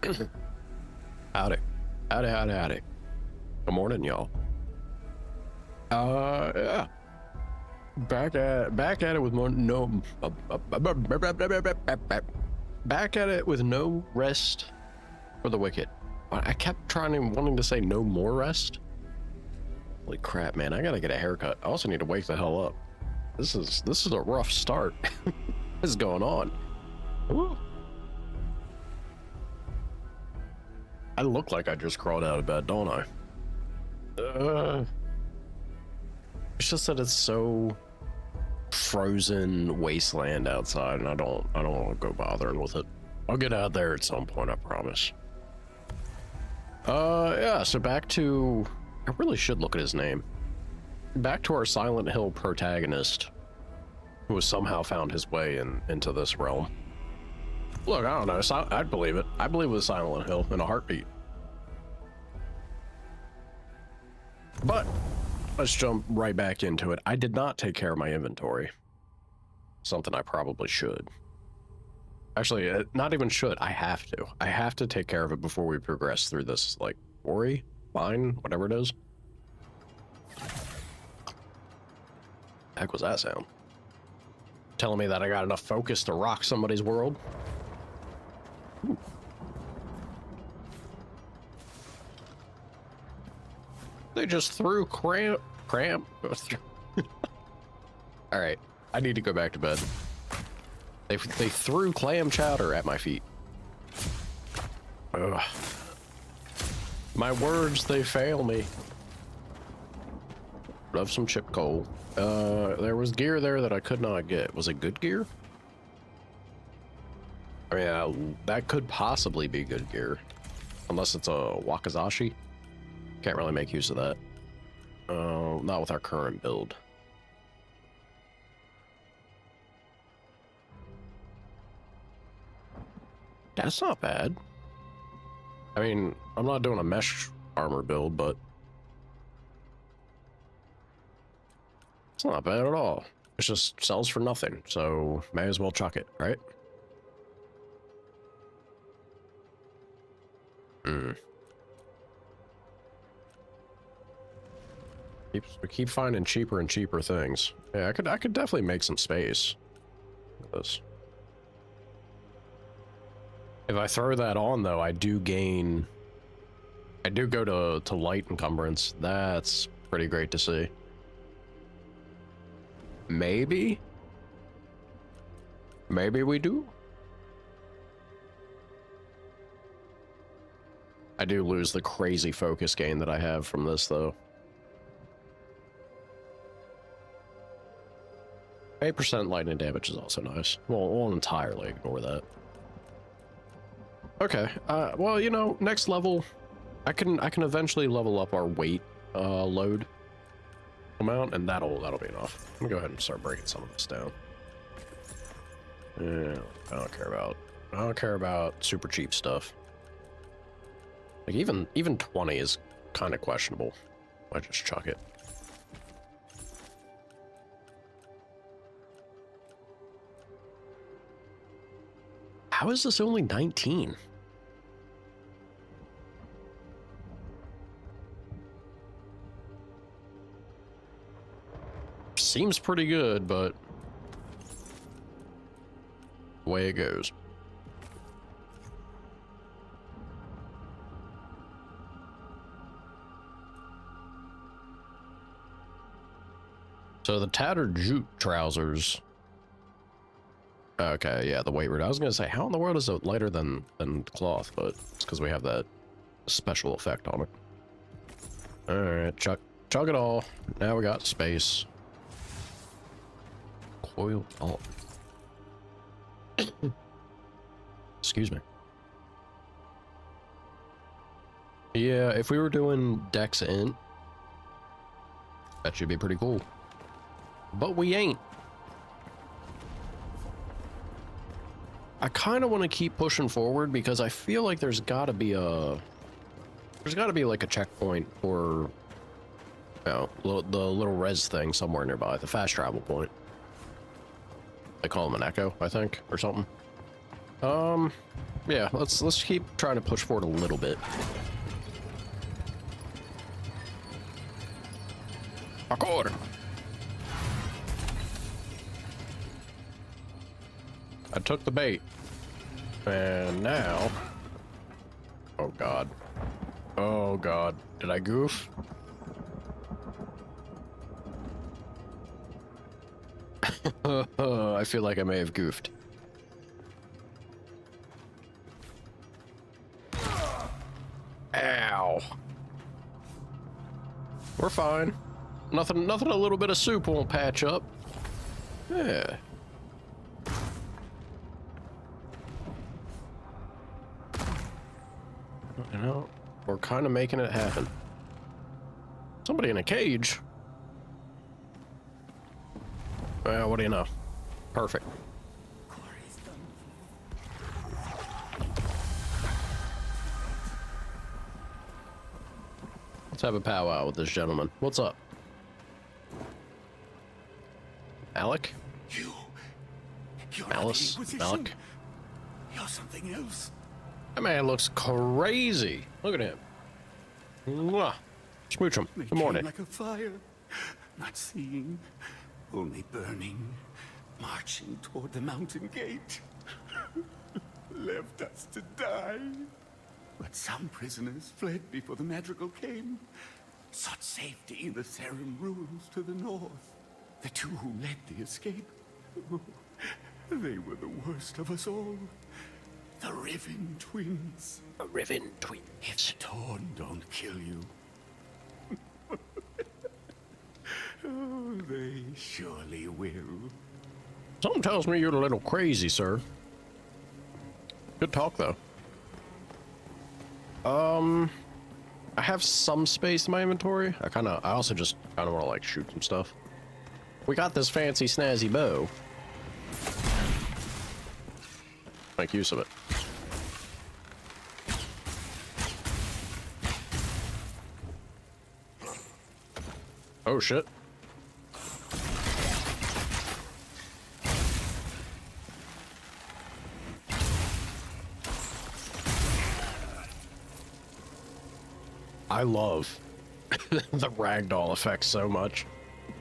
Howdy. Howdy, howdy, howdy. Good morning, y'all. Yeah. Back at it with back at it with no rest for the wicked. I kept wanting to say no more rest. Holy crap, man, I gotta get a haircut. I also need to wake the hell up. This is a rough start. What is going on? Ooh. I look like I just crawled out of bed, don't I? It's just that it's so frozen wasteland outside, and I don't want to go bothering with it. I'll get out there at some point, I promise. Yeah, so back to... I really should look at his name. Back to our Silent Hill protagonist, who has somehow found his way into this realm. Look, I don't know, I'd believe it. I believe it was Silent Hill in a heartbeat. But let's jump right back into it. I did not take care of my inventory. Something I probably should. Actually, not even should. I have to. I have to take care of it before we progress through this, like, quarry, mine, whatever it is. The heck was that sound? Telling me that I got enough focus to rock somebody's world? Ooh. They just threw cramp. All right, I need to go back to bed. They threw clam chowder at my feet. Ugh. My words, they fail me. Love some chip coal. There was gear there that I could not get. Was it good gear? I mean, that could possibly be good gear. Unless it's a Wakizashi. Can't really make use of that. Not with our current build. That's not bad. I mean, I'm not doing a mesh armor build, but it's not bad at all. It just sells for nothing, so may as well chuck it, right? We keep finding cheaper and cheaper things. Yeah, I could definitely make some space. Look at this. If I throw that on, though, I do gain... I do go to light encumbrance. That's pretty great to see. Maybe? Maybe we do? I do lose the crazy focus gain that I have from this, though. 8% lightning damage is also nice. We'll entirely ignore that. Okay, well, you know, next level, I can eventually level up our weight load amount, and that'll be enough. Let me go ahead and start breaking some of this down. Yeah, I don't care about super cheap stuff. Like even 20 is kind of questionable. I just chuck it. How is this only 19? Seems pretty good, but the way it goes. So the tattered jute trousers. Okay, yeah, the weight reduction. I was gonna say, how in the world is it lighter than cloth? But it's because we have that special effect on it. All right, chug it all. Now we got space. Coil. Oh. Excuse me. Yeah, if we were doing Dex Int, that should be pretty cool. But we ain't. I kind of want to keep pushing forward because I feel like there's got to be like a checkpoint for, you know, the little res thing somewhere nearby, the fast travel point. They call them an echo, I think, or something. Yeah, let's keep trying to push forward a little bit. Parkour. I took the bait. And now... Oh god. Oh god. Did I goof? I feel like I may have goofed. Ow. We're fine. Nothing a little bit of soup won't patch up. Yeah. You know, we're kind of making it happen. Somebody in a cage. Well, what do you know? Perfect. Let's have a powwow with this gentleman. What's up? Alec? You're Alice? Alec? You're something else. That man looks crazy. Look at him. Mwah. Smooch him. Good morning. Like a fire, not seeing, only burning, marching toward the mountain gate. Left us to die. But some prisoners fled before the madrigal came, sought safety in the Serum ruins to the north. The two who led the escape, they were the worst of us all. The Riven twins. The Riven twins. If the Torn don't kill you. Oh, they surely will. Something tells me you're a little crazy, sir. Good talk, though. I have some space in my inventory. I also just kind of want to like shoot some stuff. We got this fancy snazzy bow. Make use of it. Oh shit. I love the ragdoll effect so much.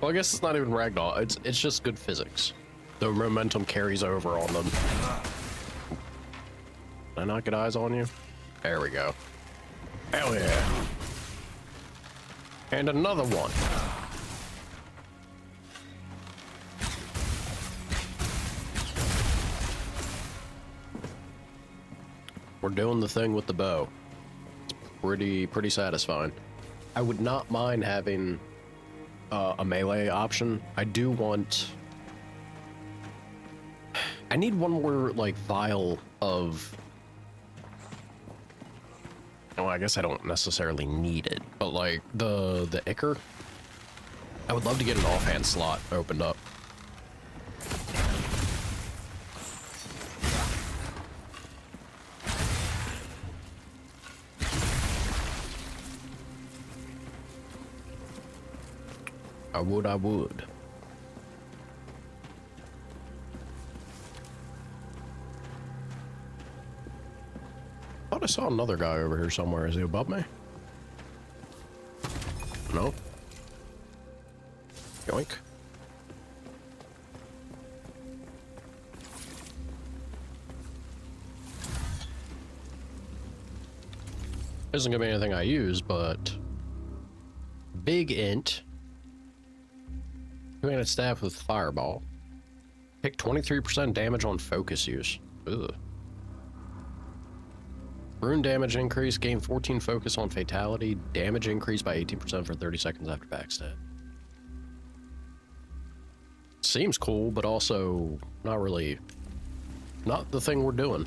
Well, I guess it's not even ragdoll. It's just good physics. The momentum carries over on them. Can I not get eyes on you? There we go. Hell yeah. And another one. We're doing the thing with the bow. It's pretty satisfying. I would not mind having a melee option. I do want... I need one more, like, vial of... Well, I guess I don't necessarily need it, but, like, the Ichor. I would love to get an offhand slot opened up. I would. Thought I saw another guy over here somewhere. Is he above me? Nope. Yoink. Isn't gonna be anything I use, but big int. Two-handed staff with fireball. Take 23% damage on focus use. Ugh. Rune damage increase. Gain 14 focus on fatality. Damage increase by 18% for 30 seconds after backstab. Seems cool, but also not really... Not the thing we're doing.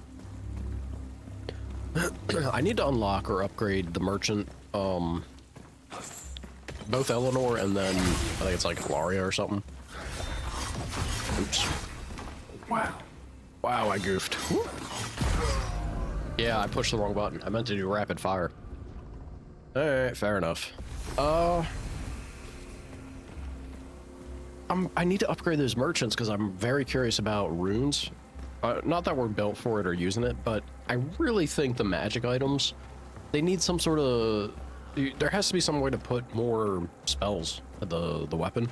I need to unlock or upgrade the merchant, both Eleanor and then I think it's like Hilaria or something. Oops. Wow. Wow, I goofed. Yeah, I pushed the wrong button. I meant to do rapid fire. Alright, fair enough. I need to upgrade those merchants because I'm very curious about runes. Not that we're built for it or using it, but I really think the magic items, they need some sort of... There has to be some way to put more spells at the weapon,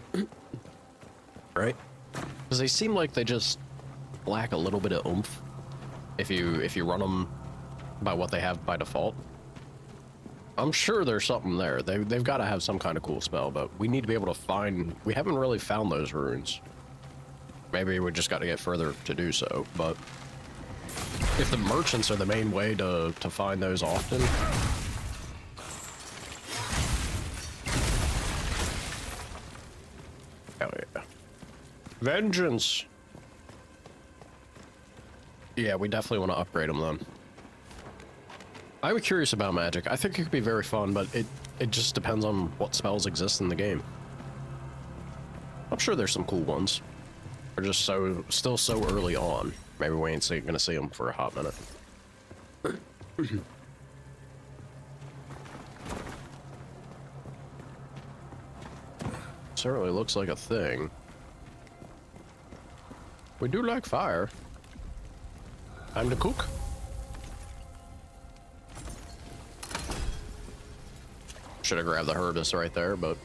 right? Because they seem like they just lack a little bit of oomph if you run them by what they have by default. I'm sure there's something there. They've got to have some kind of cool spell, but we need to be able to find... We haven't really found those runes. Maybe we just got to get further to do so, but if the merchants are the main way to find those often... Hell yeah. Vengeance! Yeah, we definitely want to upgrade them then. I'm curious about magic. I think it could be very fun, but it just depends on what spells exist in the game. I'm sure there's some cool ones. We're just still so early on. Maybe we ain't gonna see them for a hot minute. Certainly looks like a thing. We do like fire. Time to cook. Should have grabbed the herbis right there, but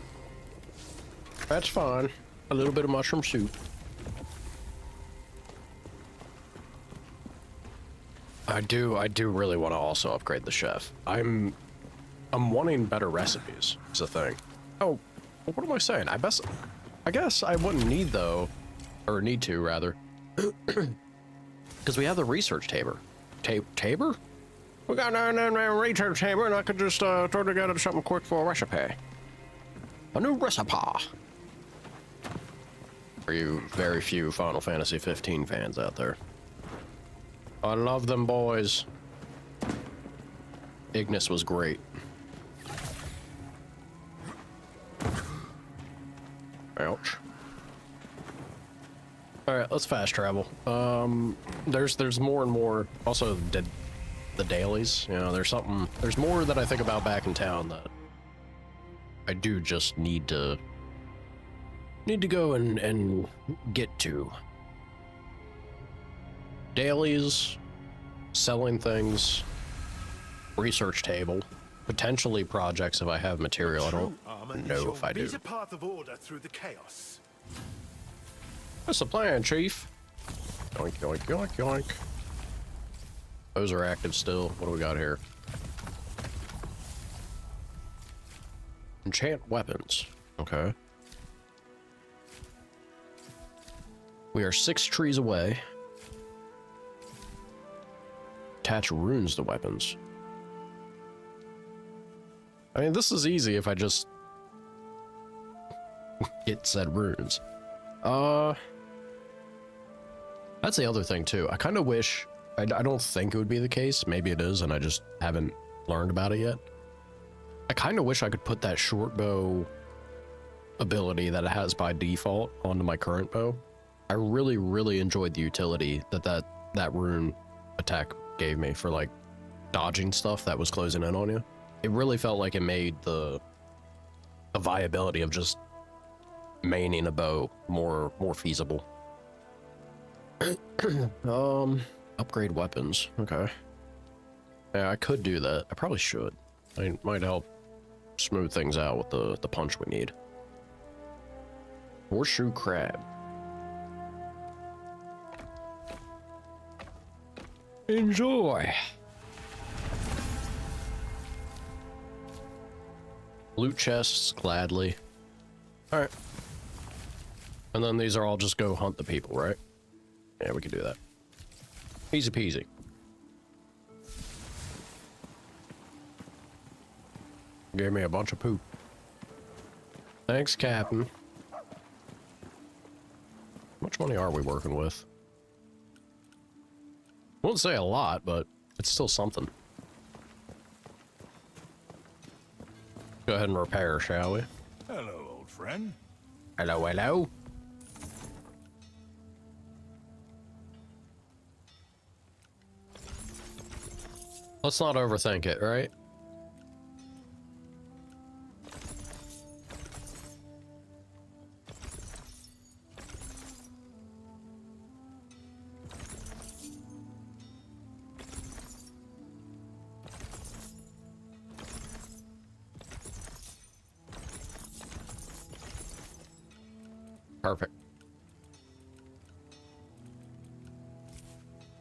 that's fine. A little bit of mushroom soup. I do really want to also upgrade the chef. I'm wanting better recipes. Is the thing. Oh, what am I saying? I guess I wouldn't need though, or need to rather, because we have the research tabor. Tabor? We got a research tabor, and I could just throw together something quick for a recipe. A new recipe. For you very few Final Fantasy 15 fans out there. I love them boys. Ignis was great. Ouch. All right, let's fast travel. There's more and more. Also, the dailies. You know, there's more that I think about back in town that I do just need to go and get to. Dailies, selling things, research table, potentially projects if I have material. I don't know if I do. Path of order through the chaos. That's the plan, Chief. Yoink, yoink, yoink, yoink. Those are active still. What do we got here? Enchant weapons. Okay. We are 6 trees away. Attach runes to weapons. I mean, this is easy if I just get said runes. That's the other thing too. I kind of wish, I don't think it would be the case. Maybe it is and I just haven't learned about it yet. I kind of wish I could put that short bow ability that it has by default onto my current bow. I really, really enjoyed the utility that rune attack gave me for like dodging stuff that was closing in on you. It really felt like it made the viability of just maining a bow more feasible. Upgrade weapons. Okay. Yeah, I could do that. I probably should. It might help smooth things out with the punch we need. Horseshoe crab. Enjoy. Loot chests, gladly. Alright. And then these are all just go hunt the people, right? Yeah, we can do that. Easy peasy. Gave me a bunch of poop. Thanks, Captain. How much money are we working with? I won't say a lot, but it's still something. Go ahead and repair, shall we? Hello, old friend. Hello, hello. Let's not overthink it, right? Perfect.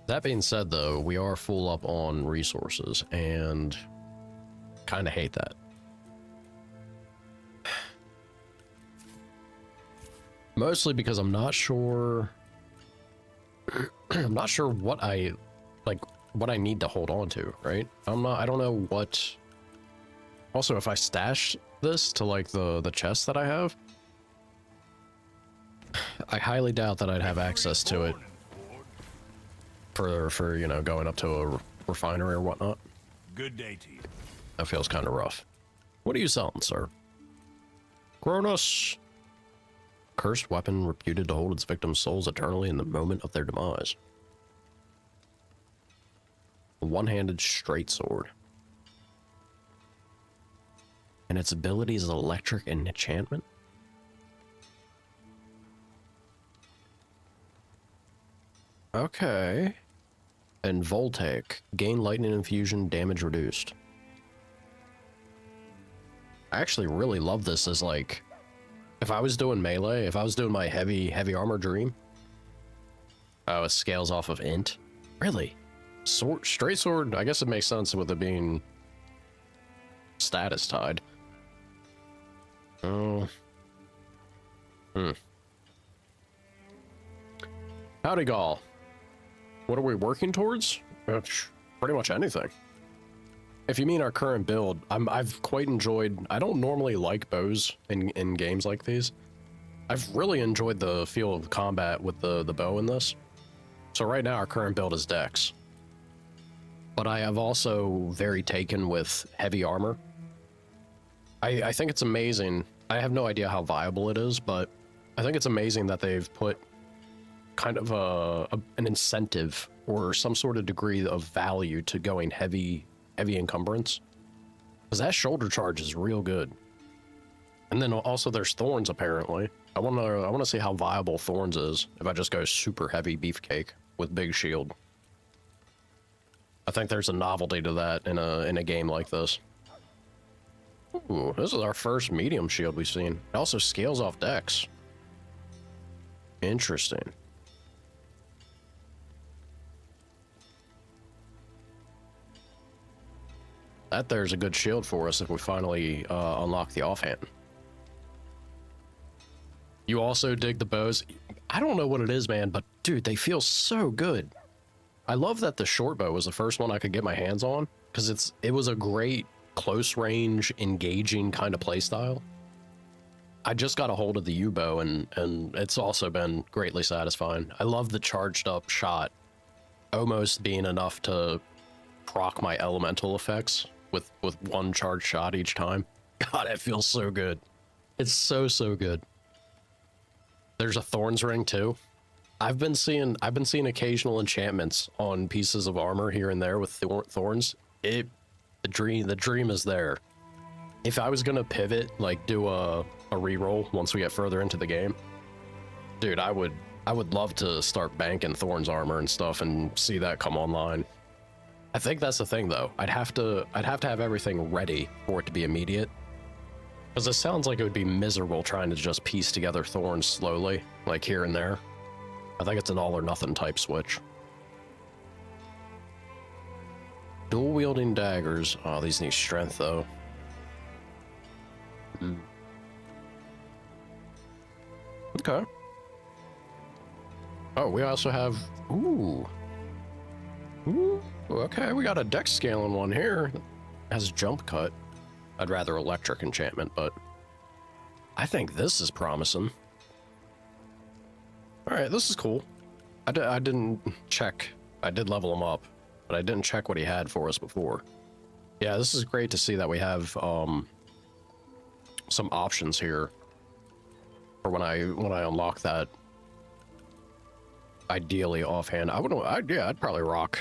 That being said, though, we are full up on resources, and kind of hate that. Mostly because I'm not sure... I'm not sure what I... like, what I need to hold on to, right? I don't know what... Also, if I stash this to, like, the chest that I have, I highly doubt that I'd have access to it for you know, going up to a refinery or whatnot. Good day to you. That feels kind of rough. What are you selling, sir? Kronos. Cursed weapon reputed to hold its victims' souls eternally in the moment of their demise. A one-handed straight sword. And its ability is electric and enchantment? Okay. And Voltaic. Gain lightning infusion, damage reduced. I actually really love this as, like, if I was doing melee, if I was doing my heavy armor dream. Oh, it scales off of int. Really? Sword, straight sword, I guess it makes sense with it being status tied. Oh. Howdy, Gall. What are we working towards? Pretty much anything. If you mean our current build, I've quite enjoyed... I don't normally like bows in games like these. I've really enjoyed the feel of combat with the bow in this. So right now our current build is Dex. But I have also very taken with heavy armor. I think it's amazing. I have no idea how viable it is, but I think it's amazing that they've put kind of an incentive or some sort of degree of value to going heavy encumbrance, because that shoulder charge is real good. And then also there's Thorns apparently. I want to see how viable Thorns is if I just go super heavy beefcake with big shield. I think there's a novelty to that in a game like this. Ooh, this is our first medium shield we've seen. It also scales off Dex. Interesting. That there's a good shield for us if we finally unlock the offhand. You also dig the bows. I don't know what it is, man, but dude, they feel so good. I love that the short bow was the first one I could get my hands on, because it was a great close range, engaging kind of playstyle. I just got a hold of the U-bow, and it's also been greatly satisfying. I love the charged up shot almost being enough to proc my elemental effects with one charged shot each time. God, it feels so good. It's so good. There's a Thorns ring too. I've been seeing occasional enchantments on pieces of armor here and there with Thorns. The dream is there. If I was gonna pivot, like do a reroll once we get further into the game, dude, I would love to start banking Thorns armor and stuff and see that come online. I think that's the thing though. I'd have to have everything ready for it to be immediate. Because it sounds like it would be miserable trying to just piece together Thorns slowly, like here and there. I think it's an all or nothing type switch. Dual wielding daggers. Oh, these need strength though. Okay. Oh, we also have... Ooh. Okay, we got a dex scaling one here. Has jump cut. I'd rather electric enchantment, but I think this is promising. All right, this is cool. I didn't check. I did level him up, but I didn't check what he had for us before. Yeah, this is great to see that we have some options here for when I unlock that. Ideally offhand, I'd probably rock.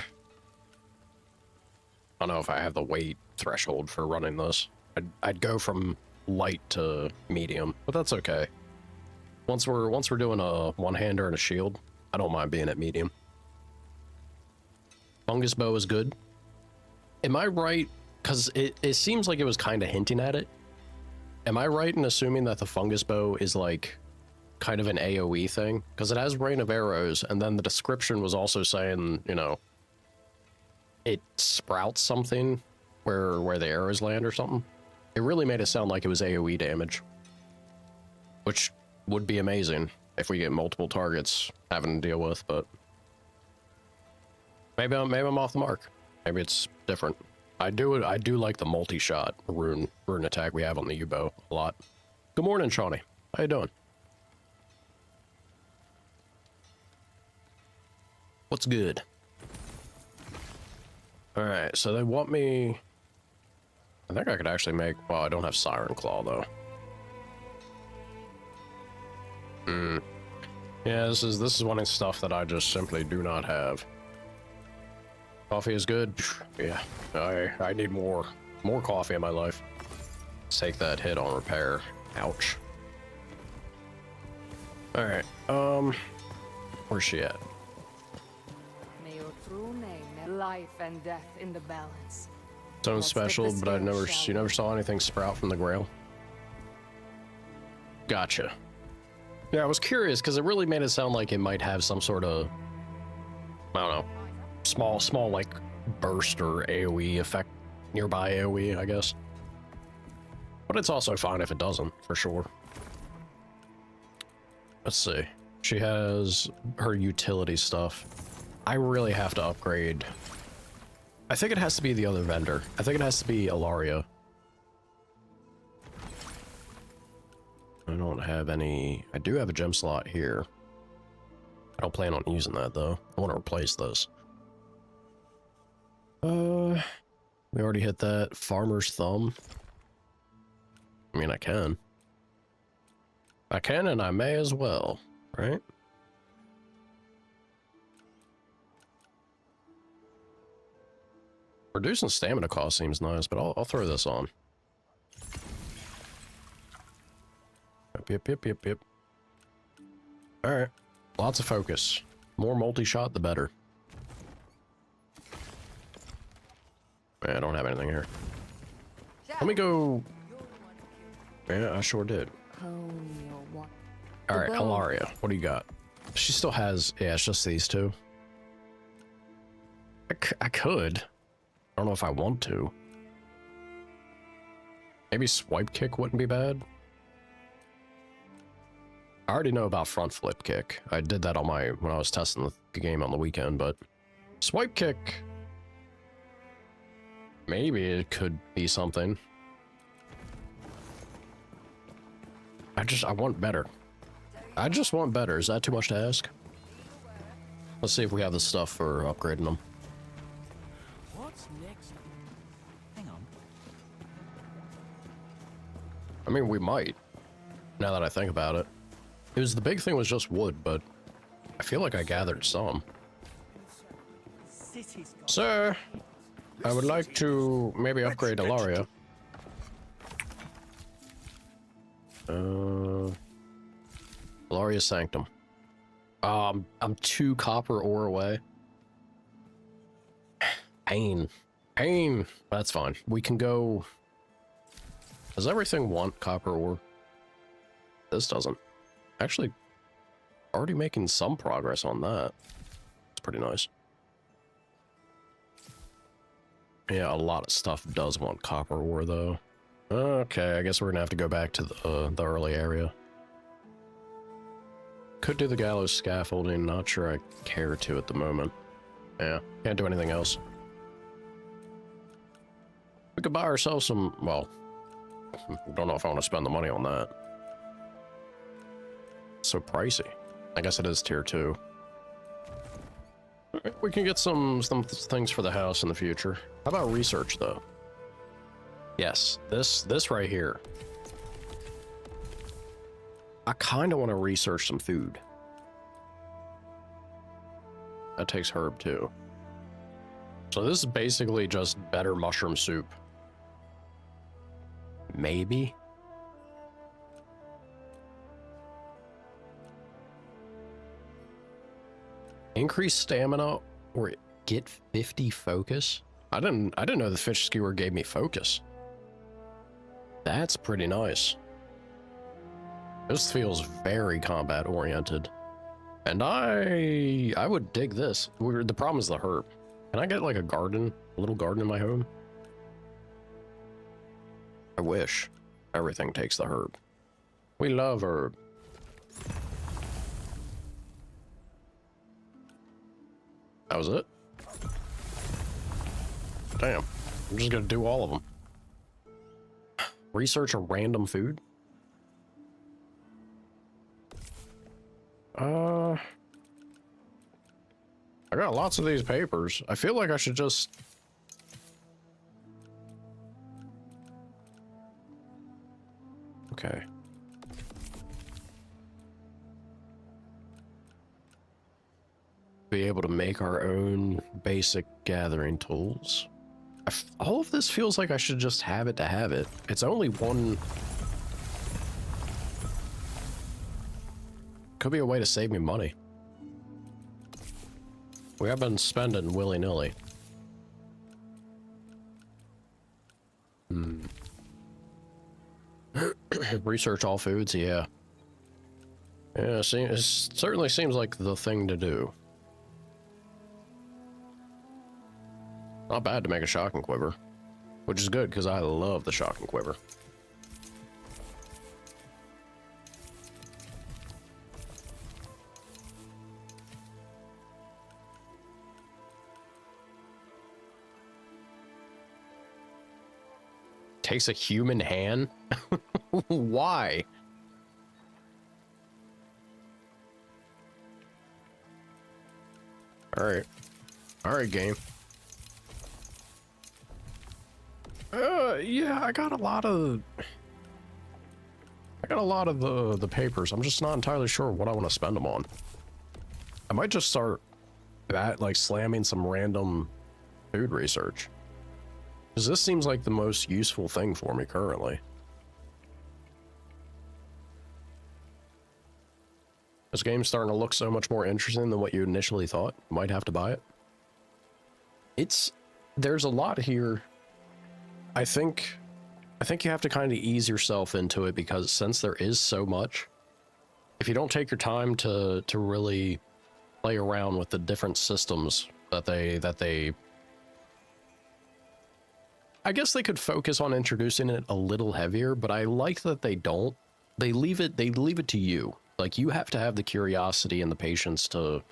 I don't know if I have the weight threshold for running this. I'd go from light to medium, but that's okay. Once we're doing a one-hander and a shield, I don't mind being at medium. Fungus bow is good. Am I right? Because it seems like it was kind of hinting at it. Am I right in assuming that the fungus bow is like kind of an AoE thing, because it has rain of arrows, and then the description was also saying, you know, it sprouts something where the arrows land or something. It really made it sound like it was AoE damage, which would be amazing if we get multiple targets having to deal with, but maybe I'm off the mark. Maybe it's different. I do like the multi-shot rune attack we have on the U-bow a lot. Good morning, Shawnee. How you doing? What's good? All right, so they want me. I think I could actually make. Well, I don't have Siren Claw though. Yeah, this is one of the stuff that I just simply do not have. Coffee is good. Yeah, I need more coffee in my life. Let's take that hit on repair. Ouch. All right. Where's she at? May your true name, life and death in the balance. Something Let's special, take this but game, you never saw anything sprout from the Grail. Gotcha. Yeah, I was curious because it really made it sound like it might have some sort of, I don't know, small like burst or AoE effect, nearby AoE, I guess. But it's also fine if it doesn't, for sure. Let's see. She has her utility stuff. I really have to upgrade. I think it has to be the other vendor. I think it has to be Ilaria. I don't have any. I do have a gem slot here. I don't plan on using that though. I want to replace this. We already hit that. Farmer's Thumb. I mean, I can. I can and I may as well, right? Reducing stamina cost seems nice, but I'll throw this on. Yep. Alright. Lots of focus. More multi-shot, the better. Yeah, I don't have anything here. Let me go... Yeah, I sure did. Alright, Ilaria, what do you got? She still has... Yeah, it's just these two. I could. I don't know if I want to. Maybe swipe kick wouldn't be bad. I already know about front flip kick. I did that on when I was testing the game on the weekend, but swipe kick, maybe it could be something. I want better. I just want better. Is that too much to ask? Let's see if we have the stuff for upgrading them. What's next? Hang on. I mean, we might, now that I think about it. The big thing was just wood, but I feel like I gathered some. Sir, I would like to maybe upgrade Ilaria. Ilaria Sanctum. I'm 2 copper ore away. Pain. That's fine. We can go... Does everything want copper ore? This doesn't. Actually, already making some progress on that. It's pretty nice. Yeah, a lot of stuff does want copper ore, though. Okay, I guess we're gonna have to go back to the early area. Could do the gallows scaffolding, not sure I care to at the moment. Yeah, can't do anything else. We could buy ourselves some, well, don't know if I want to spend the money on that. So pricey. I guess it is tier 2. All right, we can get some things for the house in the future. How about research, though? Yes, this right here. I kind of want to research some food. That takes herb, too. So this is basically just better mushroom soup. Maybe? Increase stamina or get 50 focus? I didn't know the fish skewer gave me focus. That's pretty nice. This feels very combat oriented. And I would dig this. The problem is the herb. Can I get like a garden, a little garden in my home? I wish. Everything takes the herb. We love herb. That was it? Damn. I'm just gonna do all of them. Research a random food? I got lots of these papers. I feel like I should just... Okay. Be able to make our own basic gathering tools. All of this feels like I should just have it to have it. It's only one... Could be a way to save me money. We have been spending willy-nilly. Research all foods, yeah. Yeah, it certainly seems like the thing to do. Not bad to make a shocking quiver, which is good because I love the shocking quiver. Takes a human hand? Why? Alright. Alright, game. Yeah, I got a lot of the papers. I'm just not entirely sure what I want to spend them on. I might just start like slamming some random food research. Because this seems like the most useful thing for me currently. This game's starting to look so much more interesting than what you initially thought. You might have to buy it. There's a lot here. I think you have to kind of ease yourself into it because since there is so much, if you don't take your time to really play around with the different systems that they I guess they could focus on introducing it a little heavier, but I like that they don't. They leave it to you. Like, you have to have the curiosity and the patience to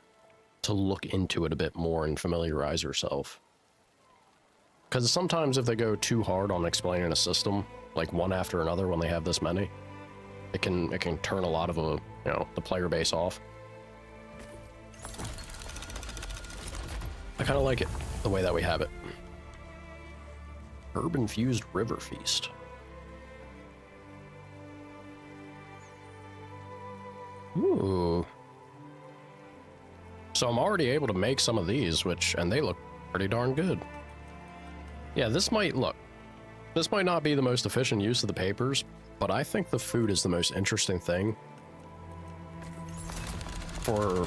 look into it a bit more and familiarize yourself. Because sometimes if they go too hard on explaining a system, like one after another when they have this many, it can turn a lot of the player base off. I kind of like it, the way that we have it. Herb-infused river feast. Ooh. So I'm already able to make some of these, and they look pretty darn good. Yeah, this might not be the most efficient use of the papers, but I think the food is the most interesting thing for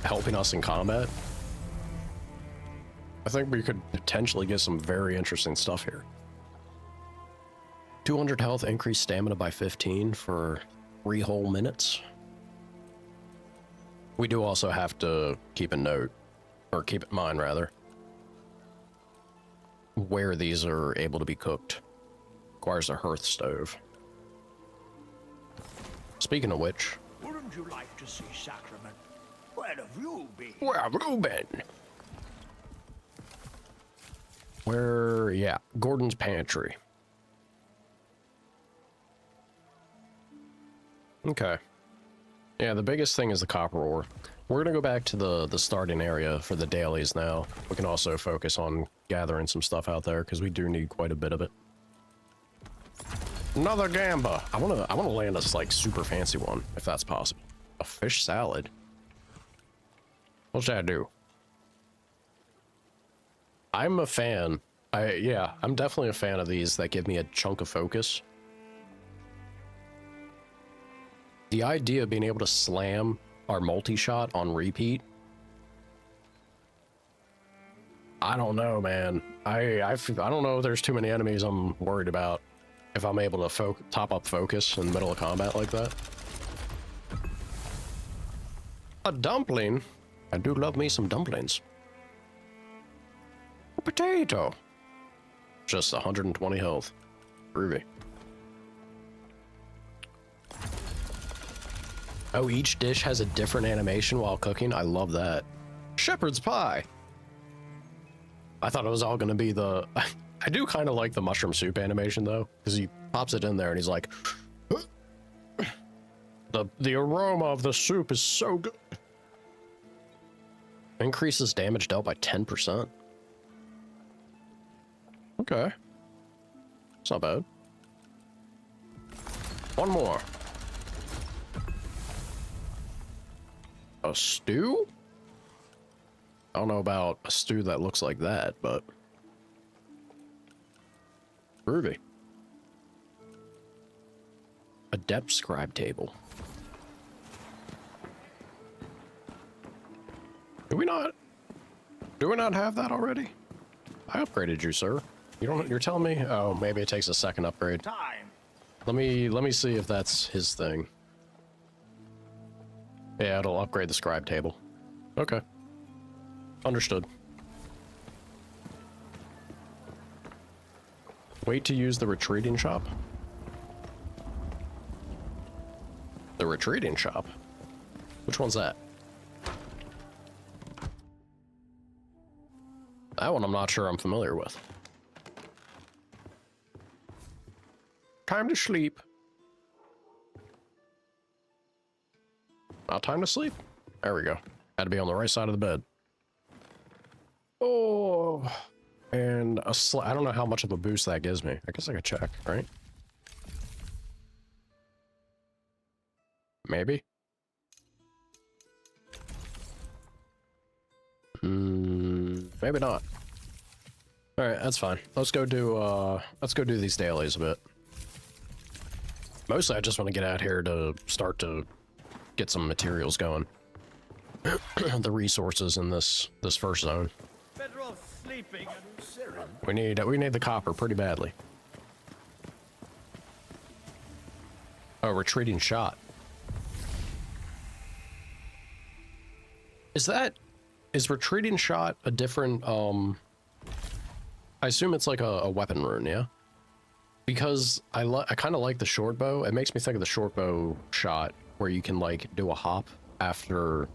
helping us in combat. I think we could potentially get some very interesting stuff here. 200 health, increased stamina by 15 for 3 whole minutes. We do also have to keep a note, or keep in mind rather, where these are able to be cooked. Requires a hearth stove. Speaking of which... Wouldn't you like to see Sacrament? Where have you been? Where have you been? Yeah, Gordon's pantry. Okay. Yeah, the biggest thing is the copper ore. We're gonna go back to the starting area for the dailies now. We can also focus on gathering some stuff out there because we do need quite a bit of it. Another gamba. I wanna land a like super fancy one if that's possible. A fish salad. What should I do? I'm a fan. I'm definitely a fan of these that give me a chunk of focus. The idea of being able to slam our multi-shot on repeat. I don't know, man. I don't know if there's too many enemies I'm worried about if I'm able to top up focus in the middle of combat like that. A dumpling? I do love me some dumplings. A potato. Just 120 health. Groovy. Oh, each dish has a different animation while cooking. I love that. Shepherd's pie. I thought it was all going to be the... I do kind of like the mushroom soup animation, though, because he pops it in there and he's like... The aroma of the soup is so good. Increases damage dealt by 10%. Okay. It's not bad. One more. A stew? I don't know about a stew that looks like that, but... Groovy. Adept scribe table. Do we not have that already? I upgraded you, sir. You're telling me? Oh, maybe it takes a second upgrade. Time. Let me see if that's his thing. Yeah, it'll upgrade the scribe table. Okay. Understood. Wait to use the retreating shop. The retreating shop? Which one's that? That one I'm not sure I'm familiar with. Time to sleep. Not time to sleep. There we go. Had to be on the right side of the bed. Oh, and I don't know how much of a boost that gives me. I guess I could check, right? Maybe. Maybe not. All right, that's fine. Let's go do these dailies a bit. Mostly, I just want to get out here to start to get some materials going. The resources in this first zone. Better off sleeping and Siren. We need the copper pretty badly. Oh, retreating shot. Is retreating shot a different, I assume it's like a weapon rune, yeah? Because I kind of like the short bow. It makes me think of the short bow shot where you can like do a hop after,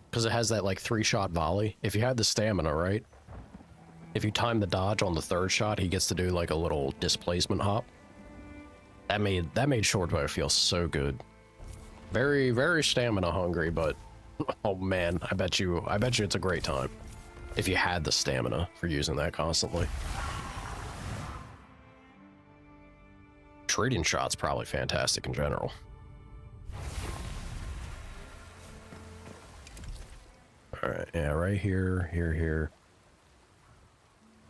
because it has that like 3-shot volley. If you had the stamina, right? If you time the dodge on the 3rd shot, he gets to do like a little displacement hop. That made short bow feel so good. Very, very stamina hungry, but oh man, I bet you it's a great time if you had the stamina for using that constantly. Trading shot's probably fantastic in general. All right, yeah, right here, here.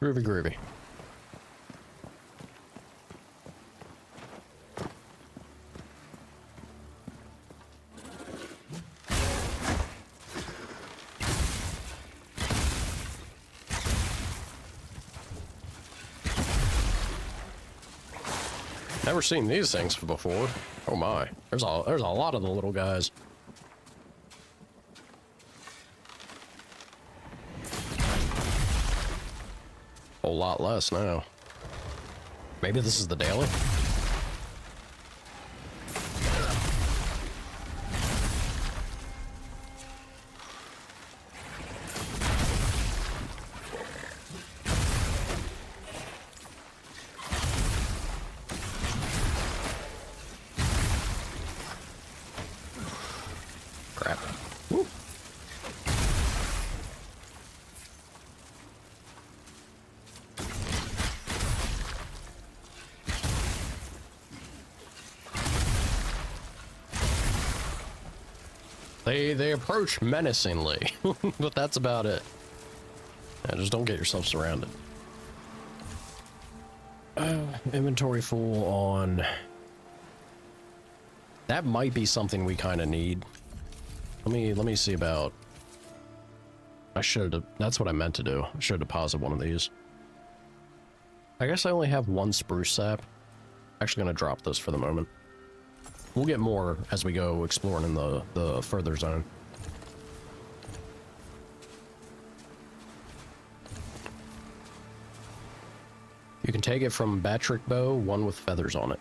Groovy, groovy. Never seen these things before. Oh my, there's a lot of the little guys. A whole lot less now. Maybe this is the daily? Crap. Woo. They approach menacingly, but that's about it. Yeah, just don't get yourself surrounded. Inventory full on. That might be something we kind of need. Let me see about. That's what I meant to do. I should deposit one of these. I guess I only have 1 spruce sap. Actually gonna drop this for the moment. We'll get more as we go exploring in the further zone. You can take it from Batrick bow, one with feathers on it.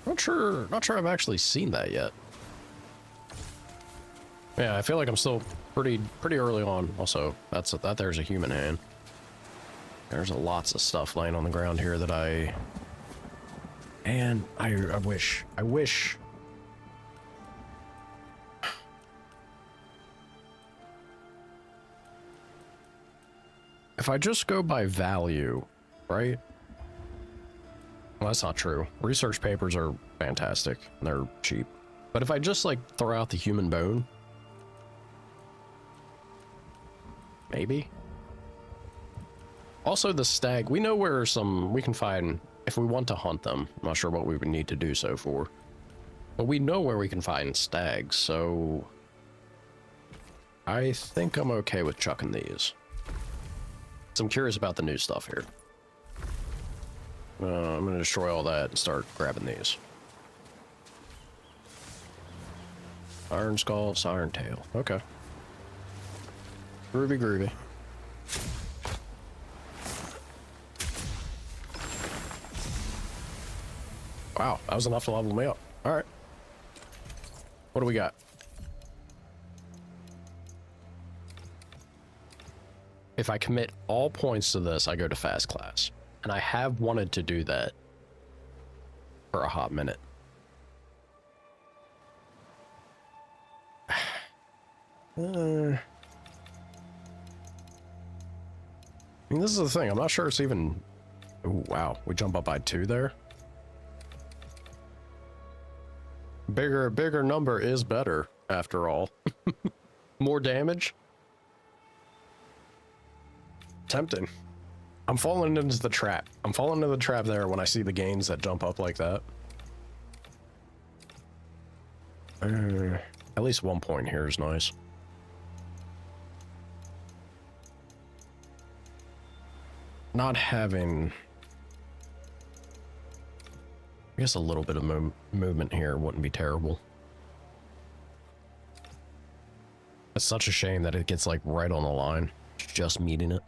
Not sure I've actually seen that yet. Yeah, I feel like I'm still pretty early on. Also, that there's a human hand. There's lots of stuff laying on the ground here that I wish. If I just go by value, right? Well, that's not true. Research papers are fantastic. They're cheap. But if I just, like, throw out the human bone... Maybe? Also, the stag. We know where we can find... If we want to hunt them. I'm not sure what we would need to do so for. But we know where we can find stags, so... I think I'm okay with chucking these. So I'm curious about the new stuff here. I'm going to destroy all that and start grabbing these. Iron skull, siren tail. Okay. Groovy, groovy. Wow, that was enough to level me up. All right. What do we got? If I commit all points to this, I go to fast class. And I have wanted to do that for a hot minute. I mean, this is the thing. I'm not sure it's even... Ooh, wow. We jump up by 2 there. Bigger number is better, after all. More damage. Tempting. I'm falling into the trap. I'm falling into the trap there when I see the gains that jump up like that. At least 1 point here is nice. Not having... I guess a little bit of movement here wouldn't be terrible. It's such a shame that it gets like right on the line. Just meeting it.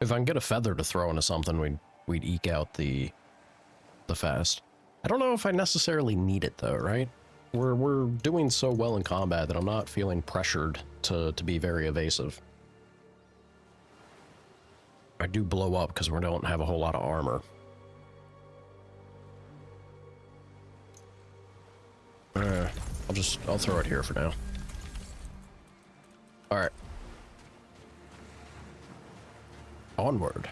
If I can get a feather to throw into something, we'd eke out the fast. I don't know if I necessarily need it though, right? We're doing so well in combat that I'm not feeling pressured to be very evasive. I do blow up because we don't have a whole lot of armor. I'll throw it here for now. All right. Onward.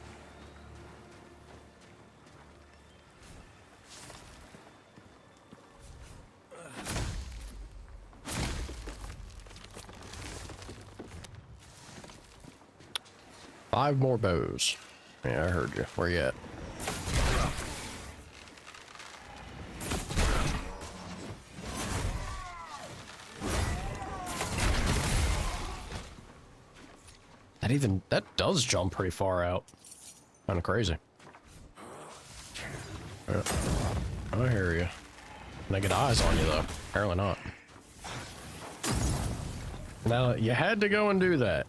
Five more bows. Yeah, I heard you. Where you at? That does jump pretty far out. Kind of crazy. Yeah. I hear you. Can I get eyes on you though? Apparently not. Now, you had to go and do that.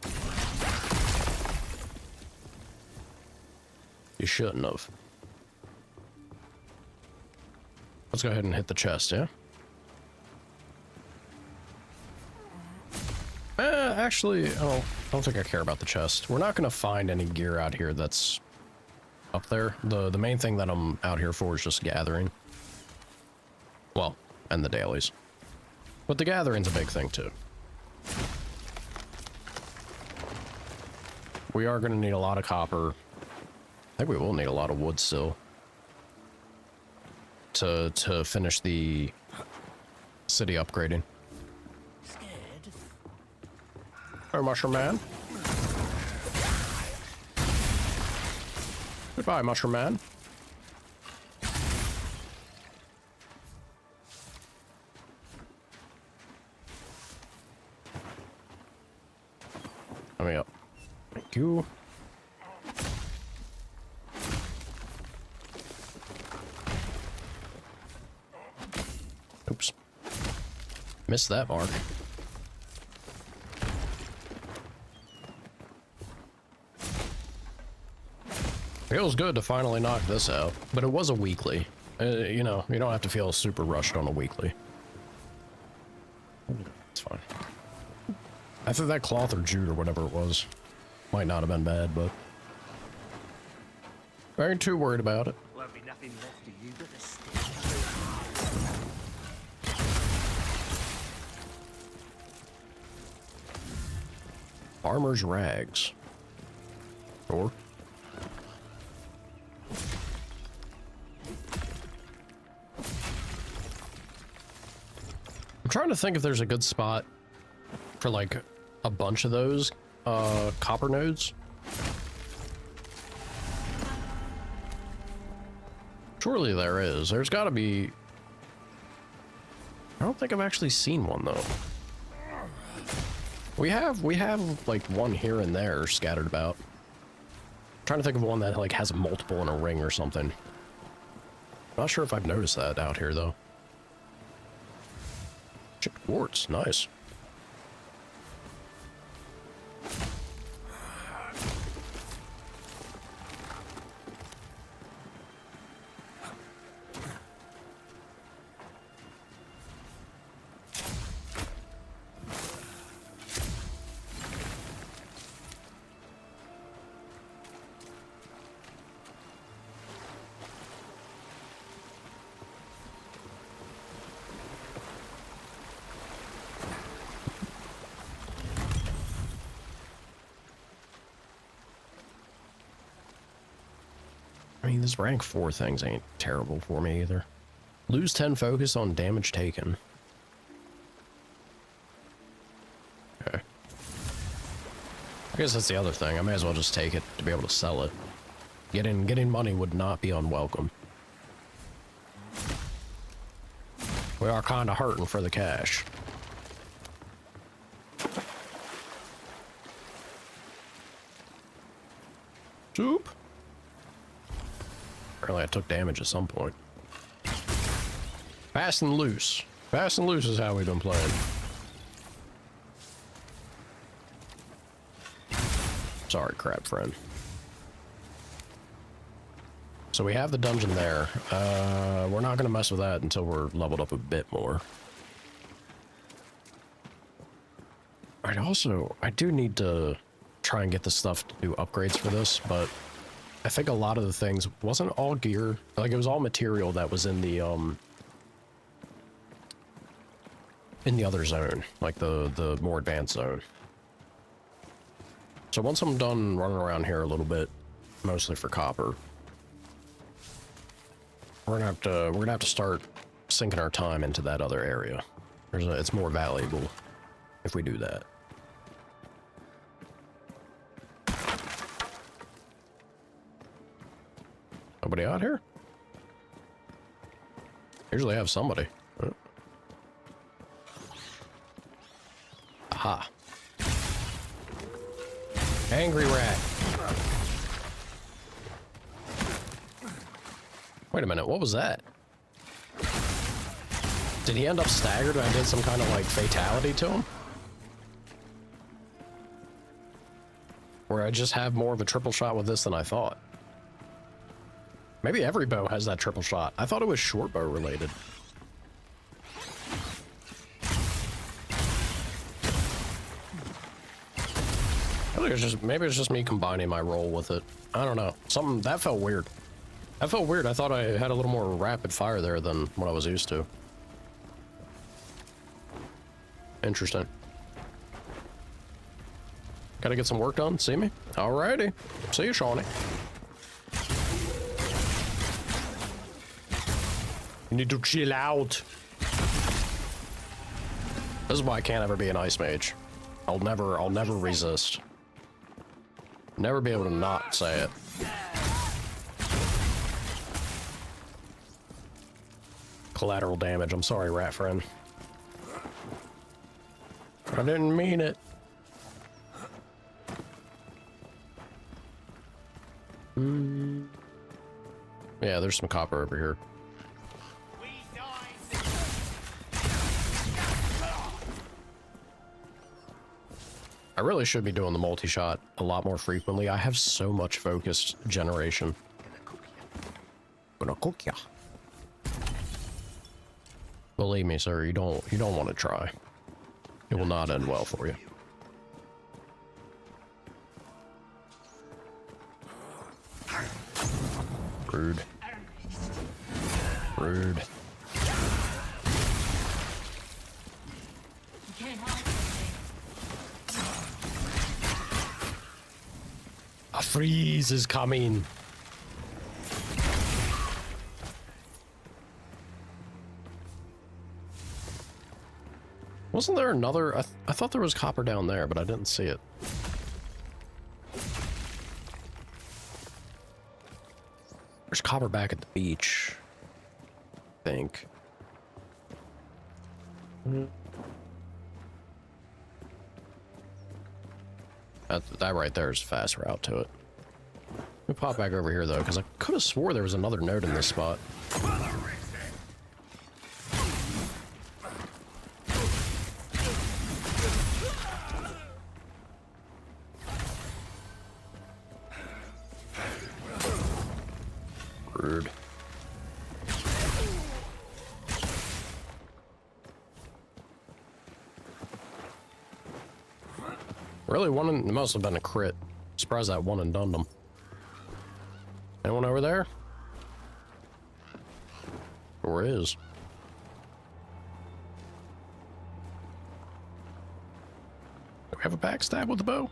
You shouldn't have. Let's go ahead and hit the chest, yeah? Actually, I don't think I care about the chest. We're not going to find any gear out here that's up there. The main thing that I'm out here for is just gathering. Well, and the dailies. But the gathering's a big thing too. We are going to need a lot of copper. I think we will need a lot of wood still. To finish the city upgrading. Oh, Mushroom Man. Goodbye, Mushroom Man. Let me up. Thank you. Missed that mark. Feels good to finally knock this out, but it was a weekly. You know, you don't have to feel super rushed on a weekly. It's fine. I think that cloth or jute or whatever it was might not have been bad, but I ain't too worried about it. Won't be nothing left of you but a stick. Farmer's rags. Or I'm trying to think if there's a good spot for like a bunch of those copper nodes. Surely there is. There's got to be. I don't think I've actually seen one though. We have like one here and there scattered about. I'm trying to think of one that like has multiple in a ring or something. Not sure if I've noticed that out here though. Chipped quartz, nice. I mean, this rank 4 things ain't terrible for me either. Lose 10 focus on damage taken. Okay. I guess that's the other thing. I may as well just take it to be able to sell it. Getting money would not be unwelcome. We are kind of hurting for the cash. Soup. Apparently I took damage at some point. Fast and loose. Fast and loose is how we've been playing. Sorry, crab friend. So we have the dungeon there. We're not going to mess with that until we're leveled up a bit more. I do need to try and get the stuff to do upgrades for this, but I think a lot of the things wasn't all gear. Like, it was all material that was in the other zone, like the more advanced zone. So once I'm done running around here a little bit, mostly for copper, we're gonna have to start sinking our time into that other area. It's more valuable if we do that. Nobody out here? Usually have somebody. Aha. Angry rat. Wait a minute, what was that? Did he end up staggered and I did some kind of like fatality to him? Or I just have more of a triple shot with this than I thought. Maybe every bow has that triple shot. I thought it was short bow related. I think maybe it's just me combining my roll with it. I don't know. Something that felt weird. That felt weird. I thought I had a little more rapid fire there than what I was used to. Interesting. Gotta get some work done. See me? Alrighty. See you, Shawnee. You need to chill out. This is why I can't ever be an ice mage. I'll never resist. Never be able to not say it. Collateral damage. I'm sorry, rat friend. I didn't mean it. Yeah, there's some copper over here. I really should be doing the multi-shot a lot more frequently. I have so much focused generation. Gonna cook ya. Believe me, sir, you don't want to try. It will not end well for you. Rude. Rude. A freeze is coming. Wasn't there another? I thought there was copper down there, but I didn't see it. There's copper back at the beach, I think. That right there is a fast route to it. Let me pop back over here though, because I could have swore there was another node in this spot. Rude. Really, it must have been a crit. Surprised that one and done them. Anyone over there? Or is? Do we have a backstab with the bow?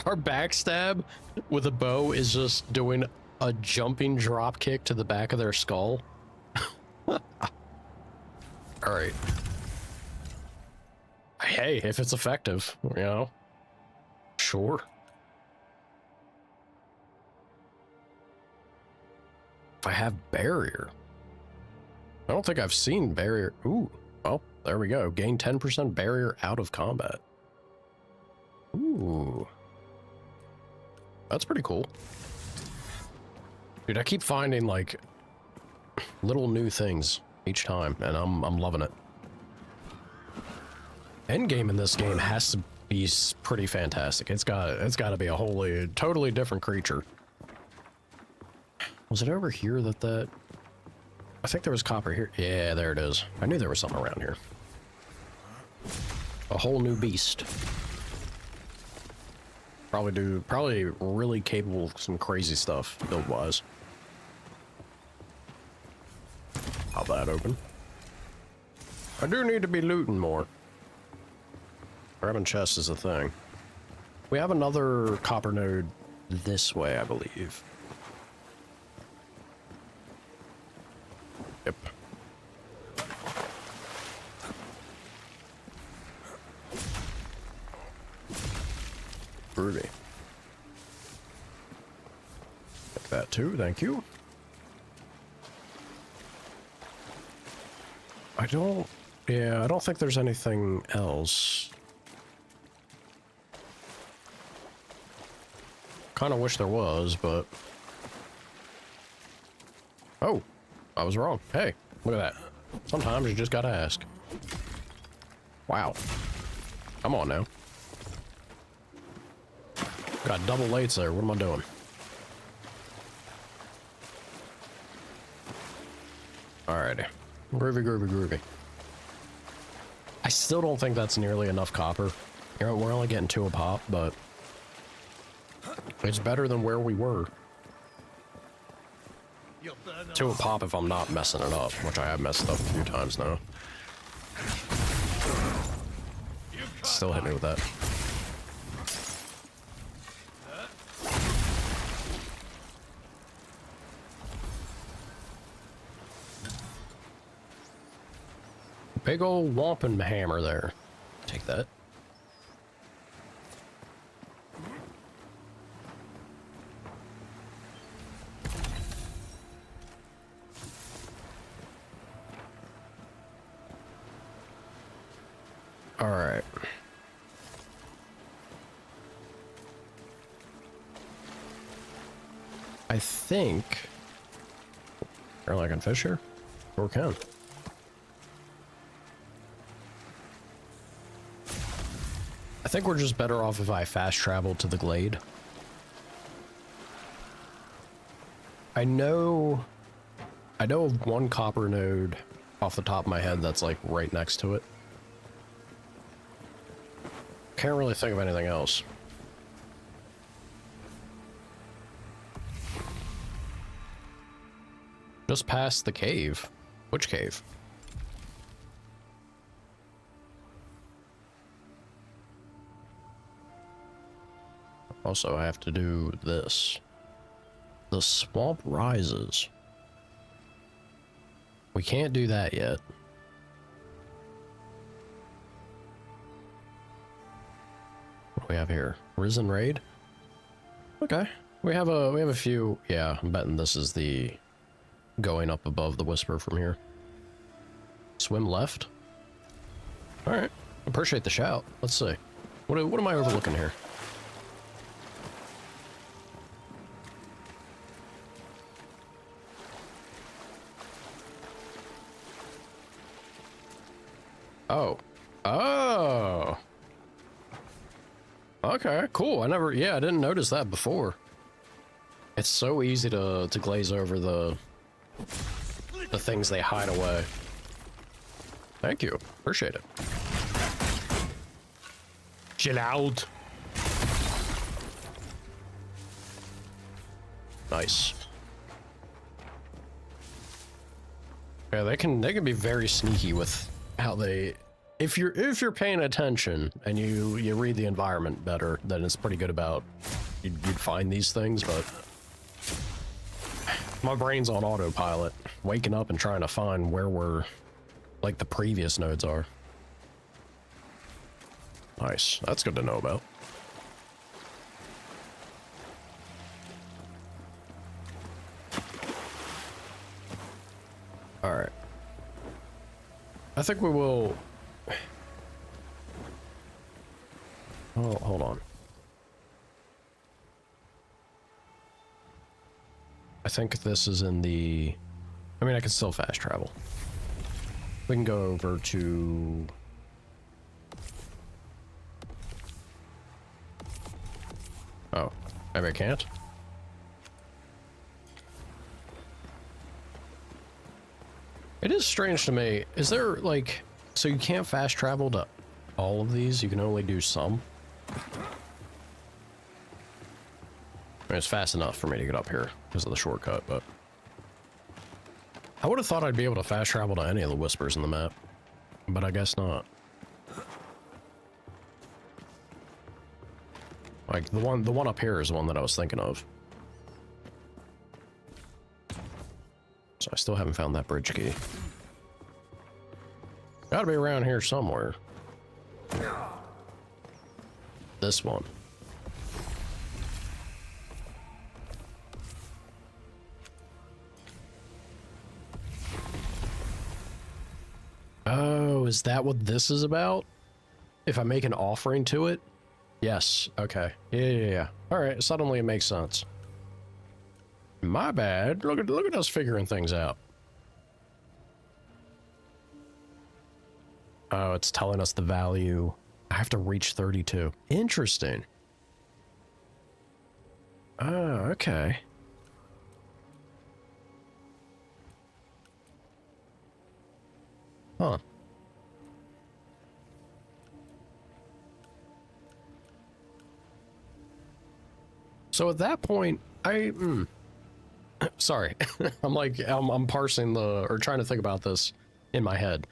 Our backstab with a bow is just doing a jumping drop kick to the back of their skull. All right. Hey, if it's effective, you know, sure. If I have barrier, I don't think I've seen barrier. Ooh, well, there we go. Gain 10% barrier out of combat. Ooh, that's pretty cool. Dude, I keep finding like little new things each time, and I'm loving it. Endgame in this game has to be pretty fantastic. It's got to be a totally different creature. Was it over here that? I think there was copper here. Yeah, there it is. I knew there was something around here. A whole new beast. Probably really capable of some crazy stuff build-wise. Pop that open. I do need to be looting more. Grabbing chests is a thing. We have another copper node this way, I believe. Yep. Ruby. Take that too, thank you. I don't think there's anything else. Kind of wish there was, but... Oh, I was wrong. Hey, look at that. Sometimes you just gotta ask. Wow. Come on now. Got double lates there. What am I doing? Alrighty. Groovy, groovy, groovy. I still don't think that's nearly enough copper. You know, we're only getting 2 a pop, but it's better than where we were. 2 a pop if I'm not messing it up, which I have messed up a few times now. Still hit me with that. Big old wampum hammer there. Take that. All right. I think... Apparently I can fish here? Or can. think we're just better off if I fast travel to the glade. I know of one copper node off the top of my head that's like right next to it. Can't really think of anything else. Just past the cave. Which cave? Also, I have to do this. The swamp rises. We can't do that yet. What do we have here? Risen raid? Okay. We have a few. Yeah, I'm betting this is the going up above the whisper from here. Swim left. All right. Appreciate the shout. Let's see. What am I overlooking here? Oh. Oh. Okay, cool. I didn't notice that before. It's so easy to glaze over the things they hide away. Thank you. Appreciate it. Chill out. Nice. Yeah, they can be very sneaky with how they, if you're paying attention and you read the environment better, then it's pretty good about you'd find these things. But my brain's on autopilot, waking up and trying to find where we're like the previous nodes are. Nice, that's good to know about. All right. I think we will. Oh, hold on. I think this is in the. I mean, I can still fast travel. We can go over to. Oh, maybe I can't. It is strange to me. Is there like, so you can't fast travel to all of these? You can only do some? I mean, it's fast enough for me to get up here because of the shortcut, but I would have thought I'd be able to fast travel to any of the whispers in the map, but I guess not. Like the one up here is the one that I was thinking of. So I still haven't found that bridge key. Gotta be around here somewhere. This one. Oh, is that what this is about? If I make an offering to it? Yes. Okay. Yeah. All right. Suddenly it makes sense. My bad. Look at us figuring things out. Oh, it's telling us the value. I have to reach 32. Interesting. Oh, okay. Huh. So at that point, sorry, I'm parsing or trying to think about this in my head.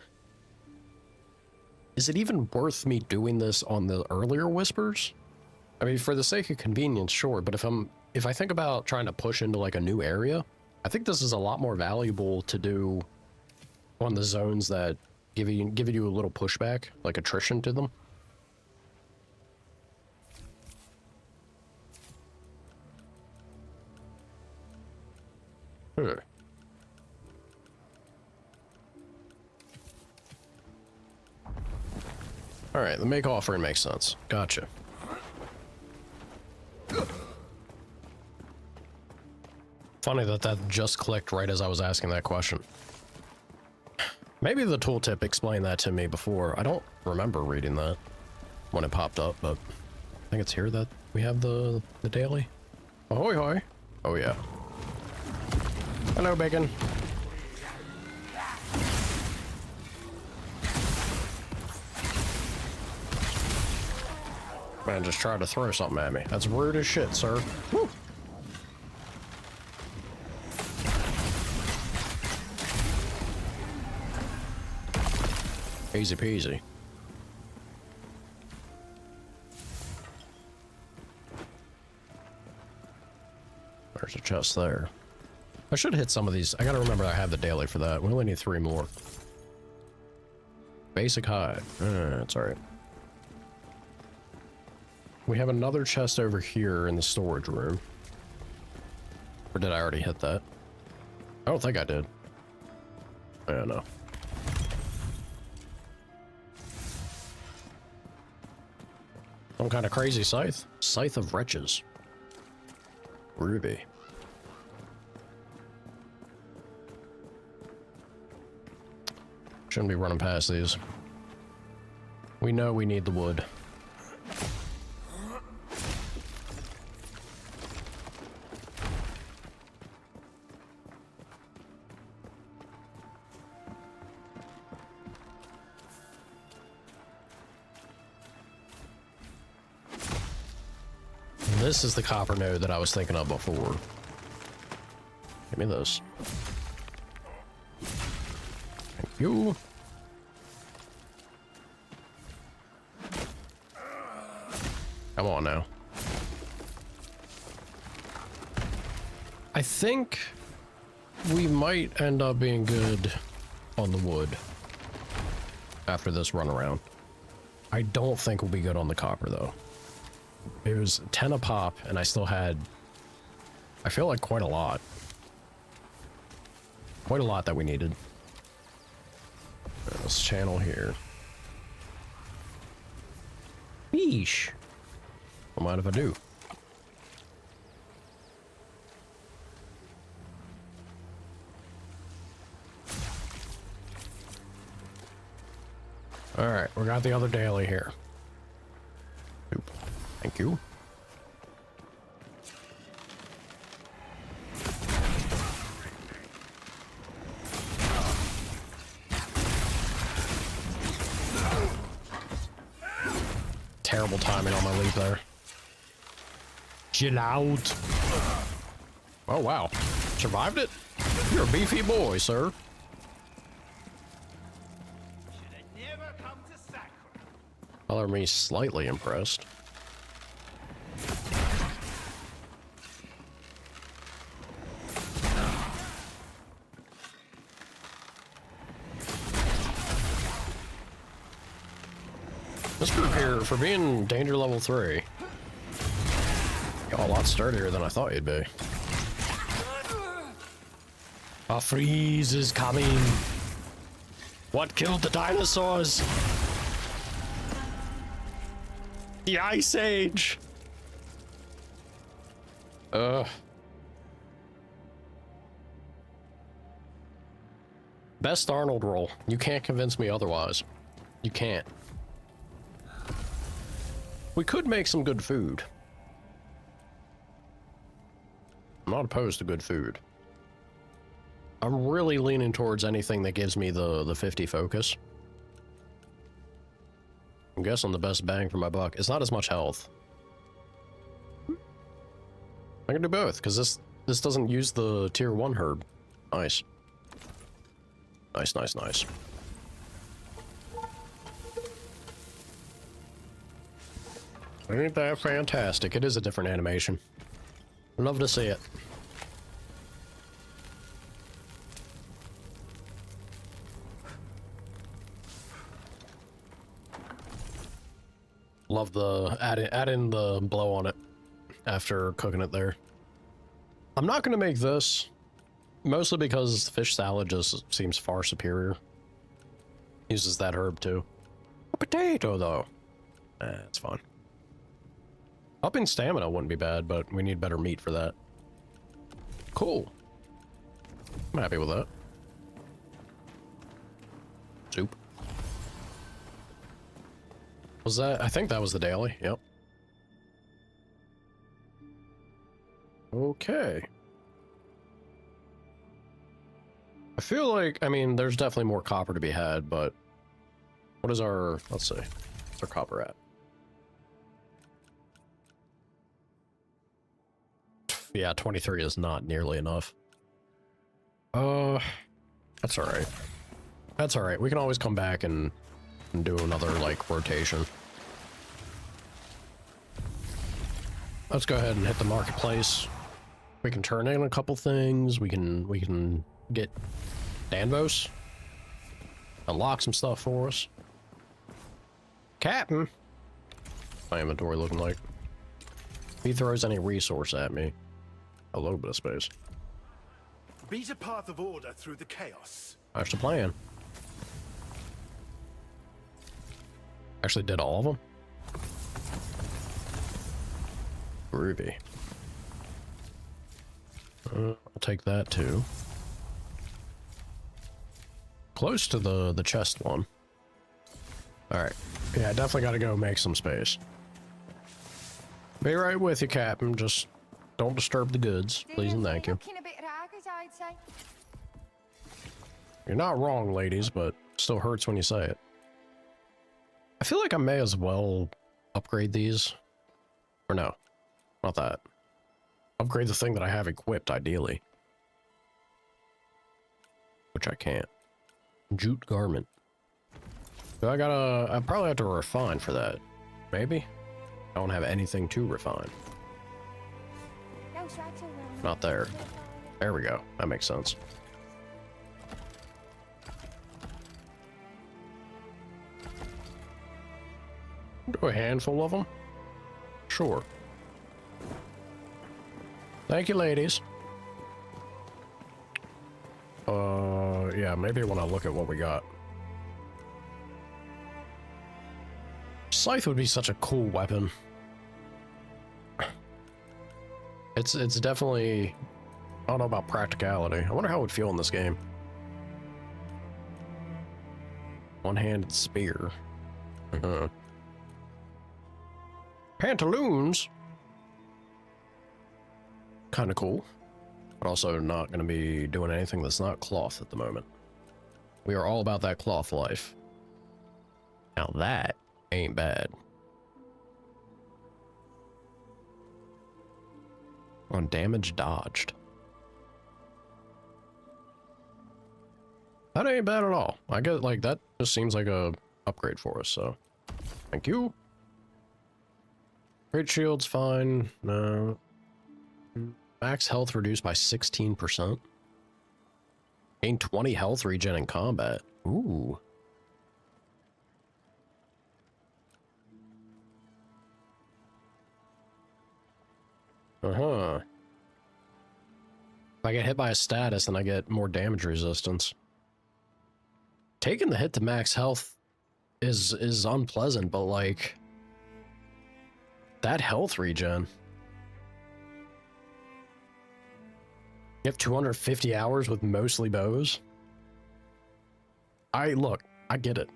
Is it even worth me doing this on the earlier whispers? I mean, for the sake of convenience, sure, but if I think about trying to push into like a new area, I think this is a lot more valuable to do on the zones that give you a little pushback, like attrition to them. All right, the make offering makes sense. Gotcha. Funny that just clicked right as I was asking that question. Maybe the tooltip explained that to me before. I don't remember reading that. when it popped up, but I think it's here that we have the daily. Ahoy hoy. Oh yeah. Hello, bacon. Man just tried to throw something at me. That's rude as shit, sir. Woo. Easy peasy. There's a chest there. I should hit some of these. I gotta remember I have the daily for that. We only need 3 more. Basic hide. That's alright. We have another chest over here in the storage room. Or did I already hit that? I don't think I did. I don't know. Some kind of crazy scythe. Scythe of Wretches. Ruby. Shouldn't be running past these. We know we need the wood. This is the copper node that I was thinking of before. Give me this. Thank you. Come on now. I think we might end up being good on the wood after this run around. I don't think we'll be good on the copper though. It was 10 a pop, and I still had, I feel like quite a lot. Quite a lot that we needed. This channel here. Yeesh. Don't mind if I do. Alright, we got the other daily here. Oop. Thank you. Terrible timing on my leap there. Chill out. Oh, wow. Survived it? You're a beefy boy, sir. Color me slightly impressed. This group here, for being danger level 3, a lot sturdier than I thought you'd be. A freeze is coming. What killed the dinosaurs? The Ice Age. Best Arnold roll. You can't convince me otherwise. You can't. We could make some good food. I'm not opposed to good food. I'm really leaning towards anything that gives me the 50 focus. I'm guessing the best bang for my buck. It's not as much health. I can do both, because this doesn't use the tier 1 herb. Nice. Nice, nice, nice. Ain't that fantastic? It is a different animation. Love to see it. Love the add in the blow on it after cooking it there. I'm not gonna make this, mostly because fish salad just seems far superior. Uses that herb too. A potato though. It's fine. Upping stamina wouldn't be bad, but we need better meat for that. Cool. I'm happy with that. Soup. Was that? I think that was the daily. Yep. Okay. I feel like, I mean, there's definitely more copper to be had, but what is our, let's see, what's our copper at? Yeah, 23 is not nearly enough. That's all right. That's all right. We can always come back and do another, like, rotation. Let's go ahead and hit the marketplace. We can turn in a couple things. We can get Danvos. Unlock some stuff for us. Captain. My inventory looking like. If he throws any resource at me. A little bit of space. Beat a path of order through the chaos. That's the plan. Actually did all of them. Groovy. I'll take that too. Close to the chest one. Alright. Yeah, I definitely gotta go make some space. Be right with you, Captain. Just don't disturb the goods, please and thank you. You're not wrong, ladies, but it still hurts when you say it. I feel like I may as well upgrade these. Or no, not that. Upgrade the thing that I have equipped, ideally. Which I can't. Jute garment. So I probably have to refine for that. Maybe? I don't have anything to refine. Not there. There we go. That makes sense. Do a handful of them? Sure. Thank you, ladies. Yeah, maybe when I look at what we got. Scythe would be such a cool weapon. It's definitely... I don't know about practicality. I wonder how it would feel in this game. One-handed spear. Pantaloons? Kind of cool. But also not going to be doing anything that's not cloth at the moment. We are all about that cloth life. Now that ain't bad. On damage dodged. That ain't bad at all. I get, like, that just seems like a upgrade for us, so. Thank you. Great shield's fine. No. Max health reduced by 16%. Gain 20 health regen in combat. Ooh. Uh-huh. If I get hit by a status, then I get more damage resistance. Taking the hit to max health is unpleasant, but like... that health regen. You have 250 hours with mostly bows? Look, I get it.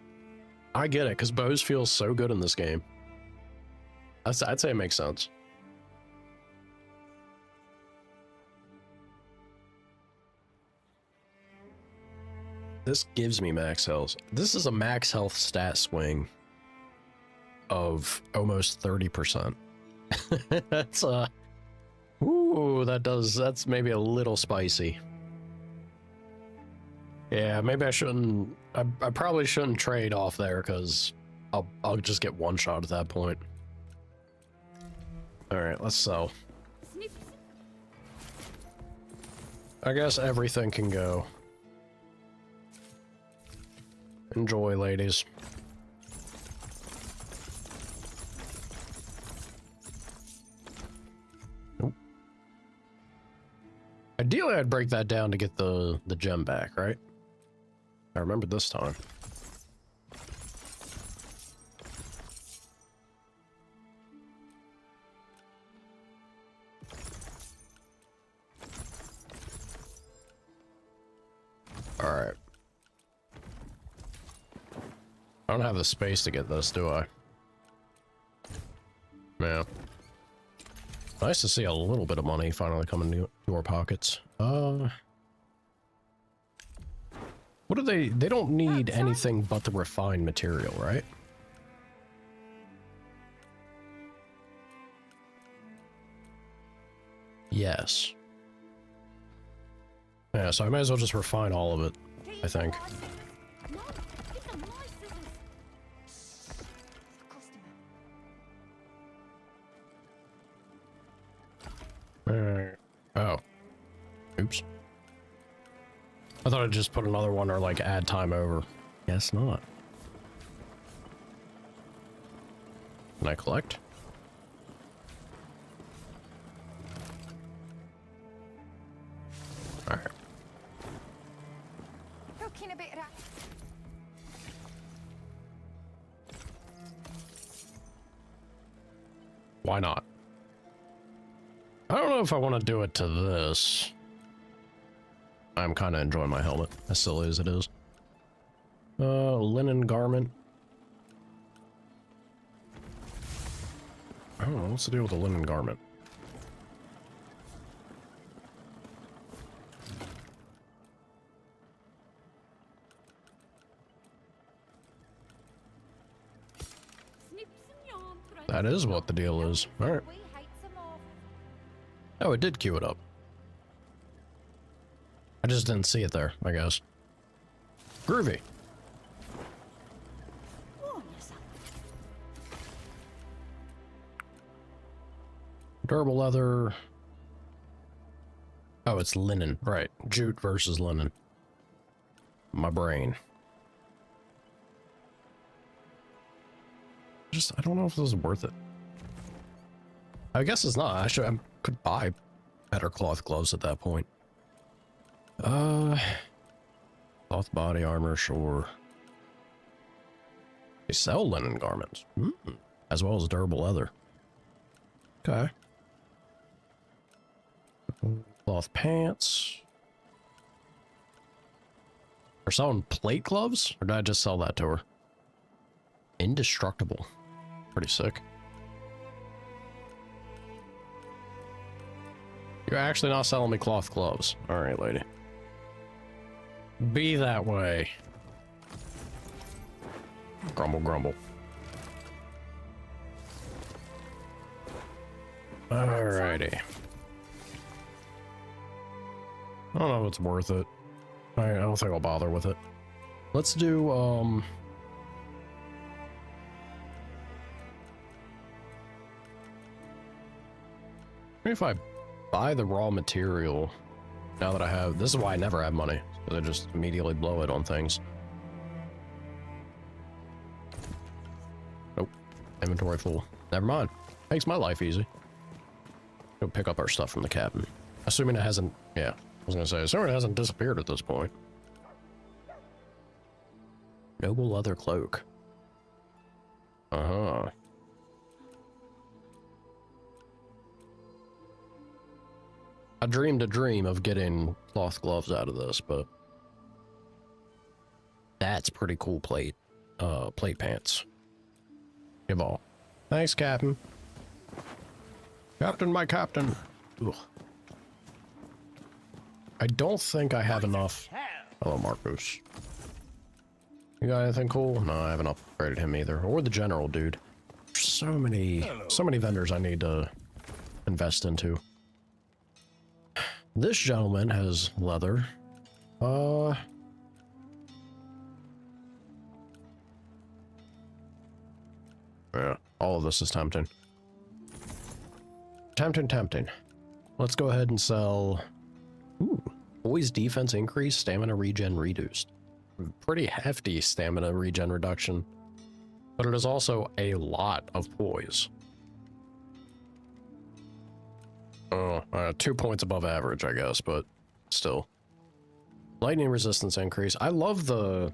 I get it, because bows feel so good in this game. I'd say it makes sense. This gives me max health. This is a max health stat swing of almost 30%. That's ooh, that's maybe a little spicy. Yeah, maybe I shouldn't, I probably shouldn't trade off there, because I'll just get one shot at that point. Alright, let's sell. I guess everything can go. Enjoy, ladies. Nope. Ideally, I'd break that down to get the gem back, right? I remember this time. All right. I don't have the space to get this, do I? Yeah. Nice to see a little bit of money finally coming to our pockets. What do they don't need anything but the refined material, right? Yes. Yeah, so I might as well just refine all of it, I think. Oh. Oops. I thought I'd just put another one or like add time over. Guess not. Can I collect? Alright. Why not? I don't know if I want to do it to this. I'm kind of enjoying my helmet, as silly as it is. Linen garment. I don't know, what's the deal with the linen garment? That is what the deal is. Alright. Oh, it did queue it up. I just didn't see it there, I guess. Groovy. Durable leather. Oh, it's linen. Right. Jute versus linen. My brain. I don't know if this is worth it. I guess it's not. I could buy better cloth gloves at that point. Cloth body armor, sure. They sell linen garments, as well as durable leather. Okay. Cloth pants. We're selling plate gloves, or did I just sell that to her? Indestructible. Pretty sick. You're actually not selling me cloth gloves. Alright, lady. Be that way. Grumble, grumble. Alrighty. I don't know if it's worth it. I don't think I'll bother with it. Let's do, maybe if I buy the raw material, now that I have, this is why I never have money, because I just immediately blow it on things. Nope. Inventory full. Never mind. Makes my life easy. Go pick up our stuff from the cabin. Assuming it hasn't, yeah, I was gonna say, assuming it hasn't disappeared at this point. Noble leather cloak. Uh-huh. I dreamed a dream of getting cloth gloves out of this, but that's pretty cool plate pants. Give all. Thanks, Captain. Captain, my captain. Ugh. I don't think I have enough. Hello, Marcos. You got anything cool? No, I haven't upgraded him either. Or the general dude. There's so many vendors I need to invest into. This gentleman has leather. Yeah, all of this is tempting. Tempting. Let's go ahead and sell... Ooh, boys defense increase, stamina regen reduced. Pretty hefty stamina regen reduction. But it is also a lot of poise. 2 points above average, I guess, but still. Lightning resistance increase. I love the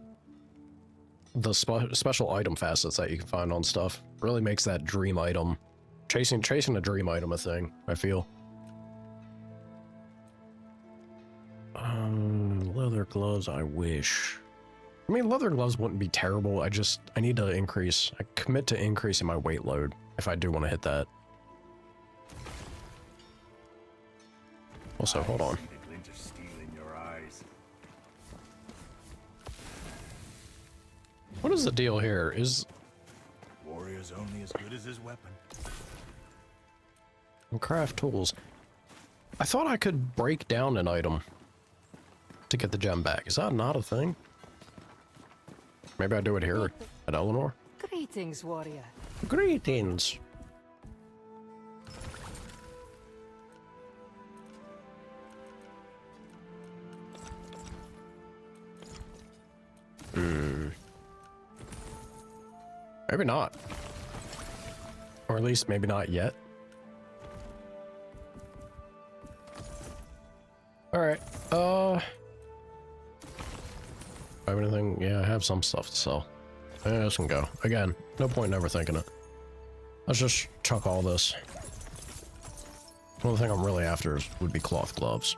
special item facets that you can find on stuff. Really makes that dream item, chasing a dream item a thing, I feel. Leather gloves, I wish. I mean, leather gloves wouldn't be terrible. I need to commit to increasing my weight load if I do want to hit that Also, hold on. See the glint of steel in your eyes. What is the deal here? Is Warrior's only as good as his weapon. craft tools? I thought I could break down an item to get the gem back. Is that not a thing? Maybe I do it here at Eleanor. Greetings, warrior. Greetings. Maybe not. Or at least maybe not yet. Alright, have anything? Yeah, I have some stuff to sell. Yeah, this can go. Again, no point in overthinking it. Let's just chuck all this. The only thing I'm really after would be cloth gloves.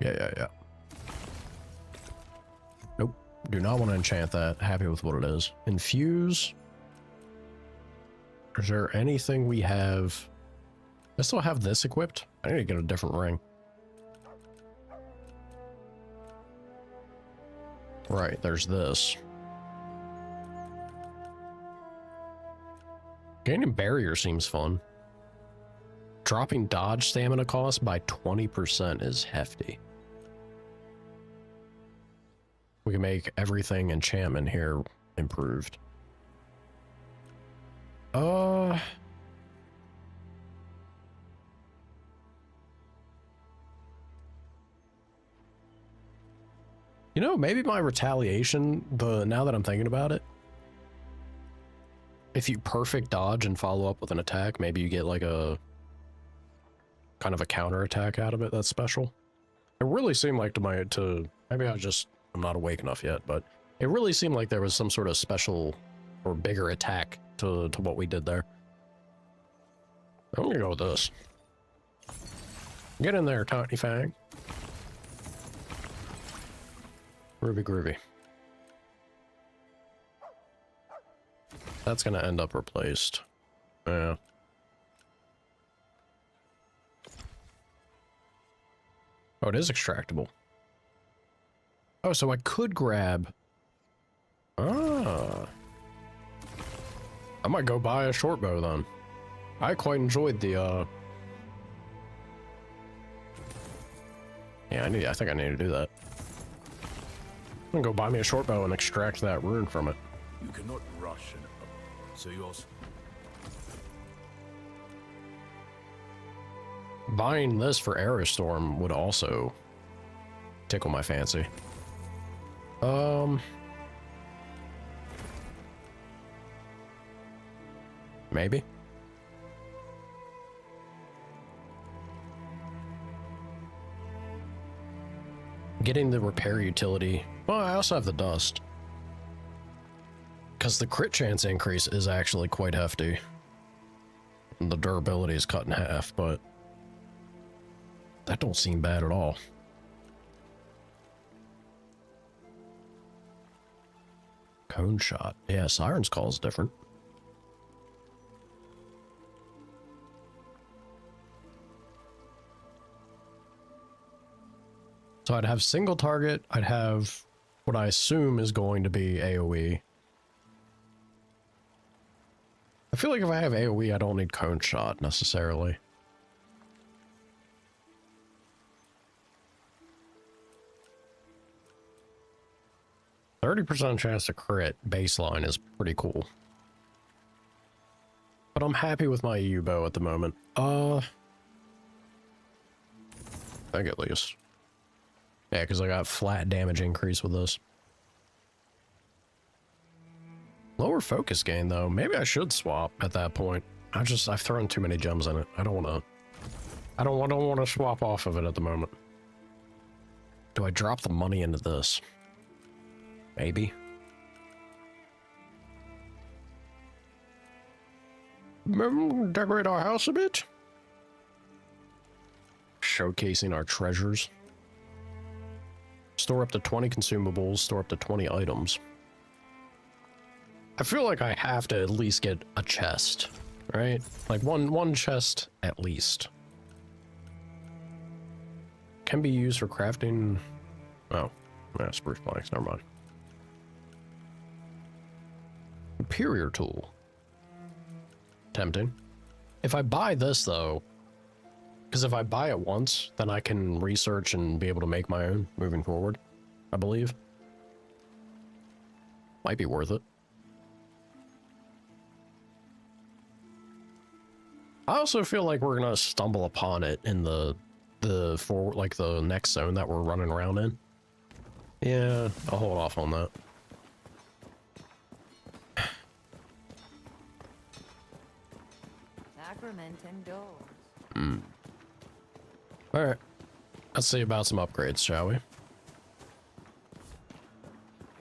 Yeah. Nope. Do not want to enchant that. Happy with what it is. Infuse. Is there anything we have? I still have this equipped. I need to get a different ring. Right, there's this. Gaining barrier seems fun. Dropping dodge stamina cost by 20% is hefty. We can make everything enchantment here improved. You know, maybe my retaliation, now that I'm thinking about it, if you perfect dodge and follow up with an attack, maybe you get like a kind of a counter attack out of it that's special. It really seemed like maybe I'm not awake enough yet, but it really seemed like there was some sort of special or bigger attack to what we did there. I'm gonna go with this. Get in there, Tiny Fang. Groovy. That's gonna end up replaced. Yeah. Oh, it is extractable. Oh, so I could grab... Ah. I might go buy a short bow then. I quite enjoyed the, Yeah, I think I need to do that. I'm gonna go buy me a short bow and extract that rune from it. You cannot rush an so yours. Buying this for Aerostorm would also tickle my fancy. Maybe. Getting the repair utility. Well, I also have the dust. Because the crit chance increase is actually quite hefty. And the durability is cut in half, but that don't seem bad at all. Cone shot. Yeah, Siren's Call is different. So I'd have single target, I'd have what I assume is going to be AoE. I feel like if I have AoE, I don't need cone shot necessarily. %30 chance to crit baseline is pretty cool. But I'm happy with my EU bow at the moment. I think at least. Yeah, because I got flat damage increase with this. Lower focus gain, though. Maybe I should swap at that point. I've thrown too many gems in it. I don't want to swap off of it at the moment. Do I drop the money into this? Maybe. Decorate our house a bit. Showcasing our treasures. Store up to 20 consumables, store up to 20 items. I feel like I have to at least get a chest right? Like one chest at least. Can be used for crafting. Oh, yeah, spruce planks. Never mind. Superior tool. Tempting. If I buy this though, because if I buy it once, then I can research and be able to make my own moving forward, I believe. Might be worth it. I also feel like we're gonna stumble upon it in the next zone that we're running around in. Yeah, I'll hold off on that. Sacrament indoors. All right, let's see about some upgrades, shall we? A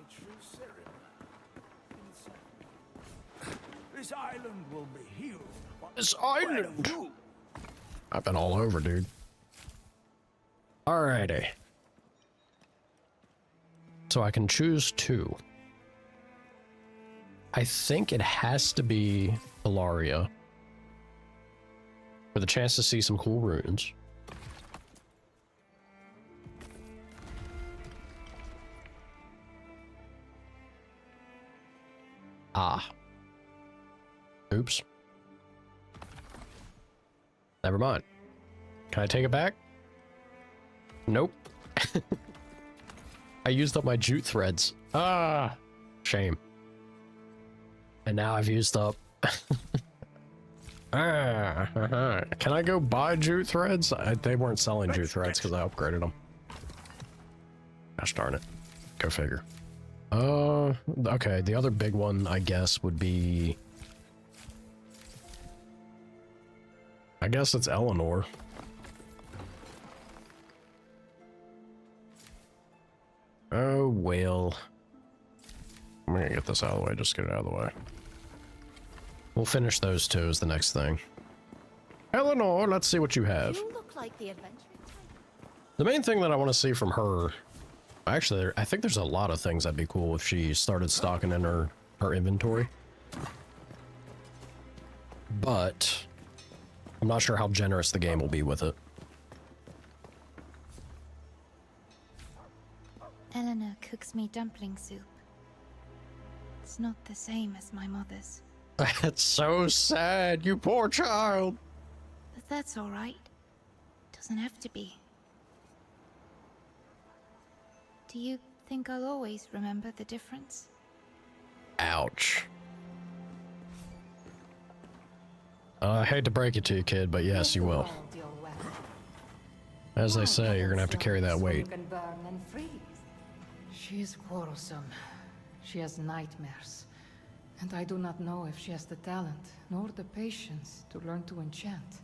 true ceremony. This island will be healed. This Word island. of you. I've been all over, dude. Alrighty. So I can choose two. I think it has to be Ilaria. For the chance to see some cool runes. Ah. Oops. Never mind. Can I take it back? Nope. I used up my jute threads. Ah, shame. And now I've used up. Can I go buy jute threads? They weren't selling jute threads because I upgraded them. Gosh darn it. Go figure. Okay, the other big one, I guess, would be... I guess it's Eleanor. Oh, well. I'm gonna get this out of the way, just get it out of the way. We'll finish those two as the next thing. Eleanor, let's see what you have. You look like the adventuring type. The main thing that I want to see from her... Actually, I think there's a lot of things that'd be cool if she started stocking in her inventory. But... I'm not sure how generous the game will be with it. Eleanor cooks me dumpling soup. It's not the same as my mother's. That's so sad, you poor child. But that's all right. Doesn't have to be. Do you think I'll always remember the difference? Ouch. I hate to break it to you, kid, but yes, you will. As they say, you're gonna have to carry that weight. She is quarrelsome. She has nightmares. And I do not know if she has the talent, nor the patience to learn to enchant.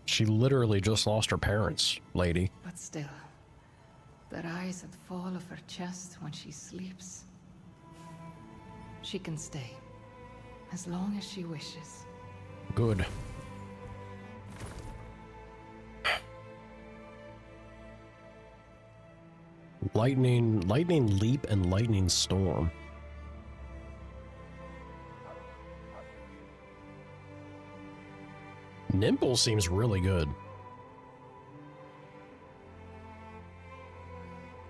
She literally just lost her parents, lady. But still, the rise and fall of her chest when she sleeps. She can stay, as long as she wishes. Good. Lightning leap and lightning storm. Nimble seems really good.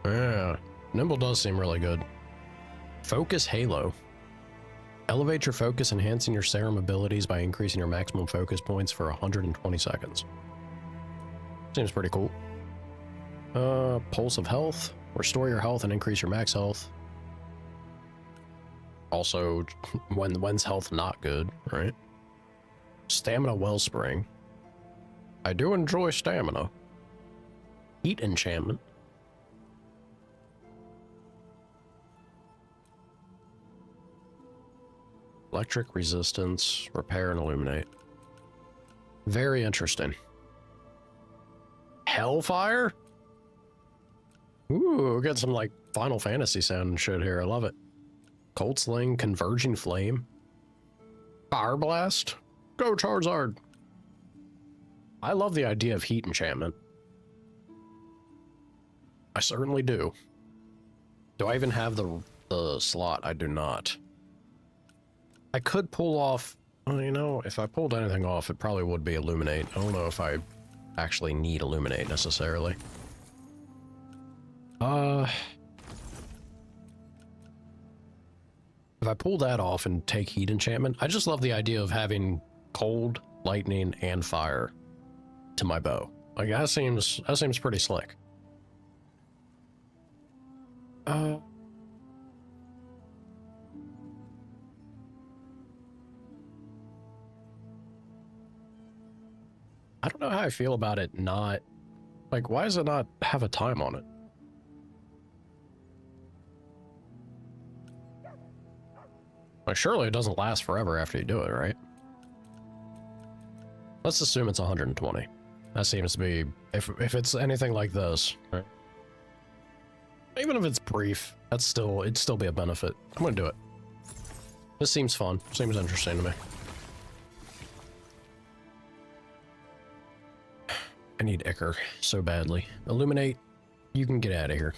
Yeah, Nimble does seem really good. Focus Halo. Elevate your focus, enhancing your serum abilities by increasing your maximum focus points for 120 seconds. Seems pretty cool. Pulse of Health. Restore your health and increase your max health. Also, when's health not good, right? Stamina Wellspring. I do enjoy stamina. Heat Enchantment. Electric Resistance. Repair and Illuminate. Very interesting. Hellfire? Ooh, we got some like Final Fantasy sound and shit here. I love it. Cold Sling, Converging Flame. Fire Blast. Go Charizard. I love the idea of heat enchantment. I certainly do. Do I even have the slot? I do not. I could pull off Well, you know, if I pulled anything off, it probably would be Illuminate. I don't know if I actually need Illuminate necessarily. If I pull that off and take Heat Enchantment, I just love the idea of having cold, lightning, and fire to my bow. Like, that seems pretty slick. I don't know how I feel about it not... Like, why does it not have a time on it? Like, surely it doesn't last forever after you do it, right? Let's assume it's 120. That seems to be... If it's anything like this, right? Even if it's brief, it'd still be a benefit. I'm gonna do it. This seems fun. Seems interesting to me. I need Ichor so badly. Illuminate, you can get out of here.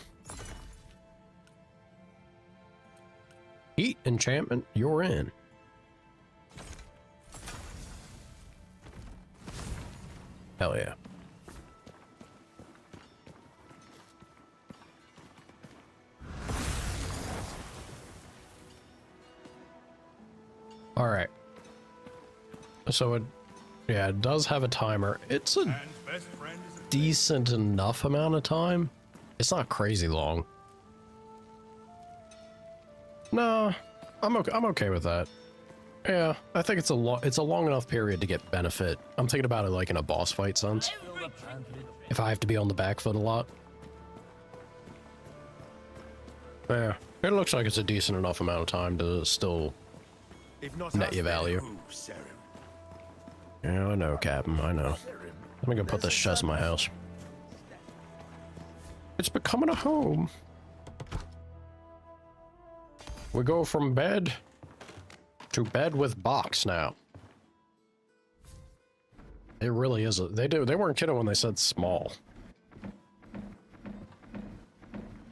Heat Enchantment, you're in. Hell yeah. All right. So it does have a timer. It's a decent enough amount of time. It's not crazy long. No, I'm okay with that. Yeah, I think it's a long enough period to get benefit. I'm thinking about it like in a boss fight sense. If I have to be on the back foot a lot. Yeah, it looks like it's a decent enough amount of time to still net you value. Yeah, I know, Captain, I know. Let me go put this chest in my house. It's becoming a home. We go from bed to bed with box now. It really is. They weren't kidding when they said small.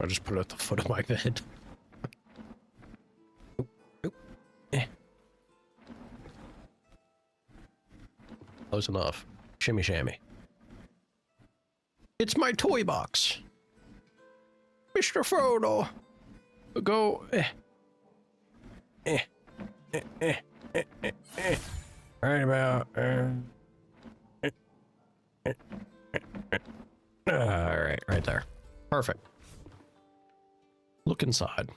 I just put it at the foot of my bed. Oop, oop, eh. Close enough. Shimmy shammy. It's my toy box. Mr. Frodo. Go. Right about. Alright, right there. Perfect. Look inside.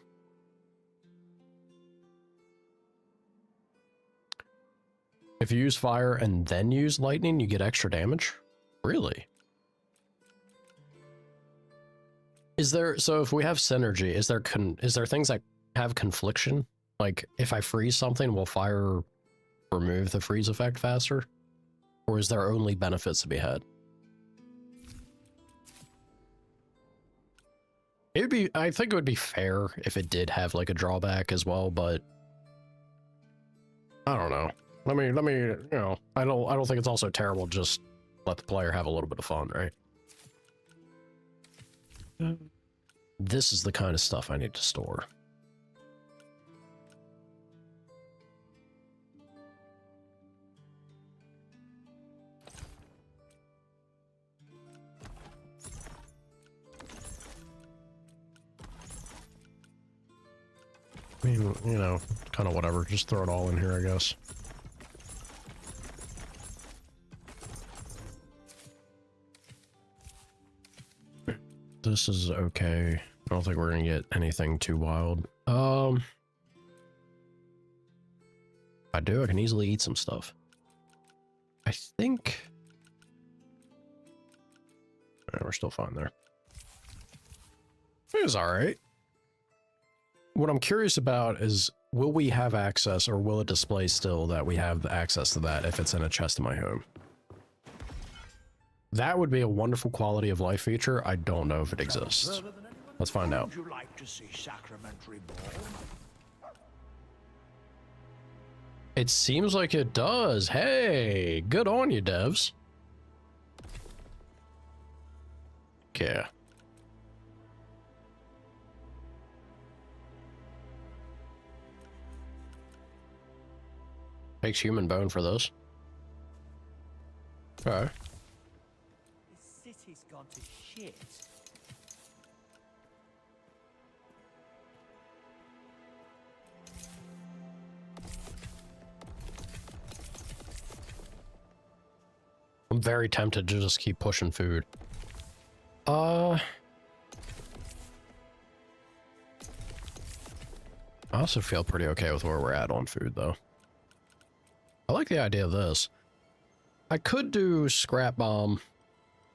If you use fire and then use lightning, you get extra damage? Really? Is there, so if we have synergy, is there things that have confliction? Like, if I freeze something, will fire remove the freeze effect faster? Or is there only benefits to be had? I think it would be fair if it did have like a drawback as well, but I don't know. Let me, you know, I don't think it's also terrible. Just let the player have a little bit of fun, right? This is the kind of stuff I need to store. I mean, you know, kind of whatever. Just throw it all in here, I guess. This is okay. I don't think we're gonna get anything too wild. If I do, I can easily eat some stuff. I think... Right, we're still fine there. It was alright. What I'm curious about is, will we have access, or will it display still that we have access to that if it's in a chest in my home? That would be a wonderful quality of life feature. I don't know if it exists. Let's find out. Would you like to see sacramentary ball? It seems like it does. Hey, good on you, devs. Okay. Takes human bone for this. Okay. The city's gone to shit. I'm very tempted to just keep pushing food. I also feel pretty okay with where we're at on food, though. I like the idea of this. I could do scrap bomb.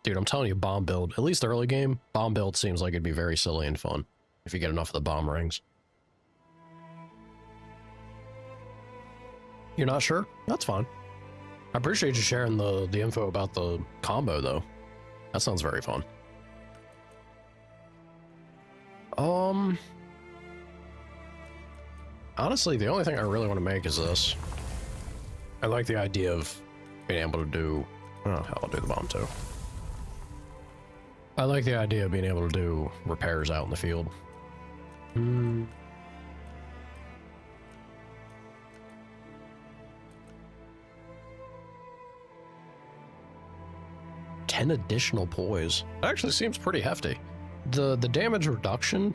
Dude, I'm telling you, bomb build, at least early game, bomb build seems like it'd be very silly and fun if you get enough of the bomb rings. You're not sure? That's fine. I appreciate you sharing the info about the combo, though. That sounds very fun. Honestly, the only thing I really want to make is this. I like the idea of being able to do... Oh, hell, I'll do the bomb, too. I like the idea of being able to do repairs out in the field. 10 additional poise. That actually seems pretty hefty. The damage reduction,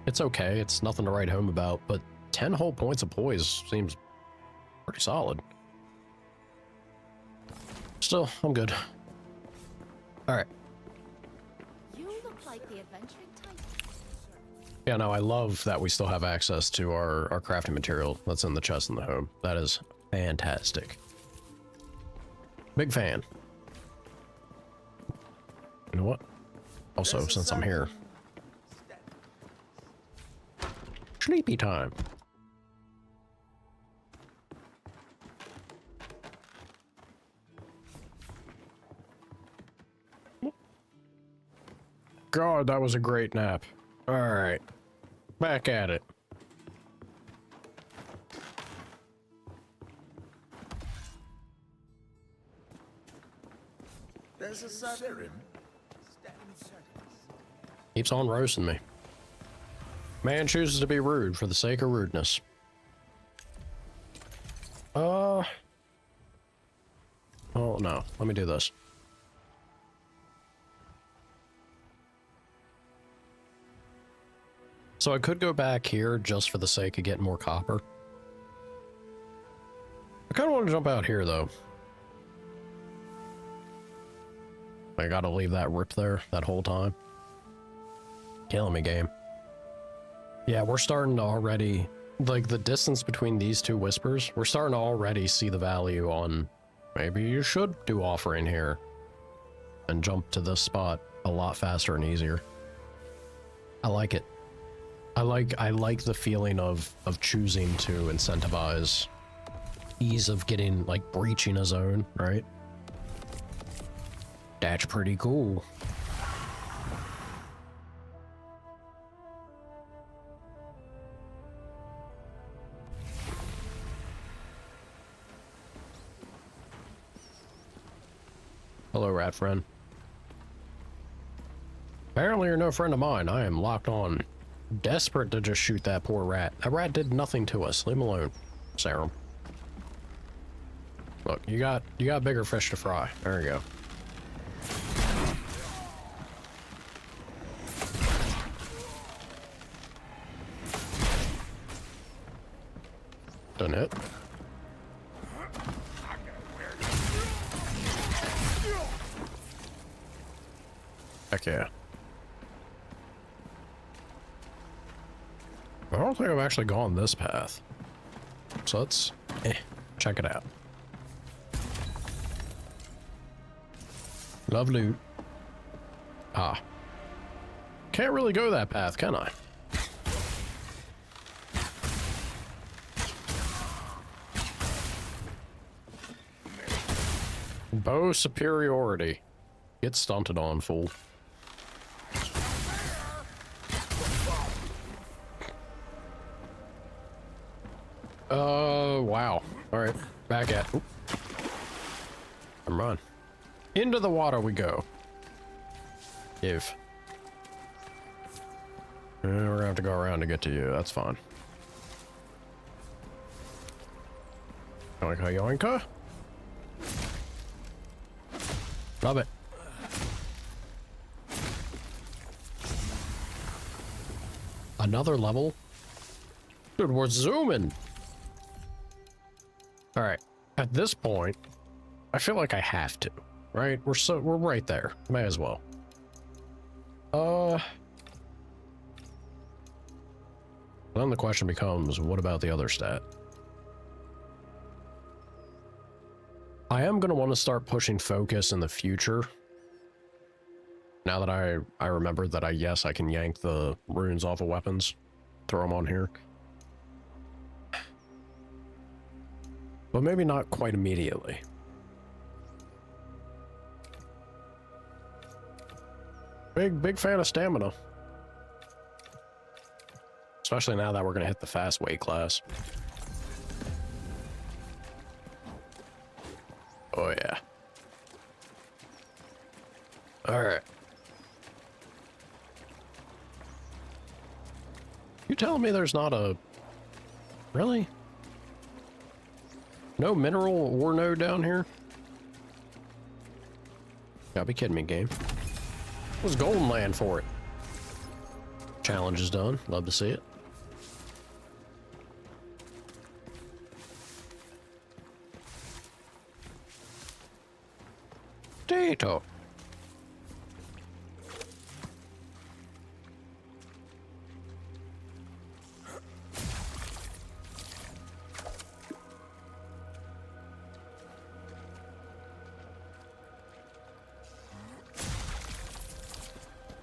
it's okay. It's nothing to write home about, but 10 whole points of poise seems pretty solid. Still, I'm good. All right. You look like the adventuring type. Yeah, no, I love that we still have access to our crafting material that's in the chest in the home. That is fantastic. Big fan. You know what? Also, since I'm here, sleepy time. God, that was a great nap. All right, back at it. There's a sudden. Keeps on roasting me. Man chooses to be rude for the sake of rudeness. Oh no, let me do this. So I could go back here just for the sake of getting more copper. I kind of want to jump out here though. I gotta leave that rip there that whole time. Killing me, game. Yeah, we're starting to already, like, the distance between these two whispers, we're starting to already see the value on maybe you should do offering here and jump to this spot a lot faster and easier. I like it. I like the feeling of choosing to incentivize ease of getting, like, breaching a zone, right? That's pretty cool. Hello, rat friend. Apparently you're no friend of mine. I am locked on. Desperate to just shoot that poor rat. That rat did nothing to us. Leave him alone, Serum. Look, you got bigger fish to fry. There you go. Done hit. Heck yeah. I don't think I've actually gone this path. So let's check it out. Love loot. Ah. Can't really go that path, can I? Bow superiority. Get stunted on, fool. Wow. Alright, back at... Oop. I'm run. Into the water we go. Give. We're gonna have to go around to get to you, that's fine. Yoinka, yoinka. Love it. Another level? Dude, we're zooming. All right. At this point, I feel like I have to, right? We're right there. May as well. Then the question becomes, what about the other stat? I am going to want to start pushing focus in the future. Now that I remember that yes, I can yank the runes off of weapons, throw them on here. But maybe not quite immediately. Big fan of stamina. Especially now that we're going to hit the fast weight class. Oh, yeah. All right. You telling me there's not a... Really? No mineral ore node down here? Gotta be kidding me, game. What's Golden Land for it? Challenge is done. Love to see it. Potato.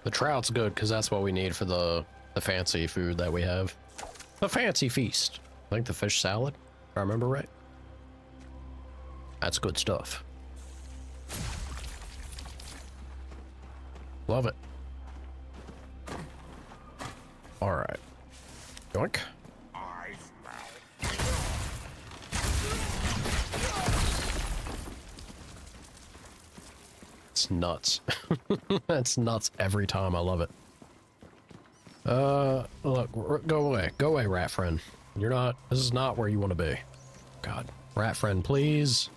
The trout's good because that's what we need for the fancy food that we have. The fancy feast. I think the fish salad, if I remember right. That's good stuff. Love it. All right. Yoink. It's nuts. That's nuts every time. I love it. Look, go away. Go away, rat friend. You're not, this is not where you want to be. God. Rat friend, please.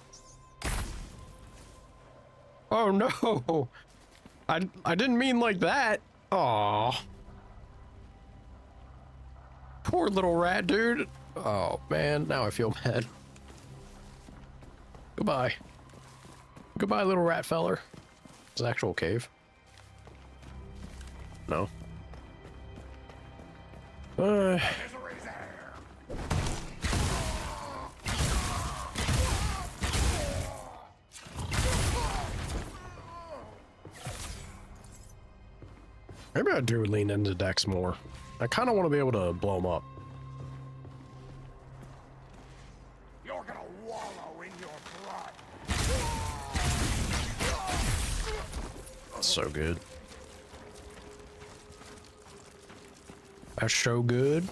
Oh no. I didn't mean like that. Aw. Poor little rat dude. Oh man, now I feel bad. Goodbye. Goodbye, little rat feller. It's an actual cave. No. Maybe I do lean into Dex more. I kind of want to be able to blow them up. You're gonna wallow in your blood. That's so good. That's so good.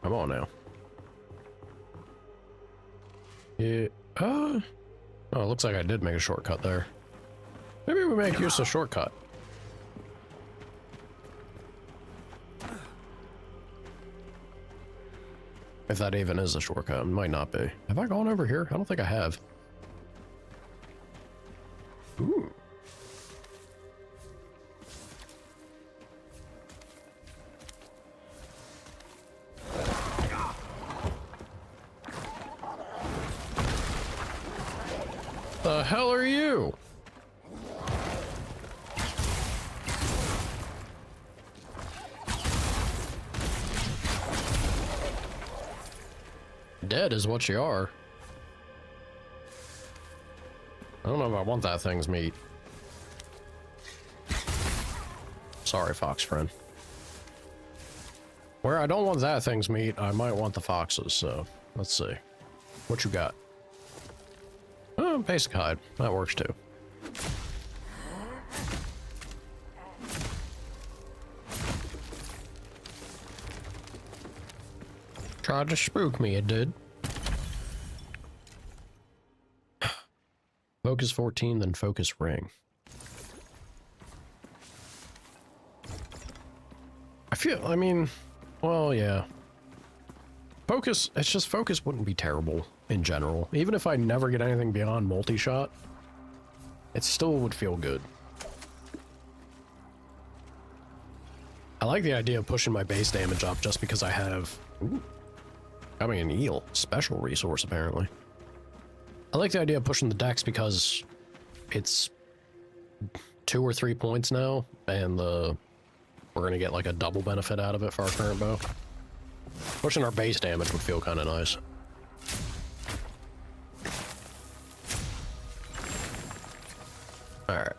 Come on now. Yeah. Oh, it looks like I did make a shortcut there. Maybe we make use of a shortcut. If that even is a shortcut, it might not be. Have I gone over here? I don't think I have. Ooh. The hell are you? Dead is what you are. I don't know if I want that thing's meat. Sorry, fox friend. Where I don't want that thing's meat, I might want the foxes, so let's see. What you got? Oh, basic hide. That works too. Tried to spook me, it did. Focus 14, then focus ring. I mean, well, yeah. Focus, it's just focus wouldn't be terrible in general. Even if I never get anything beyond multi-shot, it still would feel good. I like the idea of pushing my base damage up just because I have... Ooh, having an eel. Special resource, apparently. I like the idea of pushing the dex because it's 2 or 3 points now, and we're going to get like a double benefit out of it for our current bow. Pushing our base damage would feel kind of nice. Alright.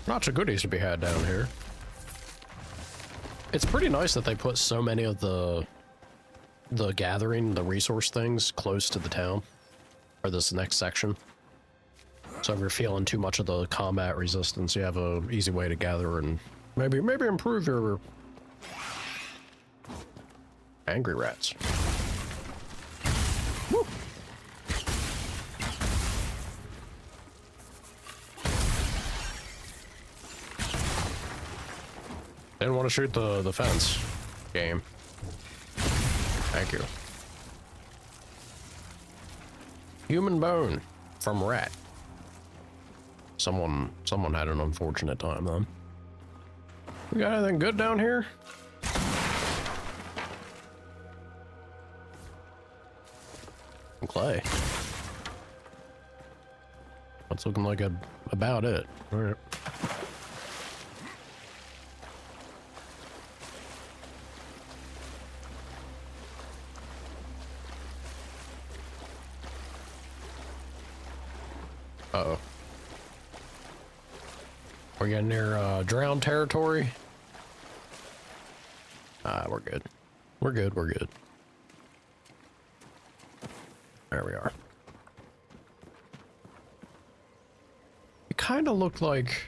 Lots of goodies to be had down here. It's pretty nice that they put so many of the gathering, the resource things, close to the town. Or this next section. So if you're feeling too much of the combat resistance, you have a easy way to gather and maybe improve your... Angry rats. Woo. Didn't want to shoot the fence. Game. Thank you. Human bone from rat. Someone had an unfortunate time then. We got anything good down here? Clay. That's looking like about it. All right. Uh-oh. We're getting near drowned territory. We're good. We're good, we're good. There we are. It kind of looked like...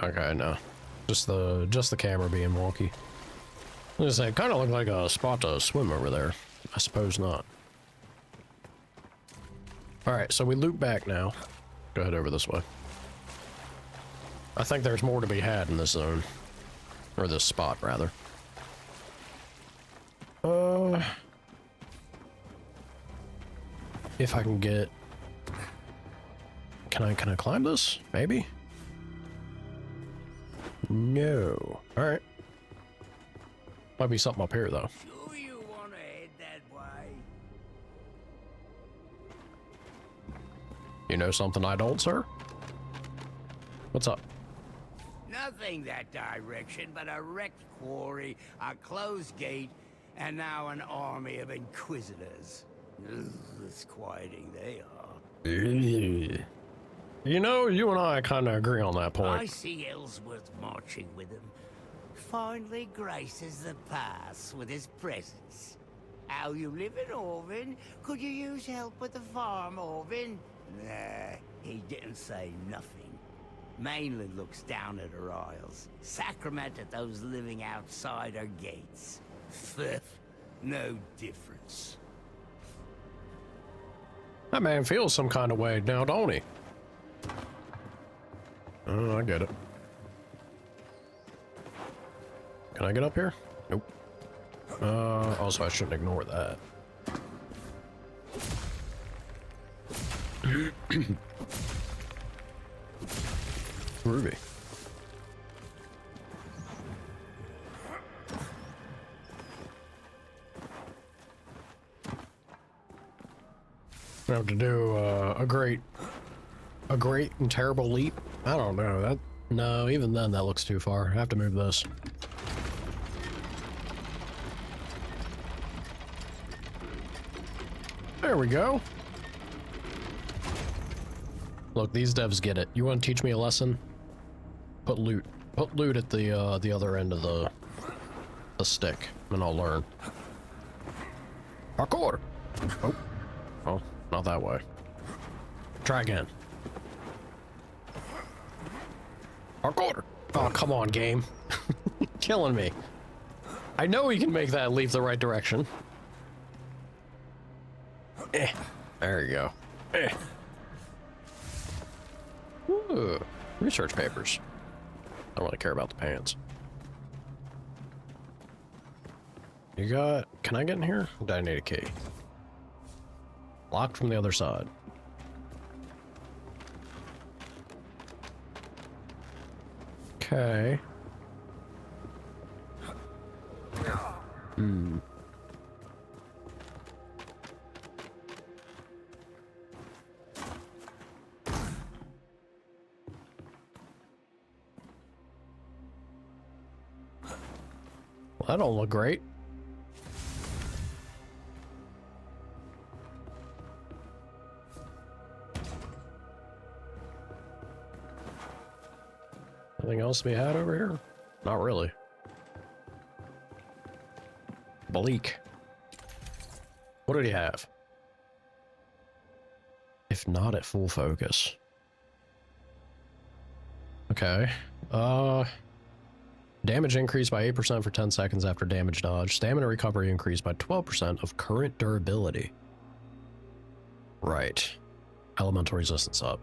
Okay, no. Just the camera being wonky. I was gonna say, it kind of looked like a spot to swim over there. I suppose not. Alright, so we loop back now. Go ahead over this way. I think there's more to be had in this zone. Or this spot, rather. If I can get... Can I climb this? Maybe? No. Alright. Might be something up here, though. Sure you want to head that way? You know something I don't, sir? What's up? Nothing that direction, but a wrecked quarry, a closed gate, and now an army of inquisitors. Ugh, it's quieting they are. You know, you and I kind of agree on that I point. see Ellsworth marching with him. Finally graces the pass with his presence. How you living, Orvin? Could you use help with the farm, Orvin? Nah, he didn't say nothing. Mainland looks down at her isles. Sacrament at those living outside her gates. No difference. That man feels some kind of way now, don't he? Oh, I get it. Can I get up here? Nope. Also, I shouldn't ignore that. Ruby. I have to do a great and terrible leap. I don't know that. No, even then that looks too far. I have to move this. There we go. Look, these devs get it. You want to teach me a lesson? Put loot at the other end of the stick, and I'll learn. Parkour. Oh, not that way. Try again. Parkour. Oh, come on, game. Killing me. I know he can make that leap the right direction. There you go. Ooh, research papers. don't really care about the pants. You got... Can I get in here? Do I need a key? Locked from the other side. Okay. Hmm. Well, that don't look great. Anything else to be had over here? Not really. Bleak. What did he have? If not at full focus. Okay. Damage increased by 8% for 10 seconds after damage dodge. Stamina recovery increased by 12% of current durability. Right. Elemental resistance up.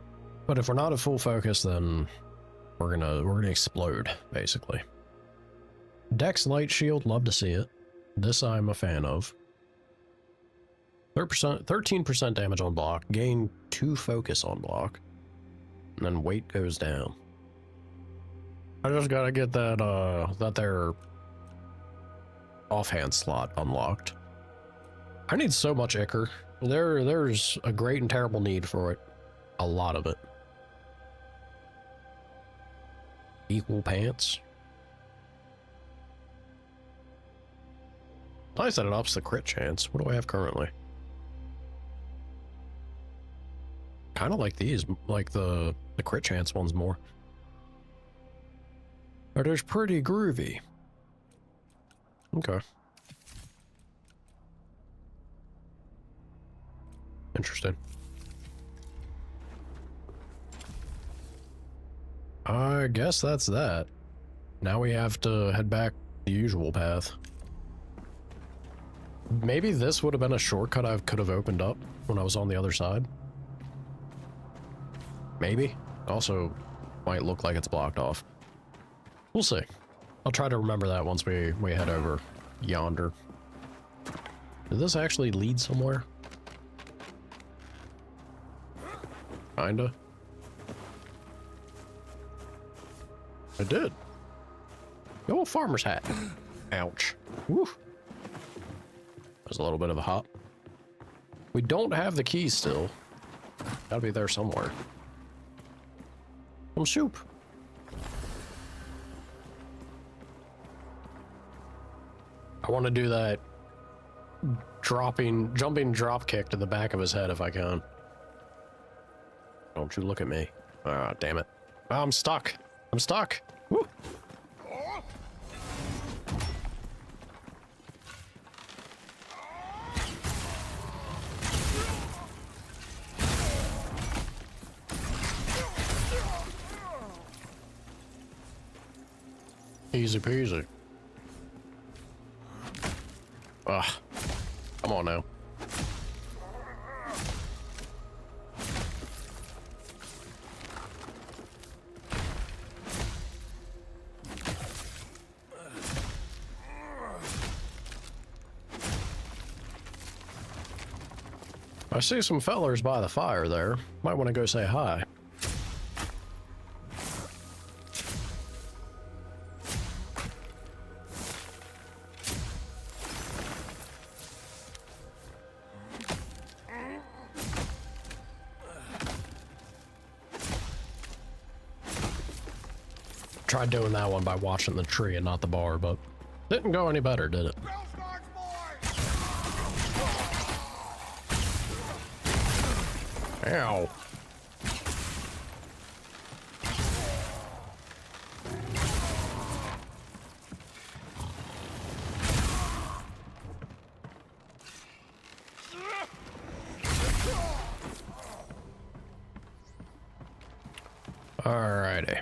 But if we're not at full focus, then we're gonna explode, basically. Dex light shield, love to see it. This I'm a fan of. 13% damage on block, gain 2 focus on block, and then weight goes down. I just gotta get that there offhand slot unlocked. I need so much ichor. There's a great and terrible need for it. A lot of it. Equal pants. Nice that it ups the crit chance. What do I have currently? Kind of like these, like the crit chance ones more. But it's pretty groovy. Okay. Interesting. I guess that's that. Now we have to head back the usual path. Maybe this would have been a shortcut I could have opened up when I was on the other side. Maybe. Also, might look like it's blocked off. We'll see. I'll try to remember that once we head over yonder. Did this actually lead somewhere? Kinda. It did. Yo, farmer's hat. Ouch. Woo. There's a little bit of a hop. We don't have the keys still. Gotta be there somewhere. Some soup. I want to do that jumping drop kick to the back of his head if I can. Don't you look at me. Ah, damn it. Oh, I'm stuck. I'm stuck. Woo. Easy peasy. Ugh. Come on now. I see some fellers by the fire there. Might want to go say hi. Tried doing that one by watching the tree and not the bar, but didn't go any better, did it? Ow. Alrighty.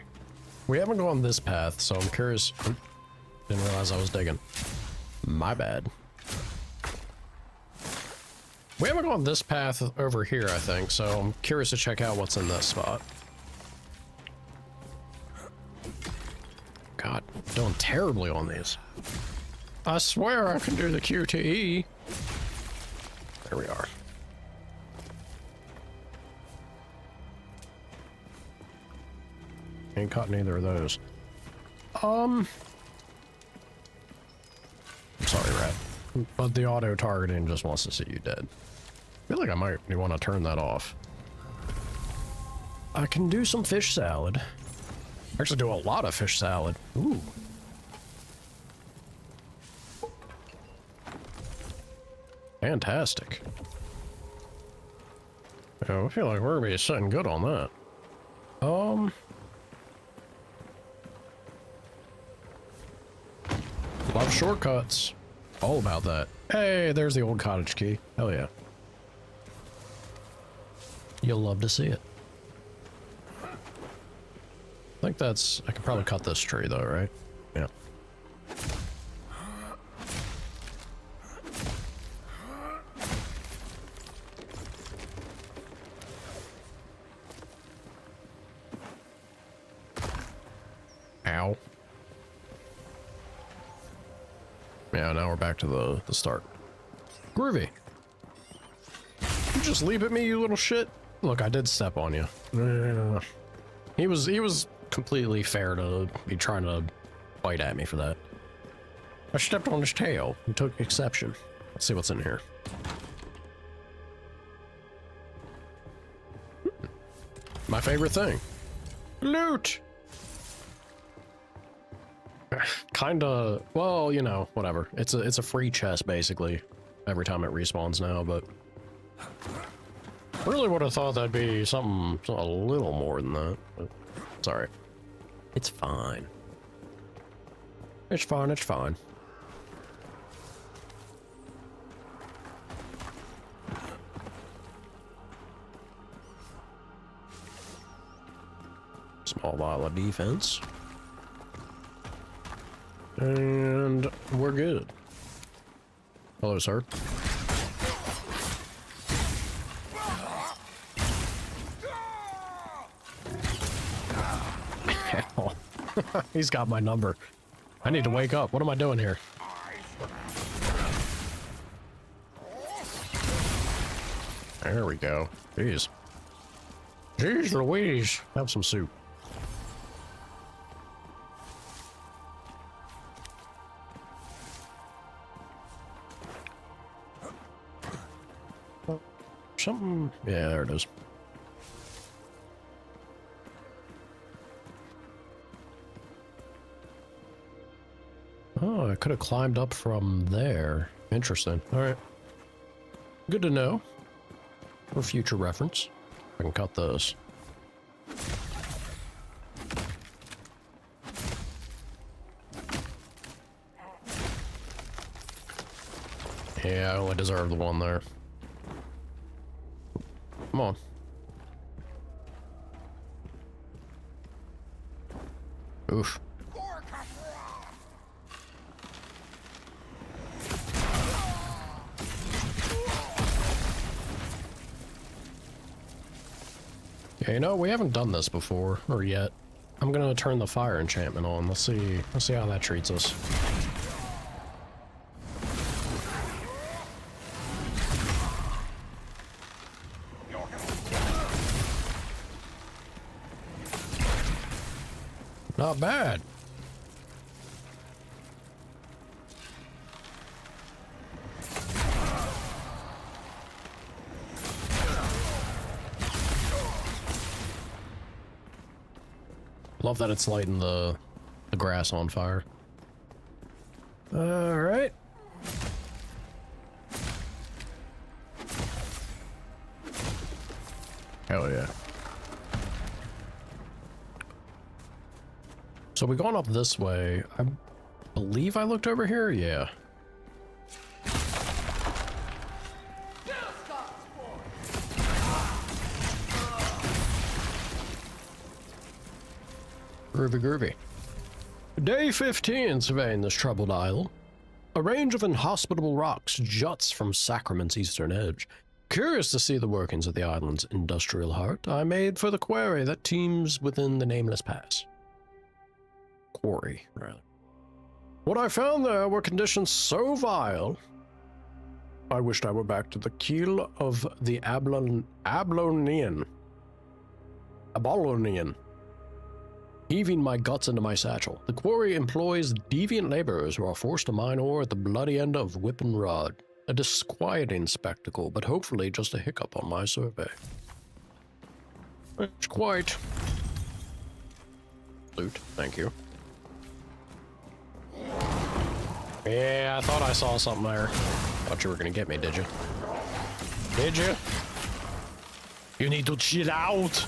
We haven't gone this path, so I'm curious. Didn't realize I was digging. My bad. We haven't gone this path over here, I think, so I'm curious to check out what's in this spot. God, doing terribly on these. I swear I can do the QTE. There we are. Ain't caught neither of those. I'm sorry, Rat. But the auto targeting just wants to see you dead. I feel like I might want to turn that off. I can do some fish salad. Actually do a lot of fish salad. Ooh. Fantastic. Yeah, I feel like we're gonna be sitting good on that. Love shortcuts. All about that. Hey, there's the old cottage key. Hell yeah. You'll love to see it. I think that's... I can probably cut this tree though, right? Yeah. Ow. Yeah, now we're back to the start. Groovy. You just leap at me, you little shit. Look, I did step on you. He was completely fair to be trying to bite at me for that. I stepped on his tail. He took exception. Let's see what's in here. My favorite thing. Loot! Kinda, well, you know, whatever. It's a free chest basically every time it respawns now, but really would have thought that'd be something a little more than that. But it's alright. It's fine. It's fine, it's fine. Small vial of defense. And we're good. Hello, sir. Hell. He's got my number. I need to wake up. What am I doing here? There we go. Jeez. Jeez Louise. Have some soup. Something, yeah, there it is. Oh, I could have climbed up from there. Interesting. All right. Good to know. For future reference. I can cut those. Yeah, I only deserve the one there. Come on. Oof. Yeah, you know, we haven't done this before, or yet. I'm gonna turn the fire enchantment on. Let's see how that treats us. Not bad. Love that it's lighting the grass on fire. All right. Hell yeah. So we're going up this way. I believe I looked over here. Yeah. Groovy, groovy. Day 15 surveying this troubled isle. A range of inhospitable rocks juts from Sacrament's eastern edge. Curious to see the workings of the island's industrial heart, I made for the quarry that teems within the nameless pass. quarry, rather. What I found there were conditions so vile, I wished I were back to the keel of the Ablonian, heaving my guts into my satchel. The quarry employs deviant laborers who are forced to mine ore at the bloody end of whip and rod. A disquieting spectacle, but hopefully just a hiccup on my survey. It's quite. Loot, thank you. Yeah, I thought I saw something there. Thought you were gonna get me, did you? Did you? You need to chill out.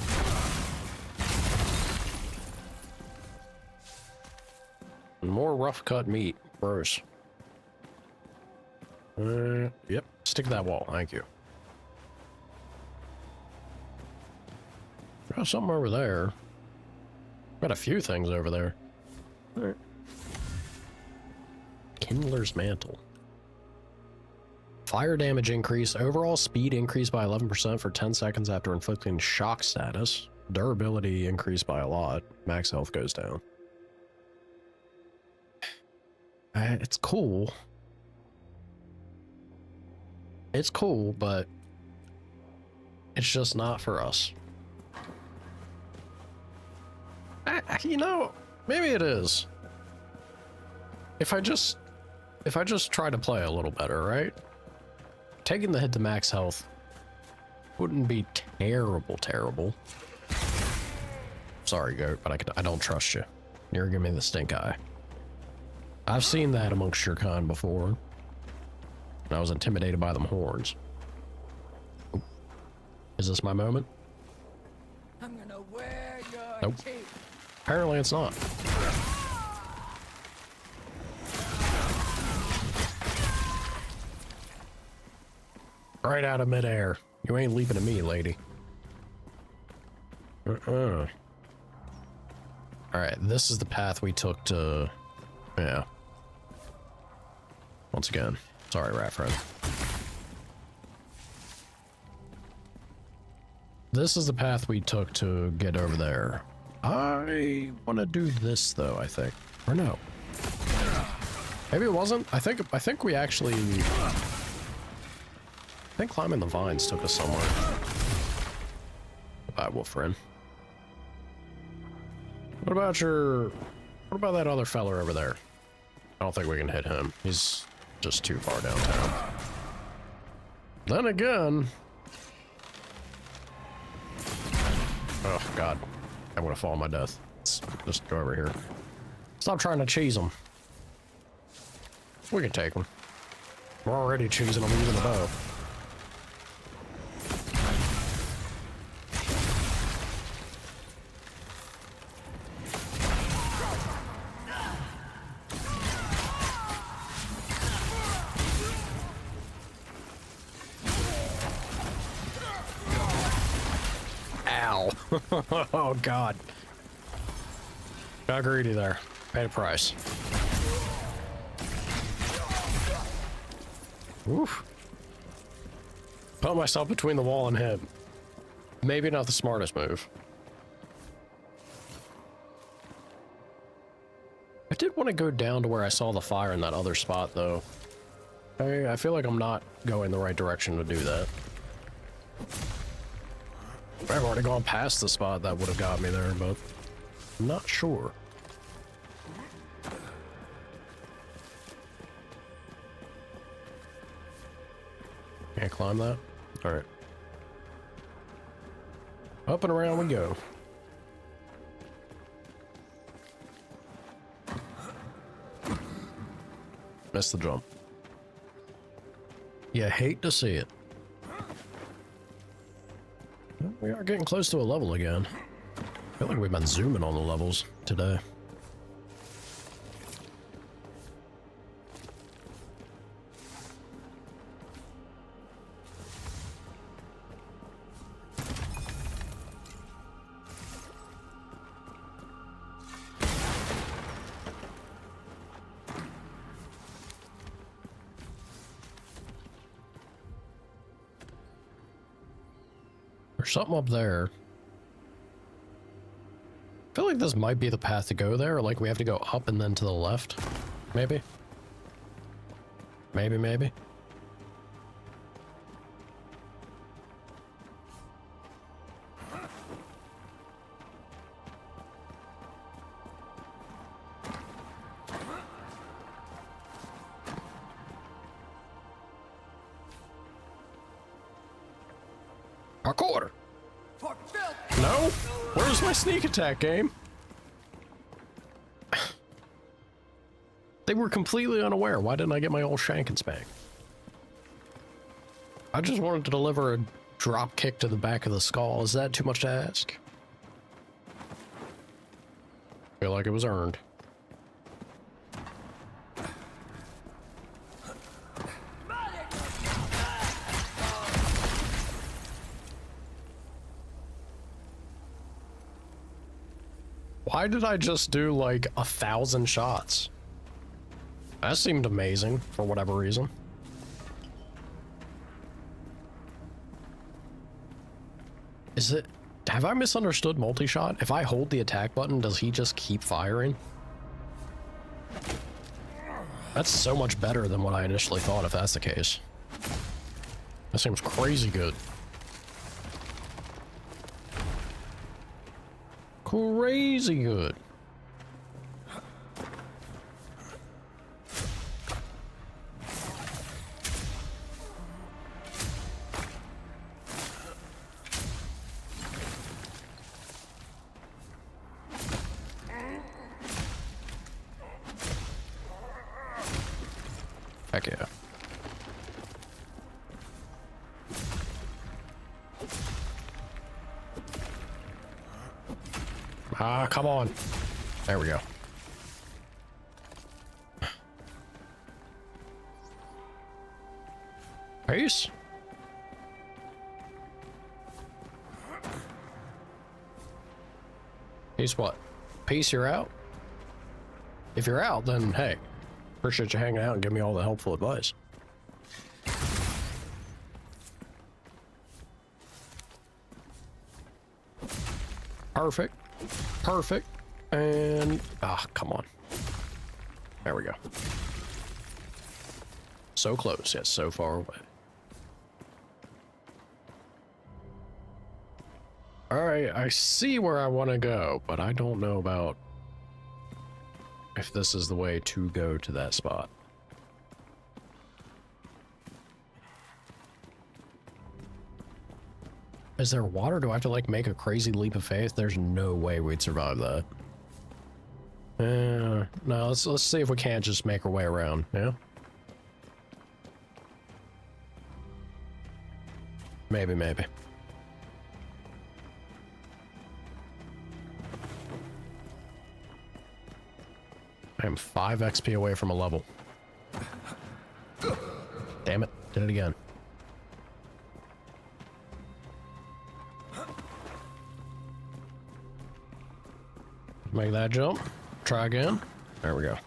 More rough cut meat. Gross. Yep. Stick to that wall. Thank you. Got something over there. Got a few things over there. All right. Kindler's Mantle. Fire damage increase. Overall speed increased by 11% for 10 seconds after inflicting shock status. Durability increased by a lot. Max health goes down. It's cool. It's cool, but it's just not for us. You know, maybe it is. If I just try to play a little better, right? Taking the hit to max health wouldn't be terrible. Sorry, goat, but I don't trust you. You're giving me the stink eye. I've seen that amongst your kind before. And I was intimidated by them horns. Oop. Is this my moment? I'm gonna wear your Nope. cape. Apparently it's not. Right out of midair. You ain't leaping at me, lady. Alright, this is the path we took to... Yeah. Once again. Sorry, rat friend. This is the path we took to get over there. I want to do this, though, I think. Or no. Maybe it wasn't. I think we actually... I think climbing the vines took us somewhere. Goodbye, wolf friend. What about that other fella over there? I don't think we can hit him. He's just too far downtown. Then again... Oh, God. I'm gonna fall on my death. Let's just go over here. Stop trying to cheese him. We can take him. We're already cheesing him using the bow. Oh, God. Got greedy there. Paid a price. Oof. Put myself between the wall and him. Maybe not the smartest move. I did want to go down to where I saw the fire in that other spot, though. I feel like I'm not going the right direction to do that. I've already gone past the spot that would have got me there, but I'm not sure. Can't climb that? Alright. Up and around we go. Missed the jump. You hate to see it. We are getting close to a level again. I feel like we've been zooming on the levels today. There's something up there. feel like this might be the path to go there. Like we have to go up and then to the left. Maybe. Maybe. Parkour! No? Where's my sneak attack, game? They were completely unaware. Why didn't I get my old shank and spank? I just wanted to deliver a drop kick to the back of the skull. Is that too much to ask? Feel like it was earned. Why did I just do like 1,000 shots? That seemed amazing for whatever reason. Is it... Have I misunderstood multi-shot? If I hold the attack button, does he just keep firing? That's so much better than what I initially thought, if that's the case. That seems crazy good. Crazy good. Heck yeah. Ah, come on. There we go. Peace. Peace what? Peace, you're out? If you're out, then hey, appreciate you hanging out and giving me all the helpful advice. Perfect. Perfect. And come on. There we go. So close, yet so far away. Alright, I see where I want to go, but I don't know about if this is the way to go to that spot. Is there water? Do I have to like make a crazy leap of faith? There's no way we'd survive that. No, let's see if we can't just make our way around, yeah? Maybe. I am 5 XP away from a level. Damn it, did it again. Make that jump. Try again. There we go.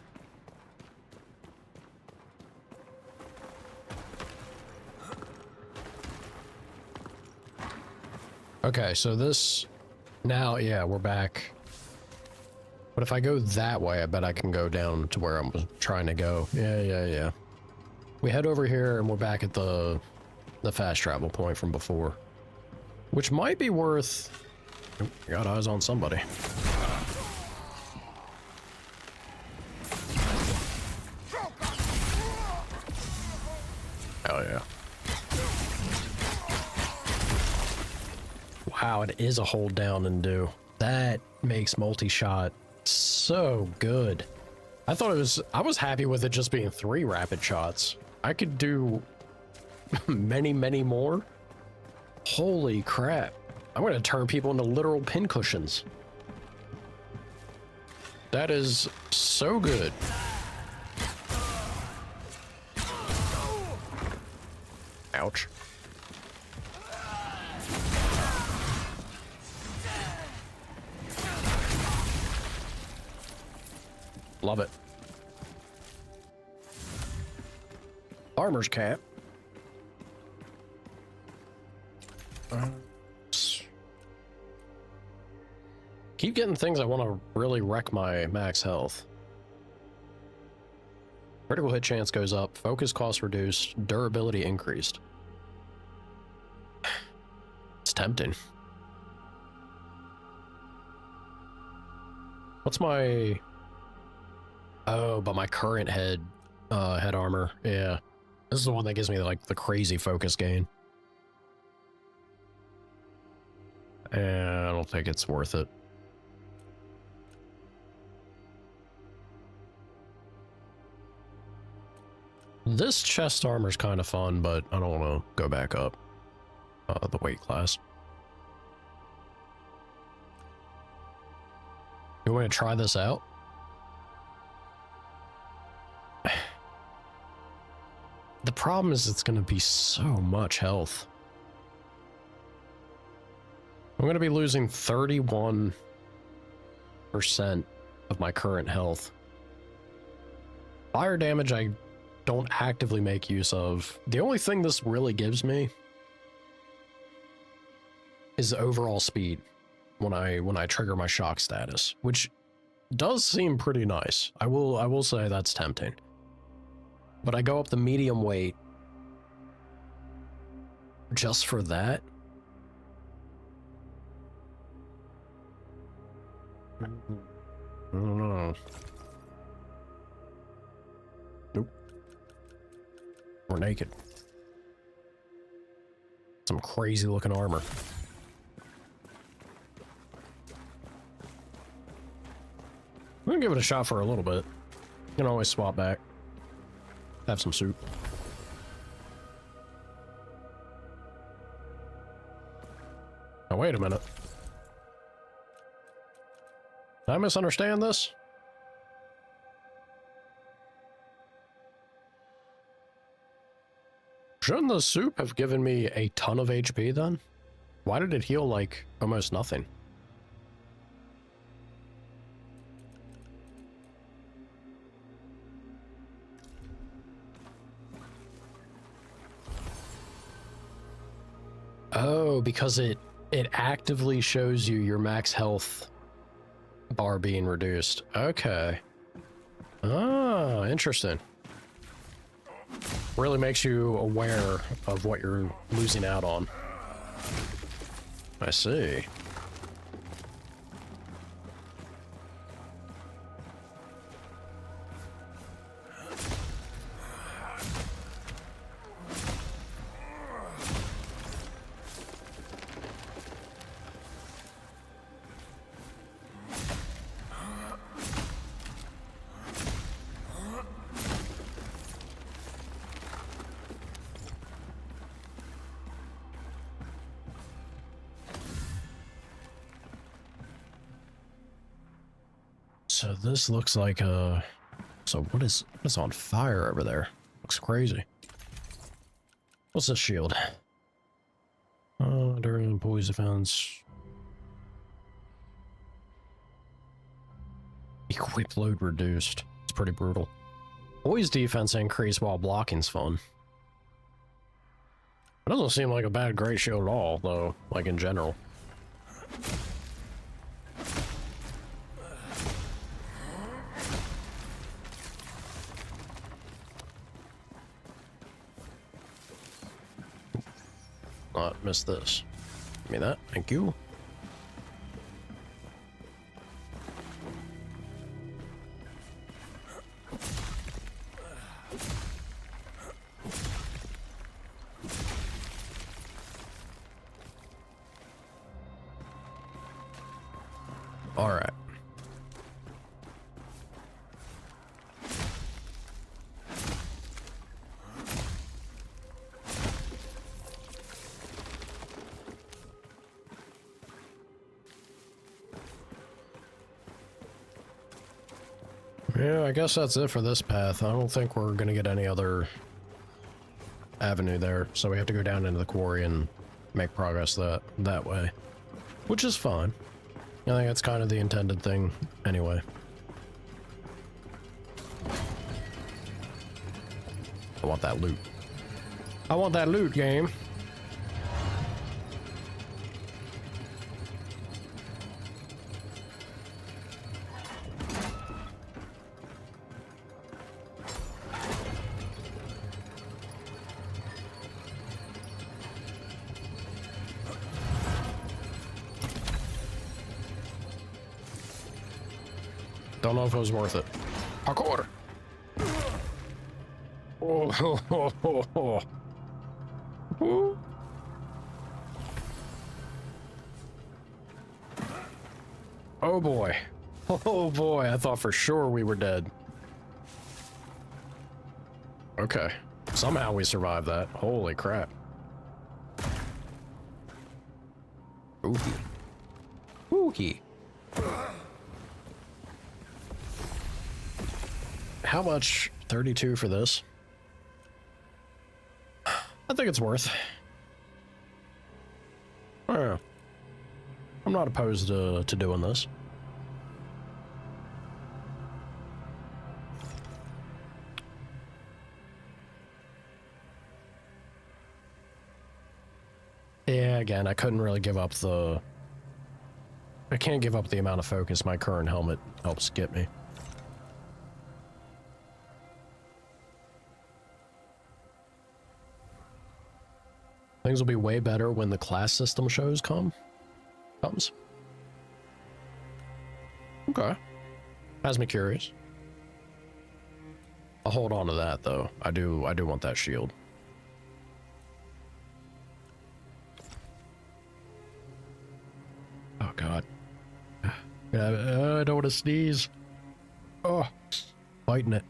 Okay, so this... Now, yeah, we're back. But if I go that way, I bet I can go down to where I'm trying to go. Yeah. We head over here and we're back at the fast travel point from before. Which might be worth... Got eyes on somebody. Hell yeah. Wow, it is a hold down and do. That makes multi-shot so good. I thought it was... I was happy with it just being 3 rapid shots. I could do many more. Holy crap. I'm gonna turn people into literal pincushions. That is so good. Ouch. Love it. Armor's cap. Keep getting things I want to really wreck my max health. Critical hit chance goes up, focus cost reduced, durability increased. It's tempting. What's my... Oh, but my current head armor. Yeah. This is the one that gives me like the crazy focus gain. And I don't think it's worth it. This chest armor is kind of fun, but I don't want to go back up the weight class. You want me to try this out? The problem is it's going to be so much health. I'm going to be losing 31% of my current health. Fire damage I don't actively make use of. The only thing this really gives me is overall speed when I trigger my shock status, which does seem pretty nice. I will say that's tempting. But I go up the medium weight just for that. I don't know. Nope. We're naked. Some crazy looking armor. I'm gonna give it a shot for a little bit. You can always swap back. Have some soup. Now wait a minute. Did I misunderstand this? Shouldn't the soup have given me a ton of HP then? Why did it heal like almost nothing? Oh, because it actively shows you your max health bar being reduced. Okay. Ah, interesting. Really makes you aware of what you're losing out on. I see. So this looks like a... So what is on fire over there? Looks crazy. What's this shield? During employees' defense. Equip load reduced. It's pretty brutal. Boys' defense increased while blocking's fun. It doesn't seem like a bad great shield at all, though, like in general. Not miss this. Give me that. Thank you. All right. Yeah, I guess that's it for this path. I don't think we're gonna get any other avenue there, so we have to go down into the quarry and make progress that way, which is fine. I think that's kind of the intended thing anyway. I want that loot. I want that loot, game. Don't know if it was worth it. Parkour! Oh, ho, ho, ho, ho. Ooh. Oh boy. Oh boy, I thought for sure we were dead. Okay. Somehow we survived that. Holy crap. Ookie. Ookie. How much? 32 for this? I think it's worth. Yeah. I'm not opposed to doing this. Yeah, again, I couldn't really give up the... I can't give up the amount of focus my current helmet helps get me. Things will be way better when the class system shows comes. Okay. Has me curious. I'll hold on to that though. I do want that shield. Oh god. I don't want to sneeze. Oh, fighting it.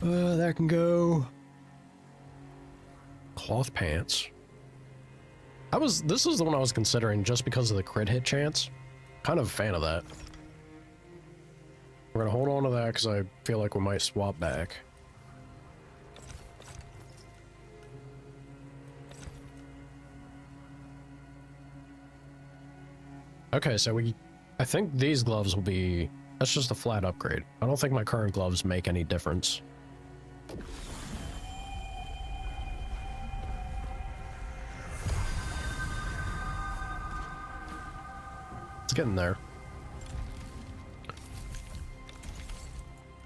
That can go. Cloth pants. This is the one I was considering just because of the crit hit chance. Kind of a fan of that. We're gonna hold on to that because I feel like we might swap back. Okay, so I think these gloves will be, that's just a flat upgrade. I don't think my current gloves make any difference. It's getting there.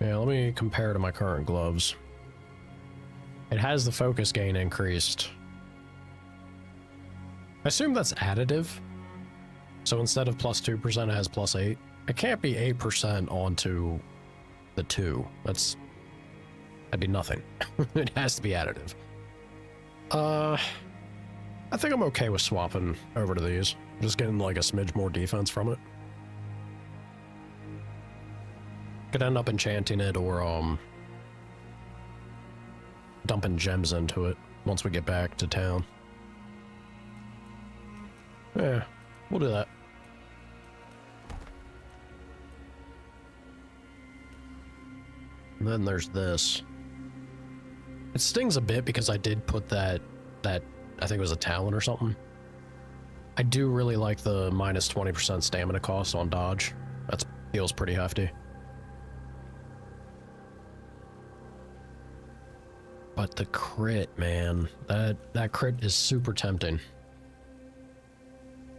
Yeah, let me compare to my current gloves. It has the focus gain increased. I assume that's additive. So instead of plus 2%, it has plus 8. It can't be 8% onto the 2. That'd be nothing. It has to be additive. I think I'm okay with swapping over to these. Just getting like a smidge more defense from it. Could end up enchanting it or dumping gems into it once we get back to town. Yeah, we'll do that. And then there's this. It stings a bit because I did put that I think it was a talent or something. I do really like the minus 20% stamina cost on dodge. That feels pretty hefty. But the crit, man, that crit is super tempting.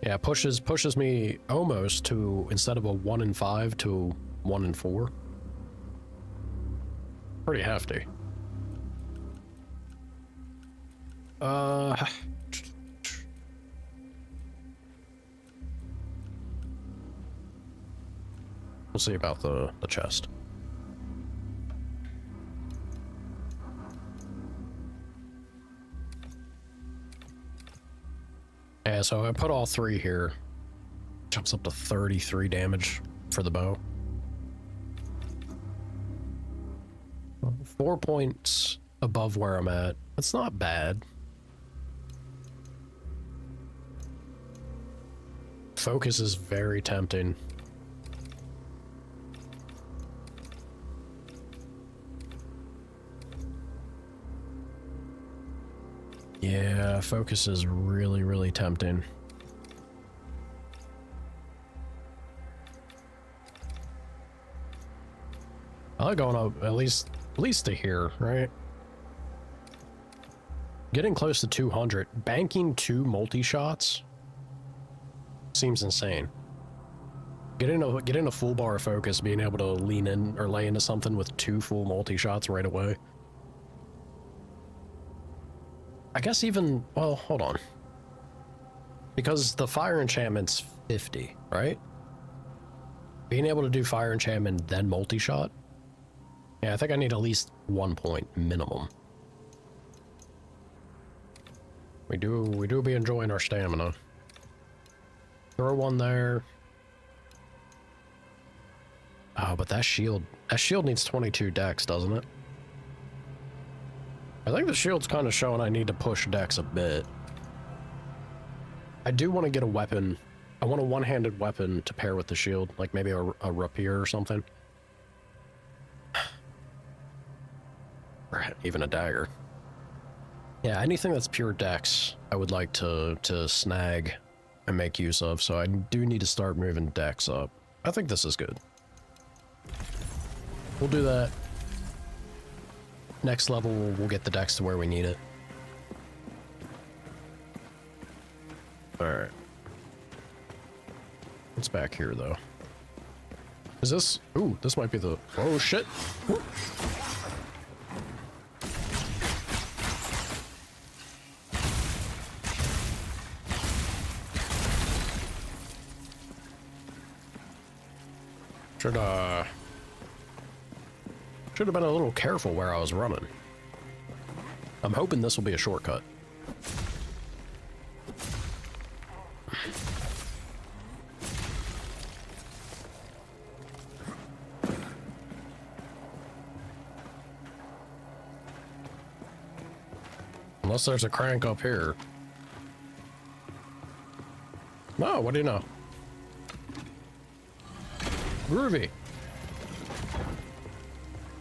Yeah, pushes me almost to, instead of a 1 in 5 to 1 in 4. Pretty hefty. We'll see about the chest. Yeah, so I put all 3 here. Jumps up to 33 damage for the bow. 4 points above where I'm at. That's not bad. Focus is very tempting. Yeah, focus is really, really tempting. I like going up at least to here, right? Getting close to 200. Banking 2 multi-shots seems insane. Getting a full bar of focus, being able to lean in or lay into something with 2 full multi-shots right away. I guess even, well, hold on. Because the fire enchantment's 50, right? Being able to do fire enchantment, then multi-shot? Yeah, I think I need at least 1 point minimum. We do be enjoying our stamina. Throw one there. Oh, but that shield needs 22 dex, doesn't it? I think the shield's kind of showing I need to push dex a bit. I do want to get a weapon. I want a one-handed weapon to pair with the shield, like maybe a rapier or something. Or even a dagger. Yeah, anything that's pure dex, I would like to snag and make use of, so I do need to start moving dex up. I think this is good. We'll do that. Next level, we'll get the dex to where we need it. Alright. What's back here, though? Is this... Ooh, this might be the... Oh, shit! Ooh. Should have been a little careful where I was running. I'm hoping this will be a shortcut. Unless there's a crank up here. No, what do you know? Groovy.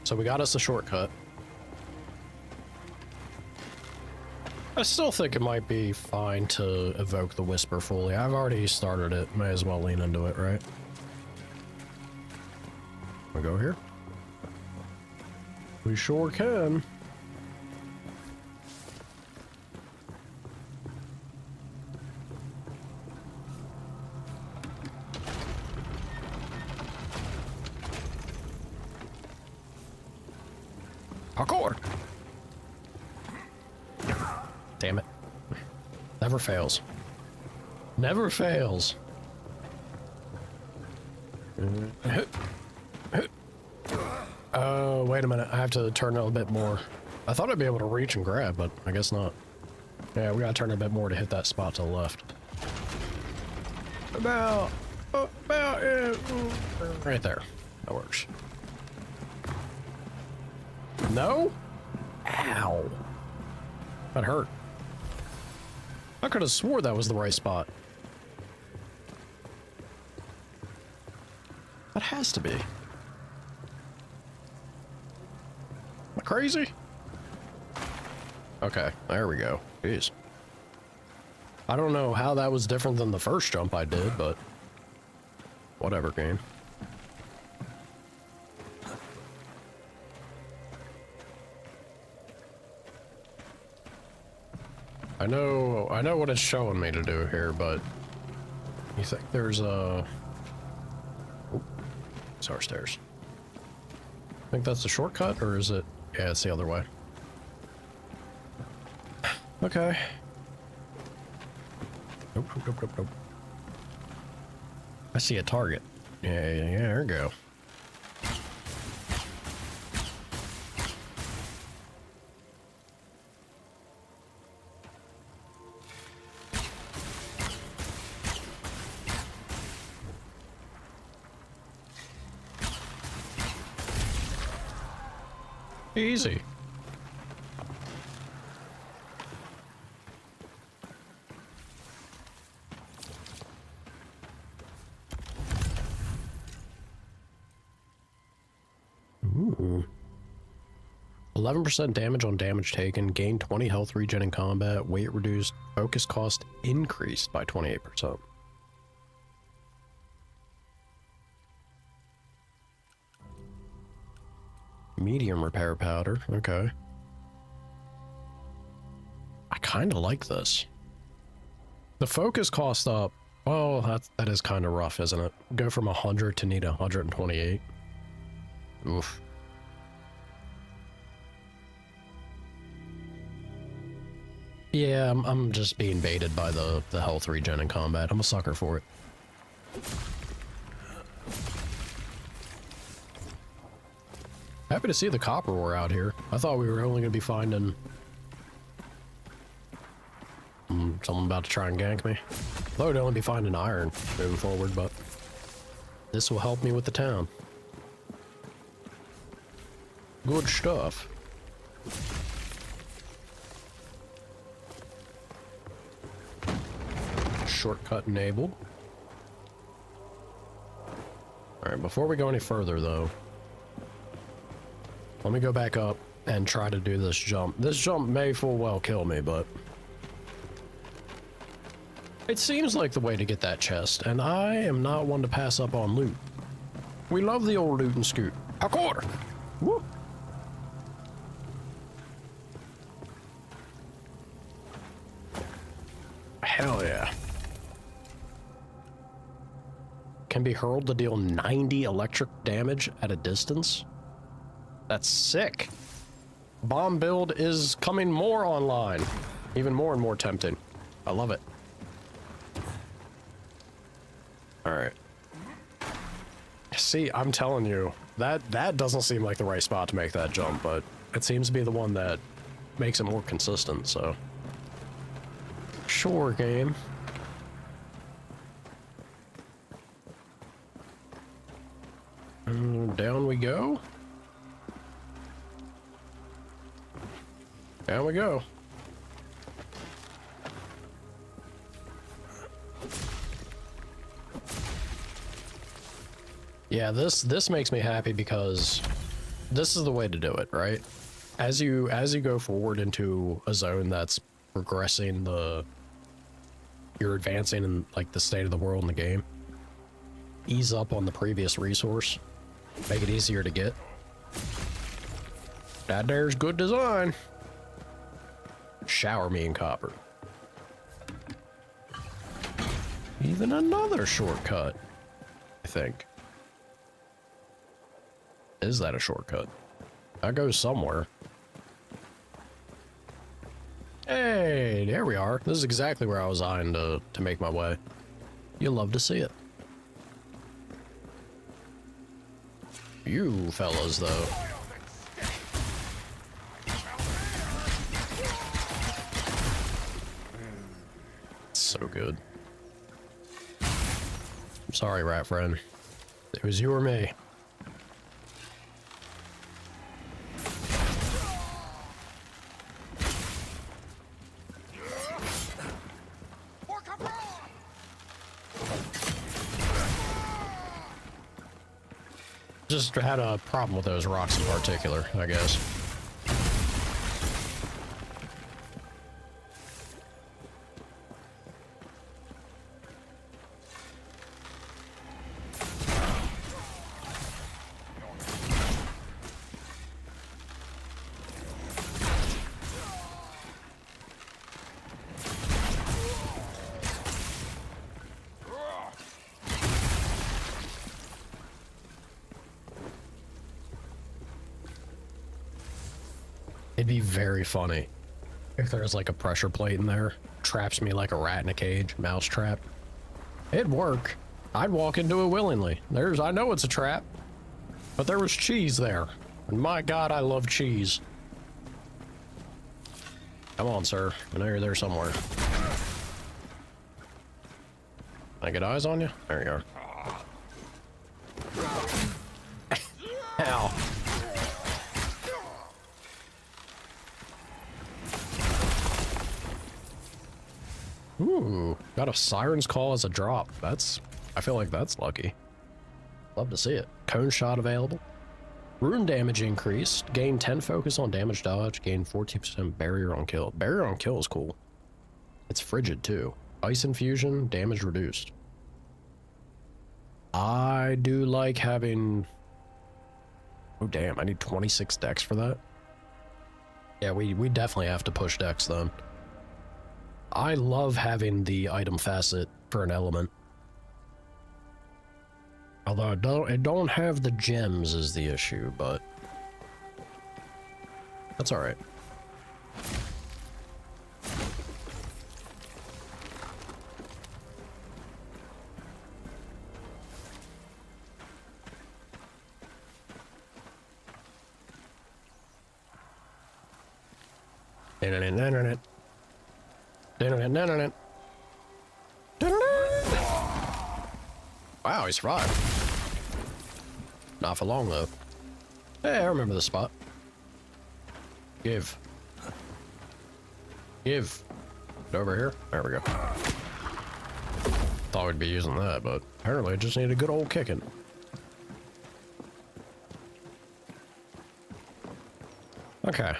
So we got us a shortcut. I still think it might be fine to evoke the Whisper fully. I've already started it. May as well lean into it, right? We go here? We sure can. Parkour! Damn it. Never fails. Never fails. Oh, wait a minute. I have to turn it a bit more. I thought I'd be able to reach and grab, but I guess not. Yeah, we gotta turn it a bit more to hit that spot to the left. About it. Right there. That works. No? Ow. That hurt. I could have swore that was the right spot. That has to be. Am I crazy? Okay, there we go. Jeez. I don't know how that was different than the first jump I did, but whatever, game. I know what it's showing me to do here, but you think there's a... Oh, it's our stairs. Think that's a shortcut, or is it... Yeah, it's the other way. Okay. Nope, nope, nope, nope. I see a target. Yeah, there we go. Easy. Ooh. 11% damage on damage taken, gain 20 health regen in combat, weight reduced, focus cost increased by 28%. Medium repair powder, okay. I kind of like this. The focus cost up, well, that is kind of rough, isn't it? Go from 100 to need 128. Oof. Yeah, I'm just being baited by the health regen in combat. I'm a sucker for it. Happy to see the copper ore out here. I thought we were only going to be finding... someone about to try and gank me. I thought we'd only be finding iron moving forward, but... this will help me with the town. Good stuff. Shortcut enabled. Alright, before we go any further though, let me go back up and try to do this jump. This jump may full well kill me, but it seems like the way to get that chest, and I am not one to pass up on loot. We love the old loot and scoot. A quarter! Woo! Hell yeah. Can be hurled to deal 90 electric damage at a distance. That's sick. Bomb build is coming more online. Even more and more tempting. I love it. Alright. See, I'm telling you, that doesn't seem like the right spot to make that jump, but it seems to be the one that makes it more consistent, so. Sure, game. Down we go. Down we go. Yeah, this makes me happy because this is the way to do it, right? As you go forward into a zone that's progressing you're advancing in like the state of the world in the game. Ease up on the previous resource. Make it easier to get. That there's good design. Shower me in copper. Even another shortcut, I think. Is that a shortcut? That goes somewhere. Hey, there we are. This is exactly where I was eyeing to make my way. You'll love to see it. You fellas, though. So good. I'm sorry, rat friend. It was you or me. Just had a problem with those rocks in particular, I guess. It'd be very funny if there's like a pressure plate in there, traps me like a rat in a cage, mouse trap. It'd work. I'd walk into it willingly. I know it's a trap, but there was cheese there. And my God, I love cheese. Come on, sir. I know you're there somewhere. Can I get eyes on you? There you are. Ow. Ooh, got a siren's call as a drop. I feel like that's lucky. Love to see it. Cone shot available. Rune damage increased. Gain 10 focus on damage dodge. Gain 14% barrier on kill. Barrier on kill is cool. It's frigid too. Ice infusion, damage reduced. I do like having... Oh damn, I need 26 dex for that. Yeah, we definitely have to push dex then. I love having the item facet for an element. Although it don't have the gems is the issue, but that's alright. Internet. Wow, he survived. Not for long, though. Hey, I remember the spot. Give. Get over here. There we go. Thought we'd be using that, but apparently I just need a good old kicking. Okay.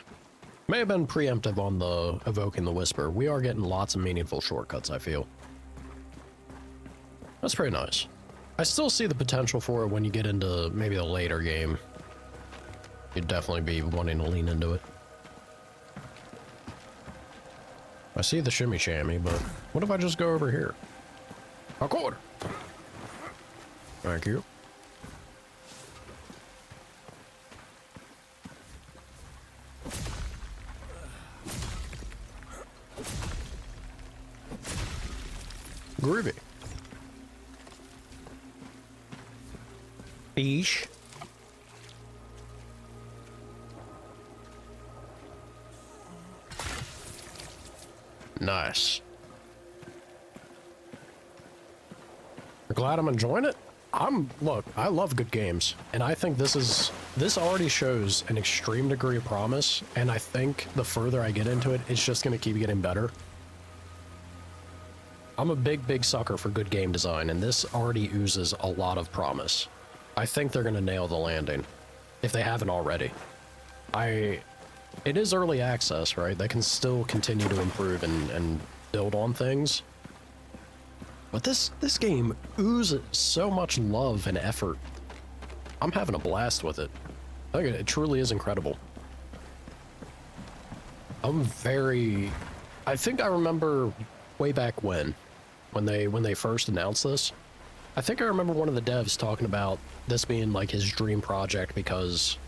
May have been preemptive on the evoking the whisper. We are getting lots of meaningful shortcuts, I feel. That's pretty nice. I still see the potential for it when you get into maybe the later game. You'd definitely be wanting to lean into it. I see the shimmy shammy, but what if I just go over here? Parkour! Thank you. Groovy. Eesh. Nice. You're glad I'm enjoying it? Look, I love good games, and I think this already shows an extreme degree of promise, and I think the further I get into it, it's just gonna keep getting better. I'm a big sucker for good game design, and this already oozes a lot of promise. I think they're gonna nail the landing, if they haven't already. It is early access, right? They can still continue to improve and build on things. But this game oozes so much love and effort. I'm having a blast with it. I think it truly is incredible. I think I remember way back when they first announced this. I think I remember one of the devs talking about this being like his dream project because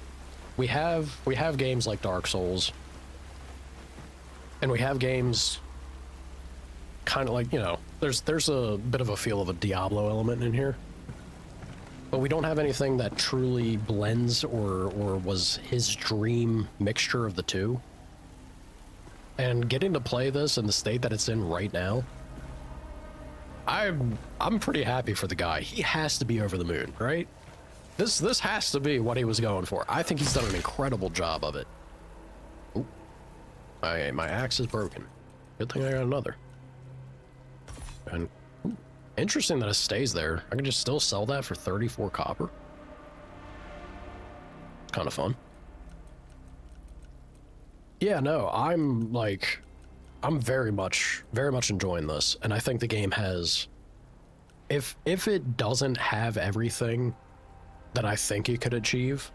we have games like Dark Souls, and we have games kind of like, you know, there's a bit of a feel of a Diablo element in here, but we don't have anything that truly blends or was his dream mixture of the two. And getting to play this in the state that it's in right now, I'm pretty happy for the guy. He has to be over the moon, right? This has to be what he was going for. I think he's done an incredible job of it. Ooh. My axe is broken. Good thing I got another. And ooh, interesting that it stays there. I can just still sell that for 34 copper. Kind of fun. Yeah, no, I'm very much enjoying this, and I think the game has, if it doesn't have everything that I think it could achieve,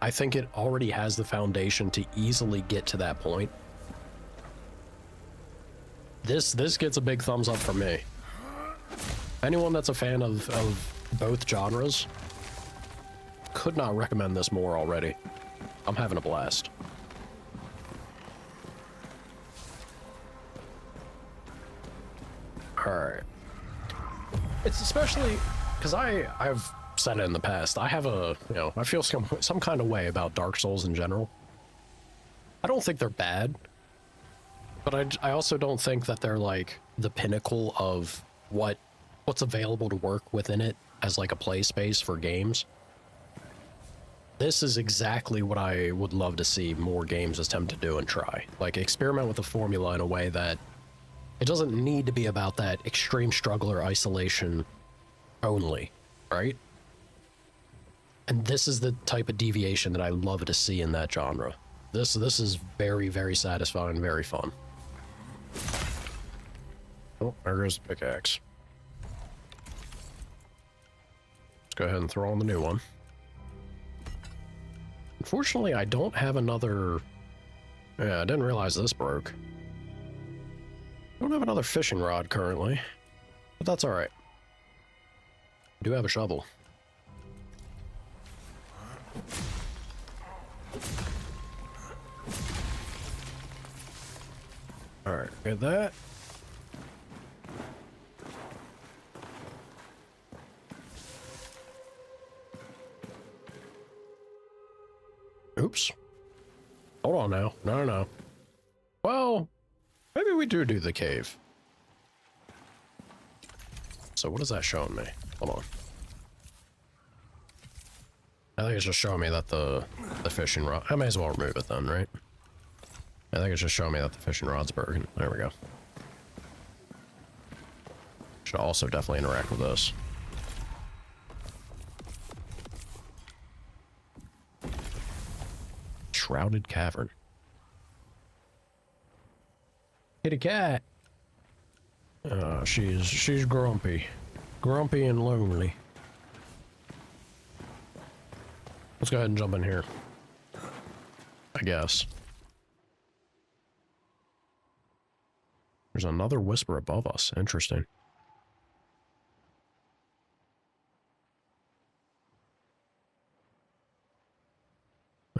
I think it already has the foundation to easily get to that point. This gets a big thumbs up from me. Anyone that's a fan of both genres, could not recommend this more already. I'm having a blast. Alright. It's especially because I've said it in the past, I have I feel some kind of way about Dark Souls in general. I don't think they're bad, but I also don't think that they're like the pinnacle of what's available to work within it as like a play space for games. This is exactly what I would love to see more games attempt to do and try. Like, experiment with the formula in a way that it doesn't need to be about that extreme struggle or isolation only, right? And this is the type of deviation that I love to see in that genre. This is very satisfying, very fun. Oh, there goes the pickaxe. Let's go ahead and throw on the new one. Unfortunately, I don't have another... Yeah, I didn't realize this broke. I don't have another fishing rod currently, but that's all right. I do have a shovel. All right, get that. Oops. Hold on now. No. Well, maybe we do the cave. So what is that showing me? Hold on. I think it's just showing me that the fishing rod... I may as well remove it then, right? I think it's just showing me that the fishing rod's broken. There we go. Should also definitely interact with this. Shrouded cavern. Kitty cat. She's grumpy. Grumpy and lonely. Let's go ahead and jump in here. I guess. There's another whisper above us. Interesting.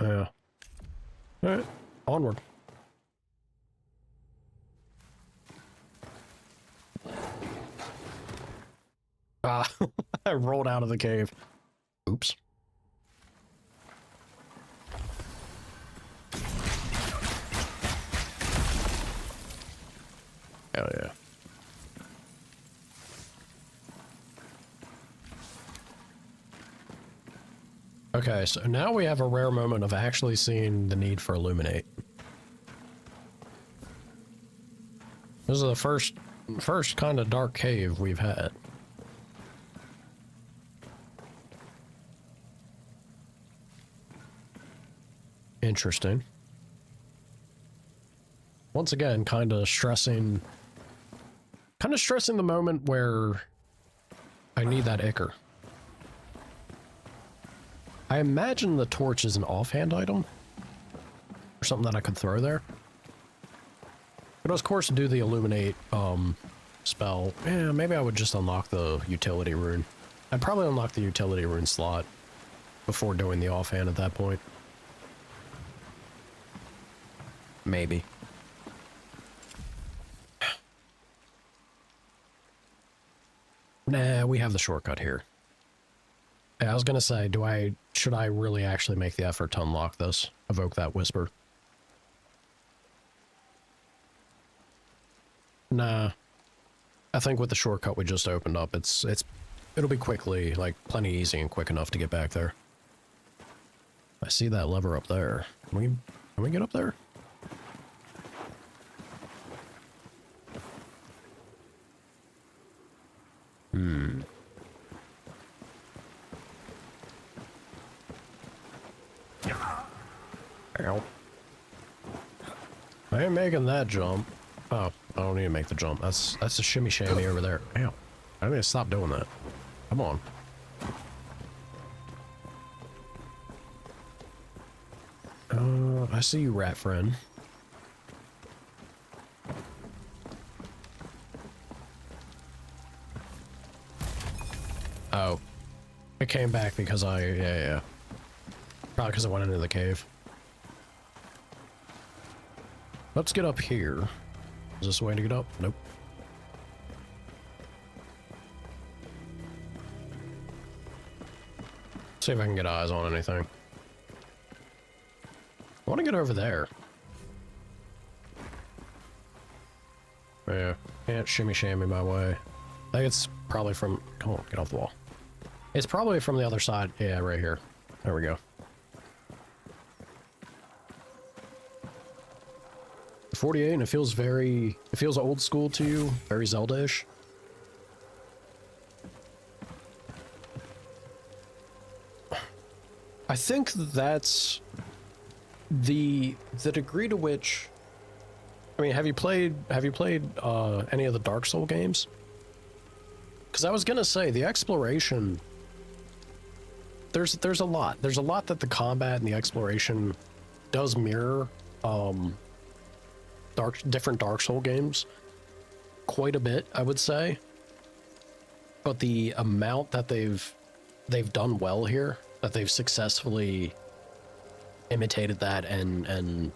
Yeah. Alright. Onward. Ah, I rolled out of the cave. Oops. Hell yeah. Okay, so now we have a rare moment of actually seeing the need for illuminate. This is the first kind of dark cave we've had. Interesting. Once again, kind of stressing the moment where I need that ichor. I imagine the torch is an offhand item or something that I could throw there. But of course, do the illuminate spell. Yeah, maybe I would just unlock the utility rune. I'd probably unlock the utility rune slot before doing the offhand at that point. Maybe. Nah, we have the shortcut here. Yeah, I was gonna say, should I really actually make the effort to unlock this? Evoke that whisper? Nah. I think with the shortcut we just opened up, it'll be quickly, like, plenty easy and quick enough to get back there. I see that lever up there. Can we get up there? Ow. I ain't making that jump. Oh, I don't need to make the jump. That's a shimmy shammy over there. Ow. I need to stop doing that. Come on. I see you, rat friend. Oh. It came back because yeah. Probably because I went into the cave. Let's get up here. Is this the way to get up? Nope. See if I can get eyes on anything. I want to get over there. Yeah, can't shimmy shammy my way. I think it's probably from... Come on, get off the wall. It's probably from the other side. Yeah, right here. There we go. 48, and it feels old school to you, very Zelda-ish. I think that's the degree to which, I mean, have you played any of the Dark Soul games? Because I was gonna say the exploration, there's a lot that the combat and the exploration does mirror different Dark Soul games quite a bit, I would say. But the amount that they've done well here, that they've successfully imitated that and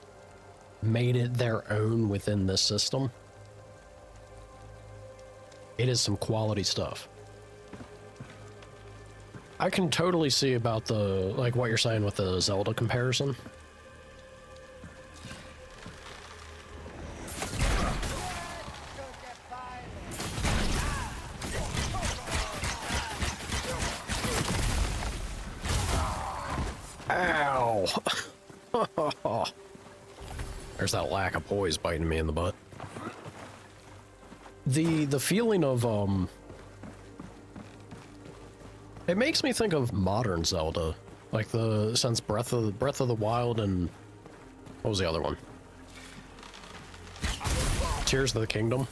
made it their own within this system, it is some quality stuff. I can totally see about like what you're saying with the Zelda comparison. Ow! There's that lack of poise biting me in the butt. The feeling of it makes me think of modern Zelda, like since Breath of the Wild and what was the other one? Tears of the Kingdom.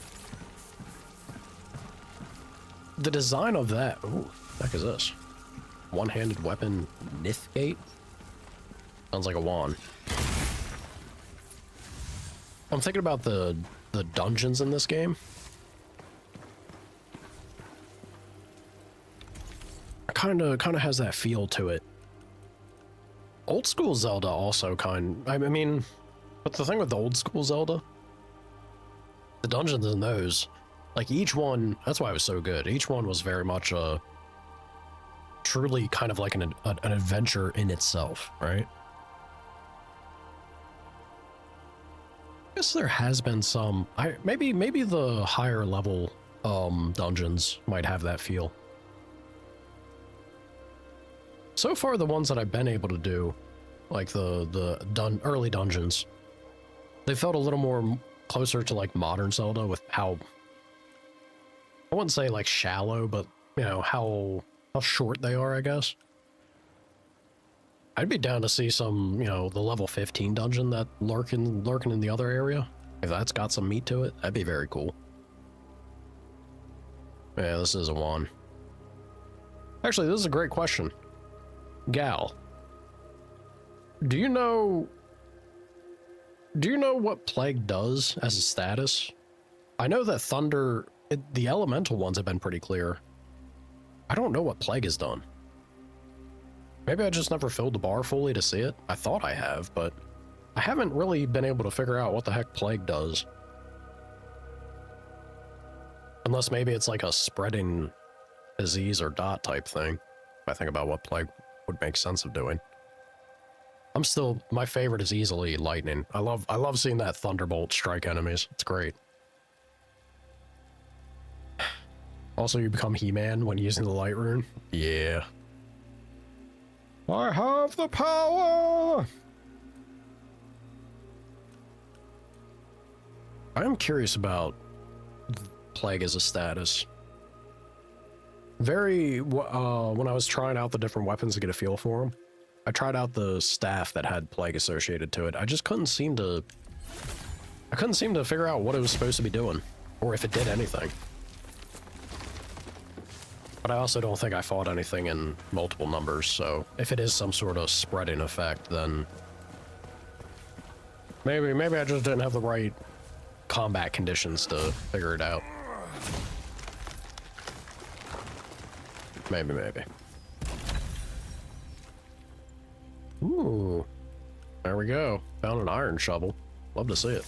The design of that. Ooh, what the heck is this? One-handed weapon, Nithgate. Sounds like a wand. I'm thinking about the dungeons in this game. Kind of has that feel to it. Old school Zelda also I mean, but the thing with the old school Zelda, the dungeons in those, like each one, that's why it was so good. Each one was very much truly kind of like an adventure in itself, right? I guess there has been some, maybe the higher level dungeons might have that feel. So far, the ones that I've been able to do, like the early dungeons, they felt a little more closer to like modern Zelda with how, I wouldn't say like shallow, but you know, how short they are, I guess. I'd be down to see some, you know, the level 15 dungeon that lurking in the other area. If that's got some meat to it, that'd be very cool. Yeah, this is a one. Actually, this is a great question. Gal, do you know what Plague does as a status? I know that Thunder, the elemental ones have been pretty clear. I don't know what Plague has done. Maybe I just never filled the bar fully to see it. I thought I have, but I haven't really been able to figure out what the heck Plague does. Unless maybe it's like a spreading disease or dot type thing. If I think about what Plague would make sense of doing. My favorite is easily lightning. I love seeing that thunderbolt strike enemies. It's great. Also, you become He-Man when using the light rune. Yeah. I have the power! I am curious about Plague as a status. When I was trying out the different weapons to get a feel for them, I tried out the staff that had Plague associated to it. I just couldn't seem to figure out what it was supposed to be doing, or if it did anything. But I also don't think I fought anything in multiple numbers, so if it is some sort of spreading effect, then maybe I just didn't have the right combat conditions to figure it out. Maybe. Ooh. There we go. Found an iron shovel. Love to see it.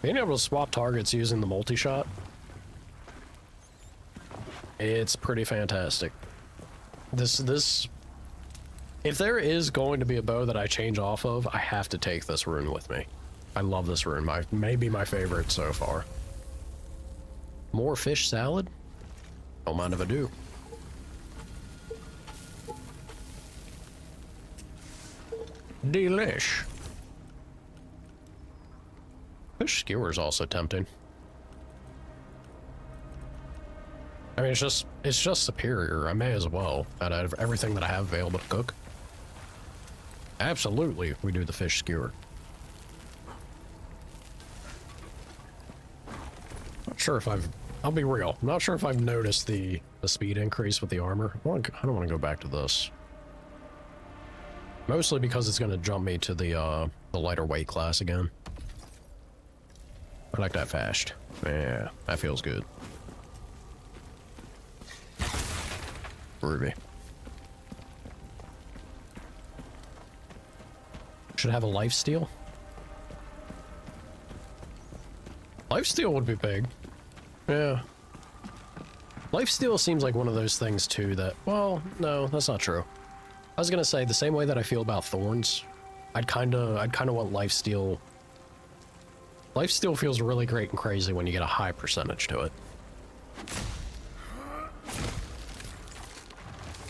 Being able to swap targets using the multi-shot, it's pretty fantastic. This... If there is going to be a bow that I change off of, I have to take this rune with me. I love this rune. Maybe my favorite so far. More fish salad? Don't mind if I do. Delish. Fish skewer is also tempting. I mean, it's just superior. I may as well, out of everything that I have available to cook. Absolutely, we do the fish skewer. Not sure if I'll be real. I'm not sure if I've noticed the speed increase with the armor. I don't want to go back to this. Mostly because it's going to jump me to the lighter weight class again. I like that fast. Yeah, that feels good. Ruby. Should have a lifesteal. Lifesteal would be big. Yeah. Lifesteal seems like one of those things too that, well, no, that's not true. I was gonna say the same way that I feel about thorns. I'd kinda want lifesteal. Lifesteal feels really great and crazy when you get a high percentage to it.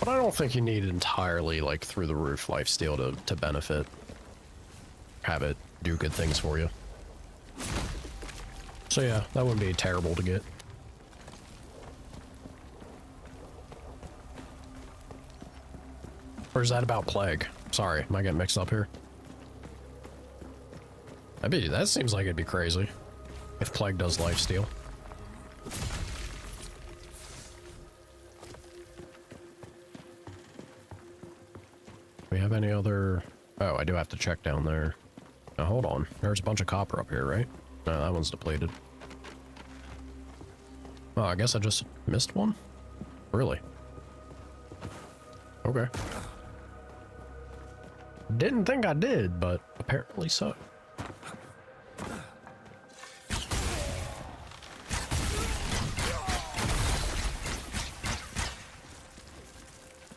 But I don't think you need entirely, like, through the roof lifesteal to benefit. Have it do good things for you. So yeah, that wouldn't be terrible to get. Or is that about plague? Sorry, am I getting mixed up here? That seems like it'd be crazy if plague does lifesteal. We have any other... Oh, I do have to check down there. Now hold on, there's a bunch of copper up here, right? No, that one's depleted. Oh, I guess I just missed one? Really? Okay. Didn't think I did, but apparently so.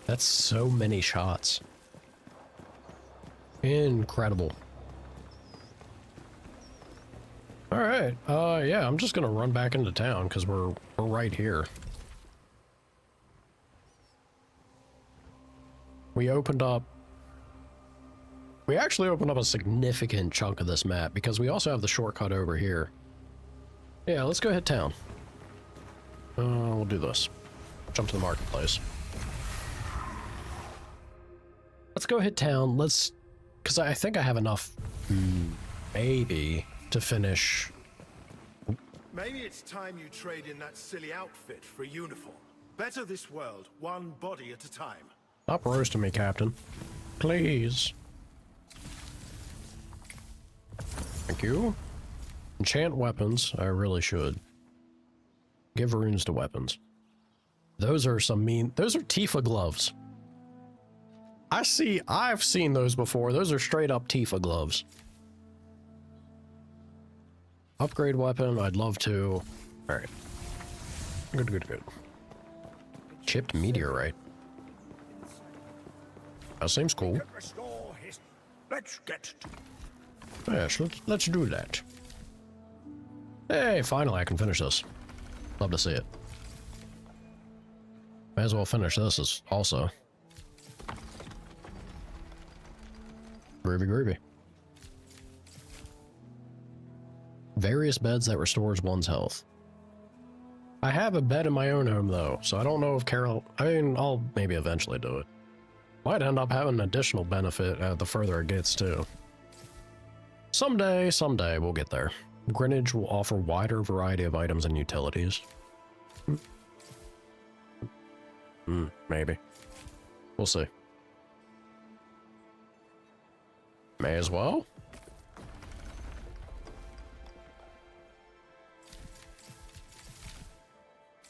That's so many shots. Incredible. All right. Yeah, I'm just gonna run back into town because we're right here. We actually opened up a significant chunk of this map because we also have the shortcut over here. Yeah, let's go hit town. We'll do this. Jump to the marketplace. Let's go hit town. Because I think I have enough, maybe, to finish. Maybe it's time you trade in that silly outfit for a uniform. Better this world, one body at a time. Stop roasting me, Captain. Please. Thank you. Enchant weapons. I really should. Give runes to weapons. Those are those are Tifa gloves. I've seen those before. Those are straight up Tifa gloves. Upgrade weapon, I'd love to. Alright. Good. Chipped meteorite. That seems cool. Let's get Yes, let's do that. Hey, finally I can finish this. Love to see it. May as well finish this also. Groovy. Various beds that restores one's health. I have a bed in my own home though, so I don't know if I'll maybe eventually do it. Might end up having an additional benefit the further it gets too. Someday we'll get there. Greenwich will offer wider variety of items and utilities. Maybe. We'll see. May as well.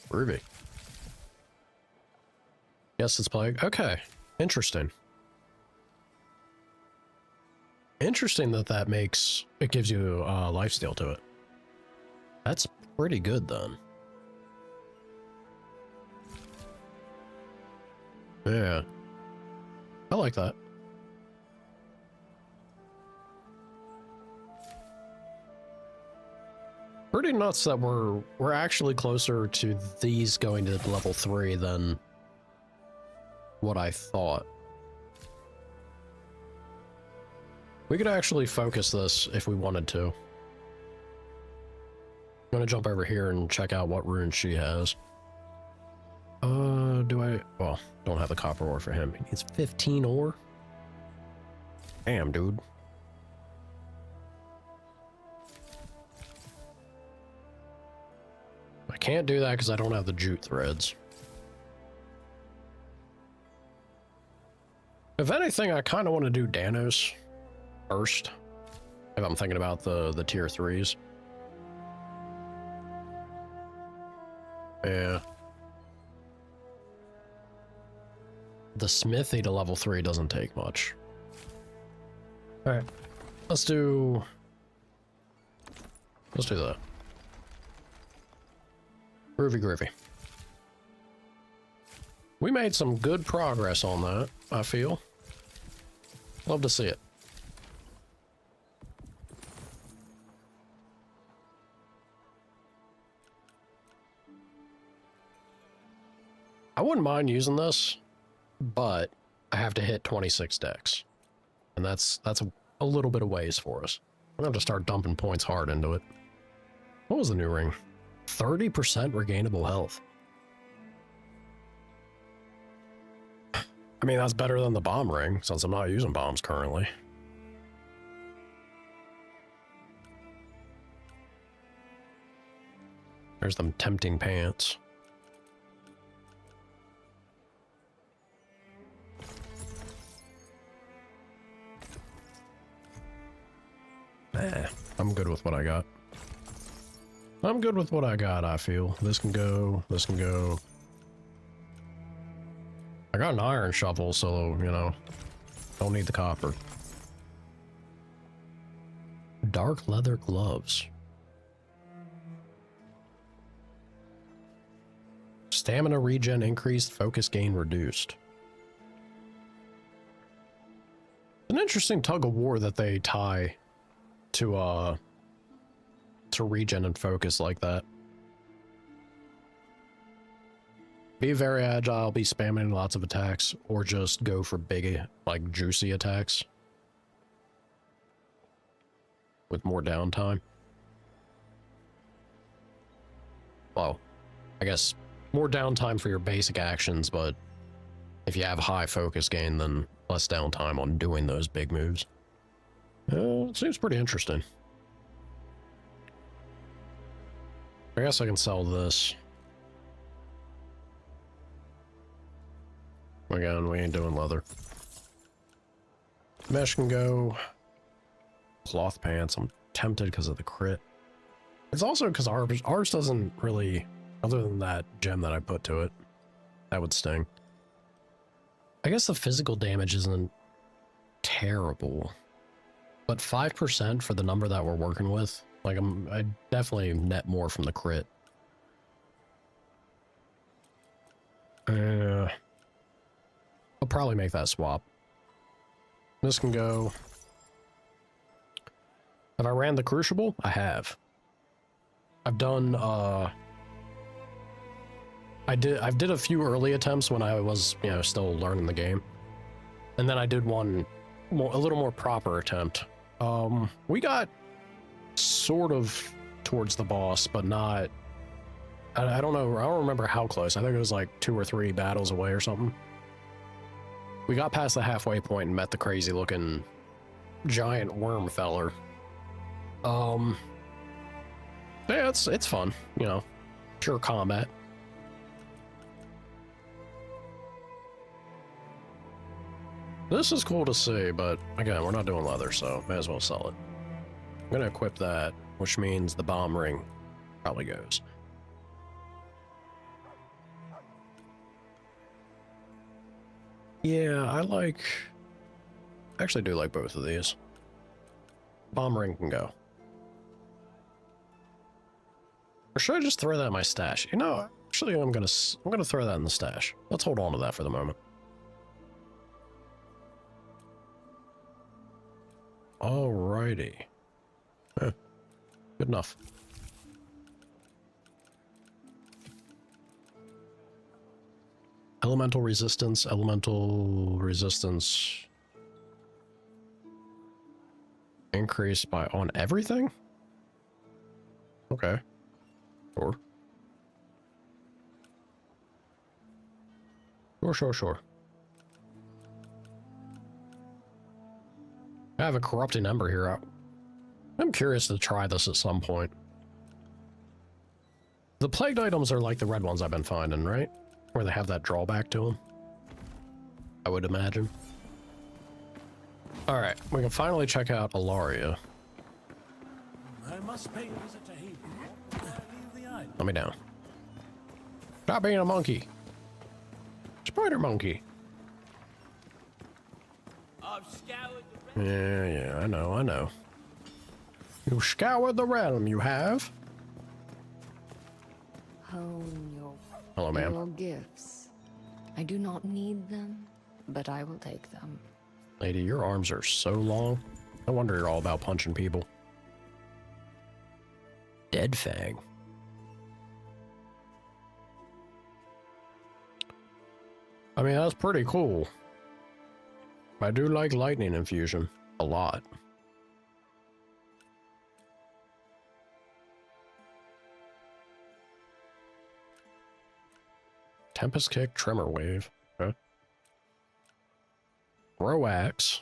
Groovy. Yes, it's plague. Okay. Interesting. Interesting that makes it gives you lifesteal to it. That's pretty good then. Yeah. I like that. Pretty nuts that we're actually closer to these going to level 3 than what I thought. We could actually focus this if we wanted to. I'm gonna jump over here and check out what runes she has. Well, don't have the copper ore for him. He needs 15 ore? Damn, dude. I can't do that because I don't have the jute threads. If anything, I kind of want to do Danos first. If I'm thinking about the tier 3s. Yeah. The smithy to level 3 doesn't take much. Alright. Let's do that. Groovy. We made some good progress on that, I feel. Love to see it. I wouldn't mind using this but I have to hit 26 decks. And that's a little bit of ways for us. I'm going to have to start dumping points hard into it. What was the new ring? 30% regainable health. I mean, that's better than the bomb ring, since I'm not using bombs currently. There's them tempting pants. I'm good with what I got. I'm good with what I got, I feel. This can go, this can go. I got an iron shovel, so, you know, don't need the copper. Dark leather gloves. Stamina regen increased, focus gain reduced. An interesting tug of war that they tie to regen and focus like that. Be very agile, be spamming lots of attacks, or just go for big, like, juicy attacks with more downtime. Well, I guess more downtime for your basic actions, but if you have high focus gain, then less downtime on doing those big moves. It seems pretty interesting. I guess I can sell this. Again, we ain't doing leather. Mesh can go. Cloth pants. I'm tempted because of the crit. It's also because ours doesn't really, other than that gem that I put to it, that would sting. I guess the physical damage isn't terrible, but 5% for the number that we're working with, like I definitely net more from the crit. I'll probably make that swap. This can go. Have I ran the Crucible? I have. I've done, I did a few early attempts when I was, you know, still learning the game. And then I did one more, a little more proper attempt. We got sort of towards the boss, but not, I don't know, I don't remember how close. I think it was like 2 or 3 battles away or something. We got past the halfway point and met the crazy looking giant worm feller. Yeah, it's fun, you know, pure combat. This is cool to see, but again, we're not doing leather, so may as well sell it. I'm gonna equip that, which means the bomb ring probably goes. Yeah, I actually do like both of these. Bomb ring can go. Or should I just throw that in my stash? You know, actually I'm gonna throw that in the stash. Let's hold on to that for the moment. Alrighty. Good enough. Elemental resistance. Increased by on everything? Okay. Sure. I have a corrupting ember here. I'm curious to try this at some point. The plagued items are like the red ones I've been finding, right? Where they have that drawback to them. I would imagine. Alright, we can finally check out Alaria. I must pay a visit to Haven. Leave the island. Let me down. Stop being a monkey. Spider monkey. I've scoured the Yeah, I know. You scoured the realm, you have. Hone your Hello, ma'am. your gifts. I do not need them, but I will take them. Lady, your arms are so long. No wonder you're all about punching people. Dead Fang. I mean, that's pretty cool. I do like lightning infusion a lot. Tempest kick, tremor wave. Okay. Throw axe.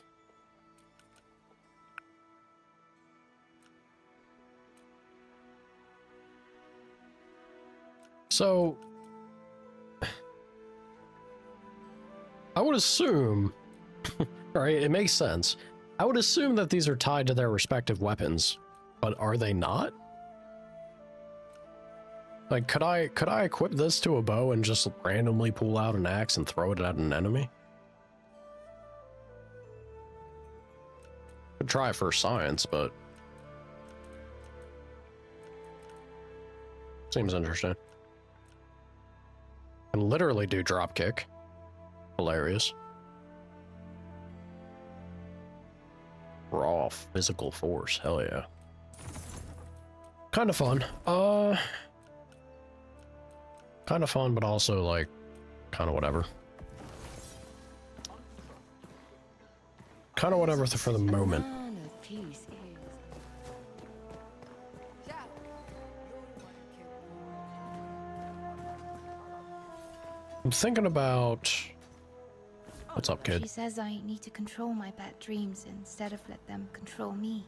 So, I would assume, right, it makes sense. I would assume that these are tied to their respective weapons, but are they not? Like, could I equip this to a bow and just randomly pull out an axe and throw it at an enemy? Could try it for science, but seems interesting. Can literally do drop kick. Hilarious. Raw physical force. Hell yeah. Kind of fun. Kind of fun, but also like kind of whatever. Kind of whatever for the moment. I'm thinking about... What's up, kid? She says I need to control my bad dreams instead of let them control me.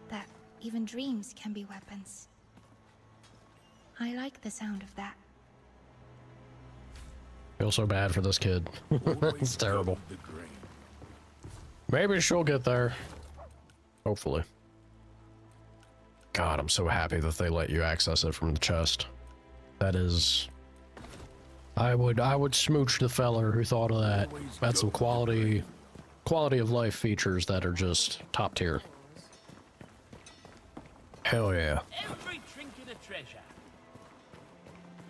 That even dreams can be weapons. I like the sound of that. Feel so bad for this kid. It's terrible. Maybe she'll get there. Hopefully. God, I'm so happy that they let you access it from the chest. That is... I would smooch the feller who thought of that. That's some quality of life features that are just top tier. Hell yeah. Every trinket a treasure.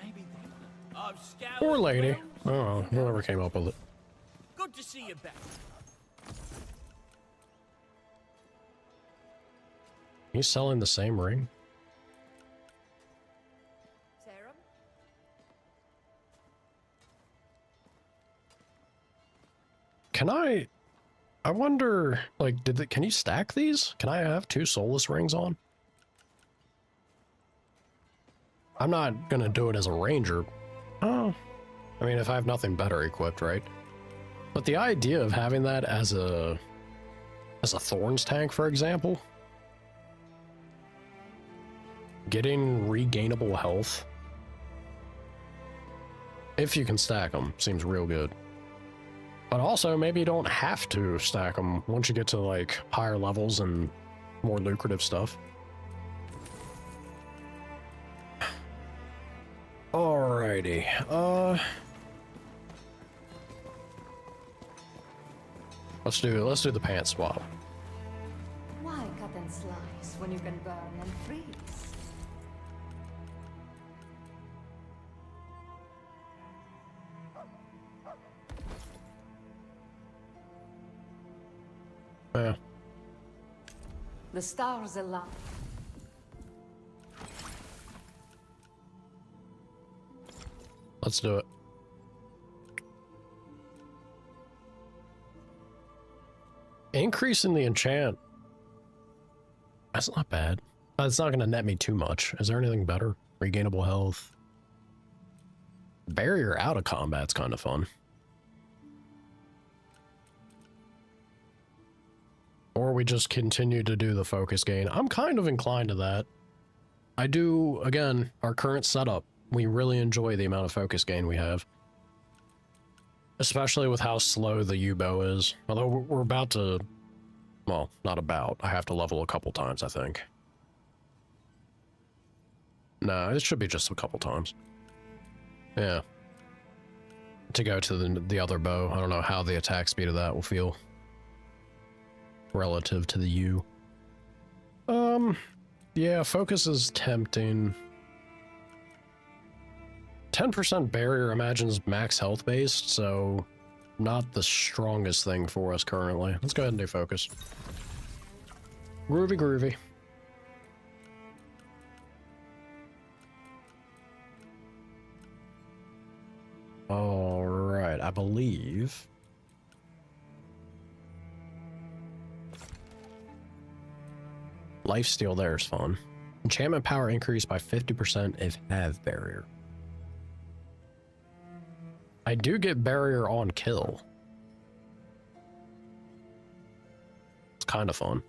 Maybe they will. I've scoured Or lady. the I don't know. Whoever came up with it. Good to see you back. He's selling the same ring? Can I wonder, like, can you stack these? Can I have 2 soulless rings on? I'm not gonna do it as a ranger. Oh, I mean, if I have nothing better equipped, right? But the idea of having that as a thorns tank, for example, getting regainable health, if you can stack them, seems real good. But also, maybe you don't have to stack them once you get to, like, higher levels and more lucrative stuff. Alrighty, let's do the pants swap. Why cut and slice when you can burn and freeze? Yeah. The stars align. Let's do it. Increasing the enchant. That's not bad. It's not going to net me too much. Is there anything better? Regainable health. Barrier out of combat's kind of fun. Or we just continue to do the focus gain. I'm kind of inclined to that. I do, again, our current setup. We really enjoy the amount of focus gain we have. Especially with how slow the U-bow is. Although we're about to... Well, not about. I have to level a couple times, I think. Nah, it should be just a couple times. Yeah. To go to the other bow. I don't know how the attack speed of that will feel. Relative to the U. Yeah, focus is tempting. 10% barrier imagines max health based, so not the strongest thing for us currently. Let's go ahead and do focus. Groovy, groovy. Alright. but I believe... Lifesteal there is fun. Enchantment power increased by 50% if have barrier. I do get barrier on kill. It's kind of fun.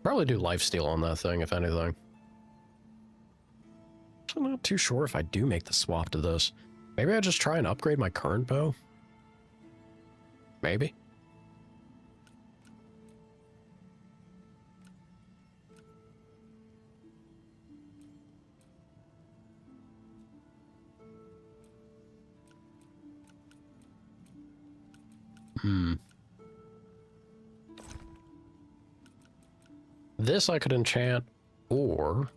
Probably do lifesteal on that thing, if anything. I'm not too sure if I do make the swap to this. Maybe I just try and upgrade my current bow? Maybe. This I could enchant or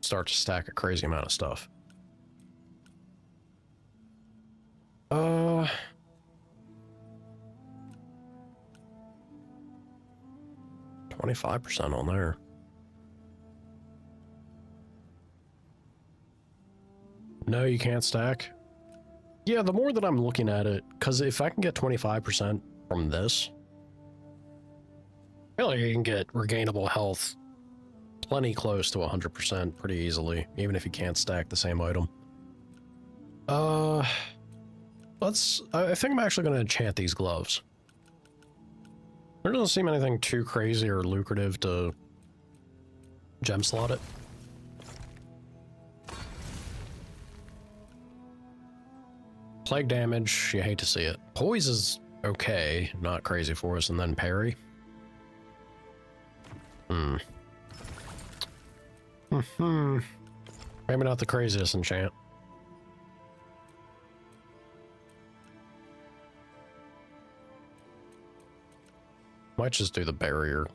start to stack a crazy amount of stuff. 25% on there. No, you can't stack. Yeah, the more that I'm looking at it, because if I can get 25% from this, I feel like you can get regainable health plenty close to 100% pretty easily, even if you can't stack the same item. I think I'm actually going to enchant these gloves. There doesn't seem anything too crazy or lucrative to gem slot it. Plague damage, you hate to see it. Poise is okay, not crazy for us, and then parry. Maybe not the craziest enchant. Might just do the barrier.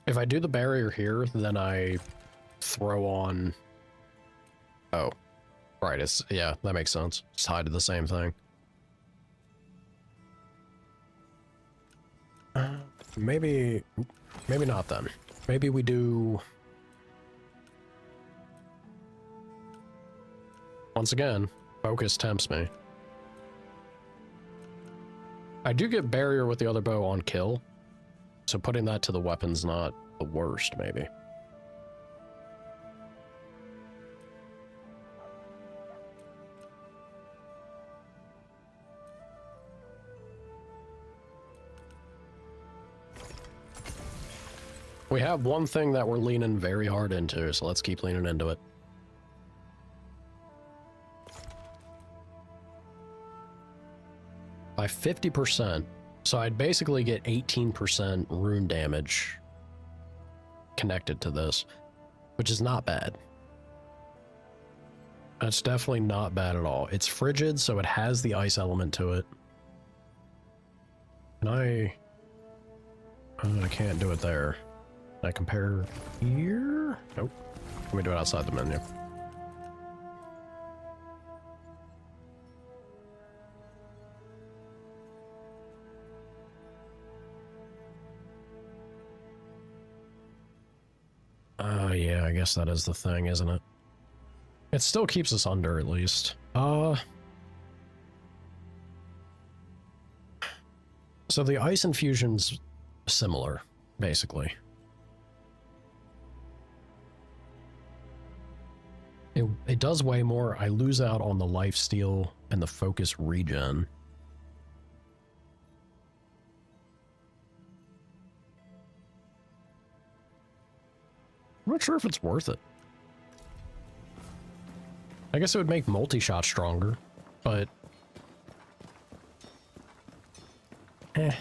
If I do the barrier here, then I throw on... Oh. Right, it's... Yeah, that makes sense. It's tied to the same thing. Maybe not then. Maybe we do... Once again, focus tempts me. I do get barrier with the other bow on kill, so putting that to the weapon's not the worst, maybe. We have one thing that we're leaning very hard into, so let's keep leaning into it. By 50%, so I'd basically get 18% rune damage connected to this, which is not bad. That's definitely not bad at all. It's frigid, so it has the ice element to it. And I can't do it there. Can I compare here? Nope. Let me do it outside the menu. Yeah, I guess that is the thing, isn't it? It still keeps us under, at least. So the ice infusion's similar, basically. It does way more. I lose out on the lifesteal and the focus regen. I'm not sure if it's worth it. I guess it would make multi-shot stronger, but... What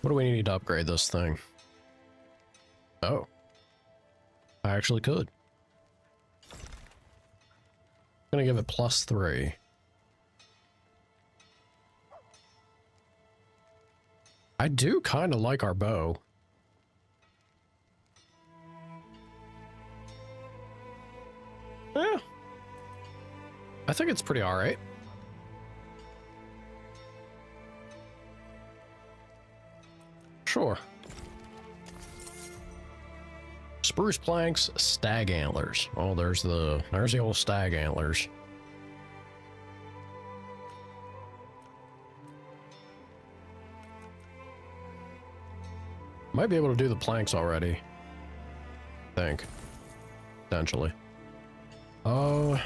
do we need to upgrade this thing? Oh. I actually could. I'm gonna give it +3. I do kind of like our bow. Yeah. I think it's pretty alright. Sure. Spruce planks, stag antlers. Oh, there's the old stag antlers. Might be able to do the planks already. I think. Potentially. Oh.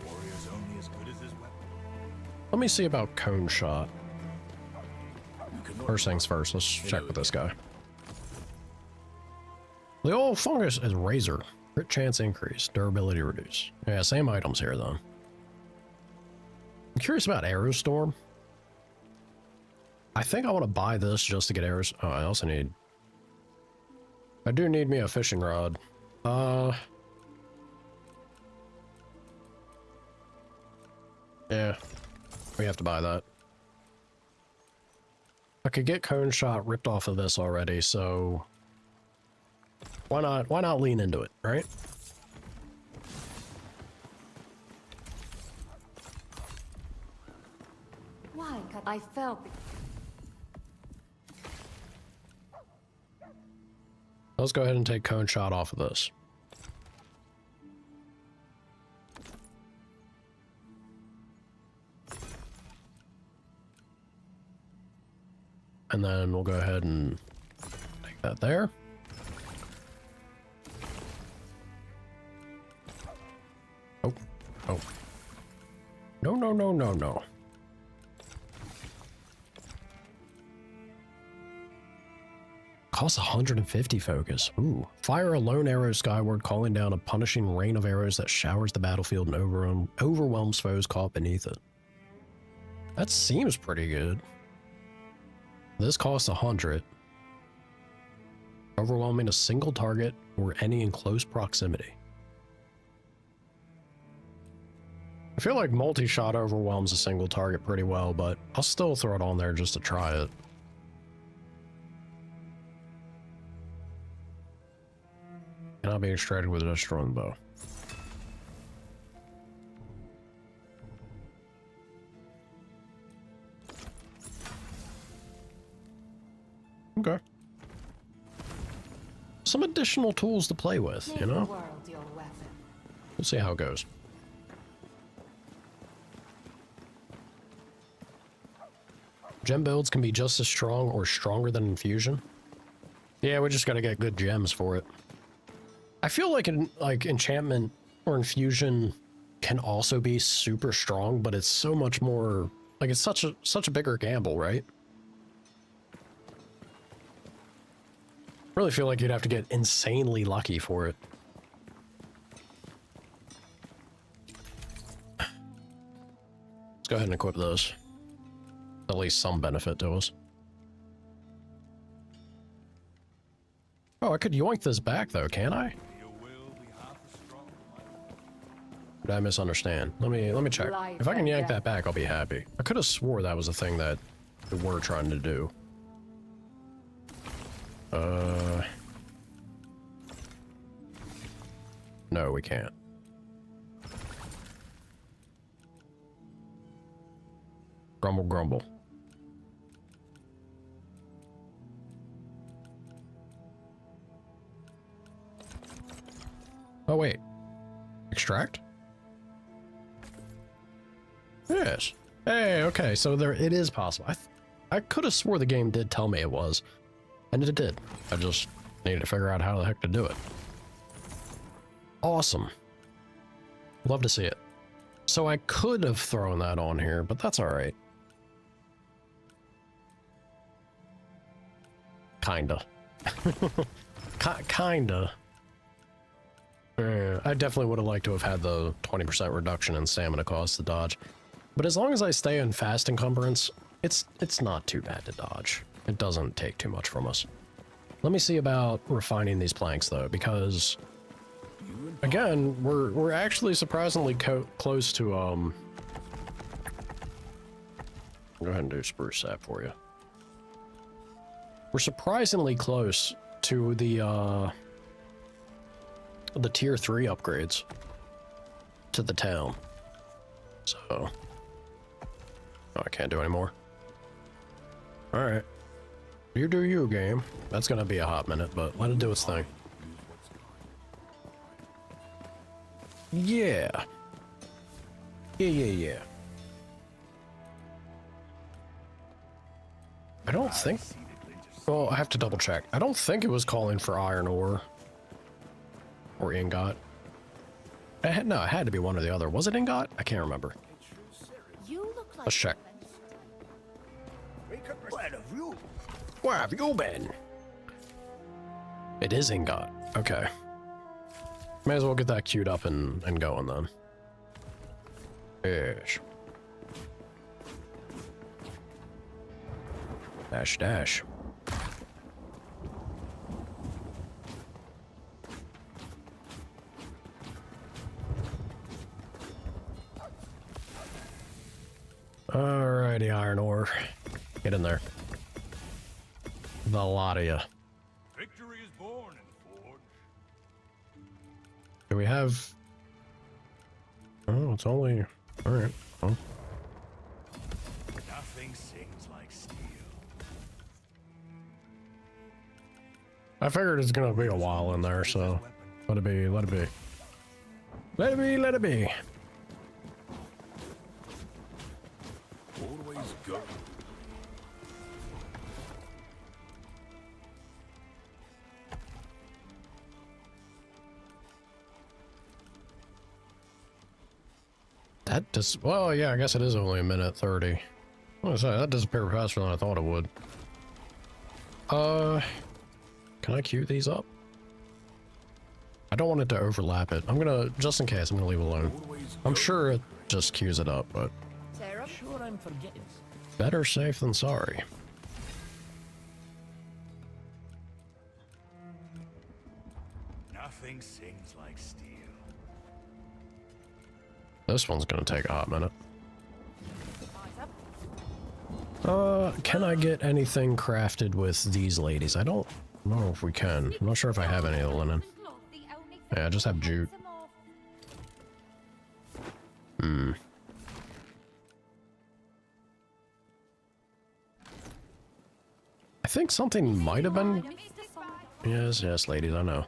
Warrior's only as good as his weapon. Let me see about cone shot. You can First things first, let's check with this guy. The old fungus is razor. Crit chance increase, durability reduce. Yeah, same items here though. I'm curious about arrow storm. I think I want to buy this just to get arrows. Oh, I also need... I do need me a fishing rod. Yeah, we have to buy that. I could get cone shot ripped off of this already, so why not lean into it, right? Why? I felt. Let's go ahead and take cone shot off of this. And then we'll go ahead and take that there. Oh, oh. No, no, no, no, no. Costs 150 focus. Ooh. Fire a lone arrow skyward, calling down a punishing rain of arrows that showers the battlefield and overwhelms foes caught beneath it. That seems pretty good. This costs 100. Overwhelming a single target or any in close proximity. I feel like multi-shot overwhelms a single target pretty well, but I'll still throw it on there just to try it. Cannot be extracted with a strong bow. Okay. Some additional tools to play with, you know? We'll see how it goes. Gem builds can be just as strong or stronger than infusion. Yeah, we just gotta get good gems for it. I feel like enchantment or infusion can also be super strong, but it's so much more like it's such a bigger gamble, right? Really feel like you'd have to get insanely lucky for it. Let's go ahead and equip those. At least some benefit to us. Oh, I could yoink this back though, can I? Did I misunderstand? Let me check. If I can yank that back, I'll be happy. I could have swore that was a thing that we were trying to do. No, we can't. Grumble, grumble. Oh, wait. Extract? Yes. Hey, okay, so it is possible. I could have swore the game did tell me it was. And it did. I just needed to figure out how the heck to do it. Awesome. Love to see it. So I could have thrown that on here, but that's alright. Kinda. Kinda. I definitely would have liked to have had the 20% reduction in stamina cost to dodge. But as long as I stay in fast encumbrance, it's not too bad to dodge. It doesn't take too much from us. Let me see about refining these planks though, because again, we're actually surprisingly close to go ahead and do spruce sap for you. We're surprisingly close to the tier 3 upgrades to the town. So, oh, I can't do any more. All right. You do you, game. That's gonna be a hot minute, but let it do its thing. Yeah. Yeah. I don't think... Well, I have to double check. I don't think it was calling for iron ore. Or ingot. No, it had to be one or the other. Was it ingot? I can't remember. You look like Let's check. Where have you been? It is ingot. Okay. May as well get that queued up and going then. Dash. Dash. Alrighty, iron ore. Get in there. The lot of ya. Victory is born in Forge. Do we have... Oh, it's only... Alright. Oh. Nothing sings like steel. I figured it's gonna be a while in there, so... Let it be, let it be. Let it be, let it be. Always go. That just... Well, yeah, I guess it is only a minute 30. What was that? That disappeared faster than I thought it would. Can I queue these up? I don't want it to overlap it. I'm gonna... Just in case, I'm gonna leave it alone. I'm sure it just queues it up, but... Sure, I'm forgetting. Better safe than sorry. Nothing sings like steel. This one's gonna take a hot minute. Can I get anything crafted with these ladies? I don't know if we can. I'm not sure if I have any of the linen. Yeah, I just have jute. I think something might have been... Yes, ladies, I know.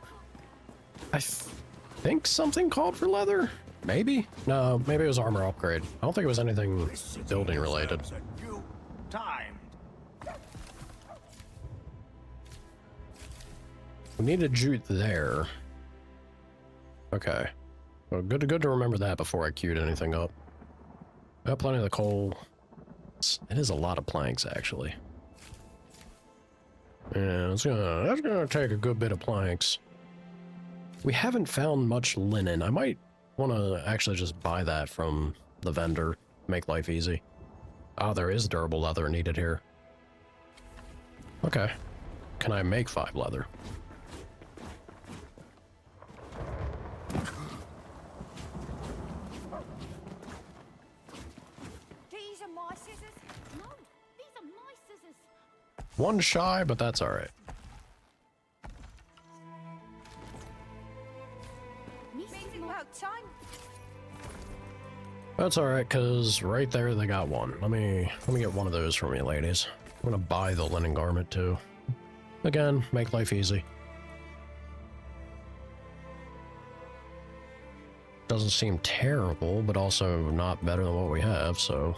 I think something called for leather? Maybe? No, maybe it was armor upgrade. I don't think it was anything building related. We need a jute there. Okay. Well, good to remember that before I queued anything up. Got plenty of the coal. It is a lot of planks, actually. Yeah, that's gonna take a good bit of planks. We haven't found much linen. I might want to actually just buy that from the vendor. Make life easy. Oh, there is durable leather needed here. Okay. Can I make 5 leather? These are my scissors. No, these are my scissors. One shy, but that's alright. Amazing about time. That's alright, because right there they got one. Let me get one of those from you, ladies. I'm gonna buy the linen garment, too. Again, make life easy. Doesn't seem terrible, but also not better than what we have, so...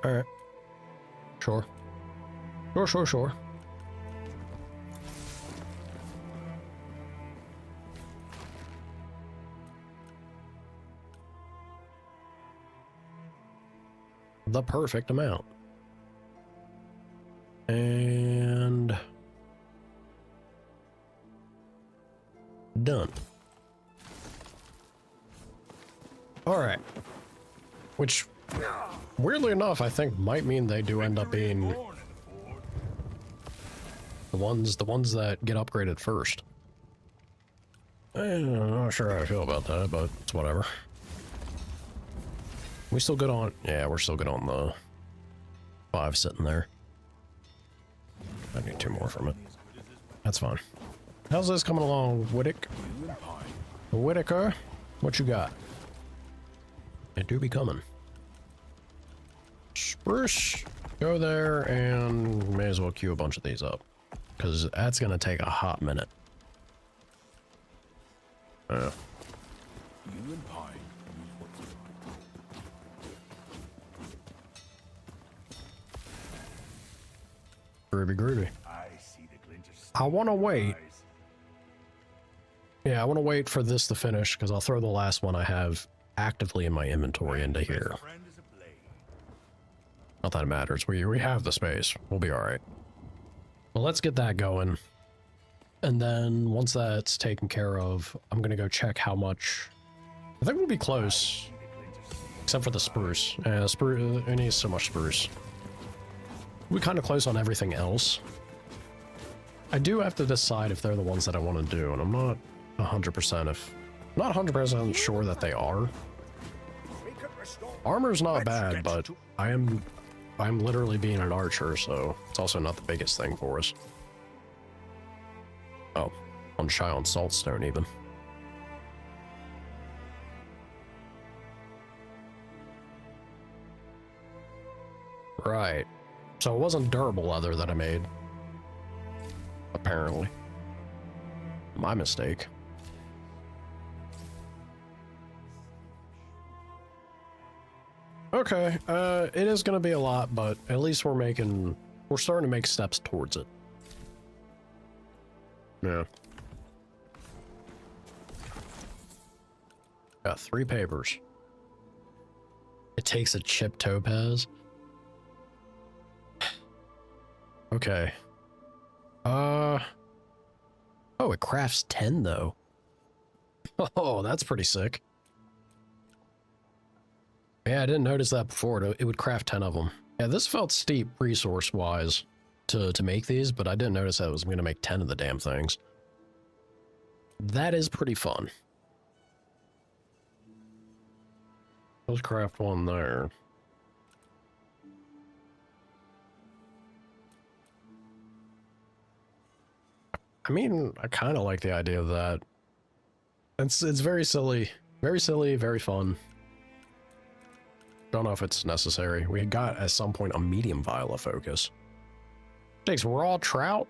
Alright. Sure. Sure. The perfect amount. And... done. Alright. Which, weirdly enough, I think might mean they do end up being the ones that get upgraded first. I'm not sure how I feel about that, but it's whatever. We still good on... Yeah, we're still good on the 5 sitting there. I need 2 more from it. That's fine. How's this coming along, Whitaker? What you got? It do be coming. Spruce, go there and may as well queue a bunch of these up, because that's gonna take a hot minute. You and Pine. Groovy, groovy. I see the glint of I want to steel in your wait. eyes. Yeah, I want to wait for this to finish, because I'll throw the last one I have actively in my inventory into here. Best friend is a blade. Not that it matters. We have the space. We'll be all right. Well, let's get that going. And then once that's taken care of, I'm going to go check how much. I think we'll be close. Except for the spruce. Spruce, it needs so much spruce. We're kind of close on everything else. I do have to decide if they're the ones that I want to do, and I'm not 100% not 100% sure that they are. Armor's not bad, but I'm literally being an archer, so it's also not the biggest thing for us. Oh, on shy on saltstone even. Right. So it wasn't durable leather that I made. Apparently. My mistake. Okay, it is gonna be a lot, but at least we're starting to make steps towards it. Yeah. Got 3 papers. It takes a chip topaz. Okay. Oh, it crafts 10 though. Oh, that's pretty sick. Yeah, I didn't notice that before. It would craft 10 of them. Yeah, this felt steep resource-wise to make these, but I didn't notice that it was going to make 10 of the damn things. That is pretty fun. Let's craft one there. I mean, I kind of like the idea of that. It's very silly, very fun. Don't know if it's necessary. We got at some point a medium vial of focus. Takes raw trout.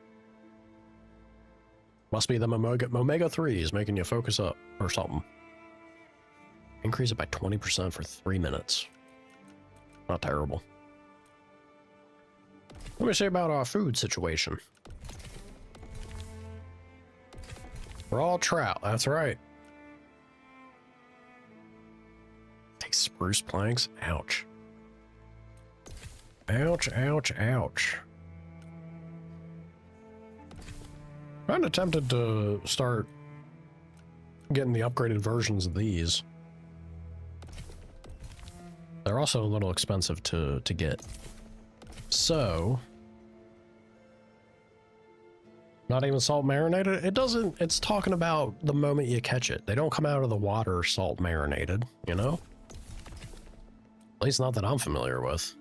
Must be the omega 3s making you focus up or something. Increase it by 20% for 3 minutes. Not terrible. Let me say about our food situation. Raw trout, that's right. Take spruce planks, ouch. Ouch, ouch, ouch. Kinda tempted to start getting the upgraded versions of these. They're also a little expensive to get. So, not even salt marinated? It doesn't, it's talking about the moment you catch it. They don't come out of the water salt marinated, you know? At least not that I'm familiar with.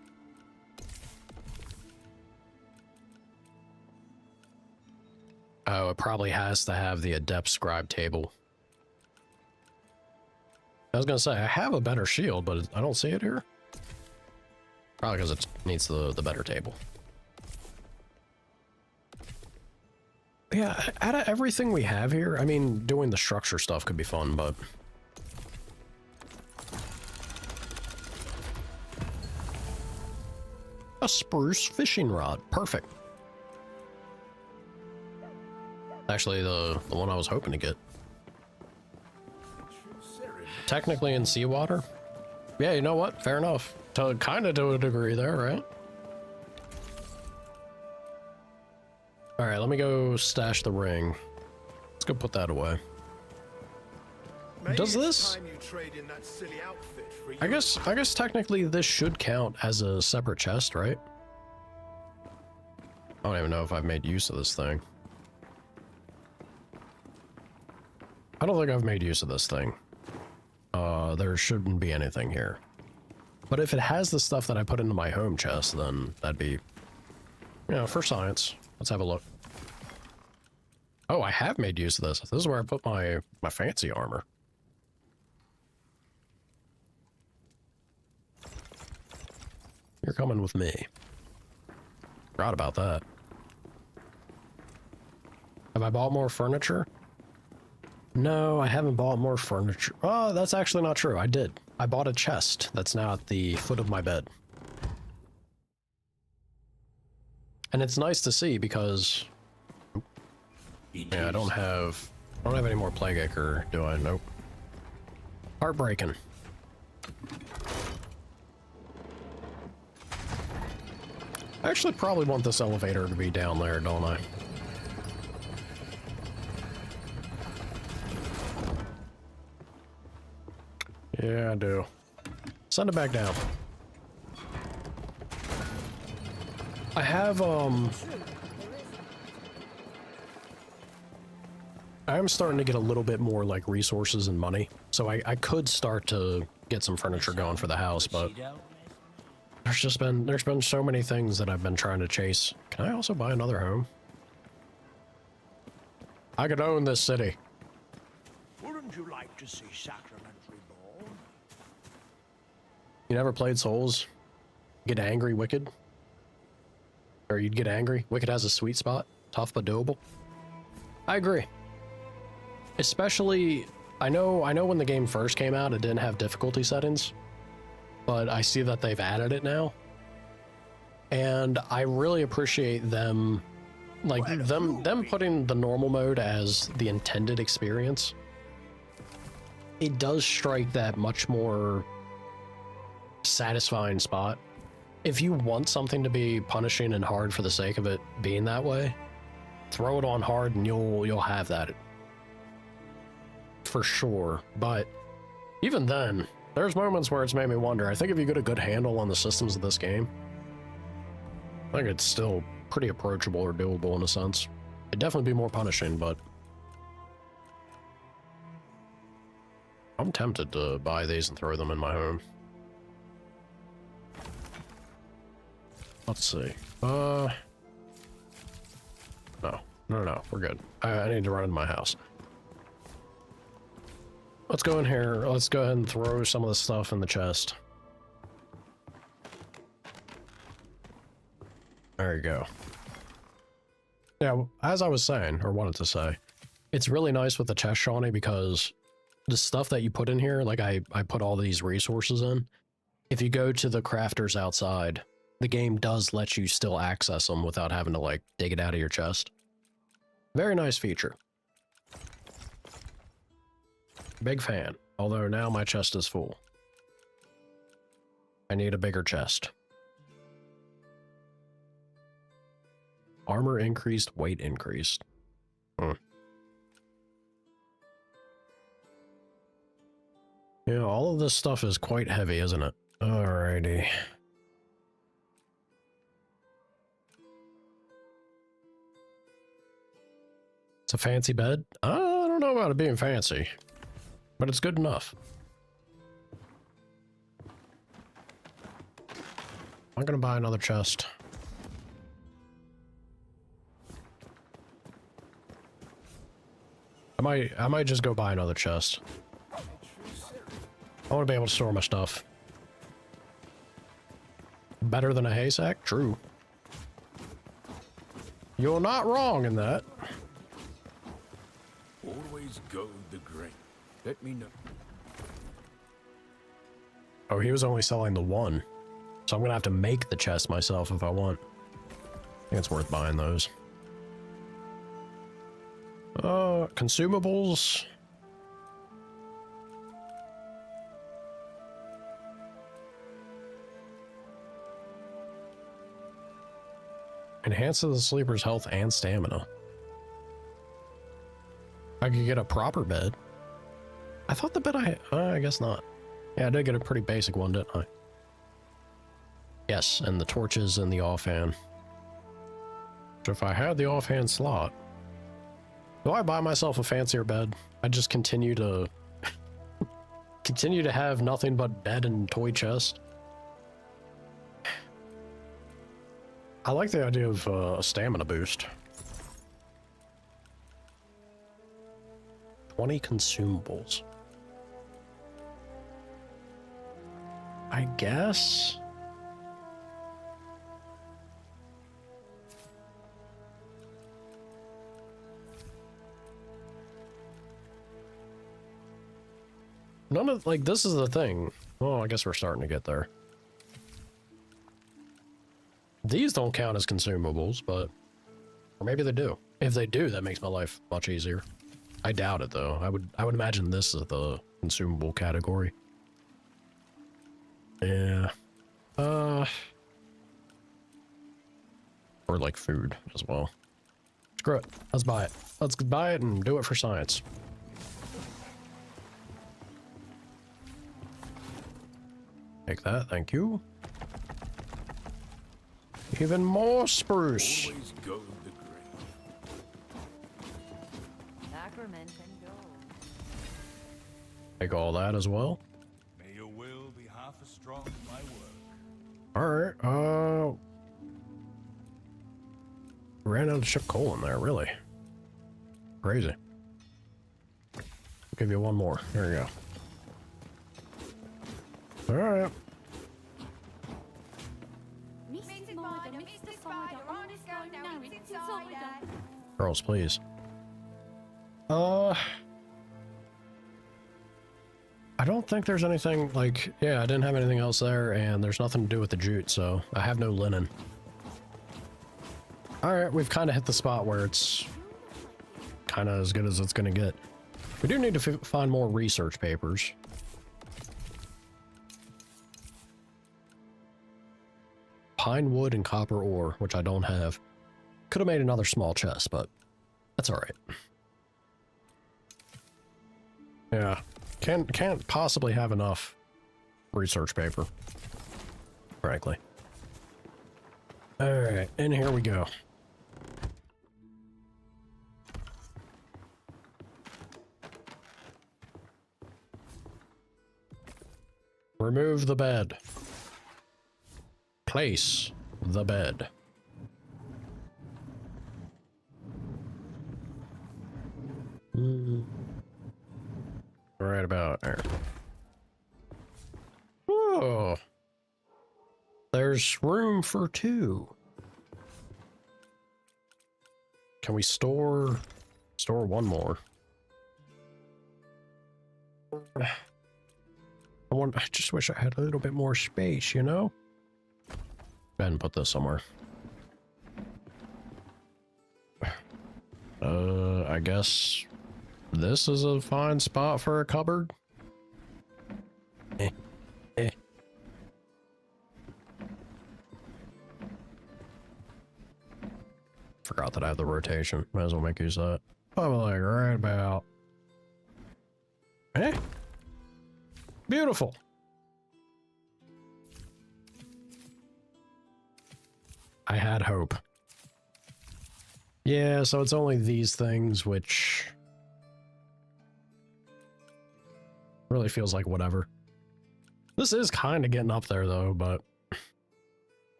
Oh, it probably has to have the adept scribe table. I was gonna say, I have a better shield, but I don't see it here. Probably because it needs the better table. Yeah, out of everything we have here, I mean, doing the structure stuff could be fun, but... A spruce fishing rod, perfect. Actually, the one I was hoping to get. Technically in seawater? Yeah, you know what? Fair enough. Kind of to a degree there, right? Alright, let me go stash the ring. Let's go put that away. Maybe Does it's this? time you trade in that silly outfit for I guess technically this should count as a separate chest, right? I don't even know if I've made use of this thing. I don't think I've made use of this thing. There shouldn't be anything here. But if it has the stuff that I put into my home chest, then that'd be, you know, for science. Let's have a look. Oh, I have made use of this. This is where I put my fancy armor. You're coming with me. Forgot about that. Have I bought more furniture? No, I haven't bought more furniture. Oh, that's actually not true. I did. I bought a chest that's now at the foot of my bed. And it's nice to see because... Yeah, I don't have any more Plague Acre, do I? Nope. Heartbreaking. I actually probably want this elevator to be down there, don't I? Yeah, I do. Send it back down. I have, I am starting to get a little bit more, like, resources and money. So I could start to get some furniture going for the house, but... There's been so many things that I've been trying to chase. Can I also buy another home? I could own this city. Wouldn't you like to see Sacrament reborn? You never played Souls? Get angry, Wicked? Or you'd get angry? Wicked has a sweet spot. Tough but doable. I agree. Especially, I know when the game first came out, it didn't have difficulty settings. But I see that they've added it now. And I really appreciate them, like, them putting the normal mode as the intended experience. It does strike that much more satisfying spot. If you want something to be punishing and hard for the sake of it being that way, throw it on hard and you'll have that. For sure. But even then, there's moments where it's made me wonder. I think if you get a good handle on the systems of this game, I think it's still pretty approachable or doable in a sense. It'd definitely be more punishing, but... I'm tempted to buy these and throw them in my home. Let's see. No, we're good. I need to run into my house. Let's go in here. Let's go ahead and throw some of the stuff in the chest. There you go. Yeah, as I was saying, or wanted to say, it's really nice with the chest, Shawnee, because the stuff that you put in here, like I put all these resources in, if you go to the crafters outside, the game does let you still access them without having to, like, dig it out of your chest. Very nice feature. Big fan, although now my chest is full. I need a bigger chest. Armor increased, weight increased. Yeah, all of this stuff is quite heavy, isn't it? Alrighty. It's a fancy bed? I don't know about it being fancy, but it's good enough. I'm gonna buy another chest. I might just go buy another chest. I want to be able to store my stuff. Better than a haystack? True. You're not wrong in that. Always go the grain. Let me know. Oh, he was only selling the one. So I'm gonna have to make the chest myself if I want. I think it's worth buying those. Consumables. Enhances the sleeper's health and stamina. I could get a proper bed. I thought the bed I guess not. Yeah, I did get a pretty basic one, didn't I? Yes, and the torches and the offhand. So if I had the offhand slot, do I buy myself a fancier bed? I just continue to continue to have nothing but bed and toy chest. I like the idea of a stamina boost. 20 consumables. I guess. None of, like, this is the thing. Oh, I guess we're starting to get there. These don't count as consumables, but... Or maybe they do. If they do, that makes my life much easier. I doubt it, though. I would imagine this is the consumable category. Yeah. Or, like, food as well. Screw it. Let's buy it. Let's buy it and do it for science. Take that, thank you. Even more spruce. Always go the grave. Sacrament and gold. Take all that as well. May your will be half as strong as my Alright, work. ran out of ship coal in there, really. Crazy. I'll give you one more. There you go. Alright. Girls, please. I don't think there's anything, like, yeah, I didn't have anything else there, and there's nothing to do with the jute, so I have no linen. Alright, we've kind of hit the spot where it's kind of as good as it's going to get. We do need to find more research papers. Pine wood and copper ore, which I don't have. Could have made another small chest, but that's all right. Yeah, can't possibly have enough research paper, frankly. All right, and here we go. Remove the bed. Place the bed. Right about there. Oh, there's room for two. Can we store one more? I just wish I had a little bit more space, you know? Go ahead and put this somewhere. I guess this is a fine spot for a cupboard. Forgot that I have the rotation. Might as well make use of that. I'm like right about. Beautiful. I had hope. Yeah, so it's only these things, which really feels like whatever. This is kind of getting up there, though, but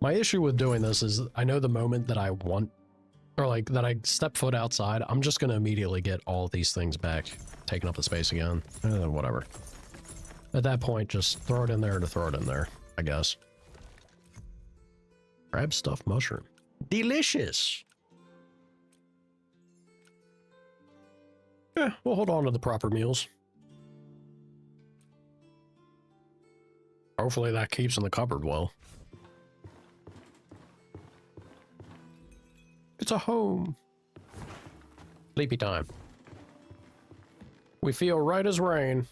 my issue with doing this is I know the moment that I want, or like that I step foot outside, I'm just going to immediately get all these things back, taking up the space again. Whatever. At that point, just throw it in there to throw it in there, I guess. Crab stuffed mushroom. Delicious! Yeah, we'll hold on to the proper meals. Hopefully that keeps in the cupboard well. It's a home. Sleepy time. We feel right as rain.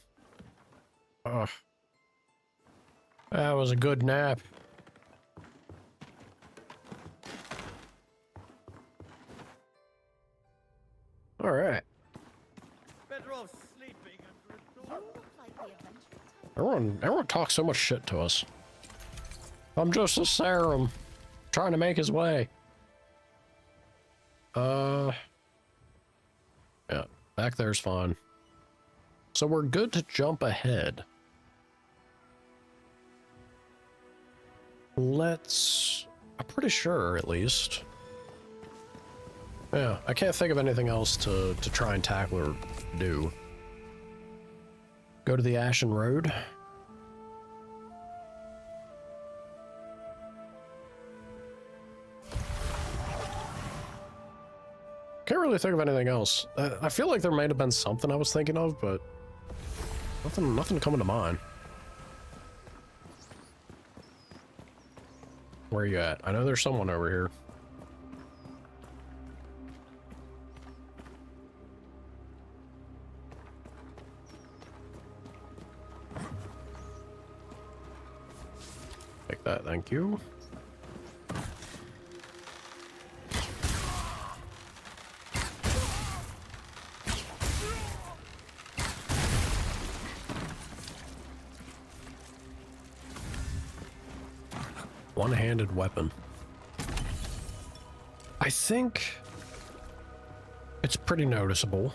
Ugh. That was a good nap. All right. Better off sleeping under a door. Everyone talks so much shit to us. I'm just a serum trying to make his way. Yeah, back there's fine. So we're good to jump ahead. I'm pretty sure, at least. Yeah, I can't think of anything else to try and tackle or do. Go to the Ashen Road. Can't really think of anything else. I feel like there might have been something I was thinking of, but nothing coming to mind. Where are you at? I know there's someone over here. Take that, thank you. One-handed weapon. I think it's pretty noticeable.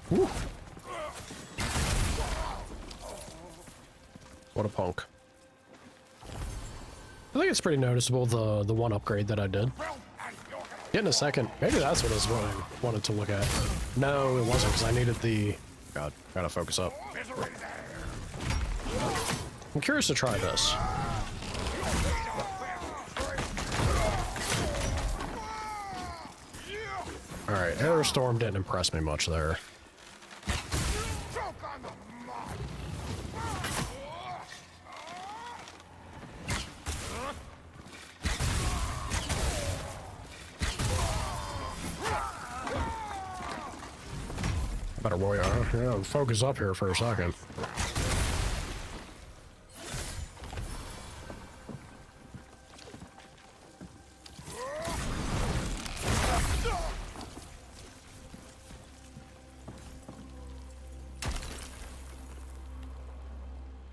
Woo. What a punk. I think it's pretty noticeable, the one upgrade that I did. Get in a second. Maybe that's what I wanted to look at. No, it wasn't, because I needed the... God, gotta focus up. I'm curious to try this. Alright, Aerostorm didn't impress me much there. Better focus up here for a second.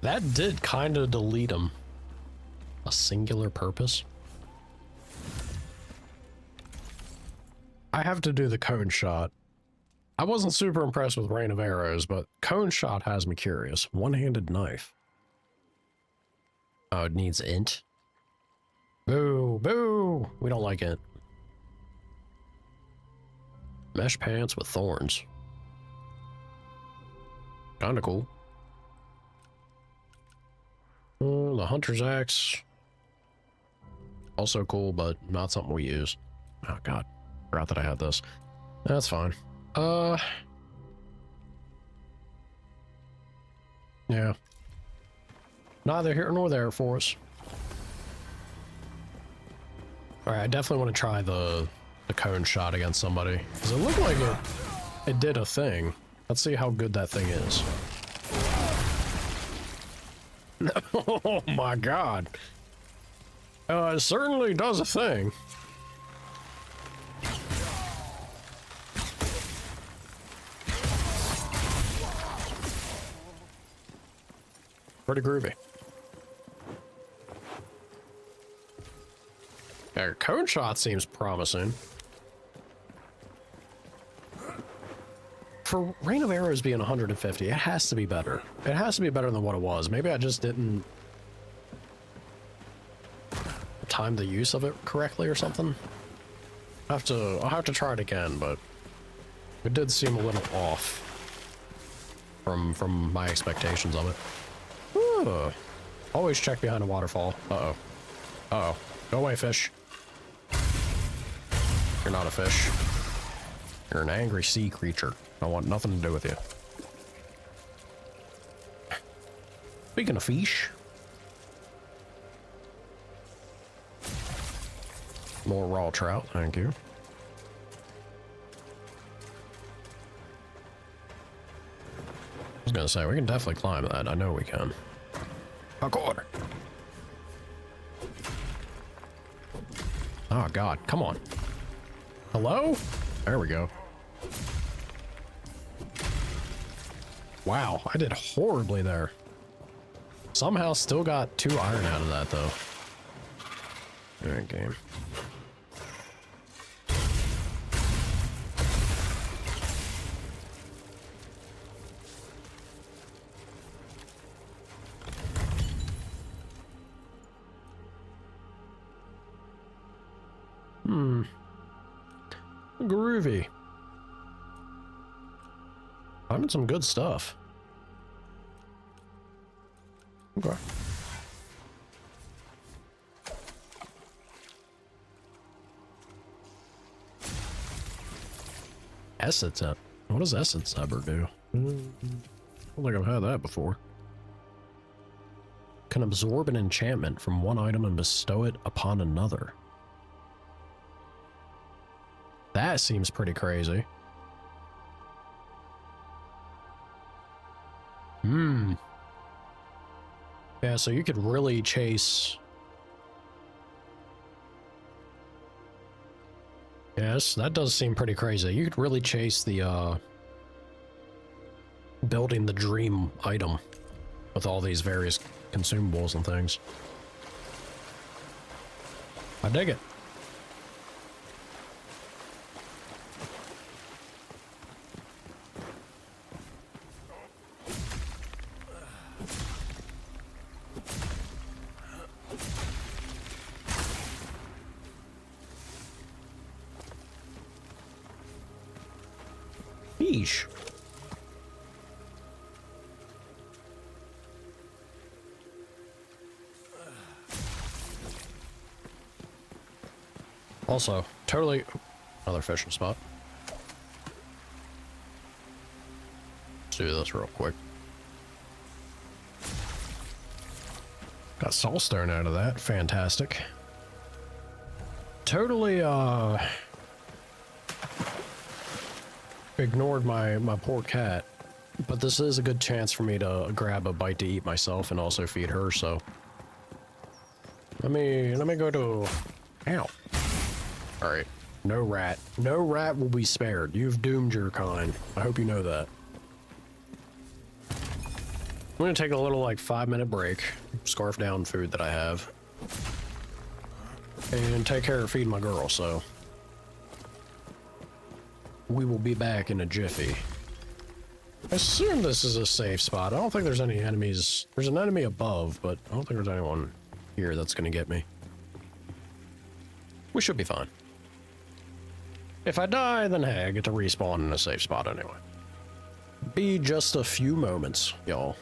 That did kind of delete him. A singular purpose. I have to do the cone shot. I wasn't super impressed with Rain of Arrows, but cone shot has me curious. One-handed knife. Oh, it needs int. Boo, boo. We don't like int. Mesh pants with thorns. Kinda cool. The Hunter's Axe. Also cool, but not something we use. Oh god. Forgot that I had this. That's fine. Yeah. Neither here nor there for us. Alright, I definitely want to try the cone shot against somebody. Because it looked like it did a thing. Let's see how good that thing is. Oh my god. It certainly does a thing. Pretty groovy. Yeah, cone shot seems promising. For Rain of Arrows being 150, it has to be better. It has to be better than what it was. Maybe I just didn't time the use of it correctly or something. I'll have to try it again, but it did seem a little off from my expectations of it. Ooh. Always check behind a waterfall. Uh-oh. Uh-oh. Go away, fish. You're not a fish. You're an angry sea creature. I want nothing to do with you. Speaking of fish. More raw trout, thank you. I was gonna say, we can definitely climb that. I know we can. Parkour. Oh god, come on. Hello? There we go. Wow, I did horribly there. Somehow still got 2 iron out of that though. Alright, game. Groovy. Finding some good stuff. Okay. Essence up. What does essence ever do? I don't think I've had that before. Can absorb an enchantment from one item and bestow it upon another. That seems pretty crazy. Yeah, so you could really chase... Yes, that does seem pretty crazy. You could really chase the, building the dream item with all these various consumables and things. I dig it. Yeesh. Also, totally another fishing spot. Let's do this real quick. Got soulstone out of that. Fantastic. Totally ignored my poor cat, but this is a good chance for me to grab a bite to eat myself and also feed her, so let me go to... Ow. All right, no rat will be spared. You've doomed your kind. I hope you know that. I'm gonna take a little like 5-minute break, scarf down food that I have, and take care of feeding my girl, so we will be back in a jiffy. I assume this is a safe spot. I don't think there's any enemies. There's an enemy above, but I don't think there's anyone here that's gonna get me. We should be fine. If I die, then hey, I get to respawn in a safe spot anyway. Be just a few moments, y'all.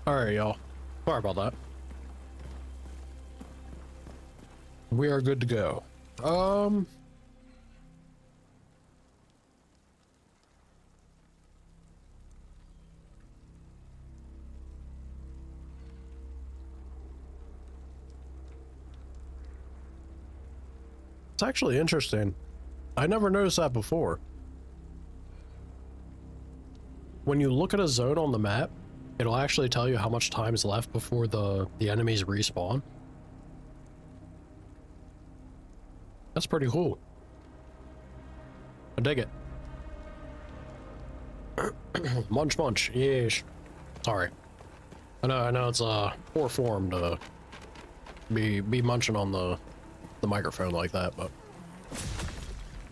All right, y'all. Sorry about that. We are good to go. It's actually interesting. I never noticed that before. When you look at a zone on the map, it'll actually tell you how much time is left before the enemies respawn. That's pretty cool. I dig it. Munch munch, yeesh. Sorry. I know it's poor form to be munching on the microphone like that, but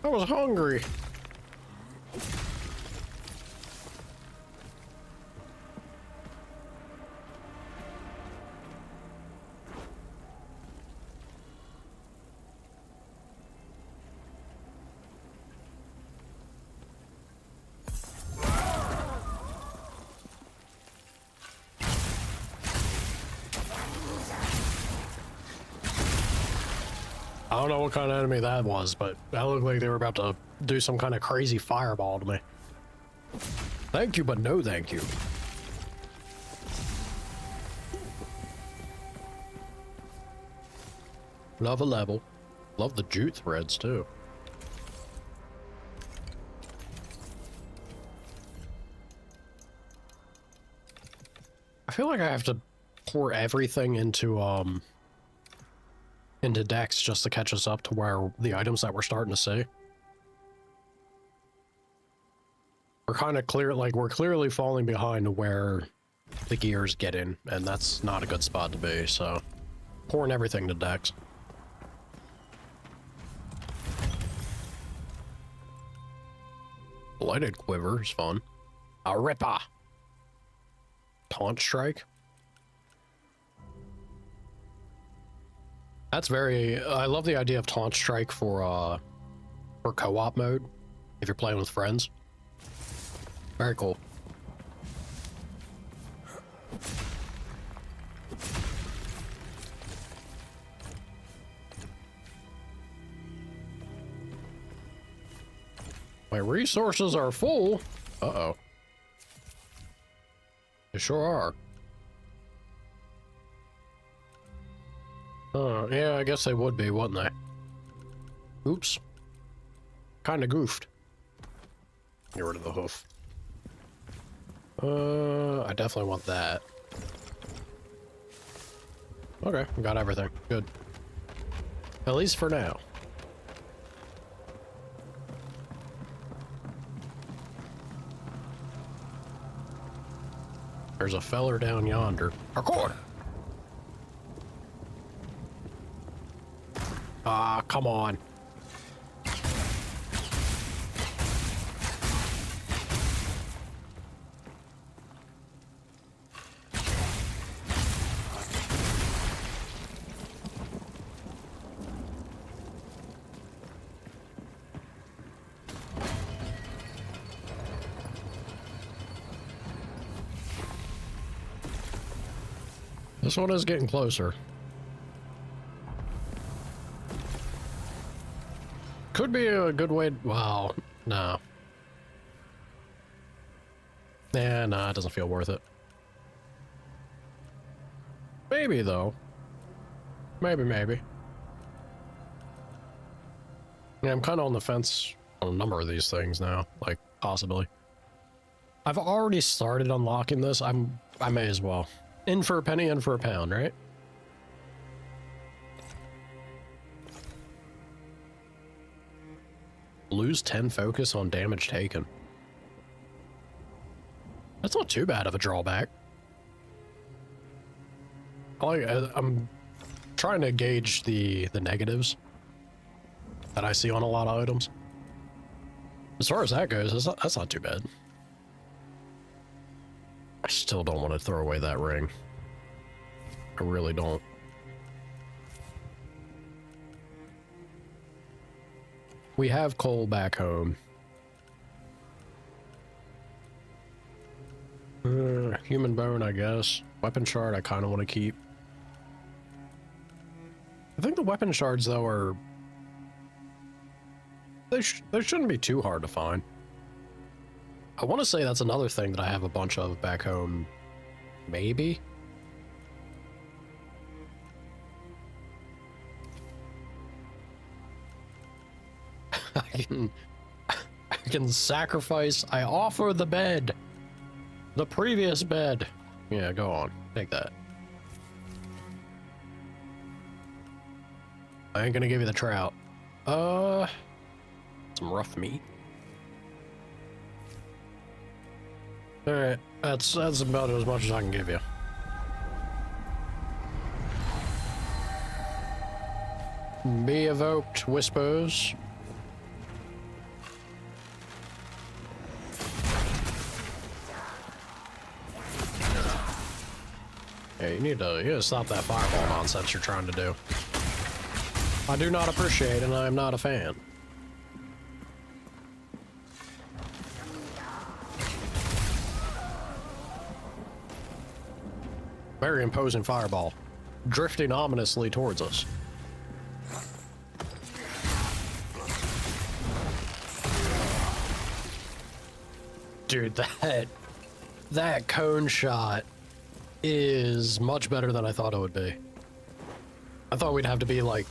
I was hungry. I don't know what kind of enemy that was, but that looked like they were about to do some kind of crazy fireball to me. Thank you, but no thank you. Love a level. Love the jute threads, too. I feel like I have to pour everything into Dex just to catch us up to where the items that we're starting to see. We're kind of clear, like we're clearly falling behind to where the gears get in, and that's not a good spot to be, so pouring everything to Dex. Lighted quiver is fun. A ripper. Taunt strike. That's very, I love the idea of taunt strike for co-op mode, if you're playing with friends. Very cool. My resources are full. Uh-oh. They sure are. Yeah, I guess they would be, wouldn't they? Oops. Kinda goofed. Get rid of the hoof. I definitely want that. Okay, we got everything. Good. At least for now. There's a feller down yonder. Record! Ah, come on. This one is getting closer. Could be a good way. Wow. No. Nah, it doesn't feel worth it. Maybe, though. Maybe. Yeah, I'm kind of on the fence on a number of these things now. Like, possibly. I've already started unlocking this. I may as well. In for a penny, in for a pound, right? Lose 10 focus on damage taken. That's not too bad of a drawback. I'm trying to gauge the negatives that I see on a lot of items. As far as that goes, that's not too bad. I still don't want to throw away that ring. I really don't. We have coal back home. Human bone, I guess. Weapon shard I kind of want to keep. I think the weapon shards, though, are... They shouldn't be too hard to find. I want to say that's another thing that I have a bunch of back home. Maybe? I can sacrifice. I offer the bed. The previous bed. Yeah, go on. Take that. I ain't gonna give you the trout. Some rough meat. Alright, that's about as much as I can give you. Be evoked, Whispers. Yeah, you need to stop that fireball nonsense you're trying to do. I do not appreciate and I am not a fan. Very imposing fireball, drifting ominously towards us. Dude, that cone shot is much better than I thought it would be. I thought we'd have to be like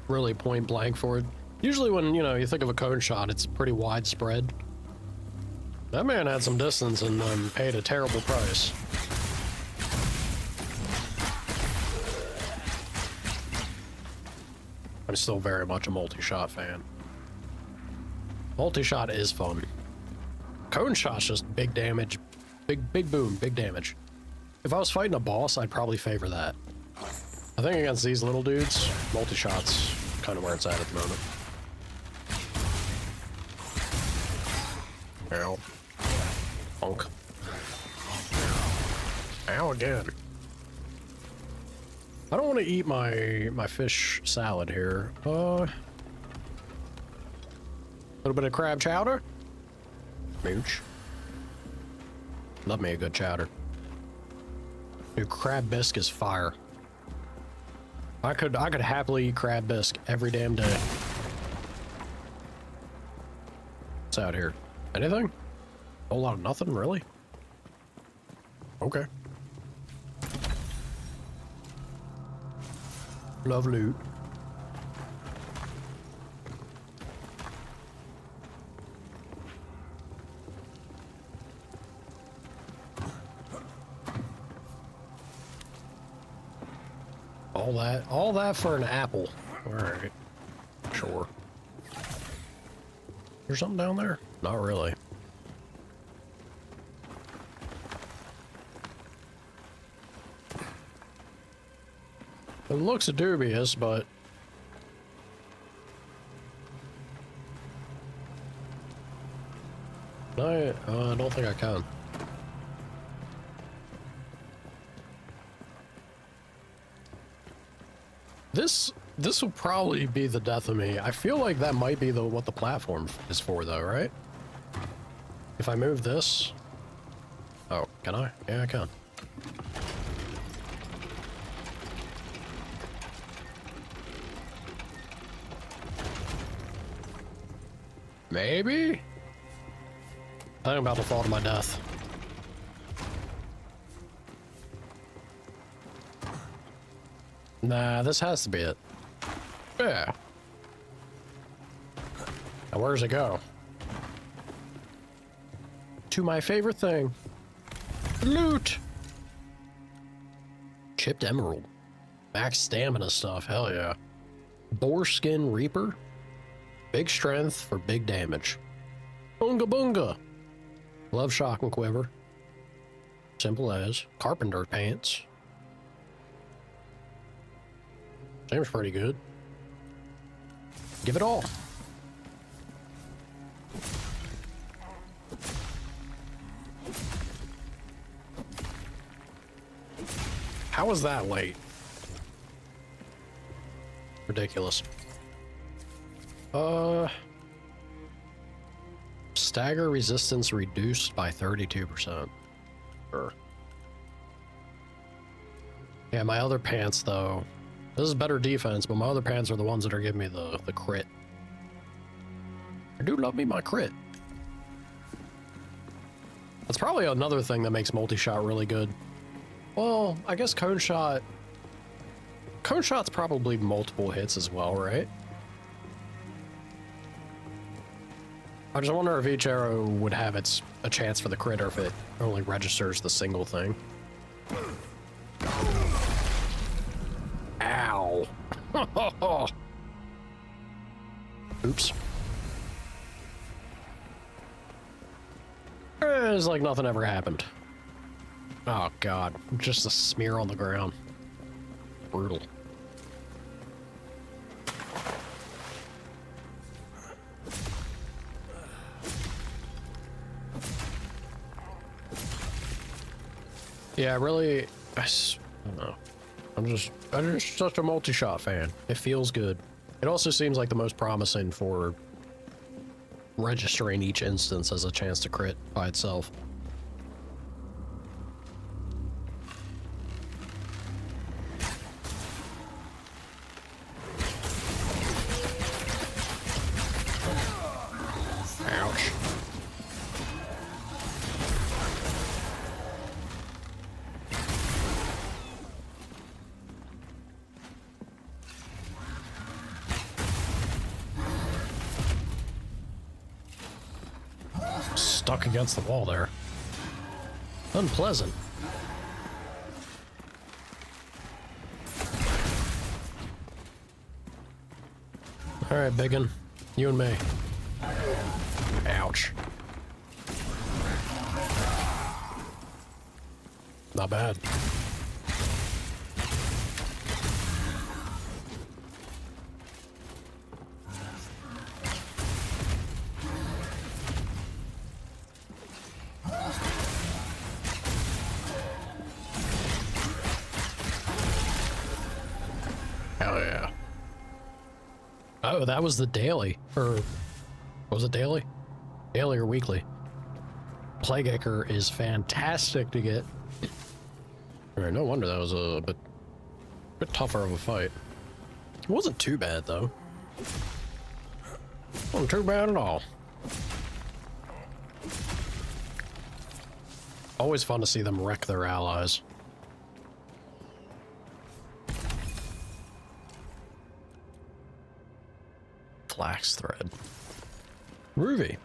really point blank for it. Usually when, you know, you think of a cone shot, it's pretty widespread. That man had some distance and paid a terrible price. I'm still very much a multi-shot fan. Multi-shot is fun. Cone shot's just big damage. Big boom, big damage. If I was fighting a boss, I'd probably favor that. I think against these little dudes, multi-shot's kind of where it's at the moment. Ow. Funk. Ow again. I don't want to eat my fish salad here. A little bit of crab chowder. Mooch. Love me a good chowder. Dude, crab bisque is fire. I could happily eat crab bisque every damn day. What's out here? Anything? A whole lot of nothing, really? Okay. Love loot. All that for an apple. All right. Sure. There's something down there? Not really. It looks dubious, but I don't think I can. This will probably be the death of me. I feel like that might be what the platform is for, though, right? If I move this... Oh, can I? Yeah, I can. Maybe? I'm about to fall to my death. Nah, this has to be it. Yeah. Now where does it go? To my favorite thing. Loot! Chipped emerald. Max stamina stuff, hell yeah. Boar skin reaper. Big strength for big damage. Boonga boonga. Love shock and quiver. Simple as. Carpenter pants. Seems pretty good. Give it all. How was that late? Ridiculous. Stagger resistance reduced by 32%. Sure. Yeah, my other pants, though. This is better defense, but my other pants are the ones that are giving me the crit. I do love me my crit. That's probably another thing that makes multi-shot really good. Well, I guess cone shot... Cone shot's probably multiple hits as well, right? I just wonder if each arrow would have a chance for the crit, or if it only registers the single thing. Ow. Oops. It's like nothing ever happened. Oh god, just a smear on the ground. Brutal. Yeah, really, I don't know. I'm just such a multi-shot fan. It feels good. It also seems like the most promising for registering each instance as a chance to crit by itself. Ouch. Stuck against the wall there. Unpleasant. All right, biggin. You and me. Ouch. Not bad. Hell yeah. Oh, that was the daily. Or was it daily? Daily or weekly? Plague Acre is fantastic to get. Alright, no wonder that was a bit tougher of a fight. It wasn't too bad though. Wasn't too bad at all. Always fun to see them wreck their allies. Flax thread. Ruby.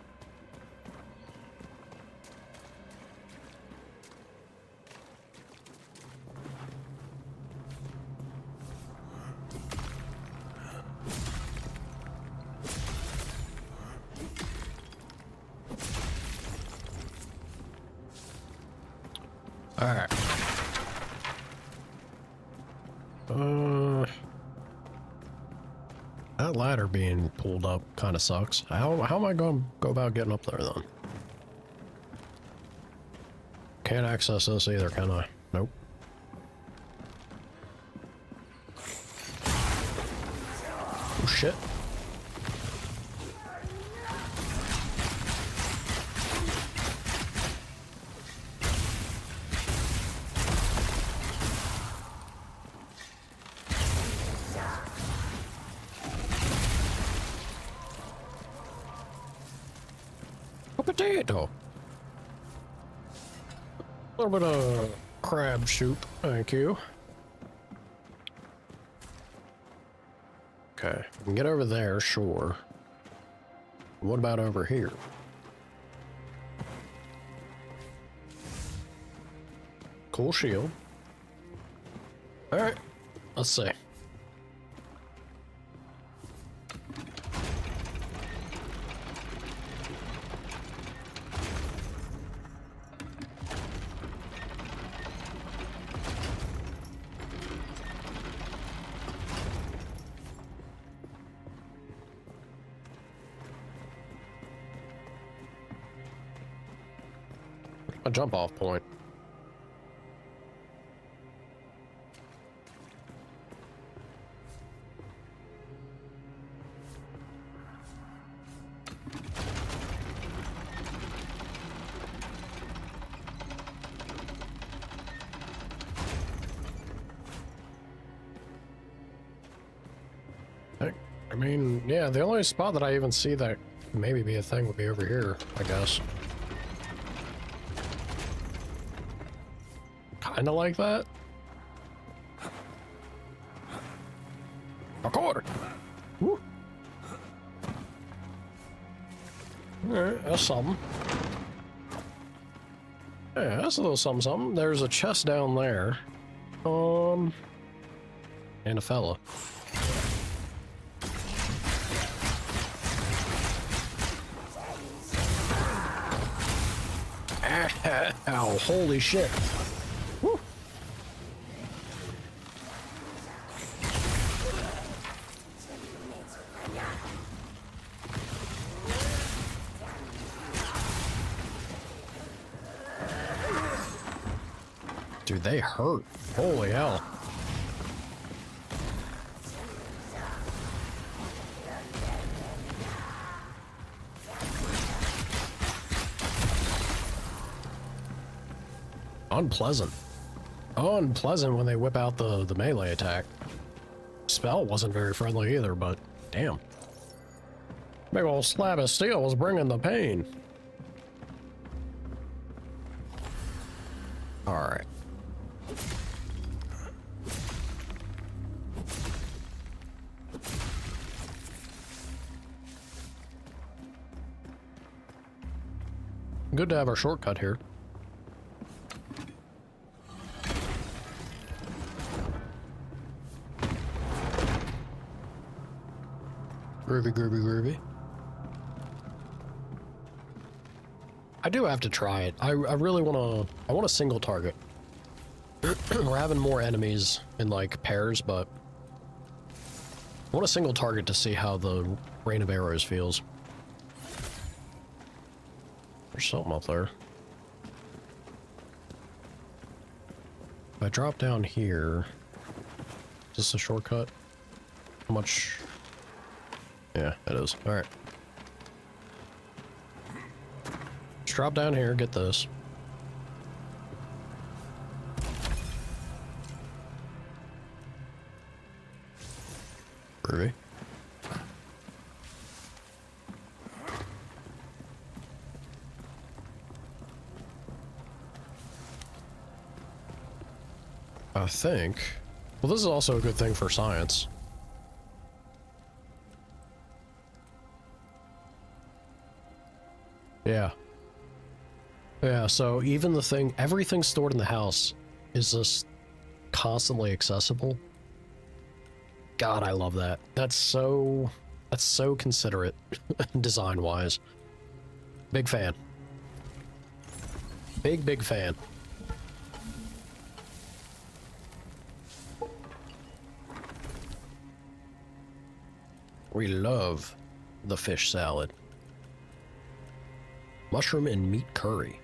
All right. That ladder being pulled up kind of sucks. How am I going to go about getting up there then? Can't access this either, can I? Nope. Oh shit. Potato. A little bit of crab soup, thank you. Okay, we can get over there, sure. What about over here? Cool shield. All right, let's see. A jump off point. I mean, yeah, the only spot that I even see that maybe be a thing would be over here, I guess. Kinda like that. A quarter. Woo. Alright, that's something. Yeah, that's a little something something. There's a chest down there. And a fella. Ow, holy shit. Woo. Dude, they hurt. Holy hell. Unpleasant. Unpleasant when they whip out the melee attack. Spell wasn't very friendly either, but damn. Big old slab of steel was bringing the pain. Alright. Good to have our shortcut here. Groovy, groovy, groovy. I do have to try it. I really want a single target. We're having more enemies in like pairs, but I want a single target to see how the rain of arrows feels. There's something up there. If I drop down here, is this a shortcut? How much? Yeah, it is. Alright. Let's drop down here, get this. Groovy. I think. Well, this is also a good thing for science. Yeah. Yeah, so even the thing, everything stored in the house is just constantly accessible. God, I love that. That's so considerate, design-wise. Big fan. Big fan. We love the fish salad. Mushroom and meat curry.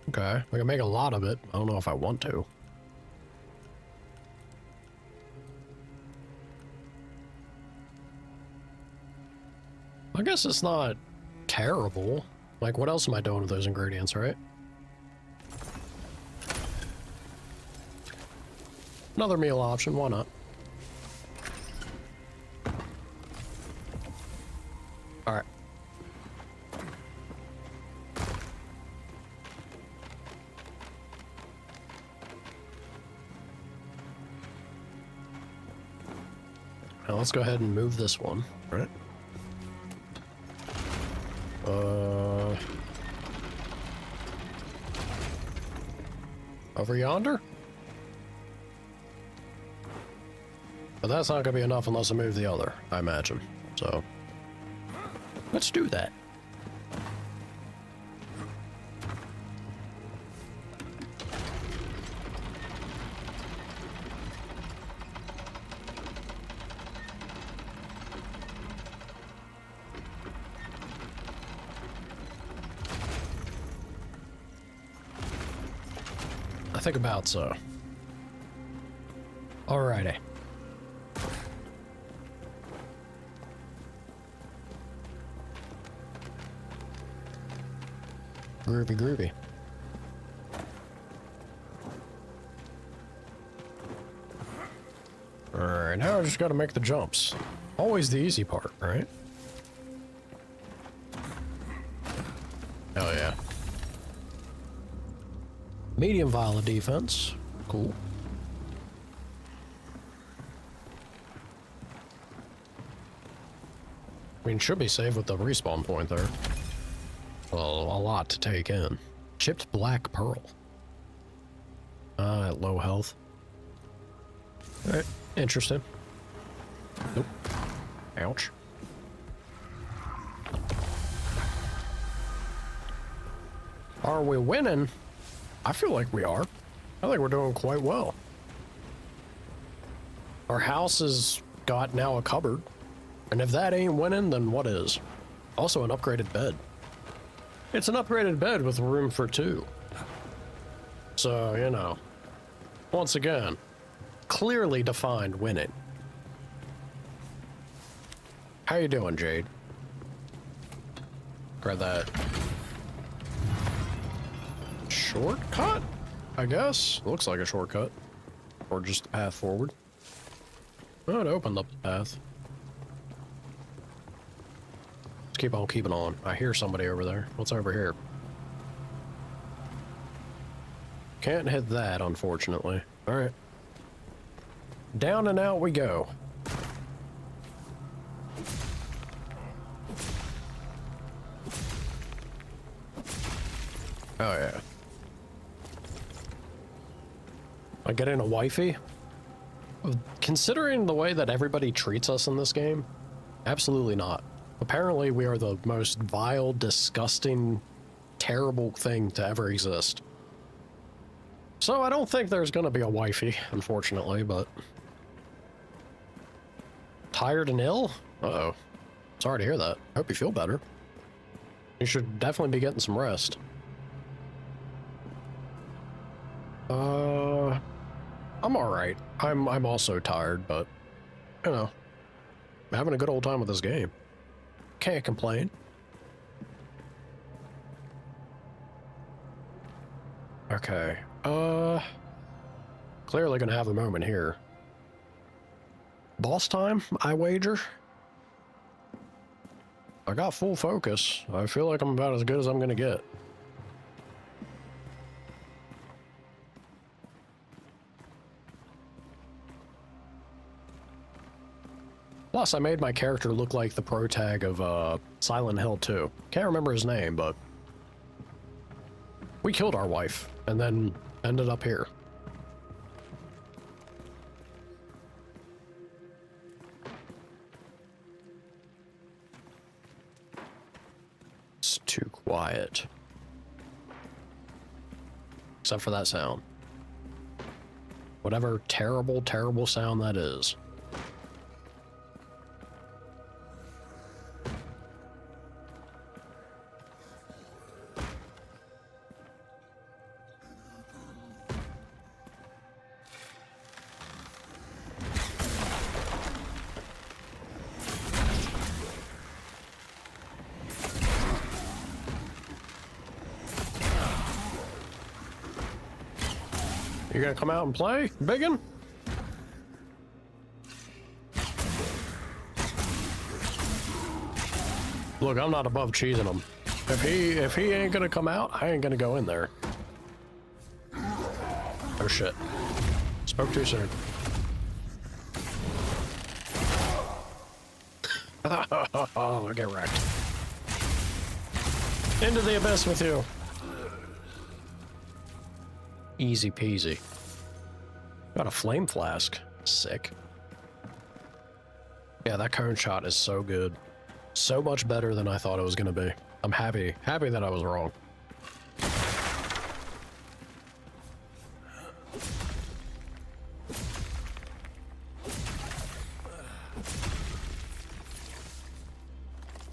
Okay, I can make a lot of it. I don't know if I want to. I guess it's not terrible. Like, what else am I doing with those ingredients, right? Another meal option, why not? Alright. Now let's go ahead and move this one, right? Over yonder? But that's not gonna be enough unless I move the other, I imagine. So, let's do that. I think about so. Alrighty. Groovy, groovy. Alright, now I just gotta make the jumps. Always the easy part, right? Oh yeah. Medium violet defense. Cool. I mean, should be safe with the respawn point there. Well, a lot to take in. Chipped black pearl. At low health. Alright, interesting. Nope. Ouch. Are we winning? I feel like we are. I think we're doing quite well. Our house has got now a cupboard. And if that ain't winning, then what is? Also an upgraded bed. It's an upgraded bed with room for two. So, you know. Once again, clearly defined winning. How you doing, Jade? Grab that. Shortcut? I guess. Looks like a shortcut. Or just the path forward. Oh, it opened up the path. Let's keep on keeping on. I hear somebody over there. What's over here? Can't hit that, unfortunately. Alright. Down and out we go. Oh, yeah. I getting a wifey? Considering the way that everybody treats us in this game, absolutely not. Apparently, we are the most vile, disgusting, terrible thing to ever exist. So I don't think there's gonna be a wifey, unfortunately, but... Tired and ill? Uh-oh. Sorry to hear that. Hope you feel better. You should definitely be getting some rest. I'm alright. I'm also tired, but, you know, I'm having a good old time with this game. Can't complain. Okay. Clearly gonna have a moment here. Boss time, I wager? I got full focus. I feel like I'm about as good as I'm gonna get. Plus, I made my character look like the protag of Silent Hill 2. Can't remember his name, but... we killed our wife, and then ended up here. It's too quiet. Except for that sound. Whatever terrible, terrible sound that is. You gonna come out and play, biggin? Look, I'm not above cheesing him. If he ain't gonna come out, I ain't gonna go in there. Oh shit. Spoke too soon. Oh, get wrecked. Into the abyss with you. Easy peasy. Got a flame flask. Sick. Yeah, that cone shot is so good. So much better than I thought it was gonna be. I'm happy that I was wrong.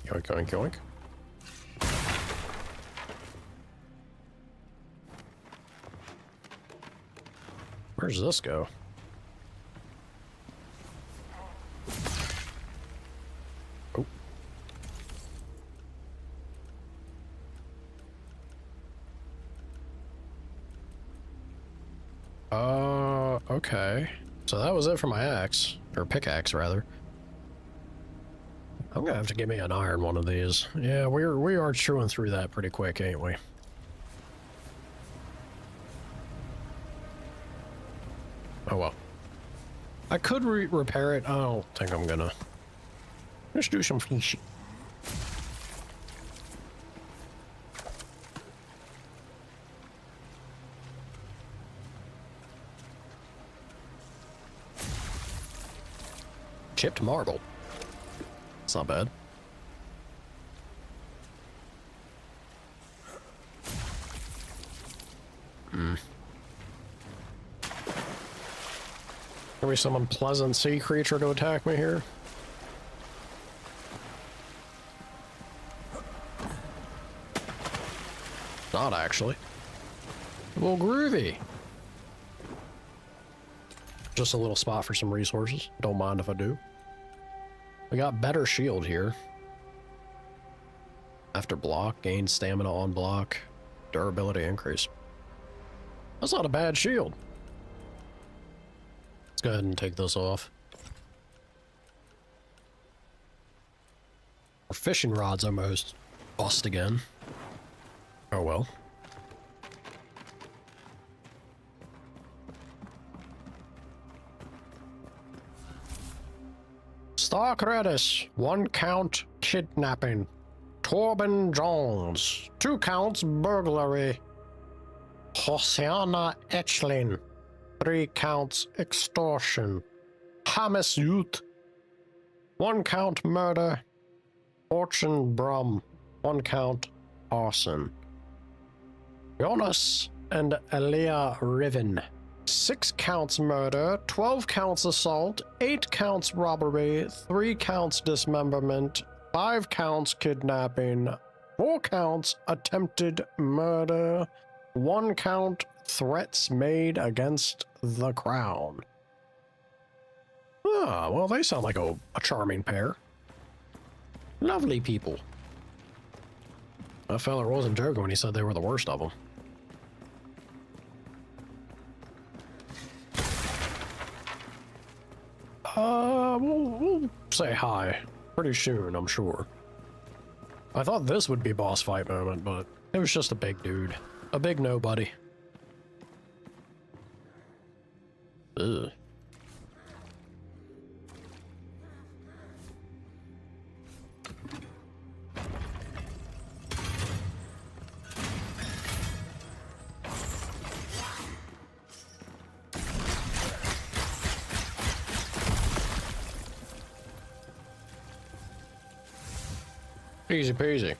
Yoink, yoink, yoink. Where's this go? Oh. Okay. So that was it for my axe. Or pickaxe, rather. I'm gonna have to give me an iron one of these. Yeah, we are chewing through that pretty quick, ain't we? Oh well. I could repair it. I don't think I'm gonna. Let's do some fishing. Chipped marble. It's not bad. Maybe some unpleasant sea creature to attack me here. Not actually. A little groovy. Just a little spot for some resources. Don't mind if I do. We got better shield here. After block, gain stamina on block. Durability increase. That's not a bad shield. Let's go ahead and take this off. Our fishing rod's almost bust again. Oh well. Starcredis, 1 count kidnapping. Torben Jones, 2 counts burglary. Hosiana Etchlin, 3 counts extortion. Hamis Youth, 1 count murder. Fortune Brum, 1 count arson. Jonas and Elia Riven, 6 counts murder, 12 counts assault, 8 counts robbery, 3 counts dismemberment, 5 counts kidnapping, 4 counts attempted murder, 1 count threats made against the crown. Ah, well, they sound like a charming pair. Lovely people. That fella wasn't joking when he said they were the worst of them. We'll say hi pretty soon, I'm sure. I thought this would be boss fight moment, but it was just a big dude. A big nobody. Ugh. Easy peasy.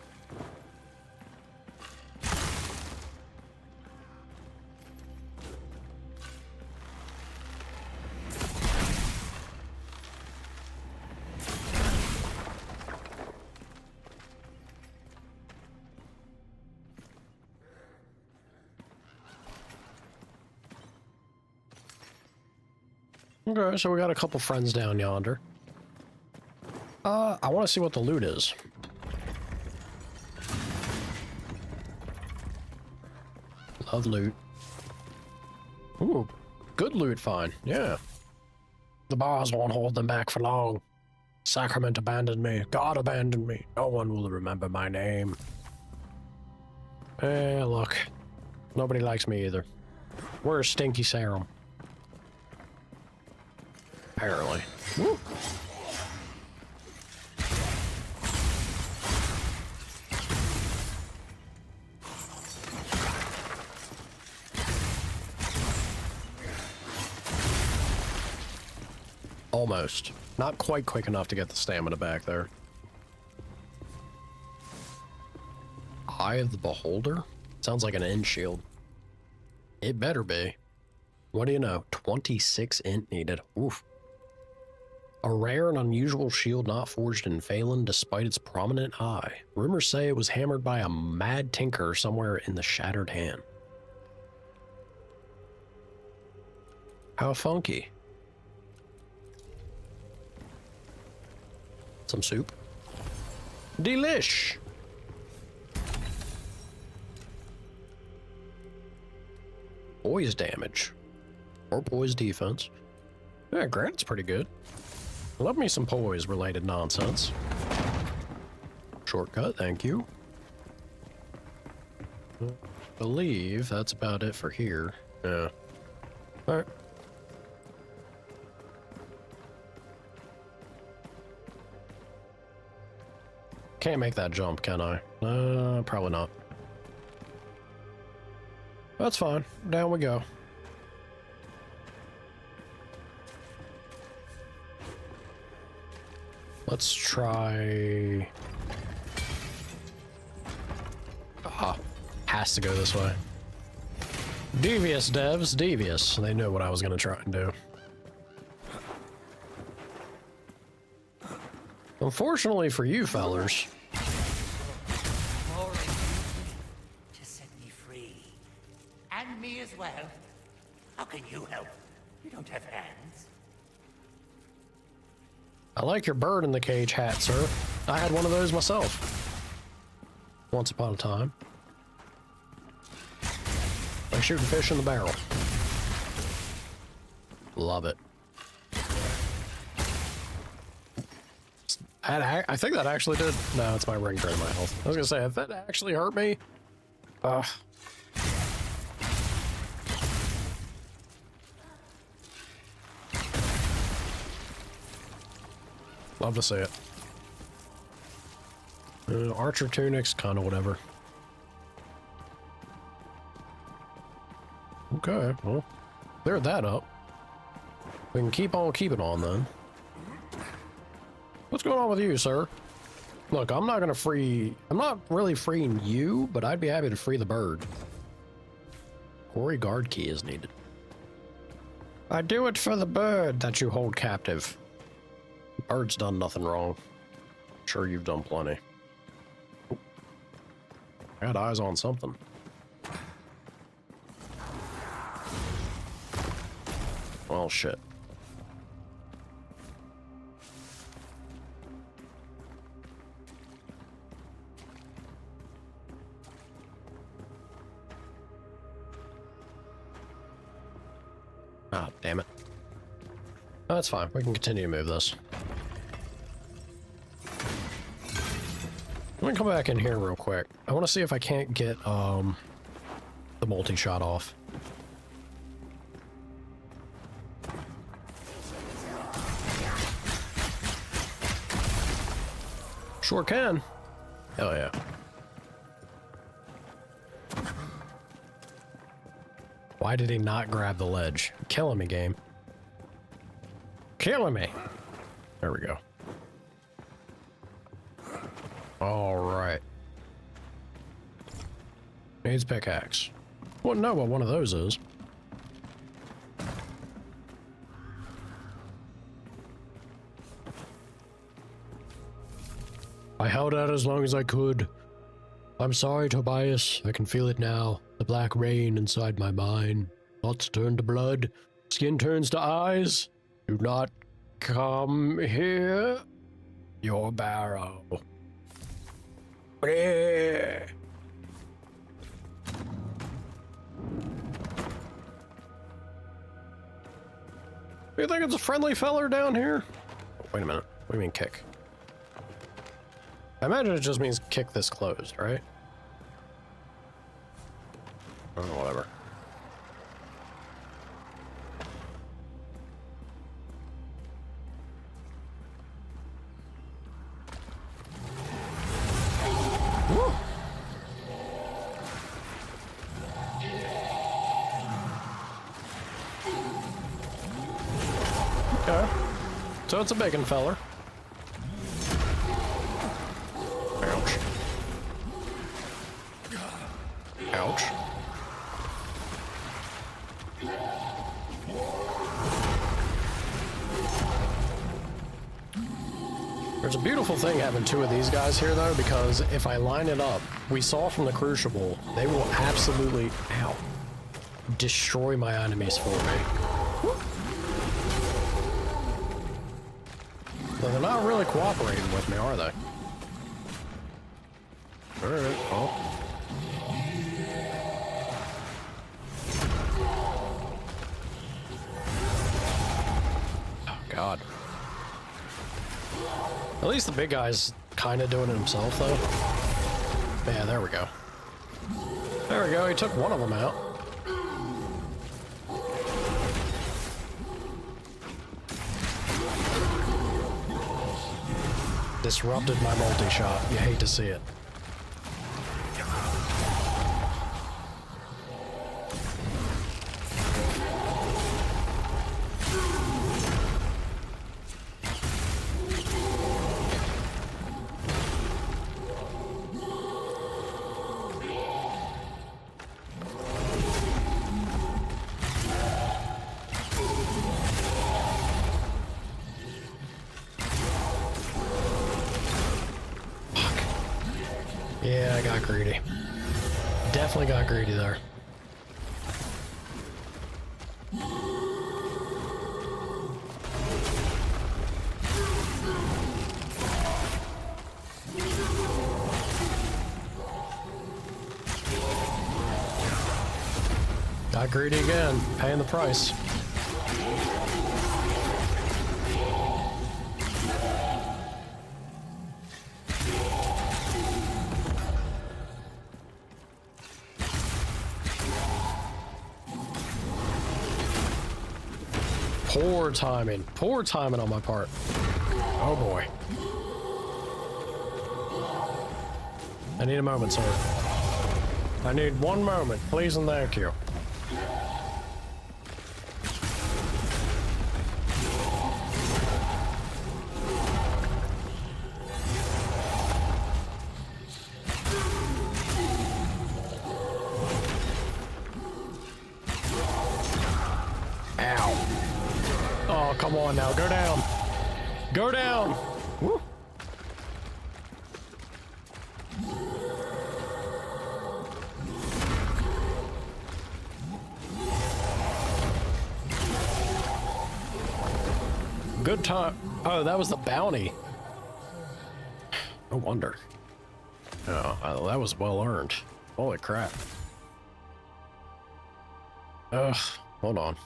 Okay, so we got a couple friends down yonder. I want to see what the loot is. Love loot. Ooh, good loot find, yeah. The bars won't hold them back for long. Sacrament abandoned me. God abandoned me. No one will remember my name. Eh, look. Nobody likes me either. Where's Stinky Serum? Apparently. Woo. Almost. Not quite quick enough to get the stamina back there. Eye of the Beholder? Sounds like an end shield. It better be. What do you know? 26 int needed. Oof. A rare and unusual shield not forged in Phelan despite its prominent eye. Rumors say it was hammered by a mad tinker somewhere in the Shattered Hand. How funky. Some soup. Delish! Poise damage. Or poise defense. Yeah, granite's pretty good. Love me some poise-related nonsense. Shortcut, thank you. Believe that's about it for here. Yeah. Alright. Can't make that jump, can I? Probably not. That's fine. Down we go. Let's try... Ah, has to go this way. Devious, devs, devious. They knew what I was going to try and do. Unfortunately for you fellers... More reason to set me free. And me as well. How can you help? You don't have hands. I like your bird in the cage hat, sir. I had one of those myself. Once upon a time. Like shooting fish in the barrel. Love it. I think that actually did. No, it's my ring drain my health. I was gonna say, if that actually hurt me. Love to see it. Archer tunics, kind of whatever. Okay, well, cleared that up. We can keep on keeping on then. What's going on with you, sir? Look, I'm not really freeing you, but I'd be happy to free the bird. Quarry guard key is needed. I do it for the bird that you hold captive. The bird's done nothing wrong. Sure, you've done plenty. Ooh. I had eyes on something. Well, shit. Ah, damn it. Oh, that's fine. We can continue to move this. Let me come back in here real quick. I want to see if I can't get the multi-shot off. Sure can. Hell yeah. Why did he not grab the ledge? Killing me, game. Killing me. There we go. All right. Needs pickaxe. Wouldn't know what one of those is. I held out as long as I could. I'm sorry, Tobias. I can feel it now. The black rain inside my mind. Thoughts turn to blood. Skin turns to eyes. Do not come here. Your barrow. Yeah. You think it's a friendly feller down here? Oh, wait a minute. What do you mean kick? I imagine it just means kick this closed, right? Oh, whatever. Woo. Okay. So it's a bacon feller. Ouch. Ouch. There's a beautiful thing having two of these guys here, though, because if I line it up, we saw from the Crucible, they will absolutely, ow, destroy my enemies for me. So they're not really cooperating with me, are they? Alright, well. god. At least the big guy's kind of doing it himself, though. Yeah, there we go. There we go, he took one of them out. Disrupted my multi-shot. You hate to see it. Yeah, I got greedy. Definitely got greedy there. Got greedy again, paying the price. Poor timing on my part. Oh boy. I need a moment, sir. I need one moment, please and thank you. Come on now, go down. Go down. Woo. Good time. Oh, that was the bounty. No wonder. Oh, that was well earned. Holy crap. Ugh, hold on.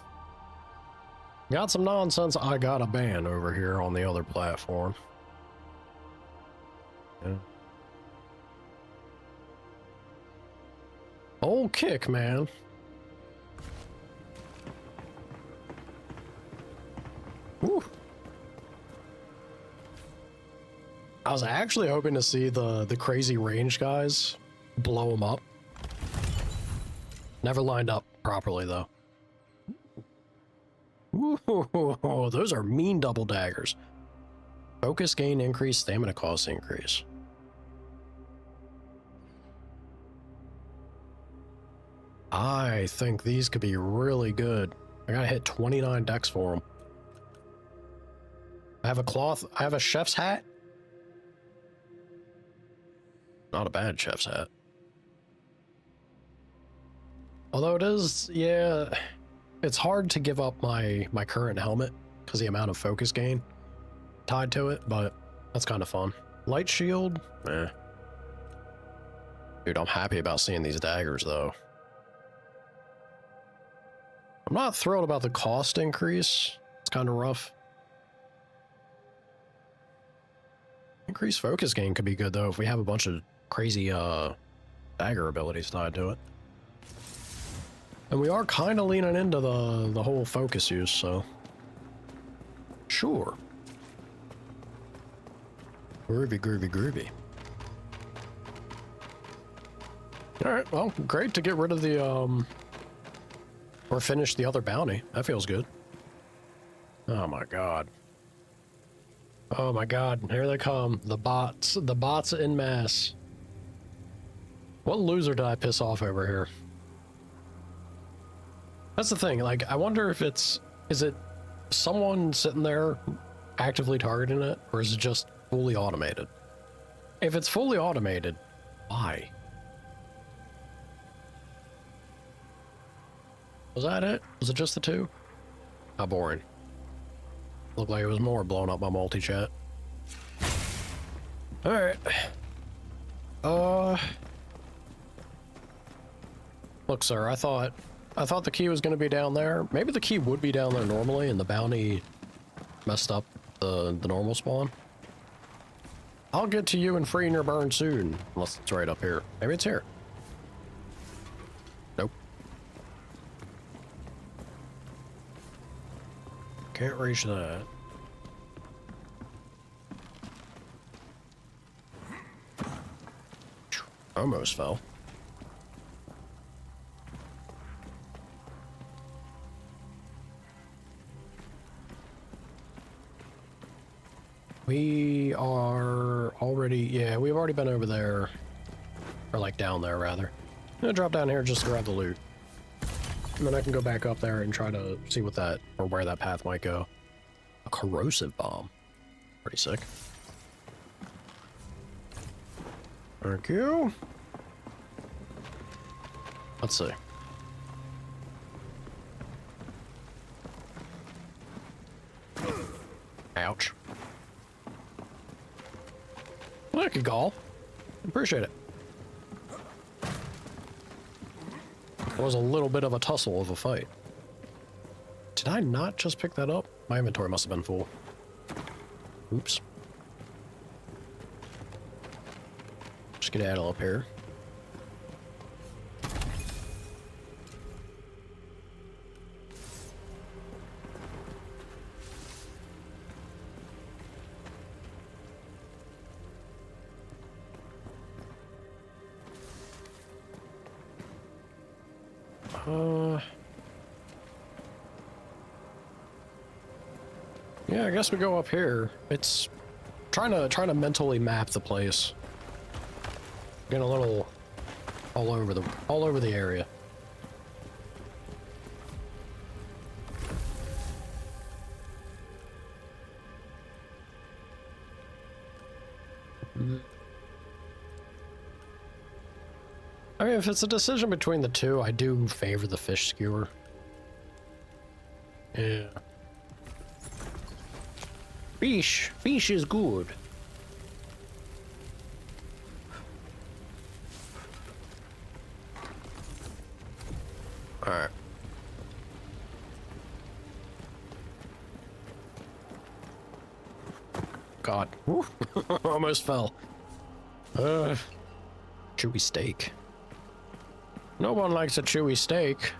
Got some nonsense. I got a ban over here on the other platform. Yeah. Old kick, man. Whew. I was actually hoping to see the crazy range guys blow them up. Never lined up properly, though. Ooh, those are mean double daggers. Focus gain increase, stamina cost increase. I think these could be really good. I gotta hit 29 dex for them. I have a cloth, I have a chef's hat. Not a bad chef's hat. Although it is, yeah, it's hard to give up my current helmet because the amount of focus gain tied to it, but that's kind of fun. Light shield, eh. Dude, I'm happy about seeing these daggers though. I'm not thrilled about the cost increase. It's kind of rough. Increased focus gain could be good though if we have a bunch of crazy dagger abilities tied to it. And we are kind of leaning into the whole focus use, so sure. Groovy, groovy, groovy. All right, well, great to get rid of the or finish the other bounty. That feels good. Oh my god. Oh my god, here they come. The bots en masse. What loser did I piss off over here? That's the thing, like, I wonder if is it someone sitting there actively targeting it, or is it just fully automated? If it's fully automated, why? Was that it? Was it just the two? How boring. Looked like it was more blowing up my multi-chat. Alright. Look, sir, I thought the key was going to be down there. Maybe the key would be down there normally, and the bounty messed up the normal spawn. I'll get to you and freeing your burn soon. Unless it's right up here. Maybe it's here. Nope. Can't reach that. Almost fell. We are already, yeah, we've already been over there. Or like down there, rather. I'm gonna drop down here just to grab the loot. And then I can go back up there and try to see what that, or where that path might go. A corrosive bomb. Pretty sick. Thank you. Let's see. Ouch. Thank you, Gall. Appreciate it. It was a little bit of a tussle of a fight. Did I not just pick that up? My inventory must have been full. Oops. Skedaddle up here. Yeah, I guess we go up here. It's trying to mentally map the place. Getting a little all over the area. I mean, if it's a decision between the two, I do favor the fish skewer. Yeah. Fish is good. Alright. God. Woo. Almost fell. Chewy steak. No one likes a chewy steak.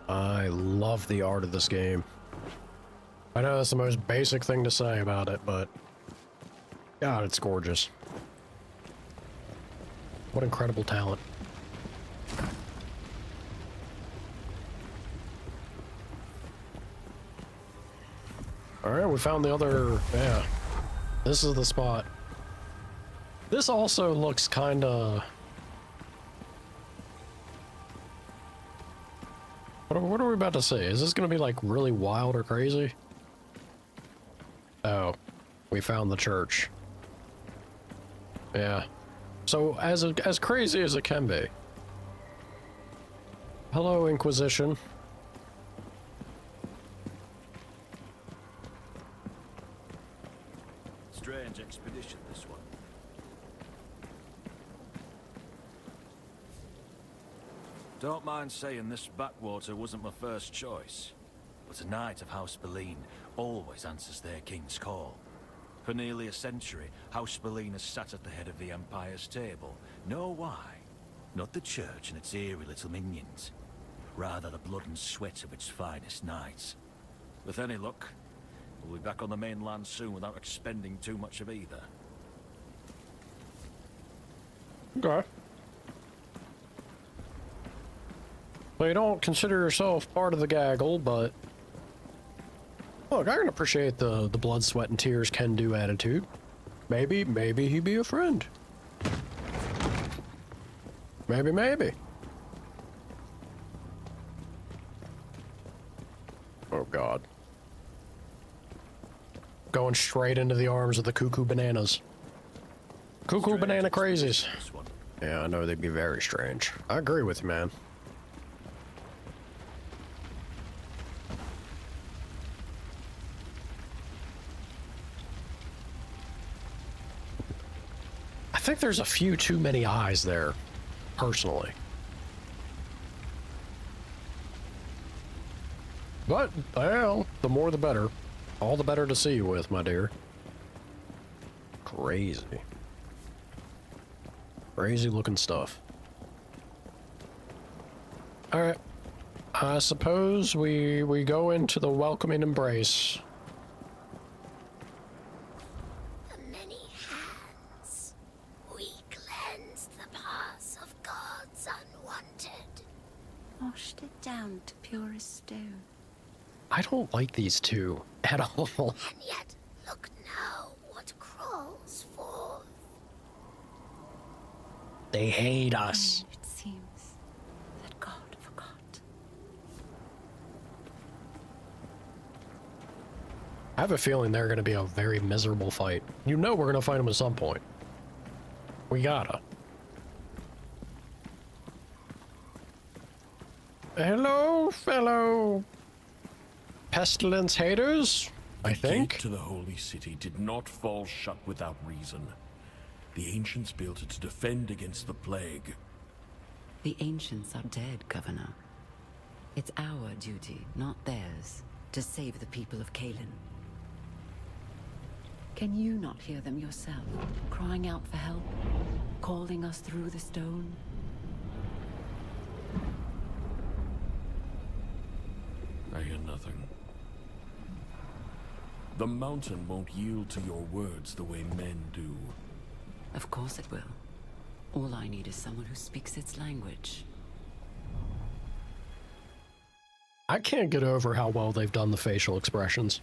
I love the art of this game. I know that's the most basic thing to say about it, but God, it's gorgeous. What incredible talent. Alright, we found the other, yeah. This is the spot. This also looks kinda... What are we about to see? Is this gonna be like really wild or crazy? Oh, we found the church. Yeah. So as crazy as it can be. Hello, Inquisition. Strange expedition, this one. Don't mind saying this backwater wasn't my first choice, but a knight of House Boleyn always answers their king's call. For nearly a century, House Boleyn has sat at the head of the Empire's table. Know why? Not the church and its eerie little minions. Rather the blood and sweat of its finest knights. With any luck, we'll be back on the mainland soon without expending too much of either. Okay. Well, you don't consider yourself part of the gaggle, but... Look, I can appreciate the blood, sweat, and tears can-do attitude. Maybe he'd be a friend. Maybe. Oh, God. Going straight into the arms of the cuckoo bananas. Cuckoo banana crazies. Yeah, I know they'd be very strange. I agree with you, man. I think there's a few too many eyes there, personally. But, well, the more the better. All the better to see you with, my dear. Crazy. Crazy looking stuff. Alright. I suppose we go into the welcoming embrace. The many hands. We cleansed the paths of gods unwanted. Washed it down to purest stone. I don't like these two at all. And yet, look now what crawls forth. They hate us. It seems that God forgot. I have a feeling they're going to be a very miserable fight. You know we're going to fight them at some point. We gotta. Hello, fellow pestilence haters, I think. The gate to the holy city did not fall shut without reason. The ancients built it to defend against the plague. The ancients are dead, Governor. It's our duty, not theirs, to save the people of Kalen. Can you not hear them yourself, crying out for help, calling us through the stone? I hear nothing. The mountain won't yield to your words the way men do. Of course it will. All I need is someone who speaks its language. I can't get over how well they've done the facial expressions.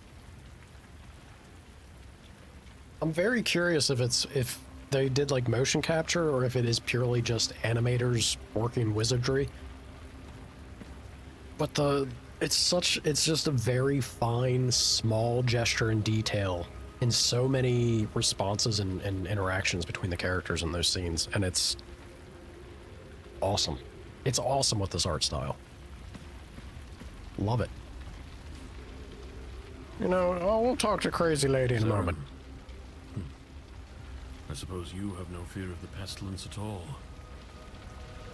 I'm very curious if they did like motion capture or if it is purely just animators working wizardry. But it's just a very fine, small gesture and detail in so many responses and interactions between the characters in those scenes, and it's awesome. It's awesome with this art style. Love it. You know, we'll talk to Crazy Lady in a moment. I suppose you have no fear of the pestilence at all.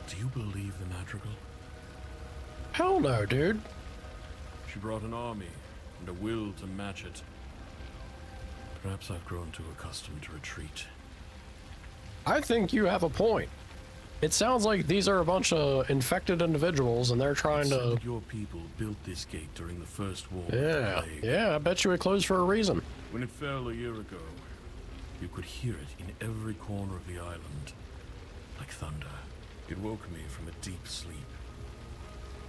Do you believe the madrigal? Hell no, dude. She brought an army and a will to match it. Perhaps I've grown too accustomed to retreat. I think you have a point. It sounds like these are a bunch of infected individuals and they're trying to... Your people built this gate during the first war. Yeah, I bet you it closed for a reason. When it fell a year ago, you could hear it in every corner of the island, like thunder. It woke me from a deep sleep,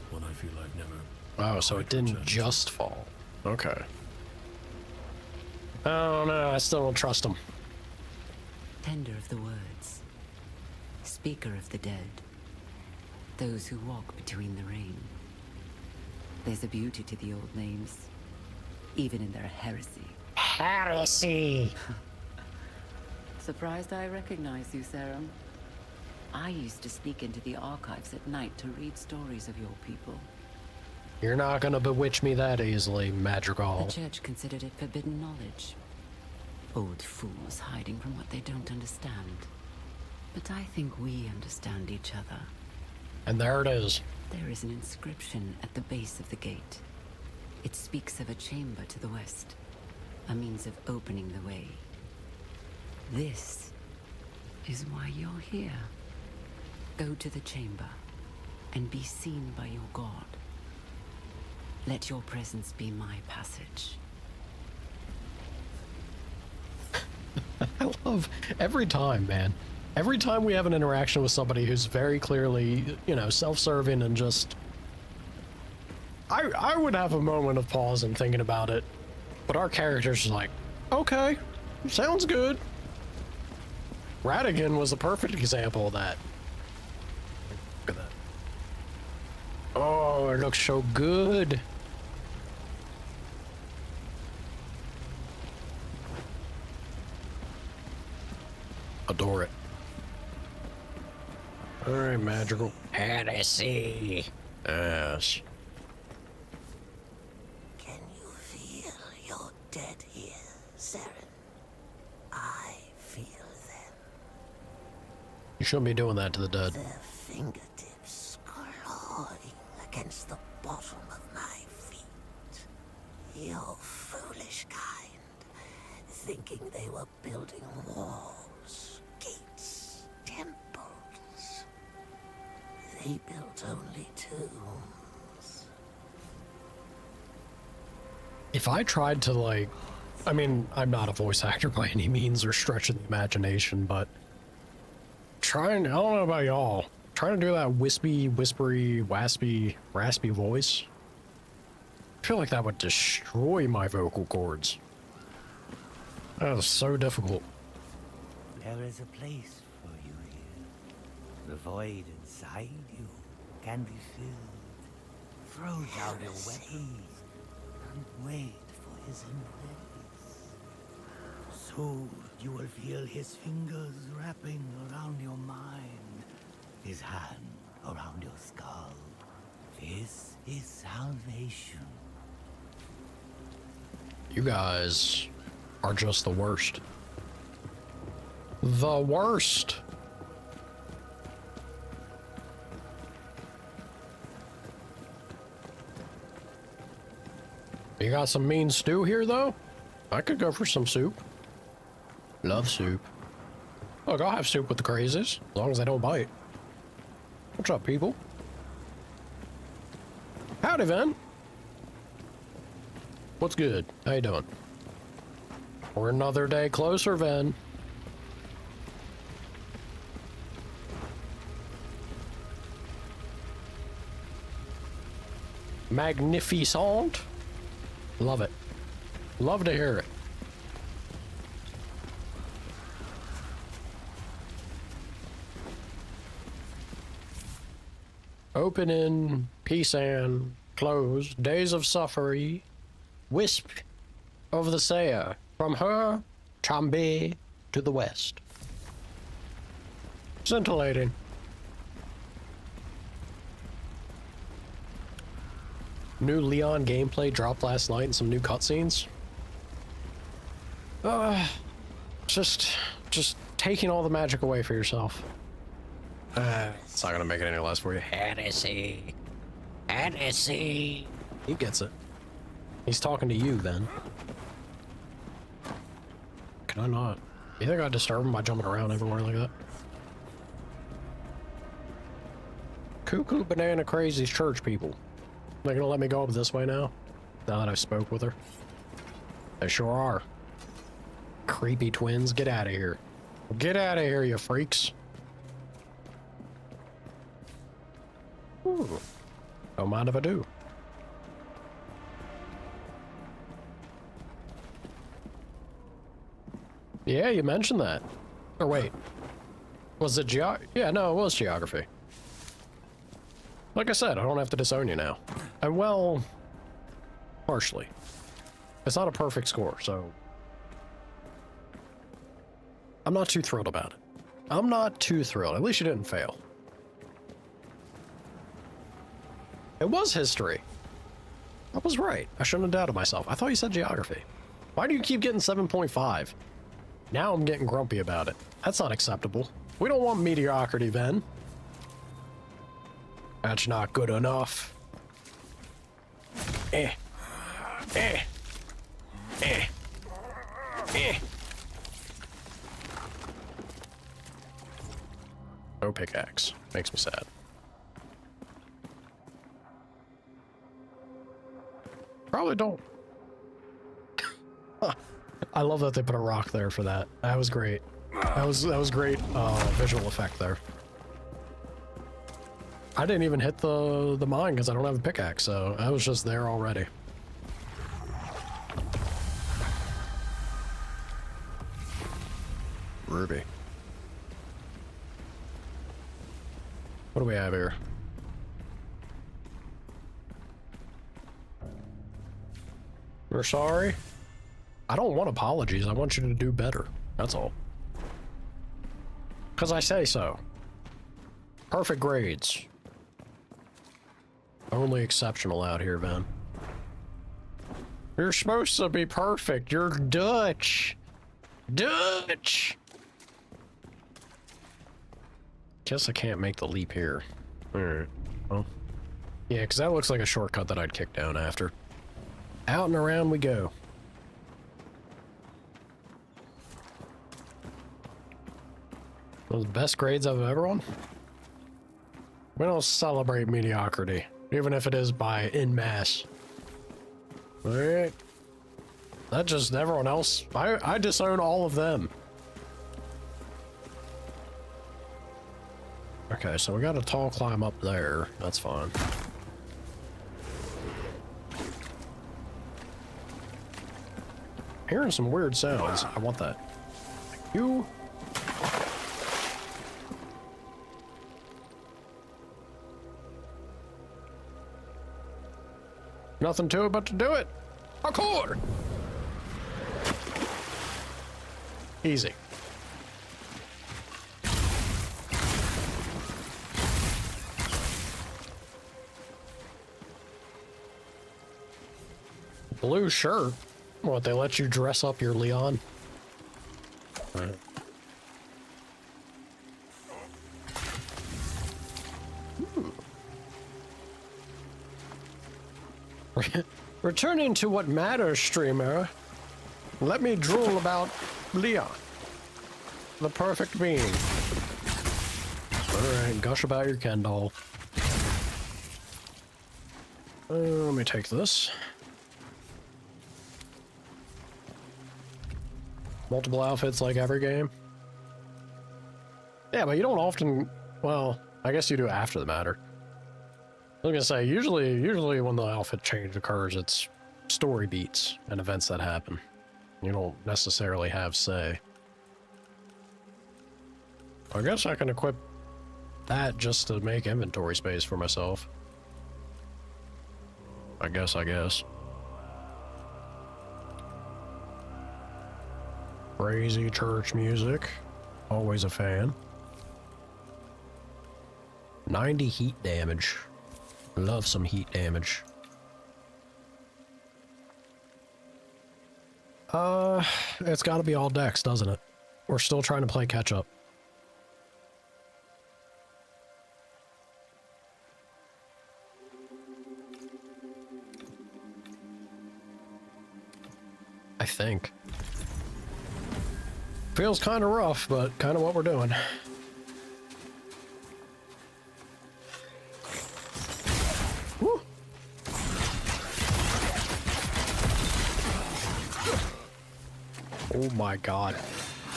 one I feel I've never... Oh, so it didn't just fall. Okay. Oh no, I still don't trust him. Tender of the words, speaker of the dead, those who walk between the rain. There's a beauty to the old names, even in their heresy. Heresy! Surprised I recognize you, Serum. I used to sneak into the archives at night to read stories of your people. You're not gonna bewitch me that easily, Madrigal. The church considered it forbidden knowledge. Old fools hiding from what they don't understand. But I think we understand each other. And there it is. There is an inscription at the base of the gate. It speaks of a chamber to the west, a means of opening the way. This is why you're here. Go to the chamber and be seen by your god. Let your presence be my passage. I love every time, man. Every time we have an interaction with somebody who's very clearly, you know, self-serving and just... I would have a moment of pause and thinking about it, but our character's like, okay, sounds good. Radigan was a perfect example of that. Look at that. Oh, it looks so good. Adore it. Alright, Madrigal. Heresy. Yes. Can you feel your dead here, Saren? I feel them. You shouldn't be doing that to the dead. Their fingertips clawing against the bottom of my feet. your foolish kind, thinking they were building walls, gates, temples. They built only tombs. If I tried to, like, I mean, I'm not a voice actor by any means or stretching the imagination, but I don't know about y'all, trying to do that wispy, whispery, raspy voice, I feel like that would destroy my vocal cords. That is so difficult. There is a place for you here. The void inside you can be filled. Throw down your weapons and wait for his embrace. Soon you will feel his fingers wrapping around your mind, his hand around your skull. This is salvation. You guys are just the worst. The worst. You got some mean stew here, though? I could go for some soup. Love soup. Look, I'll have soup with the crazies, as long as they don't bite. What's up, people? Howdy, Ven. What's good? How you doing? We're another day closer, Ven. Magnificent. Love it. Love to hear it. Open in, peace and close, days of suffering, wisp of the Saya, from her, Chambe, to the west. Scintillating. New Leon gameplay dropped last night and some new cutscenes. Just taking all the magic away for yourself. It's not gonna make it any less for you. Hennessy. Hennessy. He gets it. He's talking to you, then. Can I not? You think I disturb him by jumping around everywhere like that? Cuckoo Banana Crazy's church people. They're gonna let me go up this way now? Now that I've spoke with her? They sure are. Creepy twins, get out of here. Get out of here, you freaks. Ooh. Don't mind if I do. Yeah, you mentioned that. Or wait. Was it yeah, no, it was geography. Like I said, I don't have to disown you now. Well, partially. It's not a perfect score, so I'm not too thrilled about it. I'm not too thrilled. At least you didn't fail. It was history. I was right. I shouldn't have doubted myself. I thought you said geography. Why do you keep getting 7.5? Now I'm getting grumpy about it. That's not acceptable. We don't want mediocrity, then. That's not good enough. Eh. No pickaxe. Makes me sad. Probably don't. I love that they put a rock there for that. That was great. That was great visual effect there. I didn't even hit the mine because I don't have a pickaxe, so I was just there already. Ruby. What do we have here? We're sorry? I don't want apologies. I want you to do better. That's all. Because I say so. Perfect grades. Only exceptional out here, man. You're supposed to be perfect. You're Dutch. Dutch! Guess I can't make the leap here. Alright. Well. Yeah, because that looks like a shortcut that I'd kick down after. Out and around we go. Those best grades I've ever won. We don't celebrate mediocrity, even if it is by en masse. Alright. That just everyone else. I disown all of them. Okay, so we got a tall climb up there. That's fine. Hearing some weird sounds. I want that. Thank you. Nothing to it but to do it. Parkour! Easy. Blue shirt? What, they let you dress up your Leon? Right. Returning to what matters, streamer. Let me drool about Leon. The perfect being. Alright, gush about your Ken doll. Let me take this. Multiple outfits like every game. Yeah, but you don't often... Well, I guess you do after the matter. I was gonna say, usually when the outfit change occurs, it's story beats and events that happen. You don't necessarily have say. I guess I can equip that just to make inventory space for myself. I guess. Crazy church music. Always a fan. 90 heat damage. Love some heat damage. It's gotta be all dex, doesn't it? We're still trying to play catch up. I think. Feels kind of rough, but kind of what we're doing. Woo. Oh my god.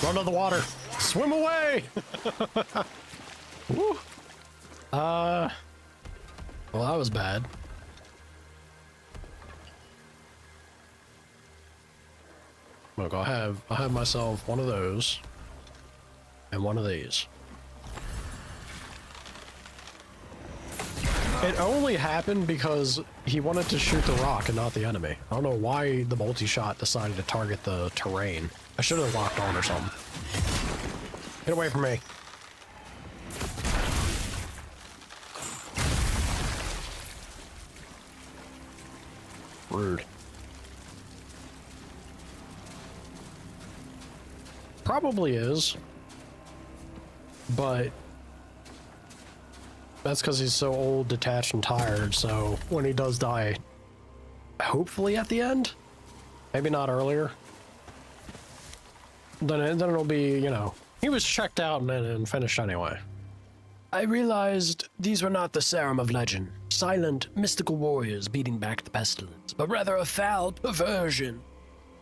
Run to the water. Swim away! Woo. Well, that was bad. Look, I'll have myself one of those and one of these. It only happened because he wanted to shoot the rock and not the enemy. I don't know why the multi-shot decided to target the terrain. I should have locked on or something. Get away from me. Rude. Probably is, but that's because he's so old, detached, and tired, so when he does die, hopefully at the end, maybe not earlier, then it'll be, you know, he was checked out and finished anyway. I realized these were not the serum of legend, silent, mystical warriors beating back the pestilence, but rather a foul perversion.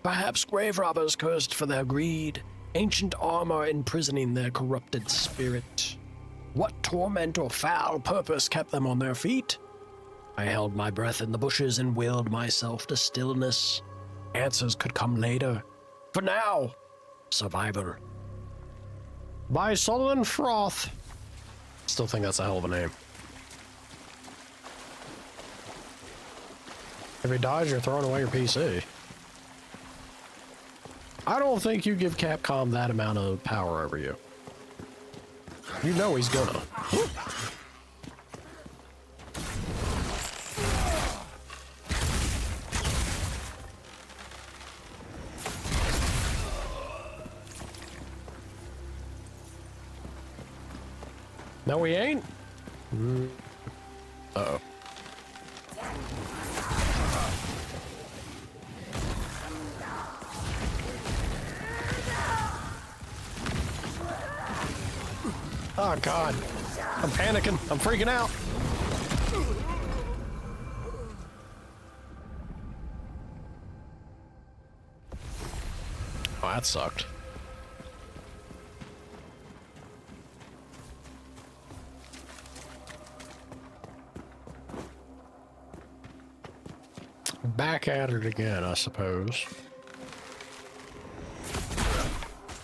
Perhaps grave robbers cursed for their greed, ancient armor imprisoning their corrupted spirit. What torment or foul purpose kept them on their feet? I held my breath in the bushes and willed myself to stillness. Answers could come later. For now, survival. By Sullivan Froth. Still think that's a hell of a name. If he dies, you're throwing away your PC. I don't think you give Capcom that amount of power over you. You know he's gonna. No, we ain't? Uh-oh. Oh, God. I'm panicking. I'm freaking out. Oh, that sucked. Back at it again, I suppose.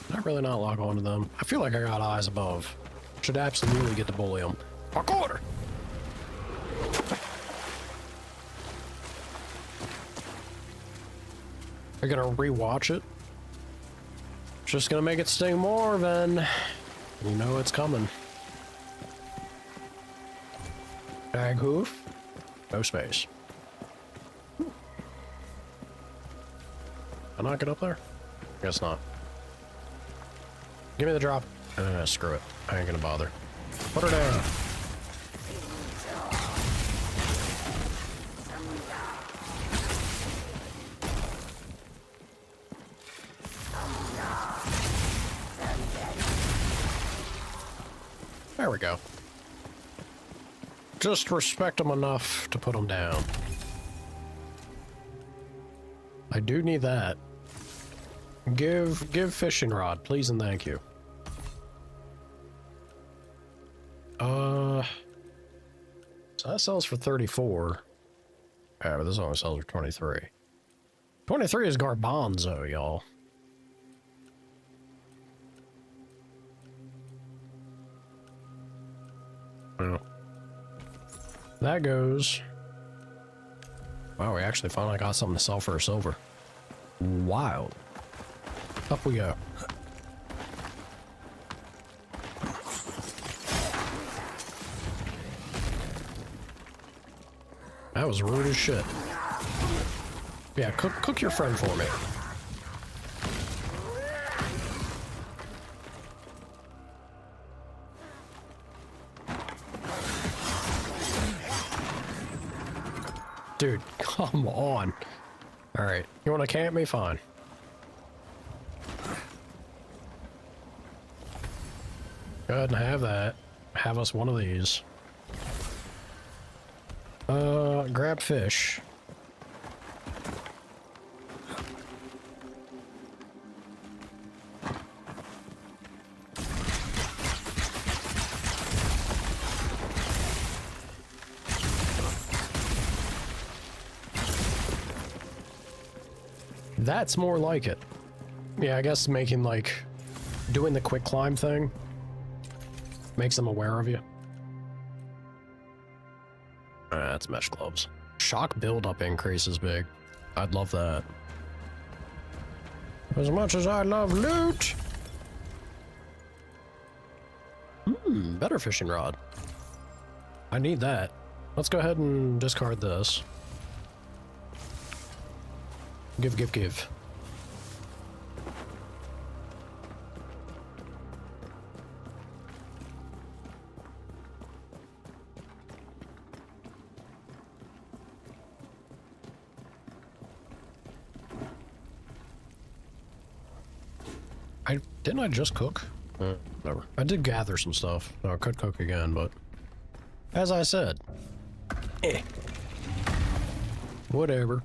Not really not lock onto them. I feel like I got eyes above. Should absolutely get to bully them. A quarter! They're gonna rewatch it. Just gonna make it sting more, then. You know it's coming. Tag hoof. No space. Can I not get up there? Guess not. Give me the drop. Screw it. I ain't gonna bother. Put her down. There we go. Just respect them enough to put them down. I do need that. Give fishing rod, please and thank you. So that sells for 34. Yeah, but this only sells for 23. 23 is garbanzo, y'all. Well, that goes. Wow, we actually finally got something to sell for a silver. Wild. Up we go. That was rude as shit. Yeah, cook your friend for me. Dude, come on. All right, you want to camp me? Fine. Go ahead and have that. Have us one of these. Grab fish. That's more like it. Yeah, I guess making like doing the quick climb thing makes them aware of you. That's mesh gloves. Shock buildup increase is big. I'd love that. As much as I love loot. Better fishing rod. I need that. Let's go ahead and discard this. Give. Didn't I just cook? Whatever. I did gather some stuff. I could cook again, but as I said, whatever.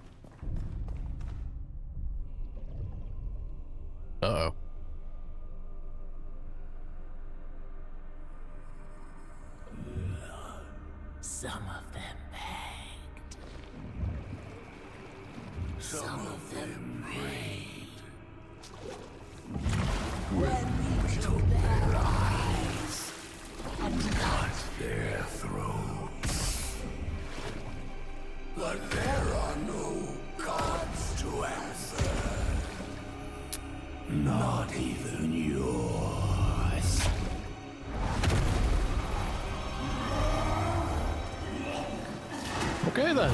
Uh-oh. Some of them begged. Some of them prayed. When we took their eyes and cut their throats. But there are no gods to answer. Not even yours. Okay then.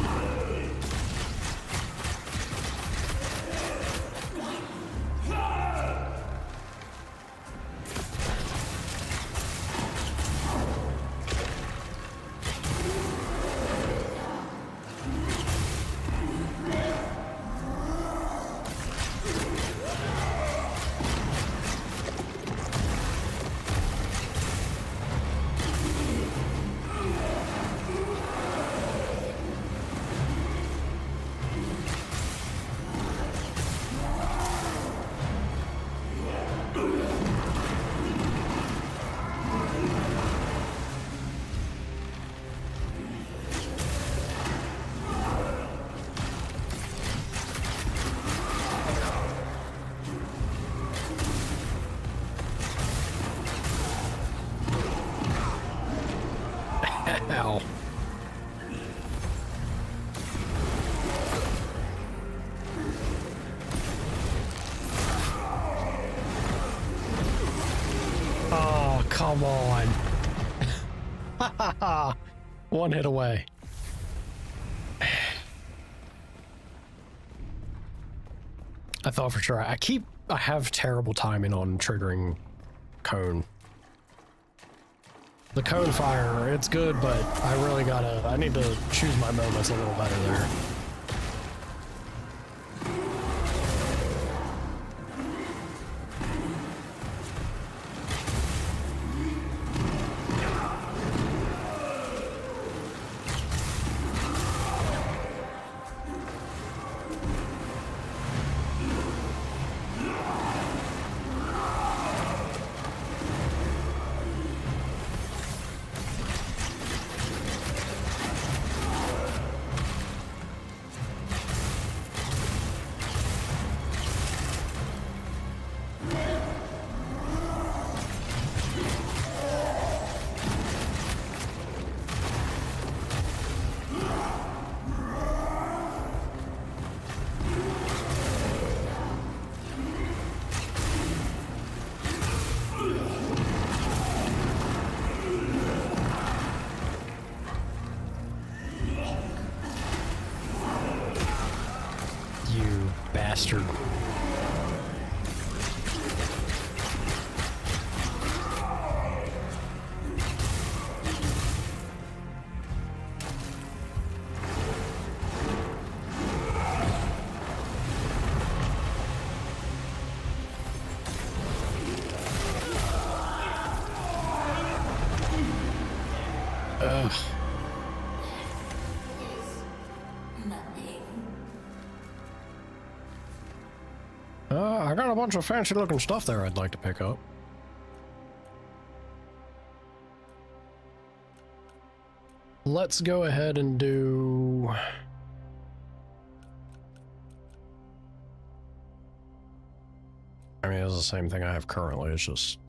Ow. Oh, come on. One hit away. I thought for sure. I have terrible timing on triggering cone. The cone fire, it's good, but I need to choose my moments a little better there. Bastard. Ugh. I got a bunch of fancy looking stuff there I'd like to pick up. Let's go ahead and do... I mean, it's the same thing I have currently, it's just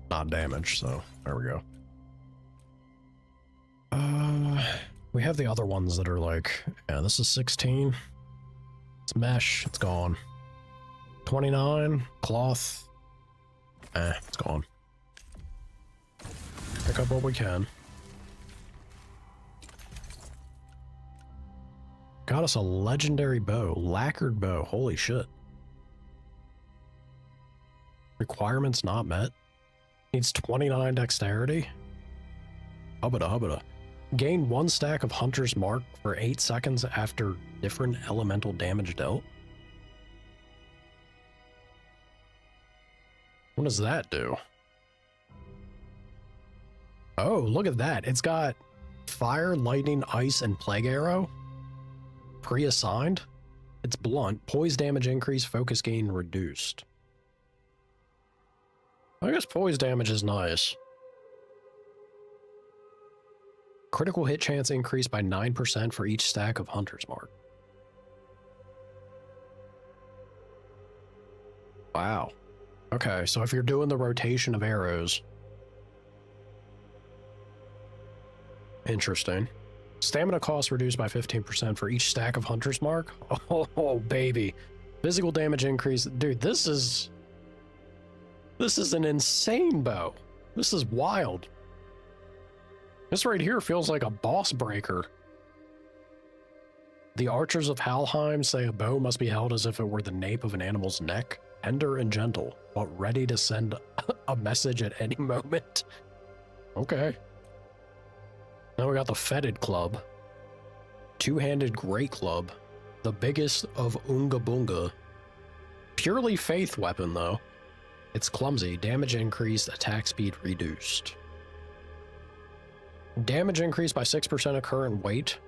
not damaged, so there we go. We have the other ones that are like, yeah, this is 16. It's mesh, it's gone. 29, cloth. It's gone. Pick up what we can. Got us a legendary bow, lacquered bow, holy shit. Requirements not met. Needs 29 dexterity. Hubbada hubbada. Gain 1 stack of Hunter's Mark for 8 seconds after different elemental damage dealt. What does that do? Oh, look at that. It's got fire, lightning, ice, and plague arrow. Pre-assigned. It's blunt. Poise damage increase, focus gain reduced. I guess poise damage is nice. Critical hit chance increased by 9% for each stack of Hunter's Mark. Wow. Okay, so if you're doing the rotation of arrows... Interesting. Stamina cost reduced by 15% for each stack of Hunter's Mark. Oh, baby. Physical damage increase. Dude, this is an insane bow. This is wild. This right here feels like a boss breaker. The archers of Halheim say a bow must be held as if it were the nape of an animal's neck, tender and gentle, but ready to send a message at any moment. Okay. Now we got the Fetid Club. Two-handed Great Club. The biggest of Unga Bunga. Purely faith weapon, though. It's clumsy. Damage increased, attack speed reduced. Damage increased by 6% of current weight.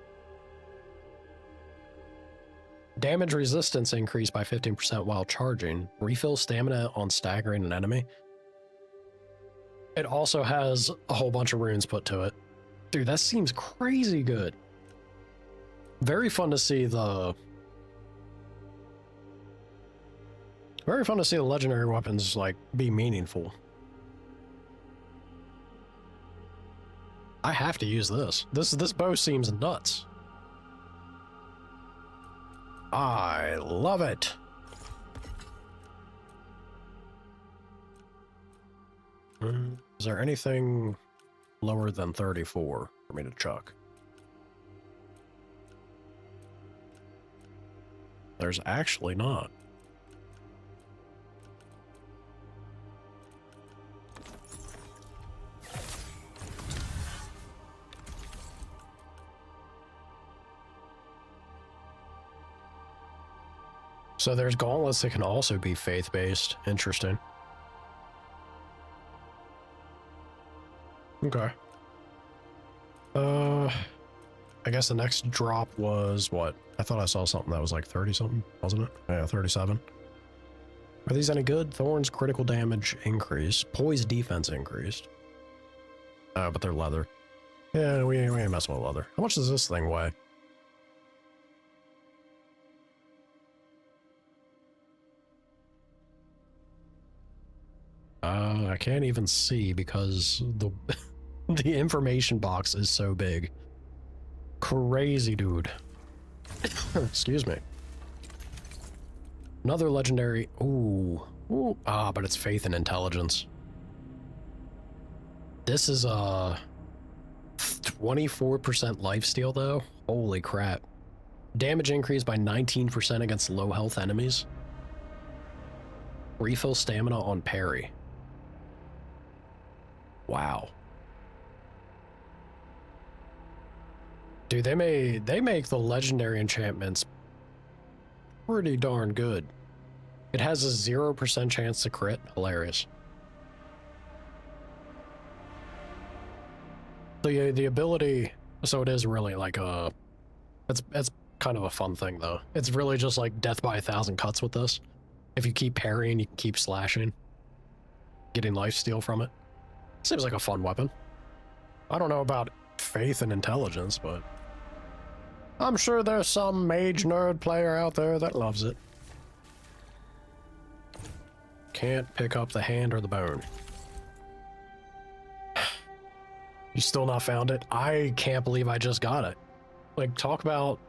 Damage resistance increased by 15% while charging. Refill stamina on staggering an enemy. It also has a whole bunch of runes put to it. Dude, that seems crazy good. Very fun to see the... Very fun to see the legendary weapons, like, be meaningful. I have to use this. This bow seems nuts. I love it. Is there anything lower than 34 for me to chuck? There's actually not. So there's gauntlets that can also be faith-based. Interesting. Okay. I guess the next drop was what? I thought I saw something that was like 30 something, wasn't it? Yeah, 37. Are these any good? Thorns critical damage increase. Poise defense increased. But they're leather. Yeah, we ain't messing with leather. How much does this thing weigh? I can't even see because the the information box is so big. Crazy, dude. Excuse me. Another legendary. Ooh. Ooh. Ah, but it's faith and intelligence. This is a 24% lifesteal though. Holy crap. Damage increased by 19% against low health enemies. Refill stamina on parry. Wow. Dude, they make the legendary enchantments pretty darn good. It has a 0% chance to crit. Hilarious. The ability, so it is really like a, it's kind of a fun thing though. It's really just like death by 1,000 cuts with this. If you keep parrying, you can keep slashing, getting lifesteal from it. Seems like a fun weapon. I don't know about faith and intelligence, but I'm sure there's some mage nerd player out there that loves it. Can't pick up the hand or the bone. You still not found it? I can't believe I just got it. Like, talk about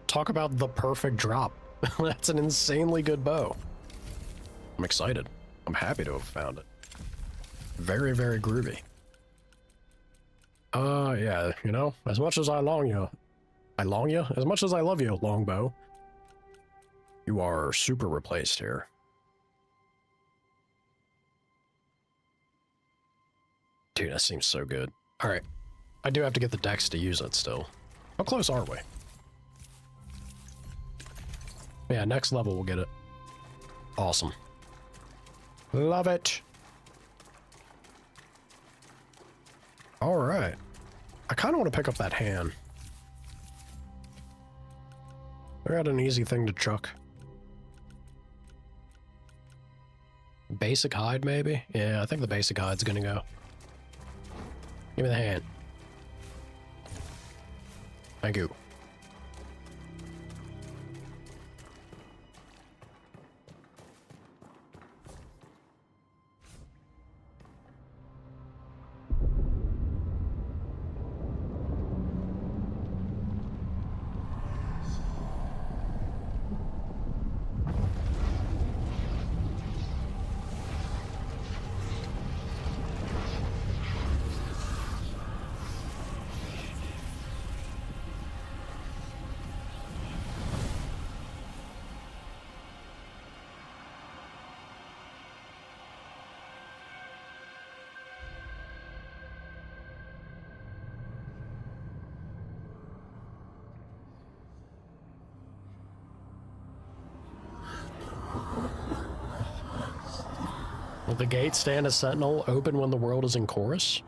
the perfect drop. That's an insanely good bow. I'm excited. I'm happy to have found it. Very, very groovy. Yeah, you know, as much as as much as I love you, longbow, you are super replaced here. Dude, that seems so good. All right, I do have to get the dex to use it still. How close are we? Yeah, next level we'll get it. Awesome. Love it. All right. I kind of want to pick up that hand. I got an easy thing to chuck. Basic hide, maybe? Yeah, I think the basic hide's gonna go. Give me the hand. Thank you. Will the gate stand as sentinel, open when the world is in chorus?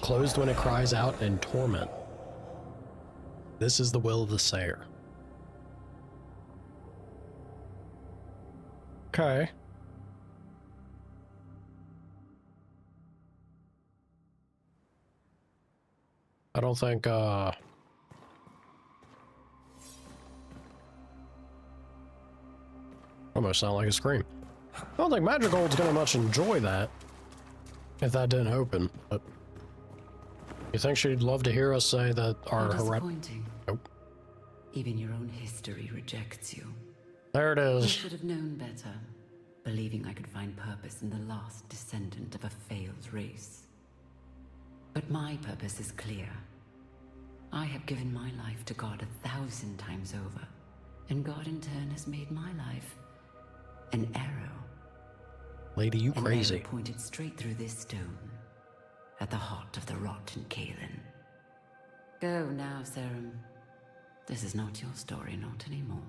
Closed when it cries out in torment. This is the will of the Sayer. Okay. I don't think, almost sound like a scream. I don't think Madrigal's gonna much enjoy that if that didn't open, but You think she'd love to hear us say that our disappointing. Nope. Even your own history rejects you. There it I is. should have known better, believing I could find purpose in the last descendant of a failed race. But my purpose is clear. I have given my life to God 1,000 times over, and God in turn has made my life an arrow. Lady, you An crazy. arrow pointed straight through this stone, at the heart of the rotten Kalen. Go now, Serum. This is not your story, not anymore.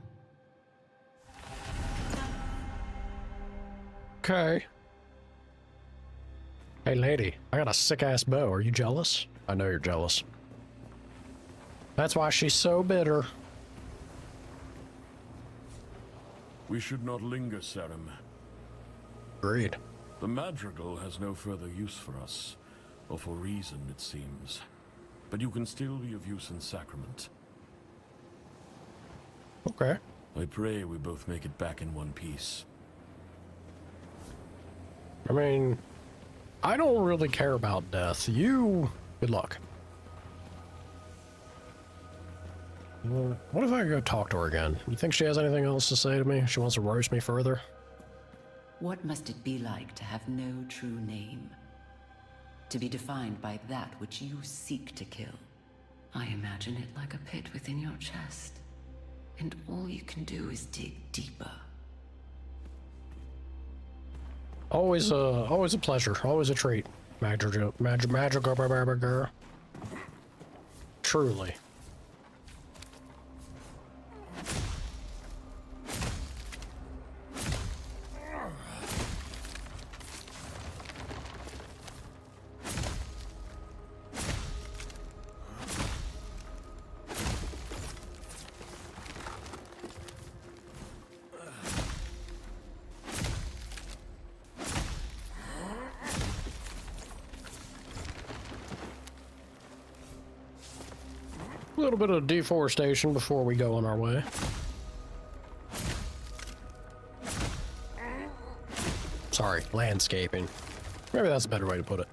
Okay. Hey, lady, I got a sick-ass bow. Are you jealous? I know you're jealous. That's why she's so bitter. We should not linger, Serum. Agreed. The madrigal has no further use for us, or for reason, it seems. But you can still be of use in Sacrament. Okay. I pray we both make it back in one piece. I mean, I don't really care about death. You... Good luck. Well, what if I go talk to her again? You think she has anything else to say to me? She wants to roast me further? What must it be like to have no true name? To be defined by that which you seek to kill? I imagine it like a pit within your chest, and all you can do is dig deeper. Always a pleasure. Always a treat. Magical girl. Truly. A little bit of deforestation before we go on our way. Sorry, landscaping. Maybe that's a better way to put it.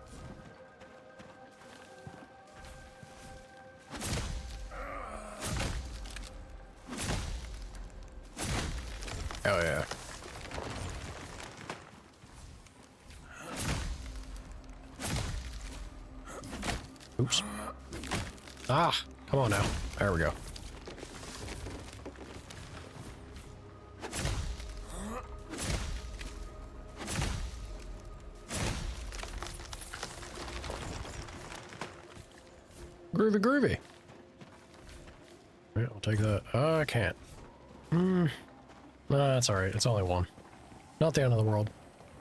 Oh yeah. Oops. Ah, come on now. There we go. Groovy, groovy. Yeah, I'll take that. I can't. Nah, that's alright. It's only one. Not the end of the world.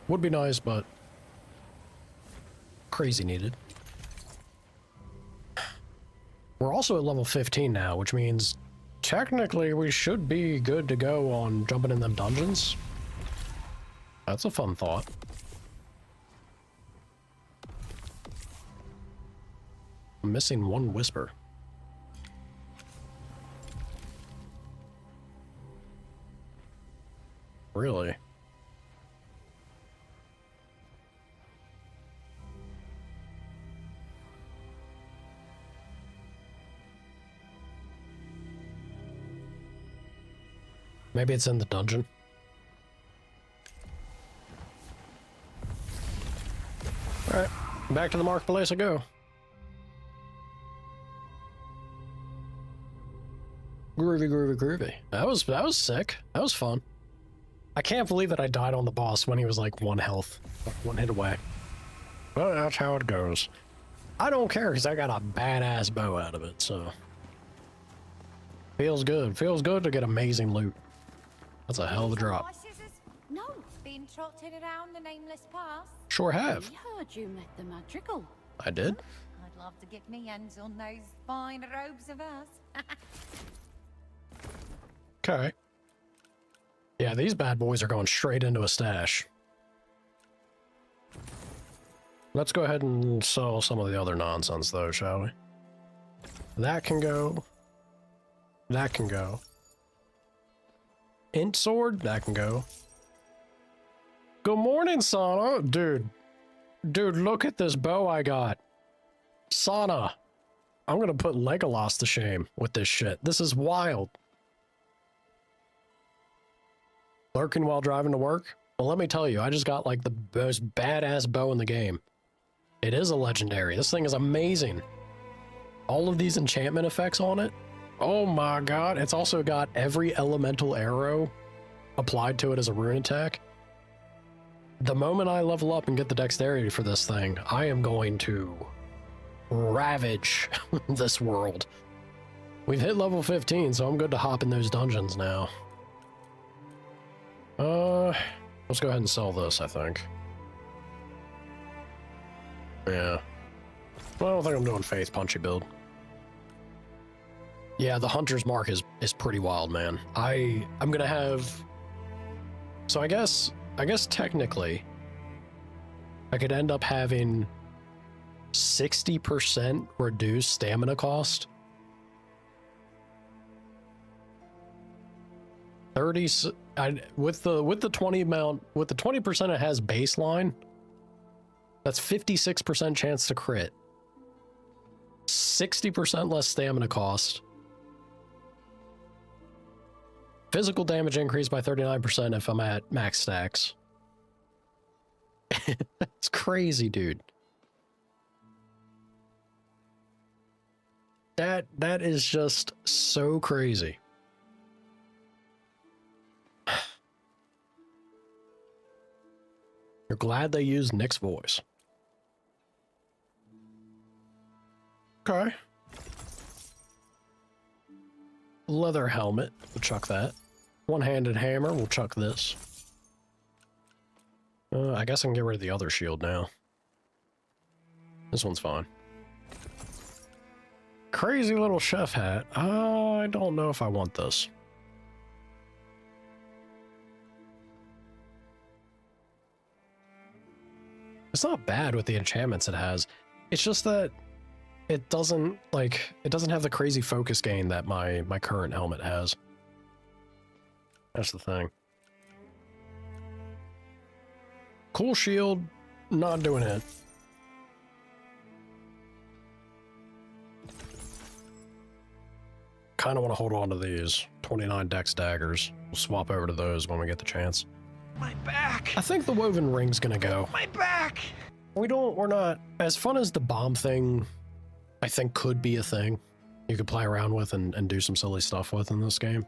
Would be nice, but crazy needed. We're also at level 15 now, which means technically we should be good to go on jumping in them dungeons. That's a fun thought. I'm missing one whisper. Really? Maybe it's in the dungeon. Alright, back to the marketplace I go. Groovy, groovy, groovy. That was sick. That was fun. I can't believe that I died on the boss when he was like 1 health. 1 hit away. But that's how it goes. I don't care because I got a badass bow out of it, so. Feels good. Feels good to get amazing loot. That's a hell of a drop. No, been trotting around the nameless pass. Sure have. We heard you met the madrigal. I did? I'd love to get me hands on those fine robes of hers. Okay. Yeah, these bad boys are going straight into a stash. Let's go ahead and sell some of the other nonsense, though, shall we? That can go. That can go. Int sword? That can go. Good morning, son. Oh, dude. Dude, look at this bow I got. Sauna. I'm gonna put Legolas to shame with this shit. This is wild. Lurking while driving to work? Well, let me tell you, I just got like the most badass bow in the game. It is a legendary. This thing is amazing. All of these enchantment effects on it. Oh my god. It's also got every elemental arrow applied to it as a rune attack. The moment I level up and get the dexterity for this thing, I am going to ravage this world. We've hit level 15, so I'm good to hop in those dungeons now. Let's go ahead and sell this, I think. Yeah. Well, I don't think I'm doing Faith Punchy build. Yeah, the Hunter's Mark is pretty wild, man. I'm gonna have... So I guess technically, I could end up having 60% reduced stamina cost. 30 with the 20 amount, with the 20% it has baseline, that's 56% chance to crit. 60% less stamina cost. Physical damage increased by 39% if I'm at max stacks. That's crazy, dude. That is just so crazy. You're glad they used Nick's voice. Okay. Leather helmet, we'll chuck that. One-handed hammer, we'll chuck this. I guess I can get rid of the other shield now. This one's fine. Crazy little chef hat. I don't know if I want this. It's not bad with the enchantments it has. It's just that it doesn't have the crazy focus gain that my current helmet has. That's the thing. Cool shield, not doing it. Kind of want to hold on to these 29 dex daggers. We'll swap over to those when we get the chance. My back! I think the woven ring's gonna go. My back! We're not, as fun as the bomb thing, I think could be a thing you could play around with and do some silly stuff with in this game.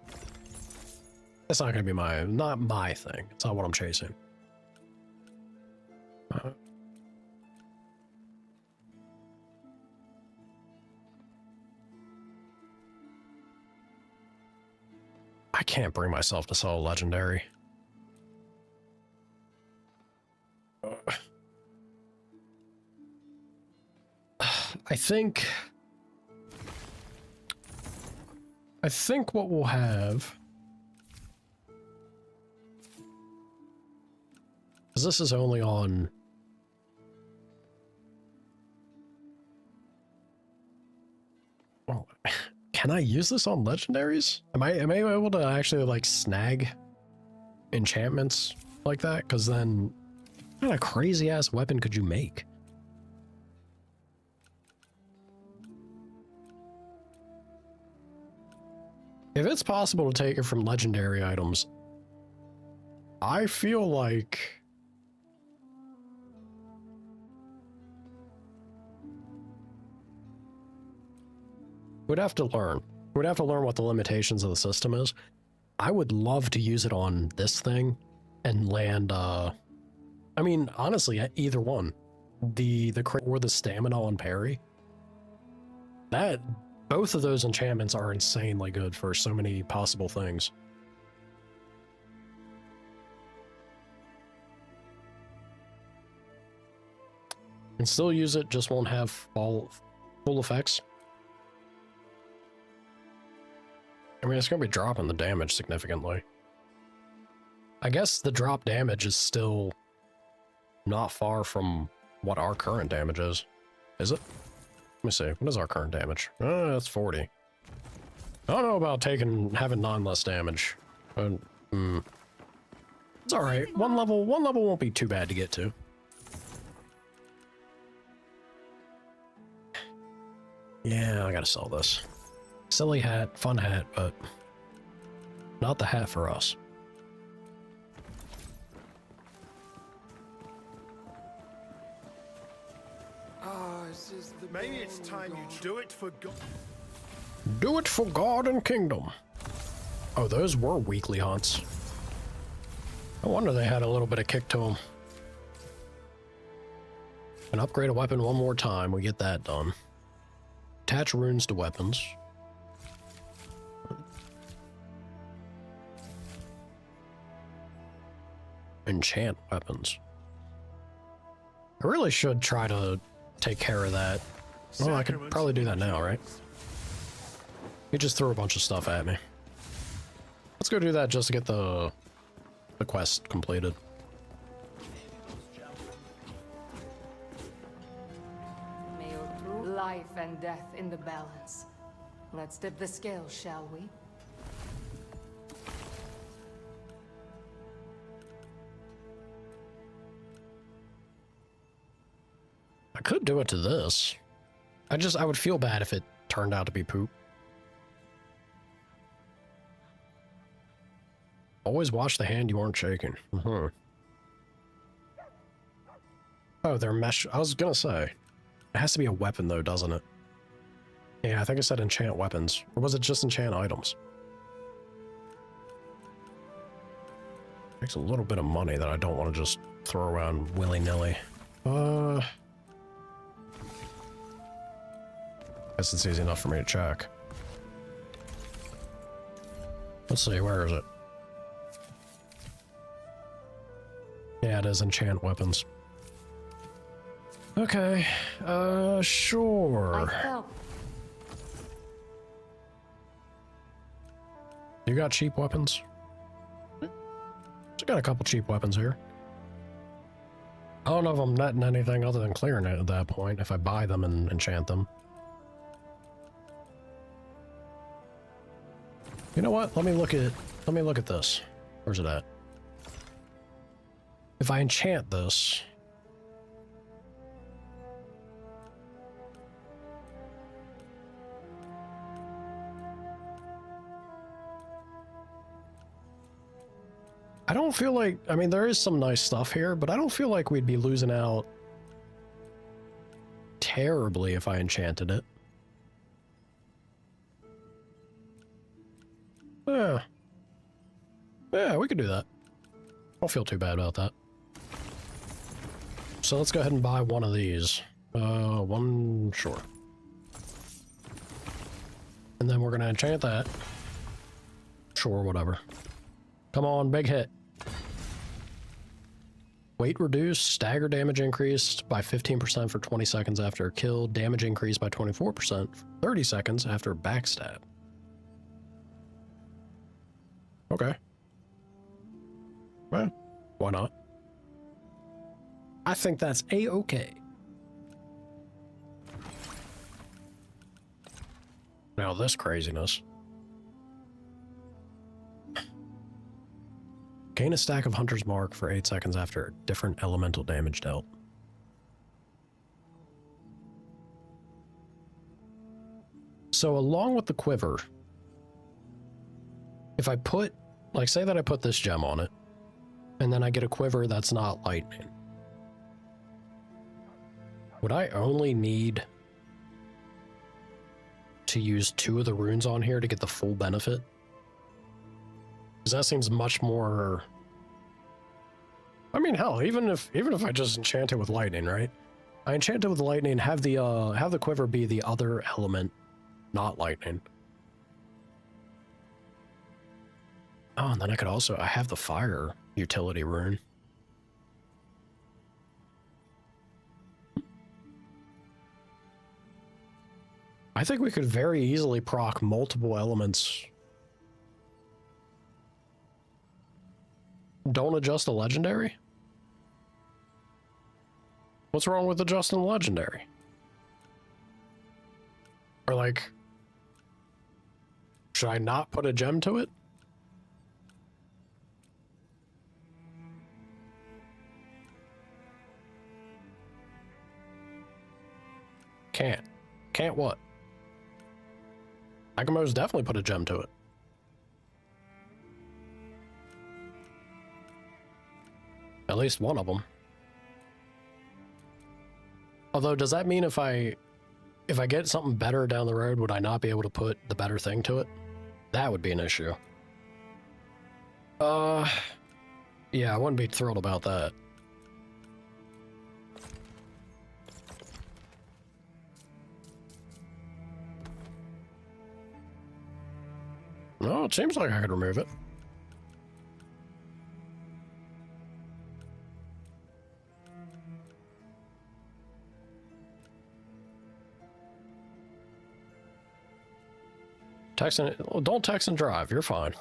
That's not gonna be not my thing. It's not what I'm chasing. I can't bring myself to sell a legendary. I think what we'll have, because this is only on, well, can I use this on legendaries? Am I able to actually like snag enchantments like that? Because then what kind of crazy ass weapon could you make? If it's possible to take it from legendary items, I feel like we'd have to learn. We'd have to learn what the limitations of the system is. I would love to use it on this thing and land, I mean, honestly, either one. The crit or the stamina on parry. Both of those enchantments are insanely good for so many possible things. And still use it, just won't have full effects. I mean, it's going to be dropping the damage significantly. I guess the drop damage is still not far from what our current damage is. Is it? Let me see. What is our current damage? That's 40. I don't know about having none less damage. But, it's all right. One level won't be too bad to get to. Yeah, I gotta sell this. Silly hat, fun hat, but not the hat for us. Maybe it's time you do it for God. Do it for God and Kingdom. Oh, those were weekly hunts. No wonder they had a little bit of kick to them. And upgrade a weapon one more time, we get that done. Attach runes to weapons. Enchant weapons. I really should try to take care of that. Well, I could probably do that now, right? You just threw a bunch of stuff at me. Let's go do that just to get the quest completed. Life and death in the balance. Let's dip the scales, shall we? I could do it to this. I would feel bad if it turned out to be poop. Always watch the hand you aren't shaking. Oh, they're mesh. I was gonna say. It has to be a weapon though, doesn't it? Yeah, I think it said enchant weapons. Or was it just enchant items? Takes a little bit of money that I don't want to just throw around willy-nilly. Guess it's easy enough for me to check. Let's see, where is it? Yeah, it is enchant weapons. Okay, sure. You got cheap weapons? I got a couple cheap weapons here. I don't know if I'm netting anything other than clearing it at that point, if I buy them and enchant them. You know what? Let me look at this. Where's it at? If I enchant this... I don't feel like, I mean, there is some nice stuff here, but I don't feel like we'd be losing out terribly if I enchanted it. Yeah, we could do that. I don't feel too bad about that. So let's go ahead and buy one of these. Sure. And then we're gonna enchant that. Sure, whatever. Come on, big hit. Weight reduced, stagger damage increased by 15% for 20 seconds after a kill, damage increased by 24% for 30 seconds after a backstab. Okay. Well, why not? I think that's A-okay. Now this craziness. Gain a stack of Hunter's Mark for 8 seconds after different elemental damage dealt. So along with the quiver, if I put, like say that I put this gem on it, and then I get a quiver that's not lightning, would I only need to use 2 of the runes on here to get the full benefit? Because that seems much more... I mean, hell, even if I just enchant it with lightning, right? I enchant it with lightning, have the quiver be the other element, not lightning. Oh, and then I could also... I have the fire utility rune. I think we could very easily proc multiple elements. Don't adjust the legendary? What's wrong with adjusting the legendary? Or like, should I not put a gem to it? Can't what? I can most definitely put a gem to it. At least one of them. Although, does that mean if I get something better down the road, would I not be able to put the better thing to it? That would be an issue. Yeah, I wouldn't be thrilled about that. No, it seems like I could remove it. Don't text and drive, you're fine.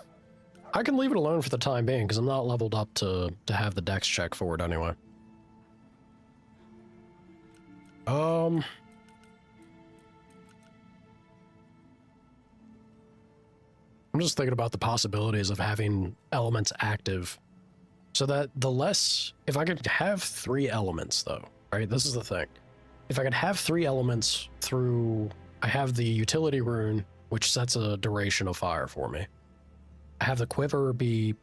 I can leave it alone for the time being because I'm not leveled up to have the dex check for it anyway. I'm just thinking about the possibilities of having elements active so that if I could have 3 elements though, right? This is the thing. If I could have 3 elements I have the utility rune, which sets a duration of fire for me. I have the quiver be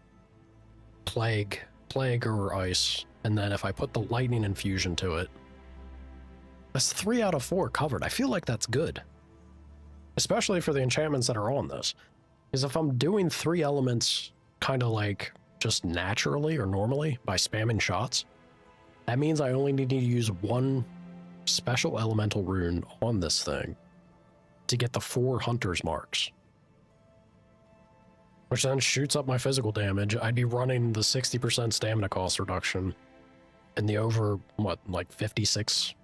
plague or ice, and then if I put the lightning infusion to it, that's 3 out of 4 covered. I feel like that's good. Especially for the enchantments that are on this. Because if I'm doing 3 elements kind of like just naturally or normally by spamming shots, that means I only need to use 1 special elemental rune on this thing to get the 4 hunter's marks. Which then shoots up my physical damage. I'd be running the 60% stamina cost reduction and the over, what, like 56?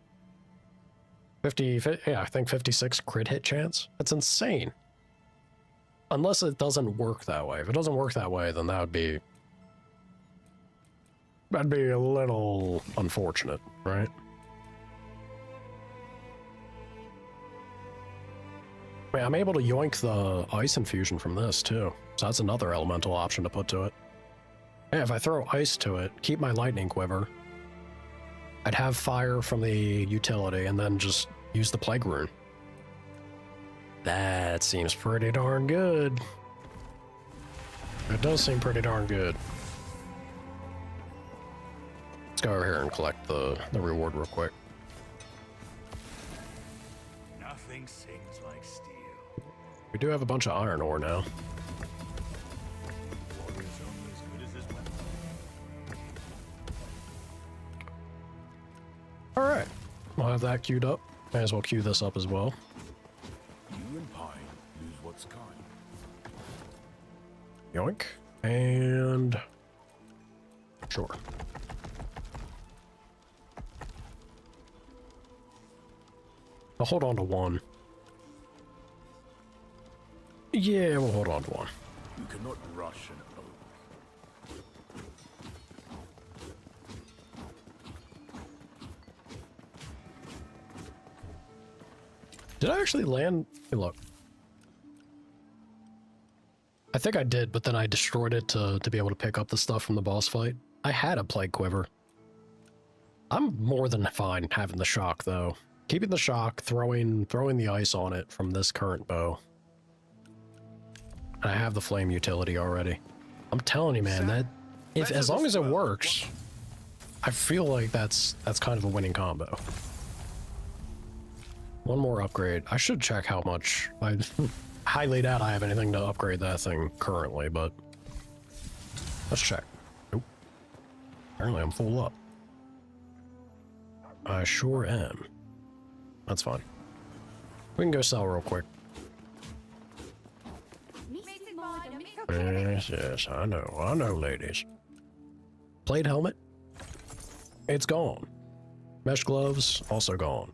Yeah, I think 56 crit hit chance. That's insane. Unless it doesn't work that way. If it doesn't work that way, then that'd be a little unfortunate, right? Wait, I'm able to yoink the ice infusion from this too. So that's another elemental option to put to it. Yeah, if I throw ice to it, keep my lightning quiver, I'd have fire from the utility and then just use the plague rune. That seems pretty darn good. It does seem pretty darn good. Let's go over here and collect the reward real quick. Nothing sings like steel. We do have a bunch of iron ore now. Warrior's only as good as his weapon. Alright, we'll have that queued up. May as well queue this up as well. You and Pine lose what's kind. Yoink. And... sure. I'll hold on to 1. Yeah, we'll hold on to 1. You cannot rush an oak. Did I actually land? Hey, look. I think I did, but then I destroyed it to be able to pick up the stuff from the boss fight. I had a plague quiver. I'm more than fine having the shock, though. Keeping the shock, throwing the ice on it from this current bow. And I have the flame utility already. I'm telling you, man, as long as it works, I feel like that's kind of a winning combo. One more upgrade. I should check how much. I highly doubt I have anything to upgrade that thing currently, but let's check. Nope. Apparently I'm full up. I sure am. That's fine. We can go sell real quick. Yes, I know, ladies. Plate helmet. It's gone. Mesh gloves, also gone.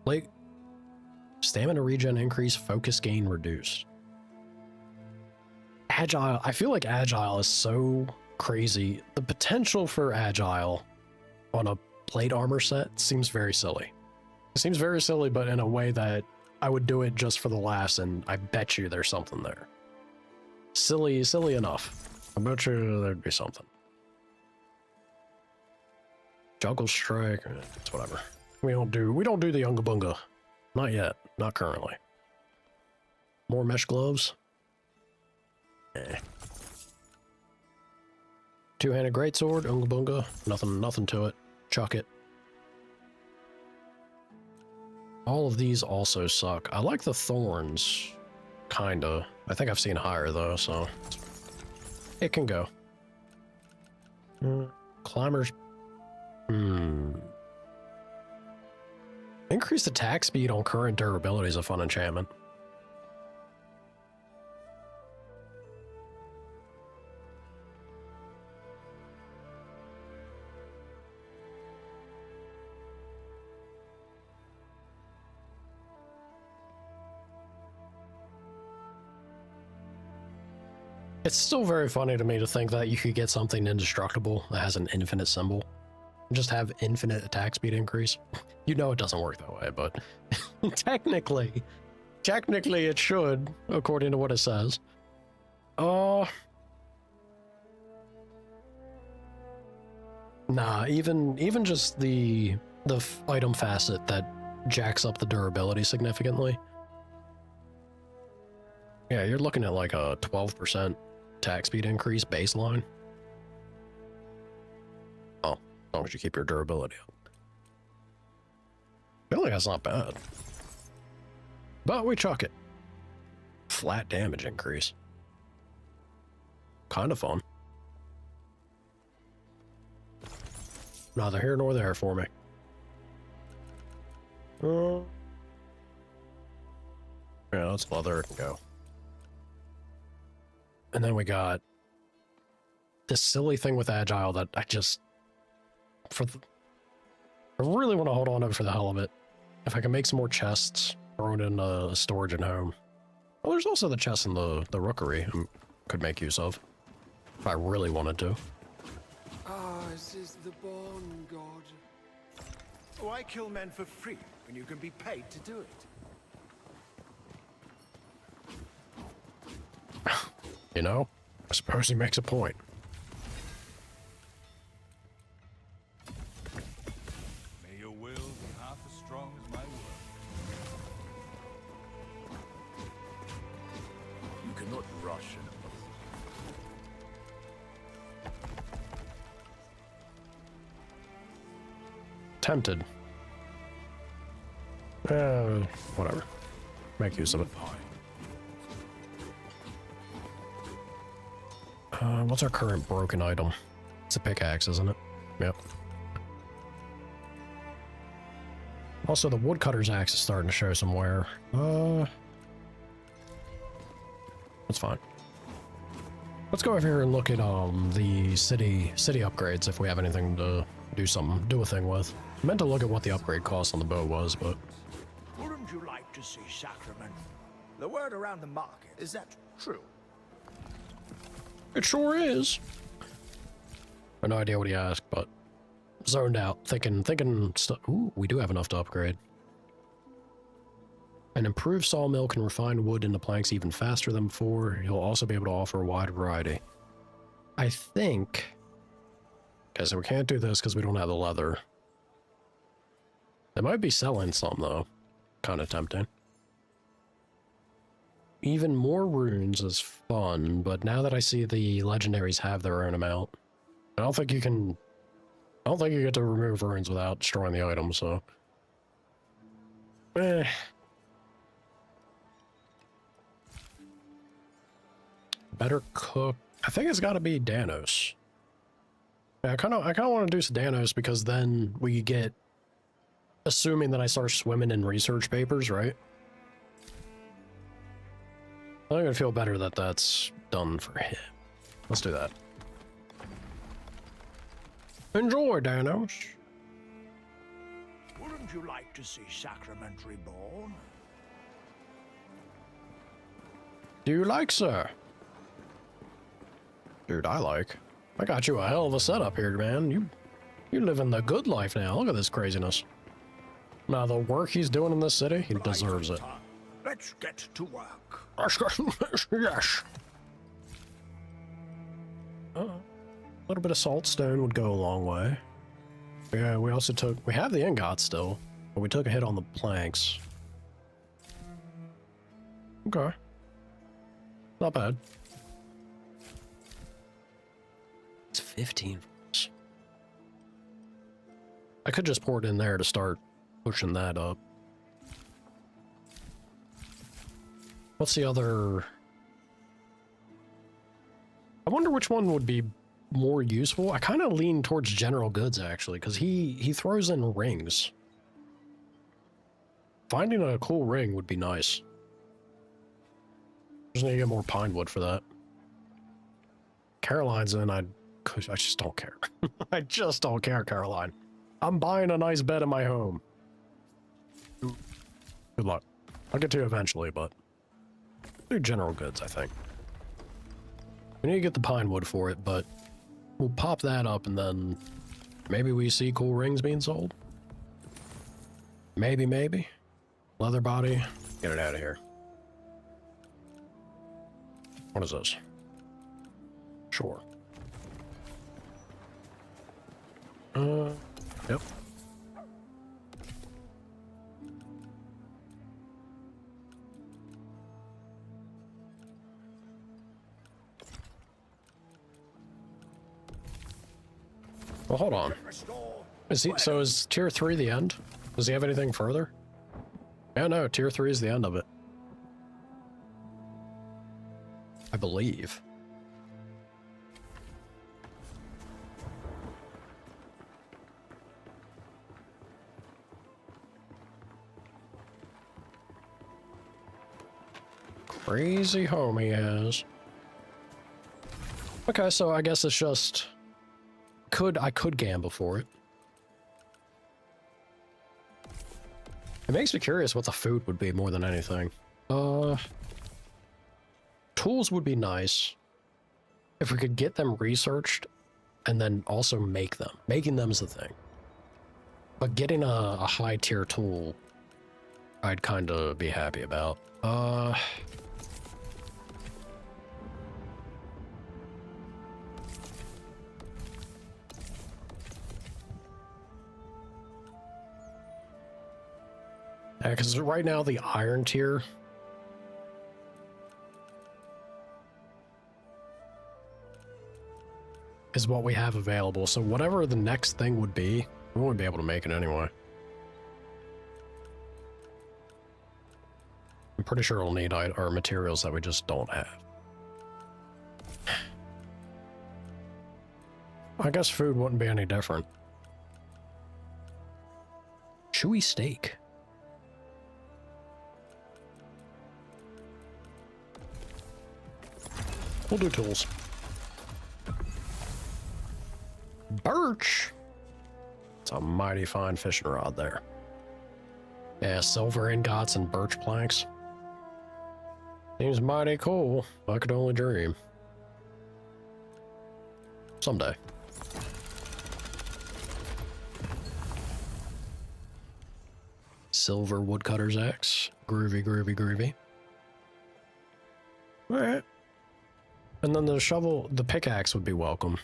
Plate. Stamina regen increase, focus gain reduced. Agile. I feel like Agile is so crazy. The potential for Agile on a plate armor set seems very silly. It seems very silly, but in a way that I would do it just for the laughs, and I bet you there's something there. Silly enough. I bet you there'd be something. Juggle strike, it's whatever. We don't do the Unga Bunga. Not yet. Not currently. More mesh gloves. Eh. Two-handed greatsword, unga bunga. Nothing to it. Chuck it. All of these also suck. I like the thorns. Kinda. I think I've seen higher though, so it can go. Climbers. Increased attack speed on current durability is a fun enchantment. It's still very funny to me to think that you could get something indestructible that has an infinite symbol. Just have infinite attack speed increase. You know it doesn't work that way, but technically it should, according to what it says. Nah, even just the item facet that jacks up the durability significantly. Yeah, you're looking at like a 12% attack speed increase baseline. Oh, as long as you keep your durability up. I feel like that's not bad. But we chuck it. Flat damage increase. Kind of fun. Neither here nor there for me. Yeah, let's leather and go. And then we got this silly thing with Agile that I just... I really want to hold on to it for the hell of it. If I can make some more chests, throw it in storage at home. Well, there's also the chest in the rookery I could make use of. If I really wanted to. Ours is the born god. Why kill men for free when you can be paid to do it? You know, I suppose he makes a point. May your will be half as strong as my word. You cannot rush an Tempted. Whatever. Make use of it. What's our current broken item? It's a pickaxe, isn't it? Yep. Also, the woodcutter's axe is starting to show some wear. That's fine. Let's go over here and look at the city upgrades if we have anything to do a thing with. I meant to look at what the upgrade cost on the bow was, but Wouldn't you like to see Sacrament? The word around the market, is that true? it sure is. I have no idea what he asked, but zoned out, thinking stuff. Ooh, we do have enough to upgrade. An improved sawmill can refine wood into planks even faster than before. He'll also be able to offer a wide variety. I think... Okay, so we can't do this because we don't have the leather. They might be selling some, though. Kind of tempting. Even more runes is fun, but now that I see the legendaries have their own amount, I don't think you get to remove runes without destroying the item, so... Better cook. I think it's got to be Danos. Yeah, I kind of want to do some Danos because then we get, assuming that I start swimming in research papers, right? I'm gonna feel better that that's done for him. Let's do that. Enjoy, Danos. Wouldn't you like to see Sacrament reborn? Do you like, sir? Dude, I like. I got you a hell of a setup here, man. You living the good life now. Look at this craziness. Now, the work he's doing in this city, he deserves it. Let's get to work. Yes. A little bit of saltstone would go a long way. Yeah, we have the ingot still, but we took a hit on the planks. Okay. Not bad. It's 15. I could just pour it in there to start pushing that up. What's the other? I wonder which one would be more useful. I kind of lean towards general goods, actually, because he throws in rings. Finding a cool ring would be nice. Just need to get more pine wood for that. Caroline's in, I just don't care. I just don't care, Caroline. I'm buying a nice bed in my home. Good luck. I'll get to you eventually, but do general goods, I think. We need to get the pine wood for it, but we'll pop that up and then maybe we see cool rings being sold. Maybe. Leather body. Get it out of here. What is this? Sure. Yep. Well, hold on. So is tier 3 the end? Does he have anything further? Yeah, no, tier 3 is the end of it. I believe. Crazy home he has. Okay, so I guess it's just... I could gamble for it. It makes me curious what the food would be more than anything. Tools would be nice. If we could get them researched and then also make them. Making them is the thing. But getting a high tier tool, I'd kind of be happy about. Yeah, because right now the iron tier is what we have available. So whatever the next thing would be, we won't be able to make it anyway. I'm pretty sure we'll need our materials that we just don't have. I guess food wouldn't be any different. Chewy steak. We'll do tools. Birch! It's a mighty fine fishing rod there. Yeah, silver ingots and birch planks. Seems mighty cool. I could only dream. Someday. Silver woodcutter's axe. Groovy, groovy, groovy. Alright. And then the shovel, the pickaxe would be welcome.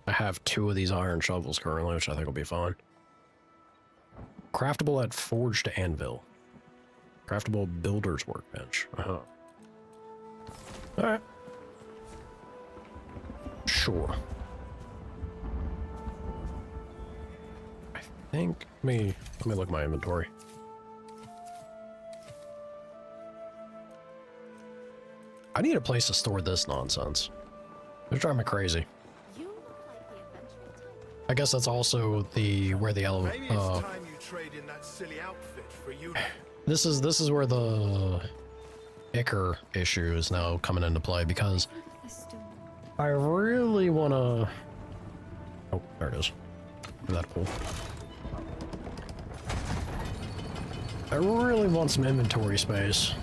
I have 2 of these iron shovels currently, which I think will be fine. Craftable at forged anvil. Craftable builder's workbench. Alright. Sure. I think, let me look at my inventory. I need a place to store this nonsense. They're driving me crazy. I guess that's also where the Maybe it's time you trade in that silly outfit for this is where the Icker issue is now coming into play, because I really want to... Oh, there it is. Is that cool? I really want some inventory space.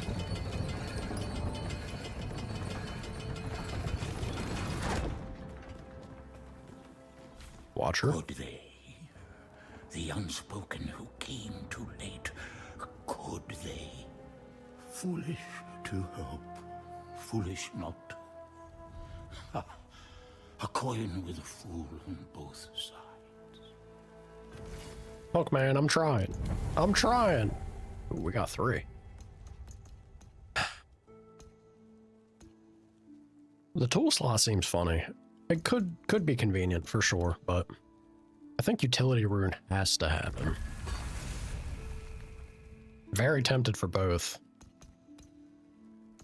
Watcher. Could they? The unspoken who came too late. Could they? Foolish to hope. Foolish not. A coin with a fool on both sides. Look, man, I'm trying. I'm trying. Ooh, we got 3. The tool slot seems funny. It could be convenient for sure, but I think utility rune has to happen. Very tempted for both.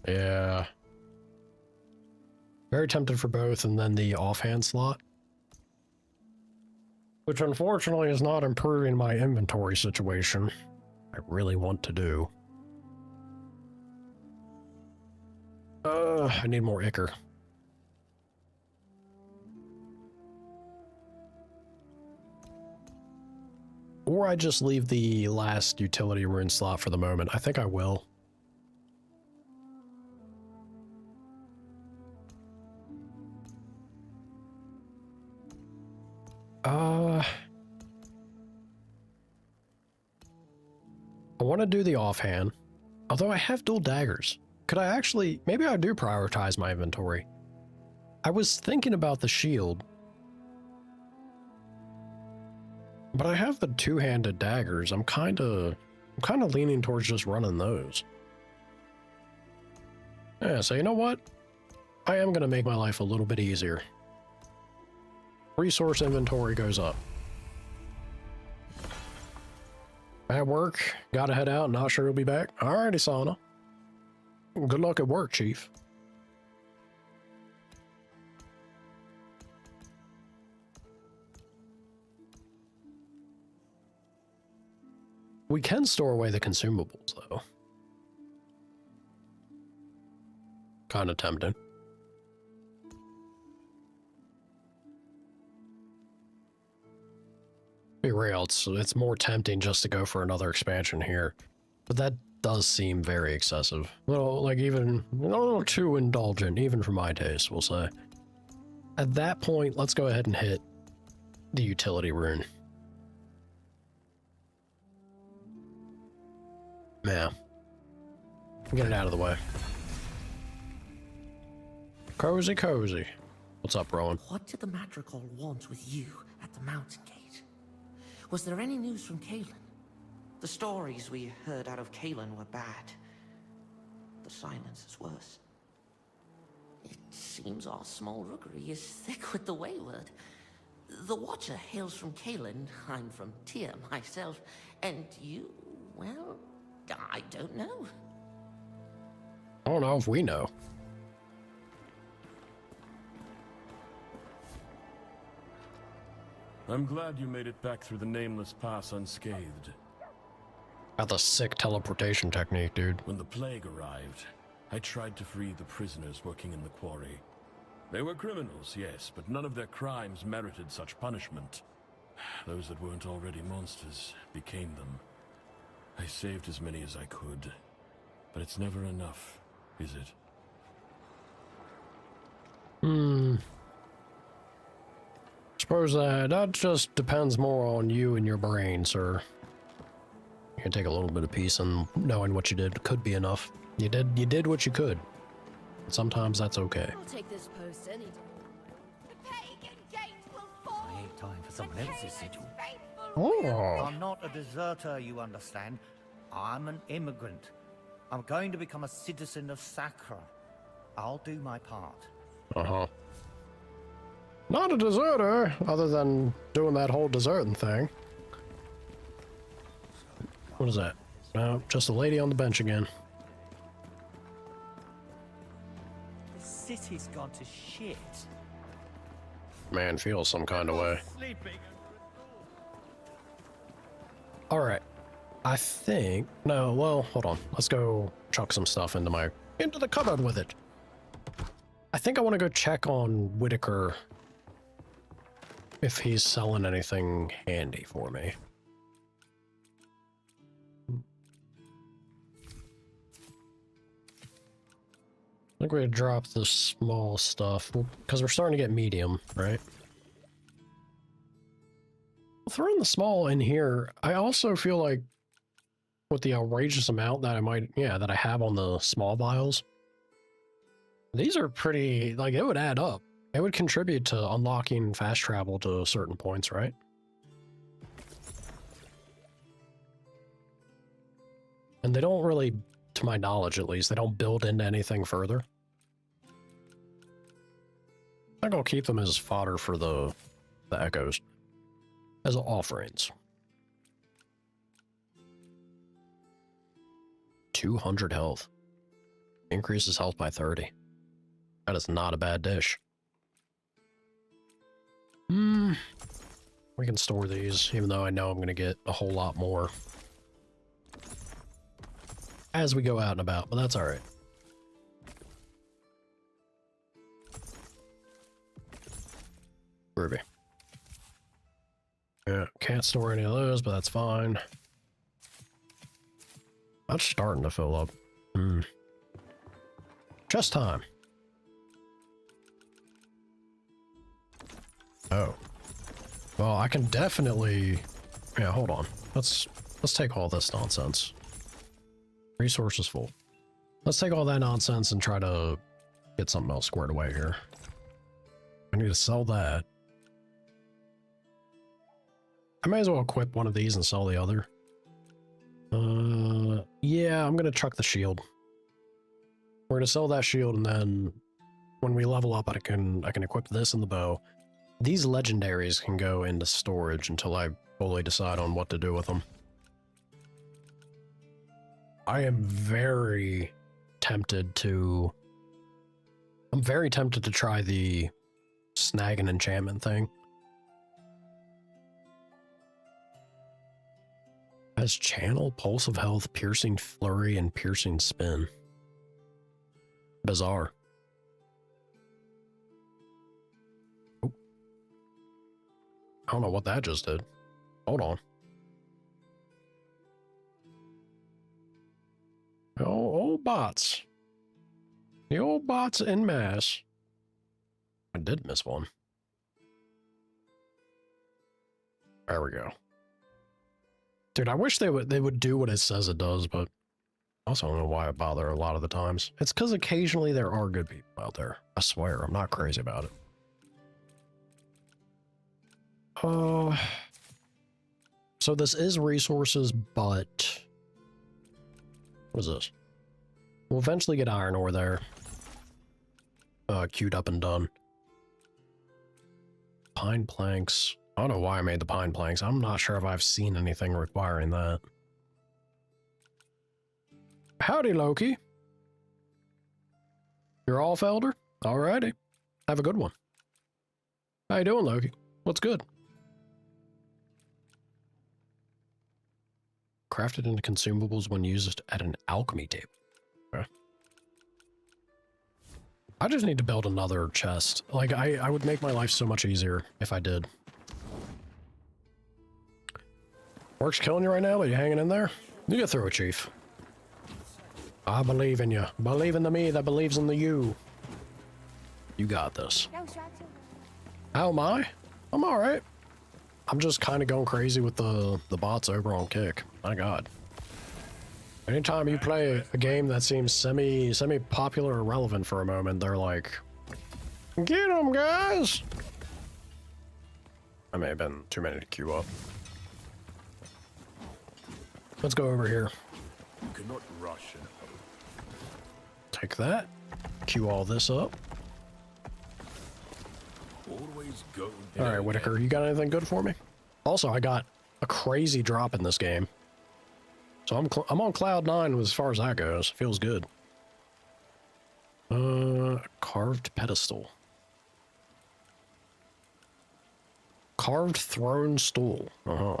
Yeah. Very tempted for both, and then the offhand slot. Which unfortunately is not improving my inventory situation. I really want to do. I need more ichor. Or I just leave the last utility rune slot for the moment. I think I will. I want to do the offhand, although I have dual daggers. Could I actually, maybe I do prioritize my inventory. I was thinking about the shield, but I have the two-handed daggers. I'm kind of leaning towards just running those. Yeah, so you know what? I am going to make my life a little bit easier. Resource inventory goes up. At work, gotta head out, not sure he'll be back. Alrighty, Sana. Good luck at work, Chief. We can store away the consumables, though. Kinda tempting. Be real, it's more tempting just to go for another expansion here. But that does seem very excessive. Well, like even a little too indulgent, even for my taste, we'll say. At that point, let's go ahead and hit the utility rune. Yeah. Get it out of the way. Cozy, cozy. What's up, Rowan? What did the Madrigal want with you at the mountain gate? Was there any news from Kalen? The stories we heard out of Kalen were bad. The silence is worse. It seems our small rookery is thick with the wayward. The Watcher hails from Kalen, I'm from Tyr myself, and you, well, I don't know. I don't know if we know. I'm glad you made it back through the Nameless Pass unscathed. Got the sick teleportation technique, dude. When the plague arrived, I tried to free the prisoners working in the quarry. They were criminals, yes, but none of their crimes merited such punishment. Those that weren't already monsters became them. I saved as many as I could, but it's never enough, is it? Suppose that just depends more on you and your brain, sir. You can take a little bit of peace, and knowing what you did could be enough. You did what you could. Sometimes that's okay. I'll take this post any day. The pagan gate will fall. I ain't time for someone else's sigil. Oh. I'm not a deserter, you understand. I'm an immigrant. I'm going to become a citizen of Sakra. I'll do my part. Uh-huh. Not a deserter, other than doing that whole deserting thing. What is that? No, just a lady on the bench again. The city's gone to shit. Man feels some kind of way. Alright. I think... No, well, hold on. Let's go chuck some stuff into the cupboard with it. I think I want to go check on Whitaker if he's selling anything handy for me. I think we're gonna drop the small stuff because we're starting to get medium, right? Throwing the small in here, I also feel like with the outrageous amount that that I have on the small vials, these are pretty, like, it would add up. It would contribute to unlocking fast travel to certain points, right? And they don't really, to my knowledge at least, they don't build into anything further. I'm gonna keep them as fodder for the echoes. As offerings. 200 health. Increases health by 30. That is not a bad dish. We can store these, even though I know I'm going to get a whole lot more as we go out and about, but that's alright. Groovy. Yeah, can't store any of those, but that's fine. That's starting to fill up. Just time. Oh. Well, I can definitely... Yeah, hold on. Let's take all this nonsense. Resources full. Let's take all that nonsense and try to get something else squared away here. I need to sell that. I may as well equip one of these and sell the other. Yeah, I'm gonna chuck the shield. We're gonna sell that shield, and then when we level up, I can equip this and the bow. These legendaries can go into storage until I fully decide on what to do with them. I am very tempted to... I'm very tempted to try the snag and enchantment thing. Has channel, pulse of health, piercing flurry, and piercing spin. Bizarre. Oh. I don't know what that just did. Hold on. Oh, old bots. The old bots en masse. I did miss one. There we go. Dude, I wish they would do what it says it does, but I also don't know why I bother a lot of the times. It's because occasionally there are good people out there. I swear, I'm not crazy about it. So this is resources, but... What is this? We'll eventually get iron ore there. Queued up and done. Pine planks. I don't know why I made the pine planks. I'm not sure if I've seen anything requiring that. Howdy, Loki. You're off, Elder? Alrighty. Have a good one. How you doing, Loki? What's good? Crafted into consumables when used at an alchemy table. Okay. I just need to build another chest. Like, I would make my life so much easier if I did. Work's killing you right now, but you hanging in there? You get through it, Chief. I believe in you. Believe in the me that believes in the you. You got this. How am I? I'm alright. I'm just kind of going crazy with the bots over on Kick. My god. Anytime you play a game that seems semi-popular or relevant for a moment, they're like, get them, guys! I may have been too many to queue up. Let's go over here. You cannot rush it. Take that. Queue all this up. Always go. All right, Whitaker, you got anything good for me? Also, I got a crazy drop in this game. So I'm on cloud 9 as far as that goes. Feels good. Carved pedestal. Carved throne stool. Uh-huh.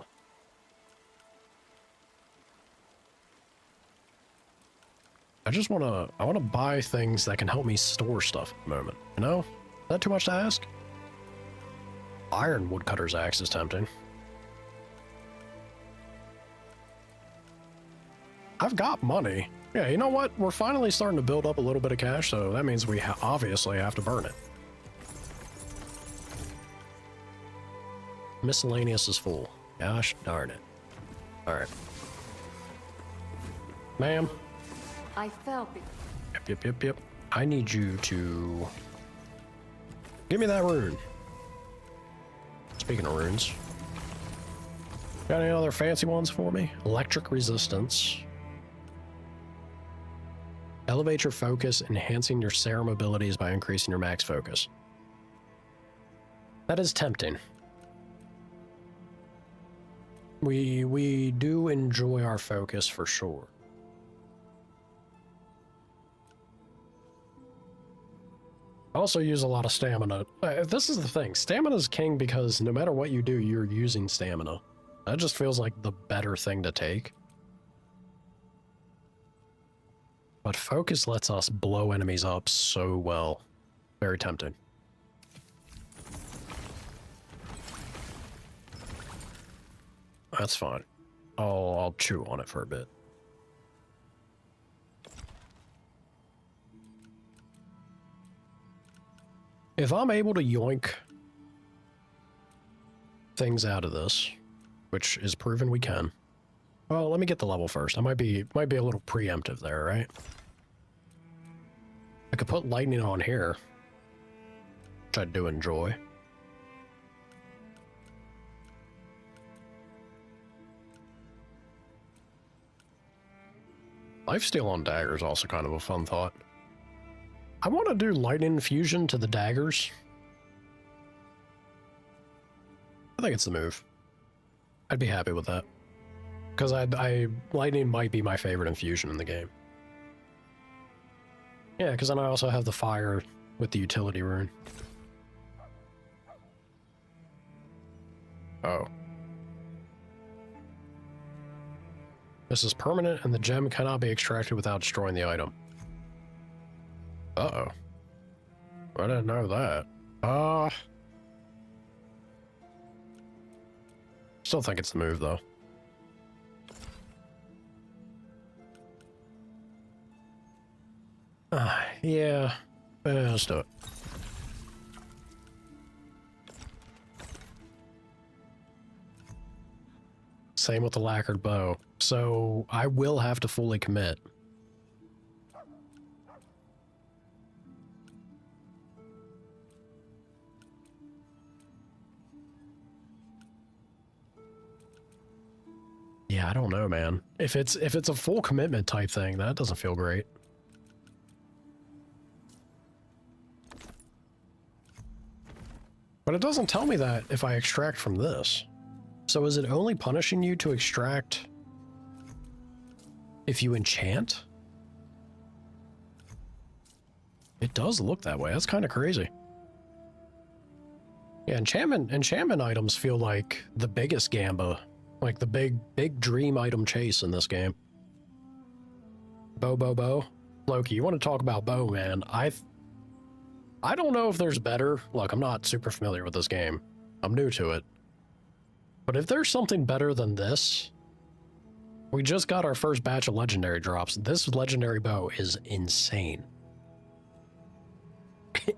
I wanna buy things that can help me store stuff at the moment. You know? Is that too much to ask? Iron woodcutter's axe is tempting. I've got money. Yeah, you know what? We're finally starting to build up a little bit of cash, so that means we obviously have to burn it. Miscellaneous is full. Gosh darn it. Alright. Ma'am. I felt it. Yep. I need you to... Give me that rune. Speaking of runes. Got any other fancy ones for me? Electric resistance. Elevate your focus, enhancing your serum abilities by increasing your max focus. That is tempting. We do enjoy our focus for sure. I also use a lot of stamina. This is the thing. Stamina is king because no matter what you do, you're using stamina. That just feels like the better thing to take. But focus lets us blow enemies up so well. Very tempting. That's fine. I'll chew on it for a bit. If I'm able to yoink things out of this, which is proven we can. Well, let me get the level first. I might be a little preemptive there, right? I could put lightning on here, which I do enjoy. Lifesteal on dagger is also kind of a fun thought. I want to do lightning infusion to the daggers. I think it's the move. I'd be happy with that. Because lightning might be my favorite infusion in the game. Yeah, because then I also have the fire with the utility rune. Oh. This is permanent and the gem cannot be extracted without destroying the item. Uh-oh. I didn't know that. Still think it's the move, though. Yeah. Let's do it. Same with the lacquered bow. So I will have to fully commit. Yeah, I don't know, man. If it's a full commitment type thing, that doesn't feel great. But it doesn't tell me that if I extract from this. So is it only punishing you to extract if you enchant? It does look that way. That's kind of crazy. Yeah, enchantment items feel like the biggest gamba. Like the big dream item chase in this game. Bow. Loki, you want to talk about bow, man. I don't know if there's better. Look, I'm not super familiar with this game. I'm new to it. But if there's something better than this, we just got our first batch of legendary drops. This legendary bow is insane.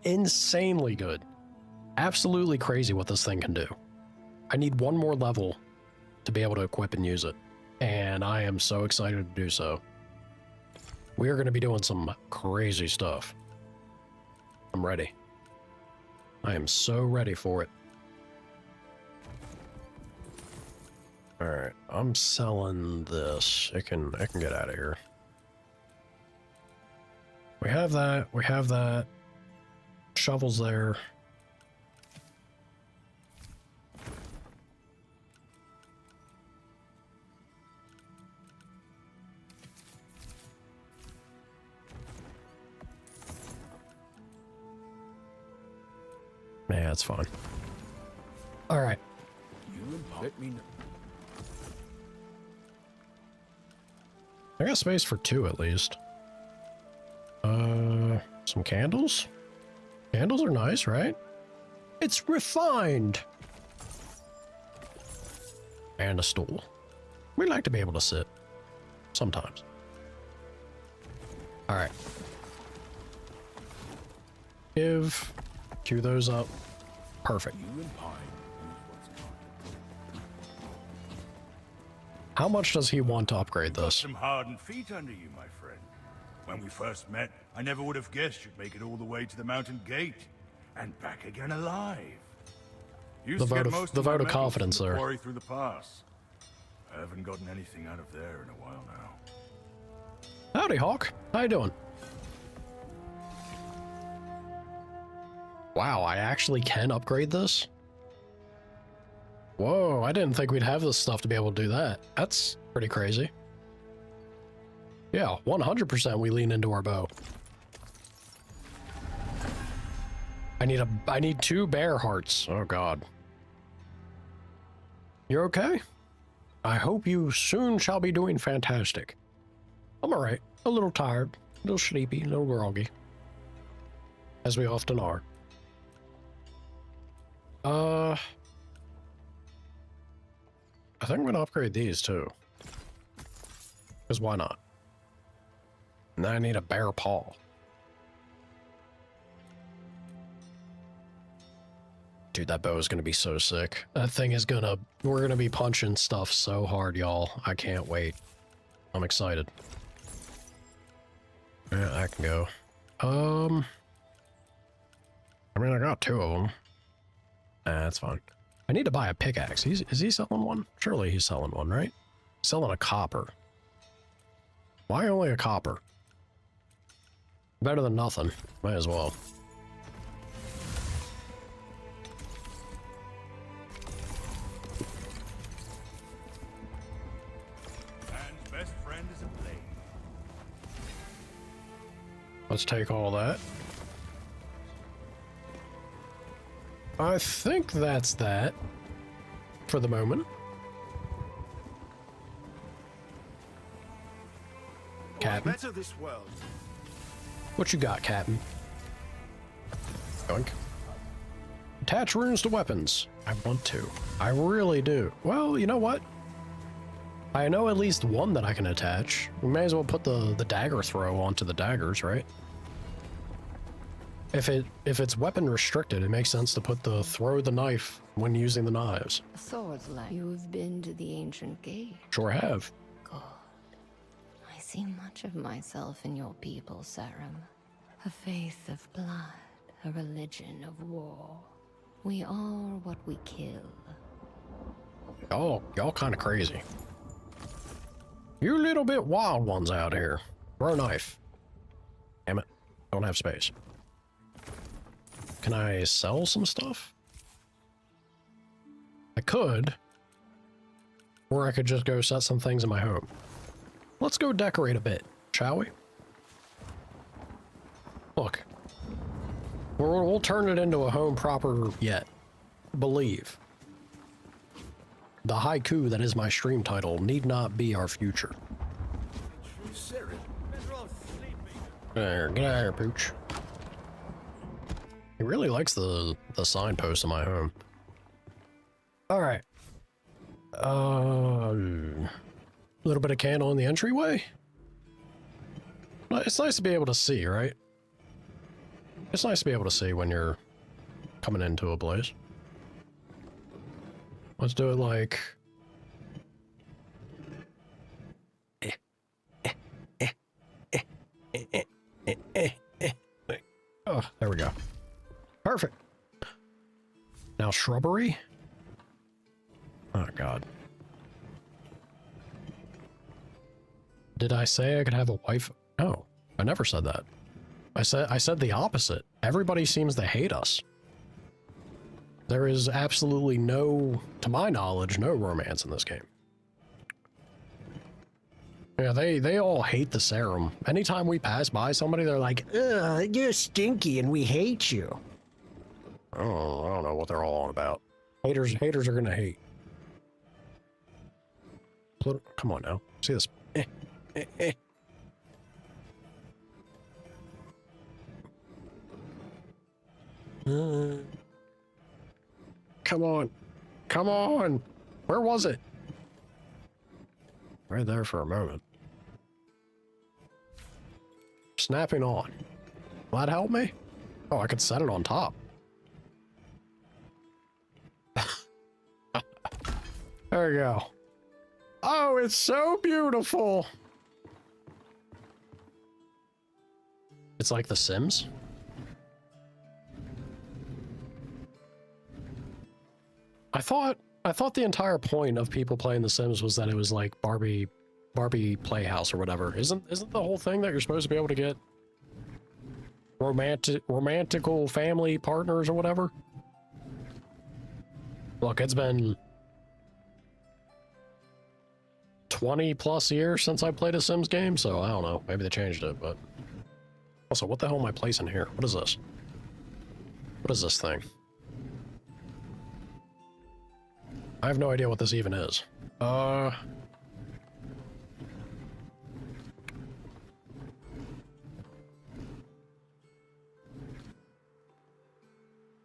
Insanely good. Absolutely crazy what this thing can do. I need one more level to be able to equip and use it. And I am so excited to do so. We are going to be doing some crazy stuff. I'm ready. I am so ready for it. Alright, I'm selling this. It can get out of here. We have that. Shovels there. Yeah, it's fine. All right. Let me know. I got space for 2 at least. Some candles? Candles are nice, right? It's refined. And a stool. We like to be able to sit. Sometimes. All right. Queue those up. Perfect. How much does he want to upgrade this? Some hardened feet under you, my friend. When we first met, I never would have guessed you'd make it all the way to the mountain gate and back again alive. The vote of confidence there. Quarry through the pass. I haven't gotten anything out of there in a while now. Howdy, Hawk. How you doing? Wow, I actually can upgrade this? Whoa, I didn't think we'd have this stuff to be able to do that. That's pretty crazy. Yeah, 100% we lean into our bow. I need 2 bear hearts. Oh god. You're okay? I hope you soon shall be doing fantastic. I'm alright. A little tired, a little sleepy, a little groggy. As we often are. I think I'm gonna upgrade these too. Because why not? Now I need a bear paw. Dude, that bow is gonna be so sick. That thing is gonna... We're gonna be punching stuff so hard, y'all. I can't wait. I'm excited. Yeah, I can go. I mean, I got 2 of them. That's fine. I need to buy a pickaxe. Is he selling one? Surely he's selling one, right? Selling a copper. Why only a copper? Better than nothing. Might as well. Man's best friend is a blade. Let's take all that. I think that's that. For the moment. Captain. Better this world. What you got, Captain? Yoink. Attach runes to weapons. I want to. I really do. Well, you know what? I know at least one that I can attach. We may as well put the dagger throw onto the daggers, right? If it's weapon restricted, it makes sense to put the throw the knife when using the knives. Swords like you have been to the ancient gate. Sure have. God, I see much of myself in your people, Sarum. A faith of blood, a religion of war. We are what we kill. Y'all kind of crazy. You little bit wild ones out here. Throw knife. Damn it. Don't have space. Can I sell some stuff? I could. Or I could just go set some things in my home. Let's go decorate a bit, shall we? Look. We'll turn it into a home proper yet. Believe. The haiku that is my stream title need not be our future. There, get out of here, Pooch. He really likes the signpost in my home. Alright. Little bit of candle in the entryway? It's nice to be able to see, right? It's nice to be able to see when you're coming into a place. Let's do it like... Oh, there we go. Perfect. Now shrubbery? Oh, God. Did I say I could have a wife? No, I never said that. I said the opposite. Everybody seems to hate us. There is absolutely no, to my knowledge, no romance in this game. Yeah, they all hate the serum. Anytime we pass by somebody, they're like, ugh, you're stinky and we hate you. Oh, I don't know what they're all on about. Haters are gonna hate. Come on now. See this? Come on. Come on. Where was it? Right there for a moment. Snapping on. Will that help me? Oh, I could set it on top. There we go. Oh, it's so beautiful. It's like The Sims. I thought the entire point of people playing The Sims was that it was like Barbie Playhouse or whatever. Isn't the whole thing that you're supposed to be able to get romantical family partners or whatever? Look, it's been 20 plus years since I played a Sims game, so I don't know. Maybe they changed it, but... Also, what the hell am I placing here? What is this? What is this thing? I have no idea what this even is.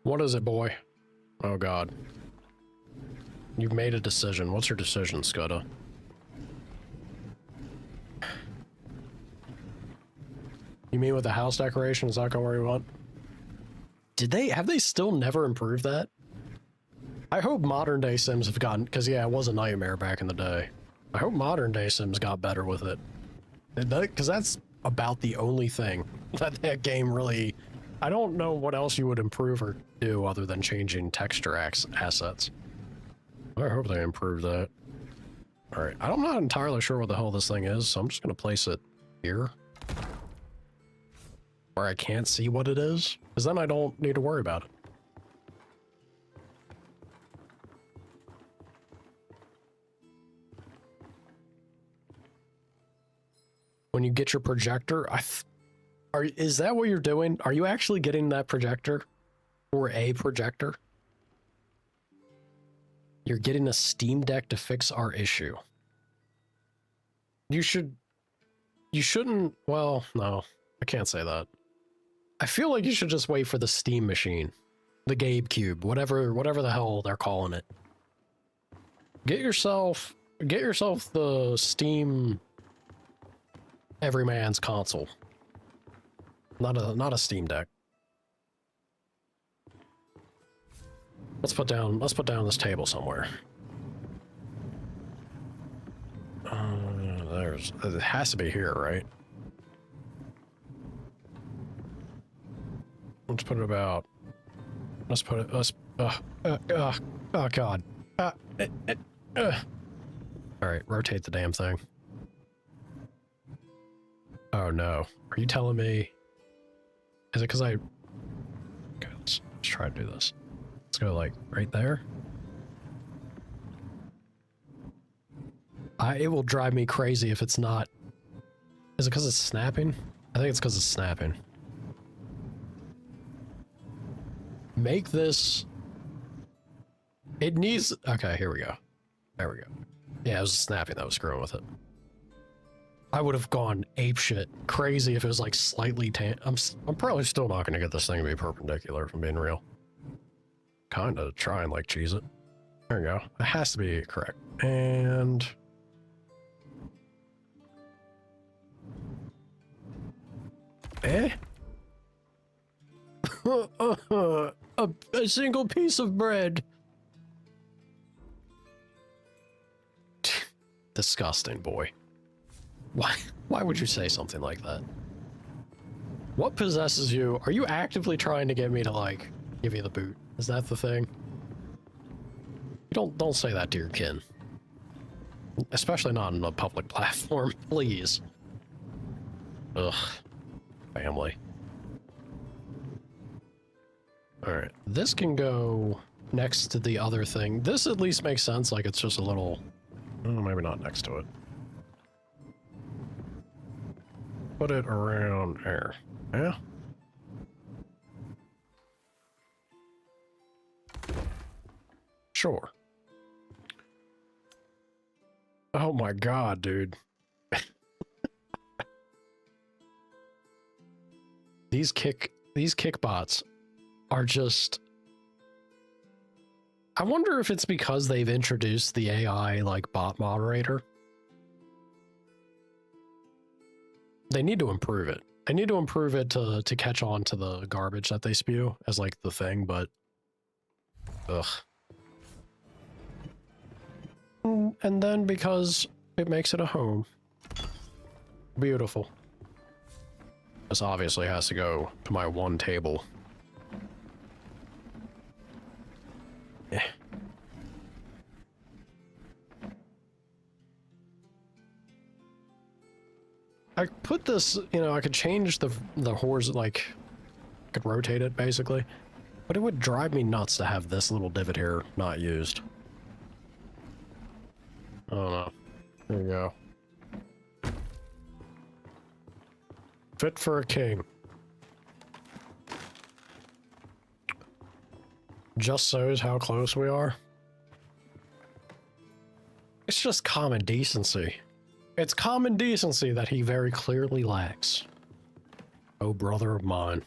What is it, boy? Oh, God. You've made a decision. What's your decision, Scudda? You mean with the house decoration? Is that where you want? Have they still never improved that? I hope modern day Sims have gotten, because yeah, it was a nightmare back in the day. I hope modern day Sims got better with it. Because that's about the only thing that game really, I don't know what else you would improve or do other than changing texture assets. I hope they improve that. All right, I'm not entirely sure what the hell this thing is, so I'm just going to place it here. Where I can't see what it is, because then I don't need to worry about it. When you get your projector, is that what you're doing? Are you actually getting that projector? Or a projector? You're getting a Steam Deck to fix our issue. You shouldn't, well, no, I can't say that. I feel like you should just wait for the Steam machine. The Gabe Cube, whatever the hell they're calling it. Get yourself the Steam Everyman's console. Not a Steam Deck. Let's put down this table somewhere. It has to be here, right? Let's put it about. Let's put it. Oh God. All right, rotate the damn thing. Oh no. Are you telling me? Is it because I... Okay, let's try to do this. Let's go like right there. It will drive me crazy if it's not. Is it because it's snapping? I think it's because it's snapping. Make this... It needs... Okay, here we go. There we go. Yeah, it was snapping that was screwing with it. I would have gone apeshit crazy if it was like slightly I'm probably still not going to get this thing to be perpendicular, if I'm being real. Kind of try and like cheese it. There we go. It has to be correct. And... a single piece of bread. Disgusting, boy. Why would you say something like that? What possesses you? Are you actively trying to get me to like give you the boot? Is that the thing? Don't say that to your kin. Especially not on a public platform, please. Ugh. Family. Alright, this can go next to the other thing. This at least makes sense, like it's just a little... Oh, maybe not next to it. Put it around there. Yeah? Sure. Oh my god, dude. These kickbots are just... I wonder if it's because they've introduced the AI, like, bot moderator. They need to improve it. They need to improve it to catch on to the garbage that they spew as, like, the thing, but... Ugh. And then because it makes it a home. Beautiful. This obviously has to go to my one table. Yeah. I put this, you know, I could change the horse, like, I could rotate it, basically. But it would drive me nuts to have this little divot here not used. I don't know. There you go. Fit for a king. Just shows how close we are. It's just common decency. It's common decency that he very clearly lacks. Oh, brother of mine.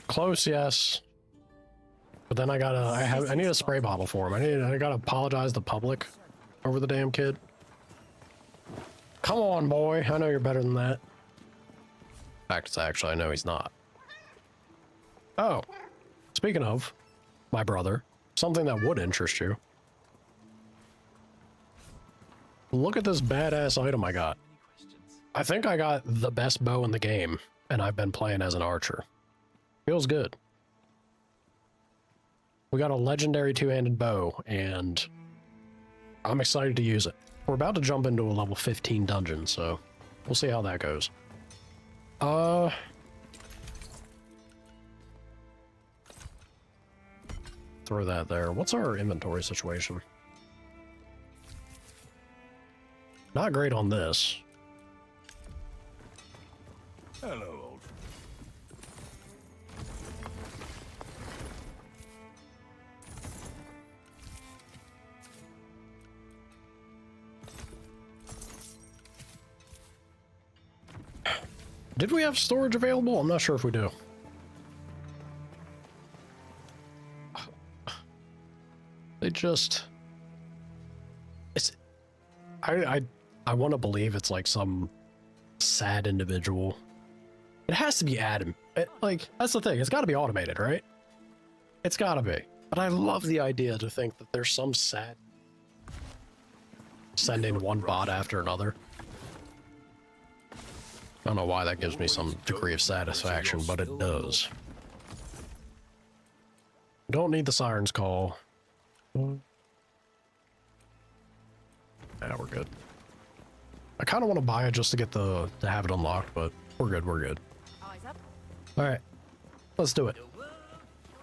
Close, yes. But then I need a spray bottle for him. I gotta apologize to the public over the damn kid. Come on, boy. I know you're better than that. In fact, it's actually, I know he's not. Oh, speaking of my brother, something that would interest you. Look at this badass item I got. I think I got the best bow in the game, and I've been playing as an archer. Feels good. We got a legendary two-handed bow, and I'm excited to use it. We're about to jump into a level 15 dungeon, so we'll see how that goes. Throw that there. What's our inventory situation? Not great on this. Hello, old. Did we have storage available? I'm not sure if we do. They just... I want to believe it's like some sad individual. It has to be Adam. Like, that's the thing. It's got to be automated, right? It's got to be. But I love the idea to think that there's some sad... sending one bot after another. I don't know why that gives me some degree of satisfaction, but it does. Don't need the siren's call. Yeah, we're good. I kind of want to buy it just to get to have it unlocked, but we're good, we're good. Alright, let's do it.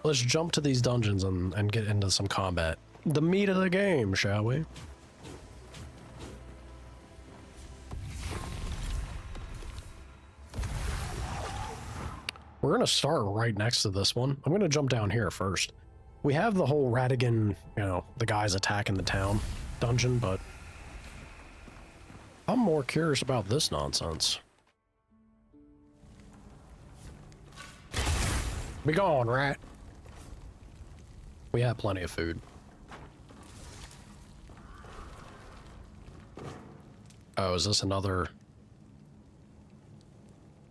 Let's jump to these dungeons and get into some combat. The meat of the game, shall we? We're going to start right next to this one. I'm going to jump down here first. We have the whole Radigan, you know, the guys attacking the town dungeon, but I'm more curious about this nonsense. Be gone, rat. We have plenty of food. Oh, is this another?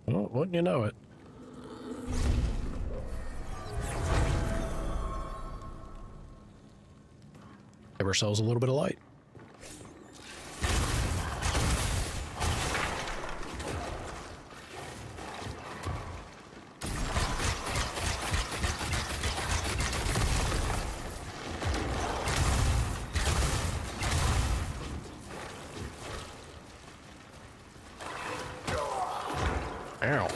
Well, wouldn't you know it? Give ourselves a little bit of light. Ow.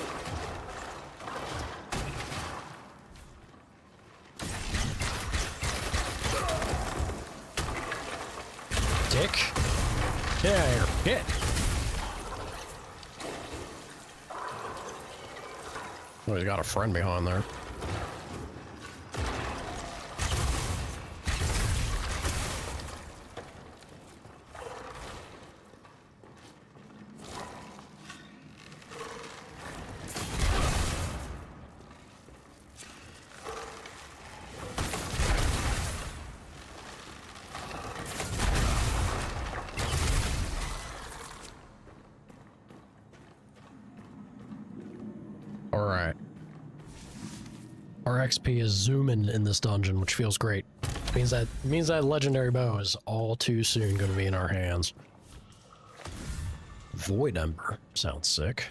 Dick. Get out of here. Get. Oh, he's got a friend behind there. Alright. Our XP is zooming in this dungeon, which feels great. Means that legendary bow is all too soon going to be in our hands. Void Ember. Sounds sick.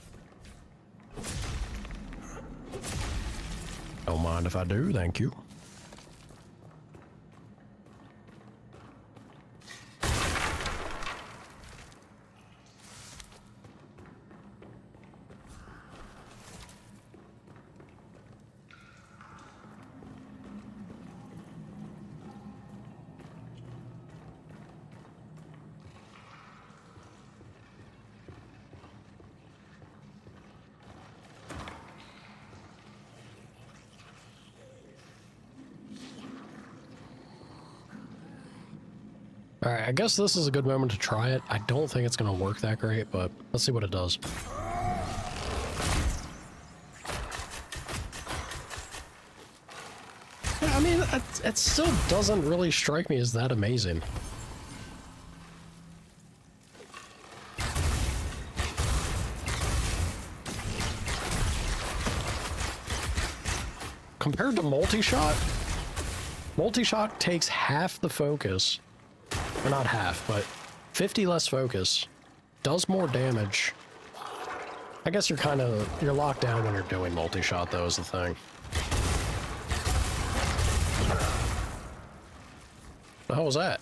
Don't mind if I do, thank you. Alright, I guess this is a good moment to try it. I don't think it's going to work that great, but let's see what it does. Yeah, I mean, it still doesn't really strike me as that amazing. Compared to multi-shot, multi-shot takes half the focus. Or not half, but 50 less focus. Does more damage. I guess you're locked down when you're doing multi-shot, though, is the thing. The hell was that?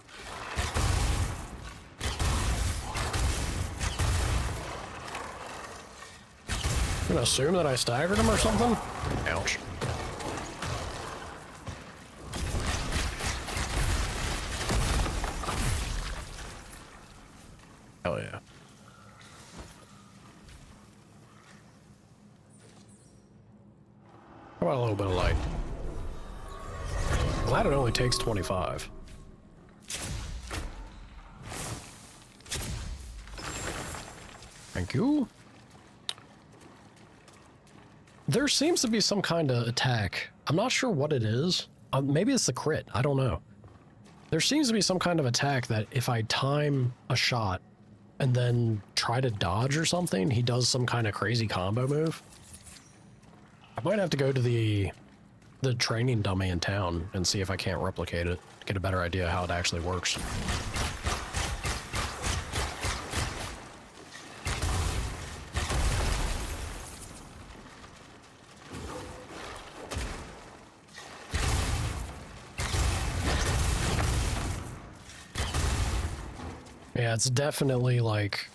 I'm gonna assume that I staggered him or something? Ouch. Hell yeah. How about a little bit of light? Glad it only takes 25. Thank you. There seems to be some kind of attack. I'm not sure what it is. Maybe it's the crit. I don't know. There seems to be some kind of attack that if I time a shot and then try to dodge or something, he does some kind of crazy combo move. I might have to go to the training dummy in town and see if I can't replicate it, get a better idea how it actually works. Yeah, it's definitely like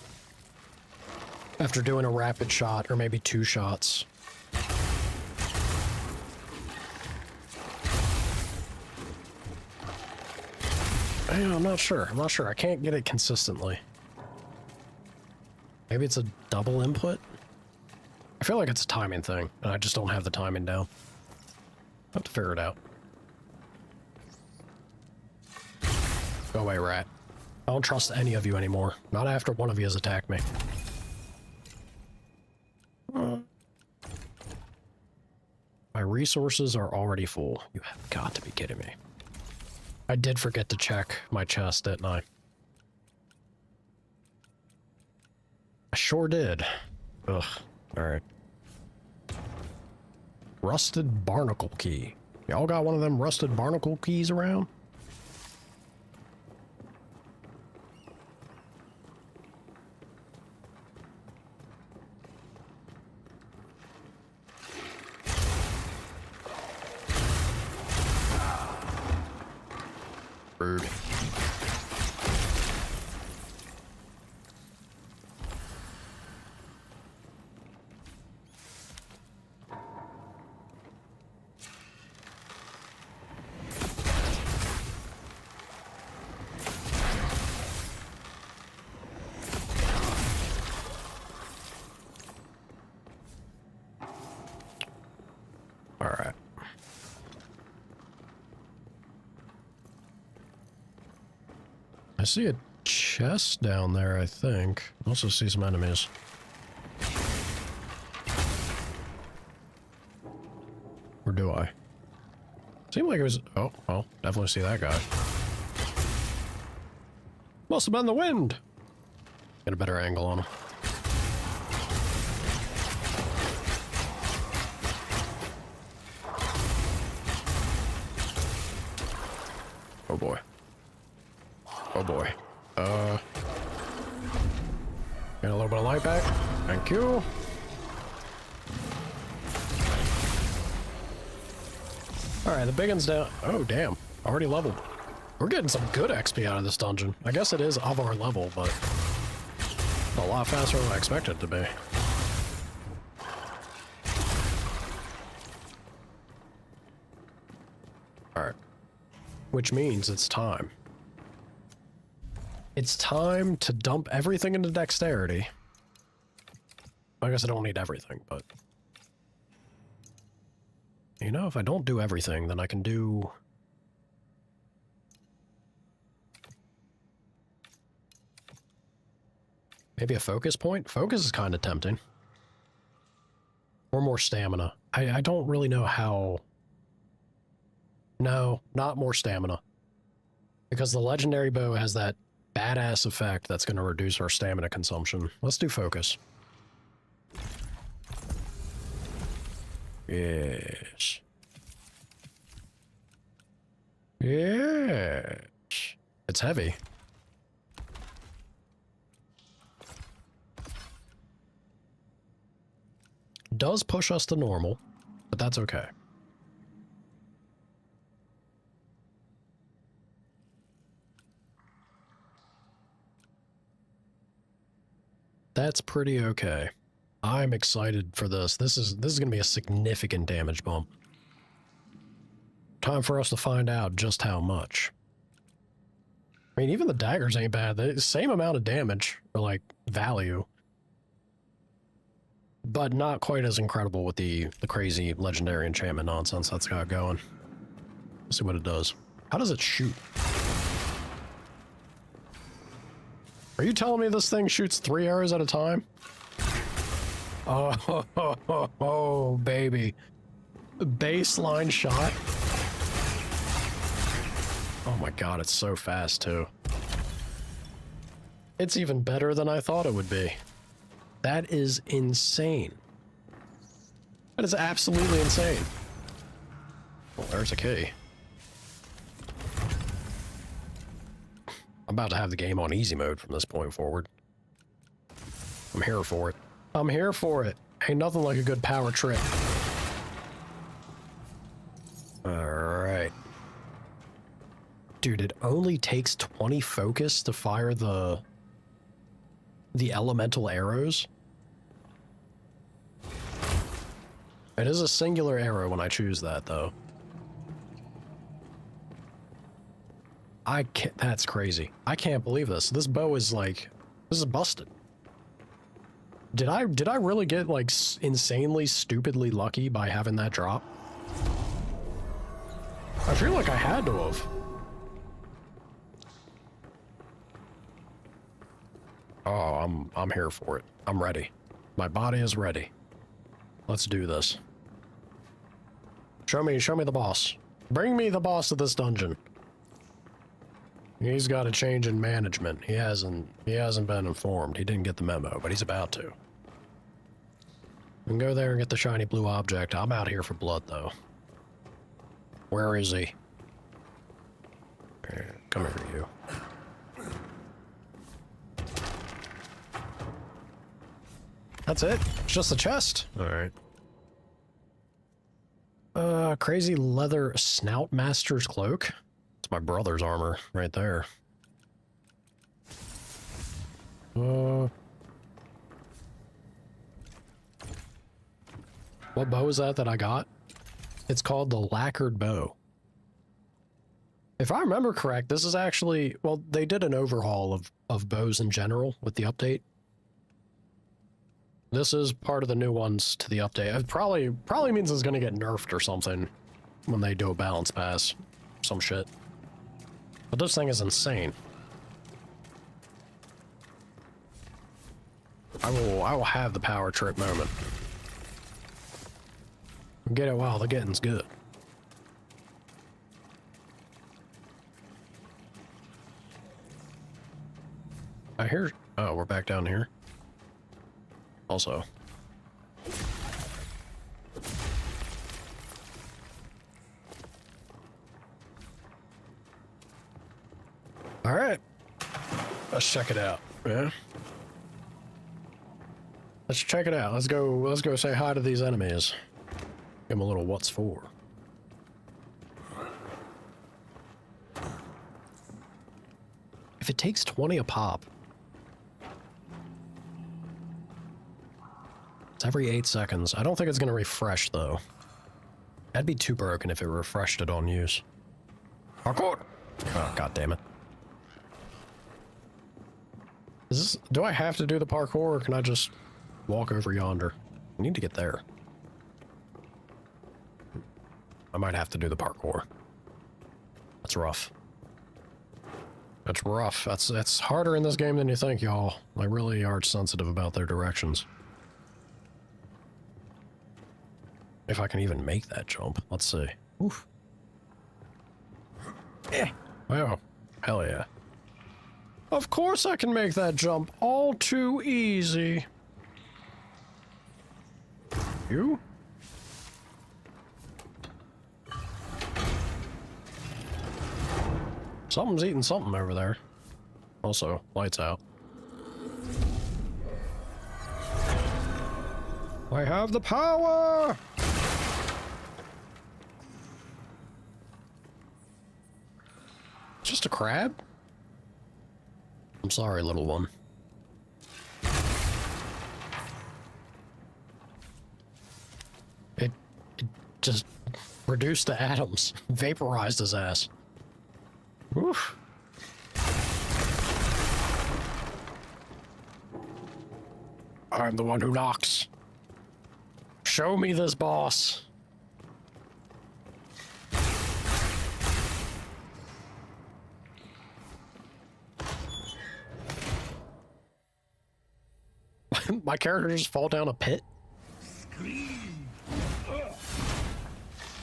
after doing a rapid shot or maybe 2 shots. I'm not sure. I'm not sure. I can't get it consistently. Maybe it's a double input? I feel like it's a timing thing, and I just don't have the timing down. I'll have to figure it out. Go away, rat. I don't trust any of you anymore. Not after one of you has attacked me. My resources are already full. You have got to be kidding me. I did forget to check my chest, didn't I? I sure did. Ugh. Alright. Rusted barnacle key. Y'all got one of them rusted barnacle keys around? Rude. All right. I see a chest down there, I think. I also see some enemies. Or do I? Seemed like it was... Oh, well, definitely see that guy. Must have been the wind! Get a better angle on him. Oh boy. Oh boy. Get a little bit of light back. Thank you. Alright, the big one's down. Oh, damn. Already leveled. We're getting some good XP out of this dungeon. I guess it is of our level, but a lot faster than I expected it to be. Alright. Which means it's time. It's time to dump everything into dexterity. I guess I don't need everything, but... You know, if I don't do everything, then I can do... Maybe a focus point? Focus is kind of tempting. Or more stamina. I don't really know how... No, not more stamina. Because the legendary bow has that badass effect that's going to reduce our stamina consumption. Let's do focus. Yes. Yes. It's heavy. Does push us to normal, but that's okay. That's pretty okay. I'm excited for this. This is going to be a significant damage bump. Time for us to find out just how much. I mean, even the daggers ain't bad. They're the same amount of damage, or like value. But not quite as incredible with the crazy legendary enchantment nonsense that's got going. Let's see what it does. How does it shoot? Are you telling me this thing shoots 3 arrows at a time? Oh, baby. Baseline shot. Oh my god, it's so fast too. It's even better than I thought it would be. That is insane. That is absolutely insane. Well, there's a key. I'm about to have the game on easy mode from this point forward. I'm here for it. I'm here for it. Ain't nothing like a good power trip. Alright. Dude, it only takes 20 focus to fire the elemental arrows. It is a singular arrow when I choose that, though. I can't, that's crazy. I can't believe this. This bow is like, this is busted. Did I really get like insanely, stupidly lucky by having that drop? I feel like I had to have. Oh, I'm here for it. I'm ready. My body is ready. Let's do this. Show me the boss. Bring me the boss of this dungeon. He's got a change in management. He hasn't been informed. He didn't get the memo, but he's about to. We can go there and get the shiny blue object. I'm out here for blood, though. Where is he? Here, come here, you. That's it? It's just the chest? Alright. Crazy leather snout master's cloak. It's my brother's armor right there. What bow is that I got? It's called the lacquered bow. If I remember correct, this is actually, well, they did an overhaul of bows in general with the update. This is part of the new ones to the update. It probably means it's gonna get nerfed or something when they do a balance pass. Some shit. But this thing is insane. I will have the power trip moment. Get it while the getting's good. I hear... Oh, we're back down here. Also. Alright. Let's check it out. Yeah. Let's check it out. Let's go say hi to these enemies. Give them a little what's for. If it takes 20 a pop, it's every 8 seconds. I don't think it's going to refresh, though. That'd be too broken if it refreshed it on use. Parkour! Oh, god damn it. Is this... Do I have to do the parkour, or can I just walk over yonder? I need to get there. I might have to do the parkour. That's rough. That's rough. That's harder in this game than you think, y'all. They really are sensitive about their directions. If I can even make that jump. Let's see. Oof. Oh, hell yeah. Of course I can make that jump. All too easy. You? Something's eating something over there. Also, lights out. I have the power! Just a crab? I'm sorry, little one. It just reduced to atoms. Vaporized his ass. Oof. I'm the one who knocks. Show me this boss. My character just fall down a pit?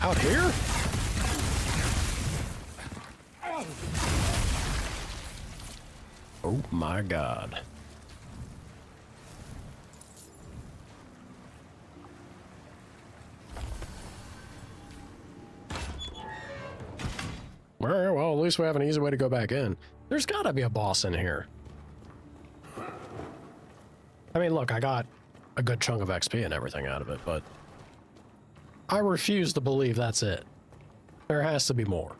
Out here? Oh my god. Alright, well, at least we have an easy way to go back in. There's gotta be a boss in here. I mean, look, I got a good chunk of XP and everything out of it, but I refuse to believe that's it. There has to be more.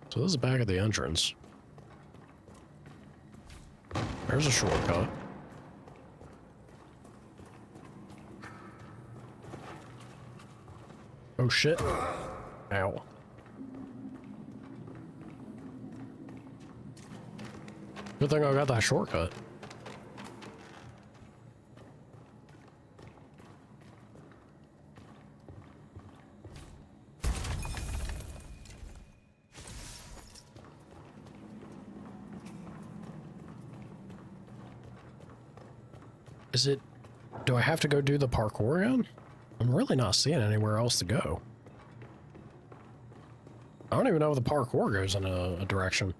So this is back at the entrance. There's a shortcut. Oh shit. Ow. Good thing I got that shortcut. Is it... do I have to go do the parkour again? I'm really not seeing anywhere else to go. I don't even know if the parkour goes in a direction.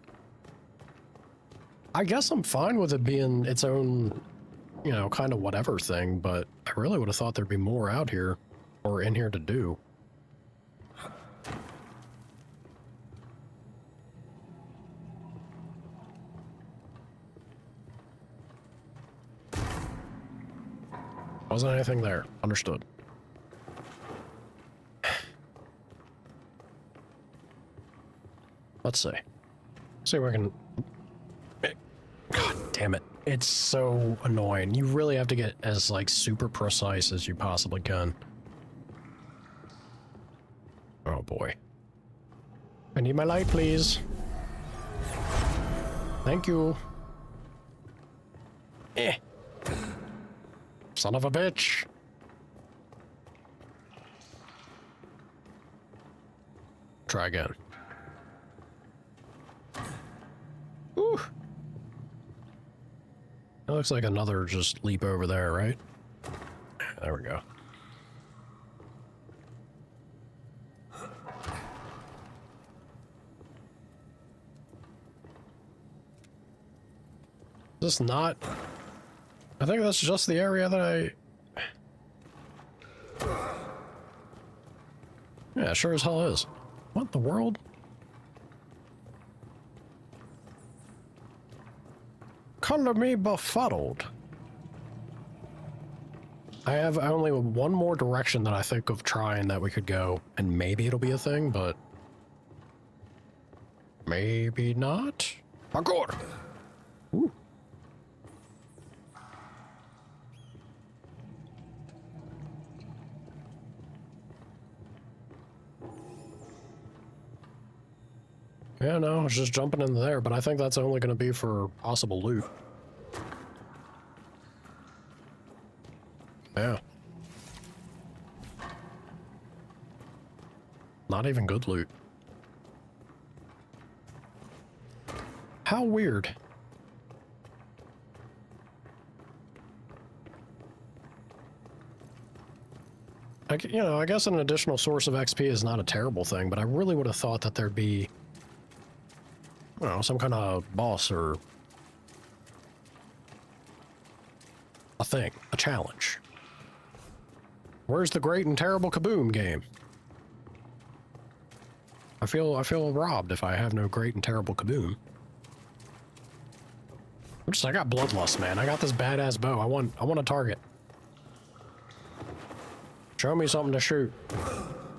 I guess I'm fine with it being its own, you know, kind of whatever thing, but I really would have thought there'd be more out here, or in here to do. Wasn't anything there. Understood. Let's see. See if we can... God damn it. It's so annoying. You really have to get as, like, super precise as you possibly can. Oh, boy. I need my light, please. Thank you. Eh. Son of a bitch. Try again. Ooh. It looks like another just leap over there, right? There we go. Is this not... I think that's just the area that I... Yeah, sure as hell is. What in the world? Color me befuddled. I have only one more direction that I think of trying that we could go, and maybe it'll be a thing, but... maybe not? Parkour! Ooh. Yeah, no, I was just jumping in there, but I think that's only going to be for possible loot. Yeah. Not even good loot. How weird. I guess an additional source of XP is not a terrible thing, but I really would have thought that there'd be, I don't know, some kind of boss or a thing, a challenge. Where's the great and terrible Kaboom game? I feel robbed if I have no great and terrible Kaboom. I got bloodlust, man. I got this badass bow. I want a target. Show me something to shoot.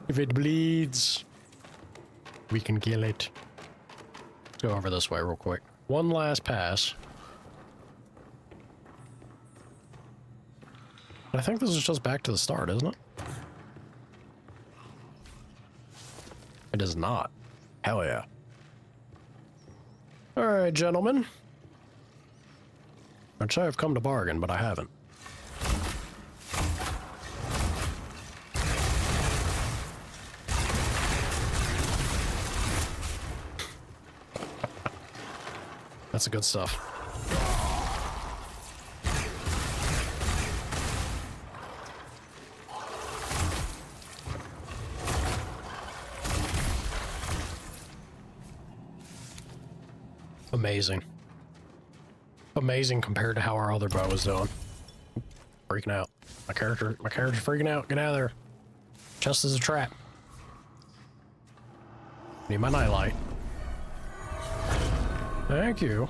If it bleeds, we can kill it. Let's go over this way real quick. One last pass. I think this is just back to the start, isn't it? It is not. Hell yeah. Alright, gentlemen. I'd say I've come to bargain, but I haven't. That's the good stuff. Amazing. Amazing compared to how our other bow was doing. Freaking out. My character's freaking out. Get out of there. Just as a trap. Need my nightlight. Thank you.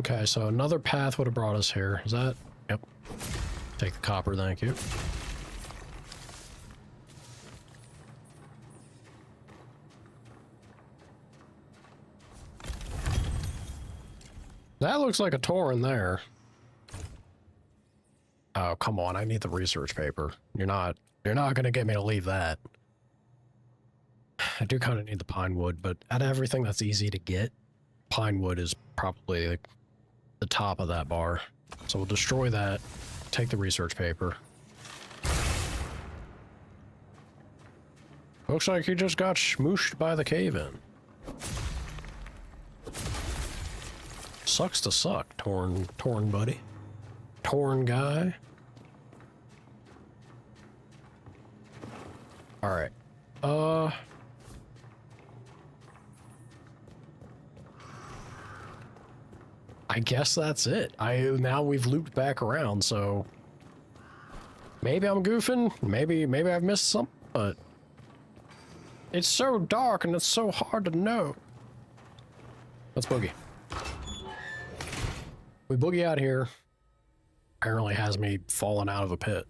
Okay, so another path would have brought us here. Is that? Yep. Take the copper, thank you. That looks like a Tauren there. Oh, come on, I need the research paper. You're not gonna get me to leave that. I do kind of need the pine wood, but out of everything that's easy to get, pine wood is probably like the top of that bar. So we'll destroy that, take the research paper. Looks like he just got smooshed by the cave-in. Sucks to suck, Tauren buddy. Tauren guy. Alright. I guess that's it. Now we've looped back around, so maybe I'm goofing, maybe I've missed something, but it's so dark and it's so hard to know. Let's boogie. We boogie out here. Apparently has me falling out of a pit.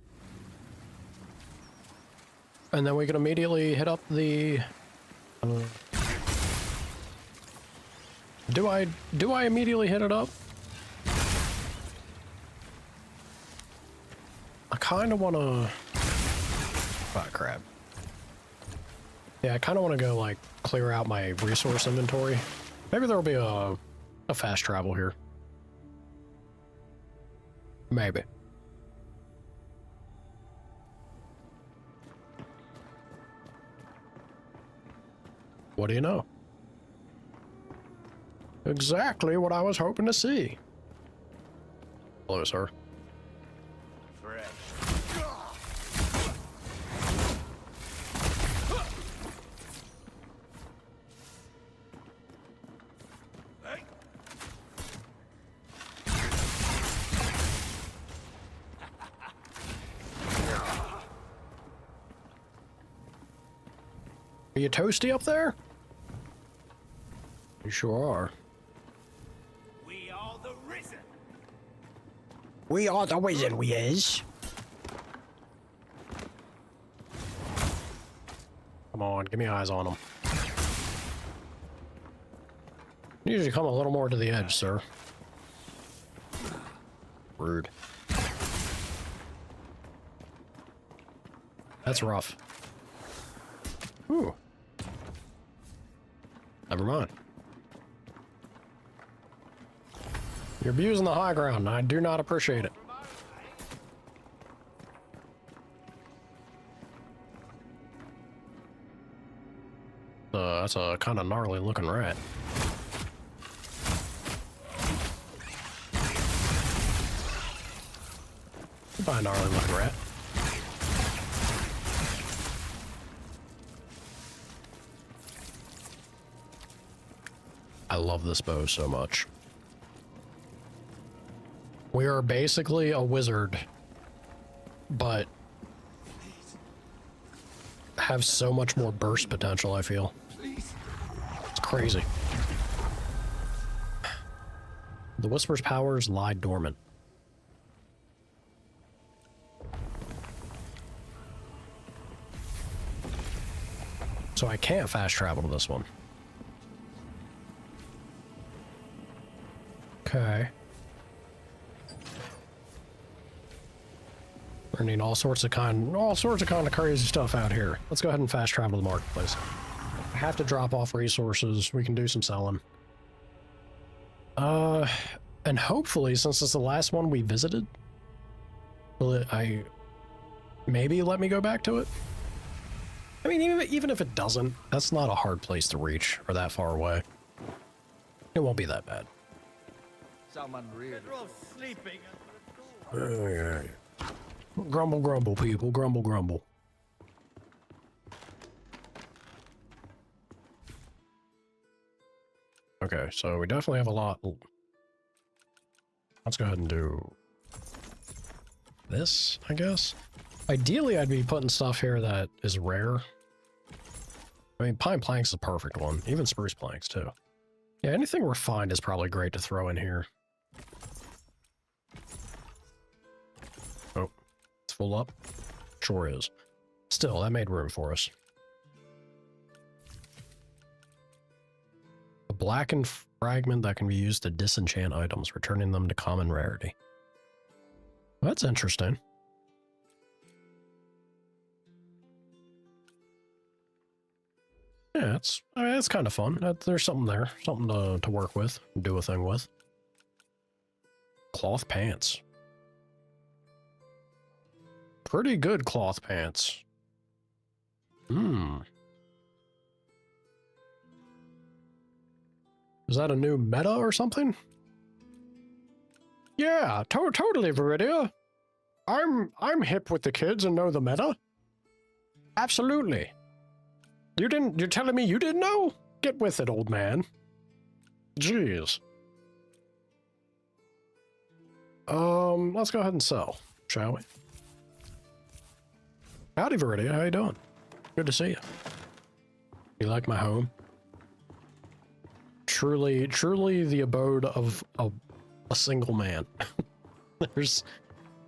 And then we can immediately hit up the Do I immediately hit it up? I kind of want to... Oh, crap. Yeah, I kind of want to go, like, clear out my resource inventory. Maybe there'll be a fast travel here. Maybe. What do you know? Exactly what I was hoping to see. Hello, sir. Fresh. Are you toasty up there? You sure are. We are the risen. We are the wizard, we is. Come Come on, give me eyes on them. You usually come a little more to the edge, sir. Rude. That's rough. Ooh. Never mind. You're abusing the high ground, and I do not appreciate it. That's a kind of gnarly looking rat. Goodbye, gnarly looking rat. I love this bow so much. We are basically a wizard, but have so much more burst potential, I feel. It's crazy. The Whisper's powers lie dormant. So I can't fast travel to this one. Okay. We're gonna need all sorts of kind of crazy stuff out here. Let's go ahead and fast travel to the marketplace. I have to drop off resources. We can do some selling. And hopefully, since it's the last one we visited, will it, maybe let me go back to it? I mean, even if it doesn't, that's not a hard place to reach or that far away. It won't be that bad. Someone really. They're all sleeping. Yeah. Grumble, grumble, people. Grumble, grumble. Okay, so we definitely have a lot. Let's go ahead and do this, I guess. Ideally, I'd be putting stuff here that is rare. I mean, pine planks is a perfect one. Even spruce planks, too. Yeah, anything refined is probably great to throw in here. Oh, it's full up? Sure is. Still, that made room for us. A blackened fragment that can be used to disenchant items, returning them to common rarity. That's interesting. Yeah, I mean, it's kind of fun. There's something there, something to work with, do a thing with. Cloth pants. Pretty good cloth pants. Is that a new meta or something? Yeah, totally, Viridia. I'm hip with the kids and know the meta. Absolutely. You're telling me you didn't know? Get with it, old man. Jeez. Let's go ahead and sell, shall we? Howdy, Viridia. How you doing? Good to see you. You like my home? Truly the abode of a single man.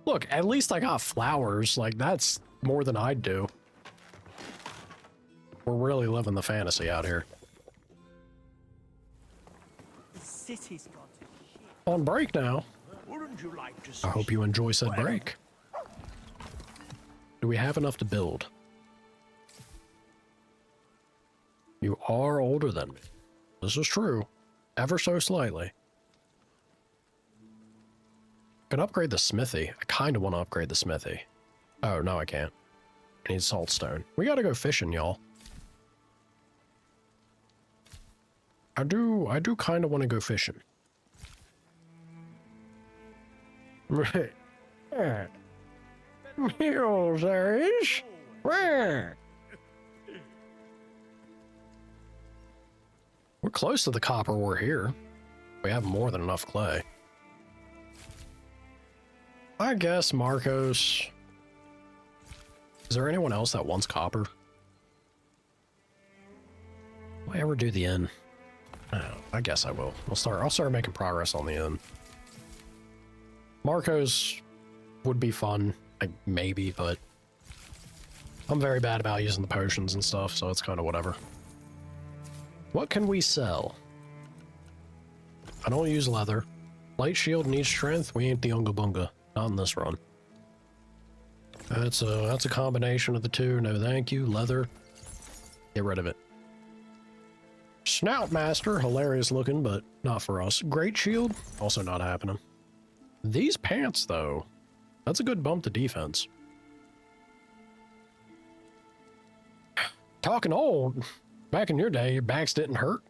Look, at least I got flowers. Like, that's more than I'd do. We're really living the fantasy out here. The city's got to shit. On break now. Wouldn't you like to see? I hope you enjoy said break. Do we have enough to build? You are older than me. This is true. Ever so slightly. Can upgrade the smithy. I kind of want to upgrade the smithy. Oh, no, I can't. I need saltstone. We gotta go fishing, y'all. I do kind of want to go fishing. Mules there is. Where? We're close to the copper ore here. We have more than enough clay. I guess Marcos. Is there anyone else that wants copper? Will I ever do the inn? Oh, I guess I will. I'll start making progress on the inn. Marcos would be fun, maybe, but I'm very bad about using the potions and stuff, so it's kind of whatever. What can we sell? I don't use leather. Light shield needs strength. We ain't the Unga Bunga. Not in this run. That's a combination of the two. No thank you. Leather. Get rid of it. Snout Master. Hilarious looking, but not for us. Great shield. Also not happening. These pants, though. That's a good bump to defense. Talking old. Back in your day, your backs didn't hurt.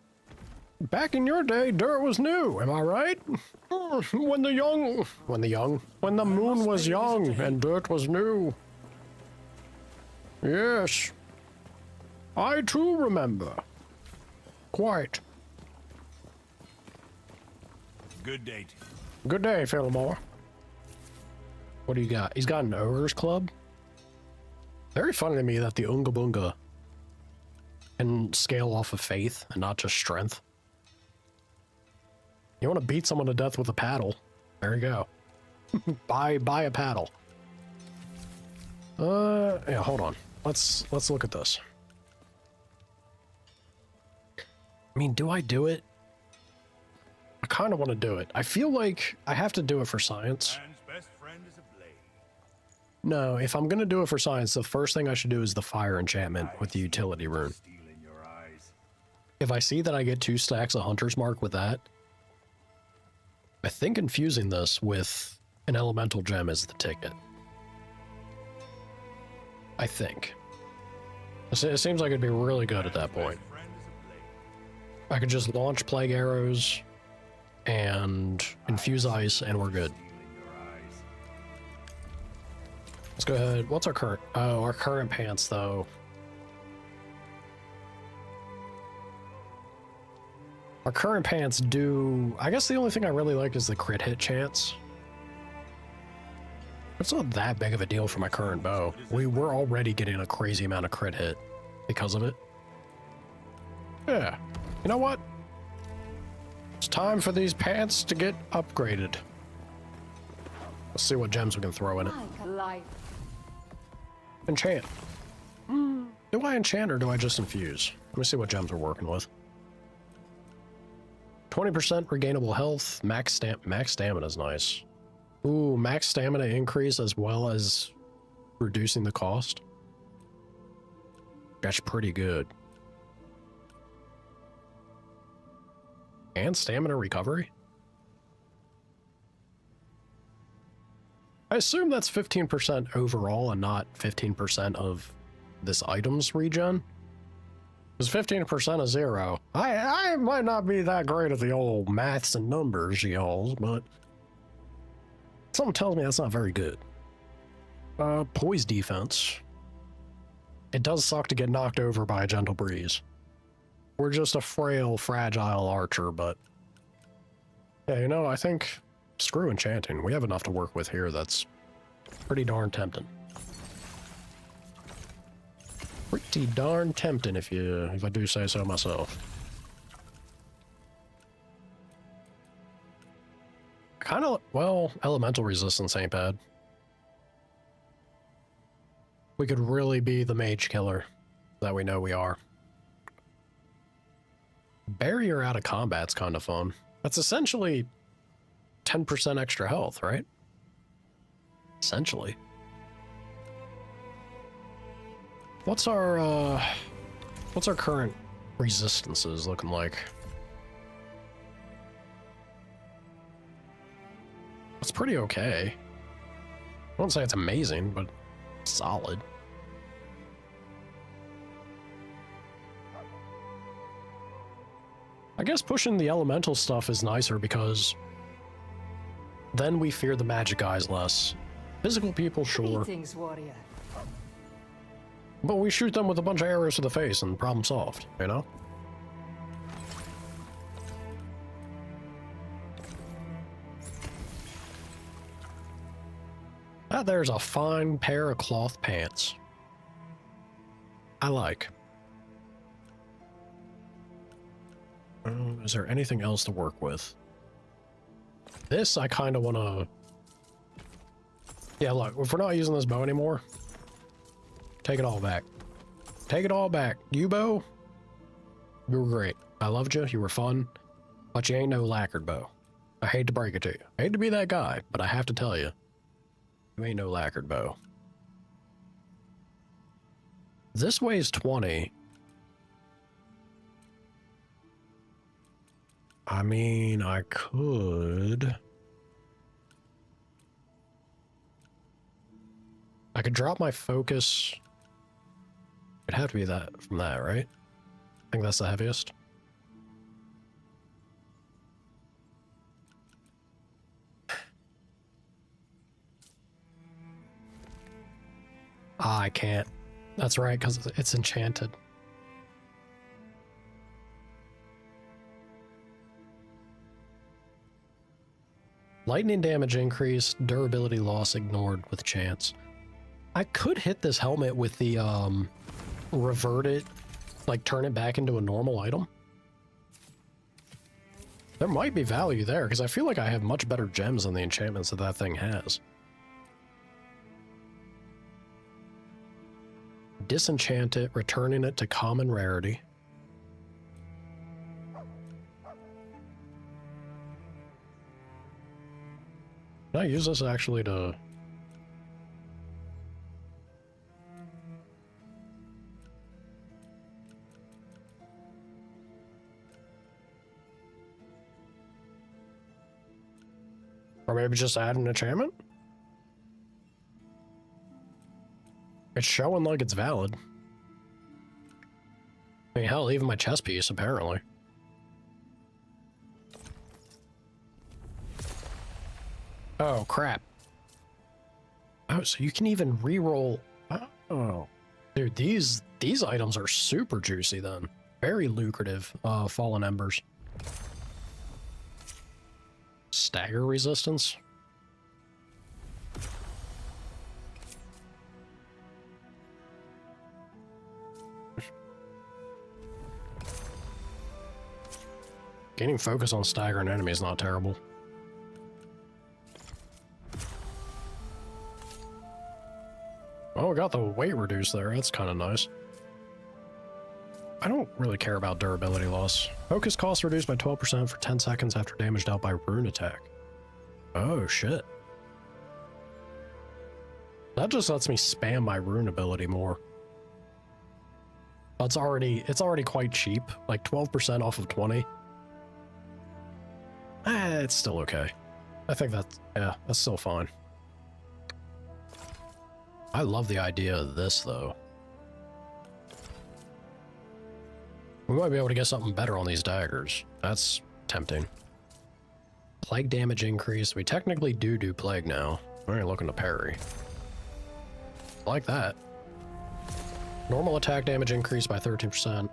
Back in your day, dirt was new, am I right? When the moon was young and dirt was new. Yes. I too remember. Quite. Good day to you. Good day, Fillmore. What do you got? He's got an ogre's club? Very funny to me that the Unga Bunga can scale off of faith and not just strength. You want to beat someone to death with a paddle? There you go. buy a paddle. Yeah, hold on. Let's look at this. I mean, do I do it? I kind of want to do it. I feel like I have to do it for science. Man's best friend is a blade. No, if I'm going to do it for science, the first thing I should do is the fire enchantment with the utility rune. If I see that I get 2 stacks of Hunter's Mark with that, I think infusing this with an elemental gem is the ticket. I think. It seems like it'd be really good at that point. I could just launch plague arrows and infuse ice and we're good. Let's go ahead. What's our current? Oh, our current pants though. Our current pants do... I guess the only thing I really like is the crit hit chance. It's not that big of a deal for my current bow. We're already getting a crazy amount of crit hit because of it. Yeah. You know what? It's time for these pants to get upgraded. Let's see what gems we can throw in it. Enchant. Do I enchant or do I just infuse? Let me see what gems we're working with. 20% regainable health. Max stamina is nice. Ooh, max stamina increase as well as reducing the cost. That's pretty good. And stamina recovery? I assume that's 15% overall and not 15% of this item's regen. Because 15% of 0. I might not be that great at the old maths and numbers, y'all, but something tells me that's not very good. Poise defense. It does suck to get knocked over by a gentle breeze. We're just a frail, fragile archer, but yeah, you know, I think screw enchanting. We have enough to work with here that's pretty darn tempting. Pretty darn tempting if I do say so myself. Kind of, well, elemental resistance ain't bad. We could really be the mage killer that we know we are. Barrier out of combat's kind of fun. That's essentially 10% extra health, right? Essentially. What's our current resistances looking like? It's pretty okay. I won't say it's amazing, but solid. I guess pushing the elemental stuff is nicer because then we fear the magic guys less. Physical people, sure. Greetings, warrior. But we shoot them with a bunch of arrows to the face and problem solved, you know? That there's a fine pair of cloth pants. I like. Is there anything else to work with? This I kind of want to... Yeah, look, if we're not using this bow anymore, Take it all back. Take it all back. You, Bo, you were great. I loved you. You were fun. But you ain't no lacquered, Bo. I hate to break it to you. I hate to be that guy, but I have to tell you. You ain't no lacquered, Bo. This weighs 20. I mean, I could drop my focus. It'd have to be that from that, right? I think that's the heaviest. Ah, I can't. That's right, because it's enchanted. Lightning damage increased, durability loss ignored with chance. I could hit this helmet with the, revert it, like turn it back into a normal item. There might be value there, because I feel like I have much better gems than the enchantments that that thing has. Disenchant it, returning it to common rarity. Can I use this actually to... Or maybe just add an enchantment? It's showing like it's valid. I mean, hell, even my chest piece, apparently. Oh, crap. Oh, so you can even re-roll... Oh. Dude, these items are super juicy then. Very lucrative, Fallen Embers. Stagger resistance? Gaining focus on staggering enemies is not terrible. Oh, we got the weight reduced there. That's kind of nice. I don't really care about durability loss. Focus cost reduced by 12% for 10 seconds after damage dealt by rune attack. Oh, shit. That just lets me spam my rune ability more. It's already quite cheap, like 12% off of 20. It's still okay. I think that's still fine. I love the idea of this, though. We might be able to get something better on these daggers. That's tempting. Plague damage increase. We technically do plague now. I ain't looking to parry. Like that. Normal attack damage increased by 13%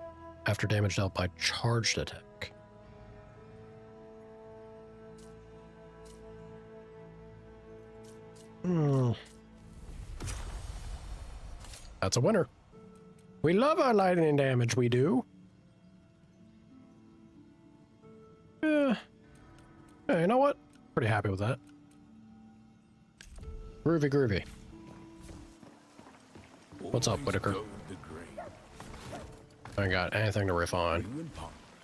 after damage dealt by charged attack. That's a winner. We love our lightning damage, we do. Yeah, you know what? Pretty happy with that. Groovy, groovy. What's up, Whitaker? I ain't got anything to riff on.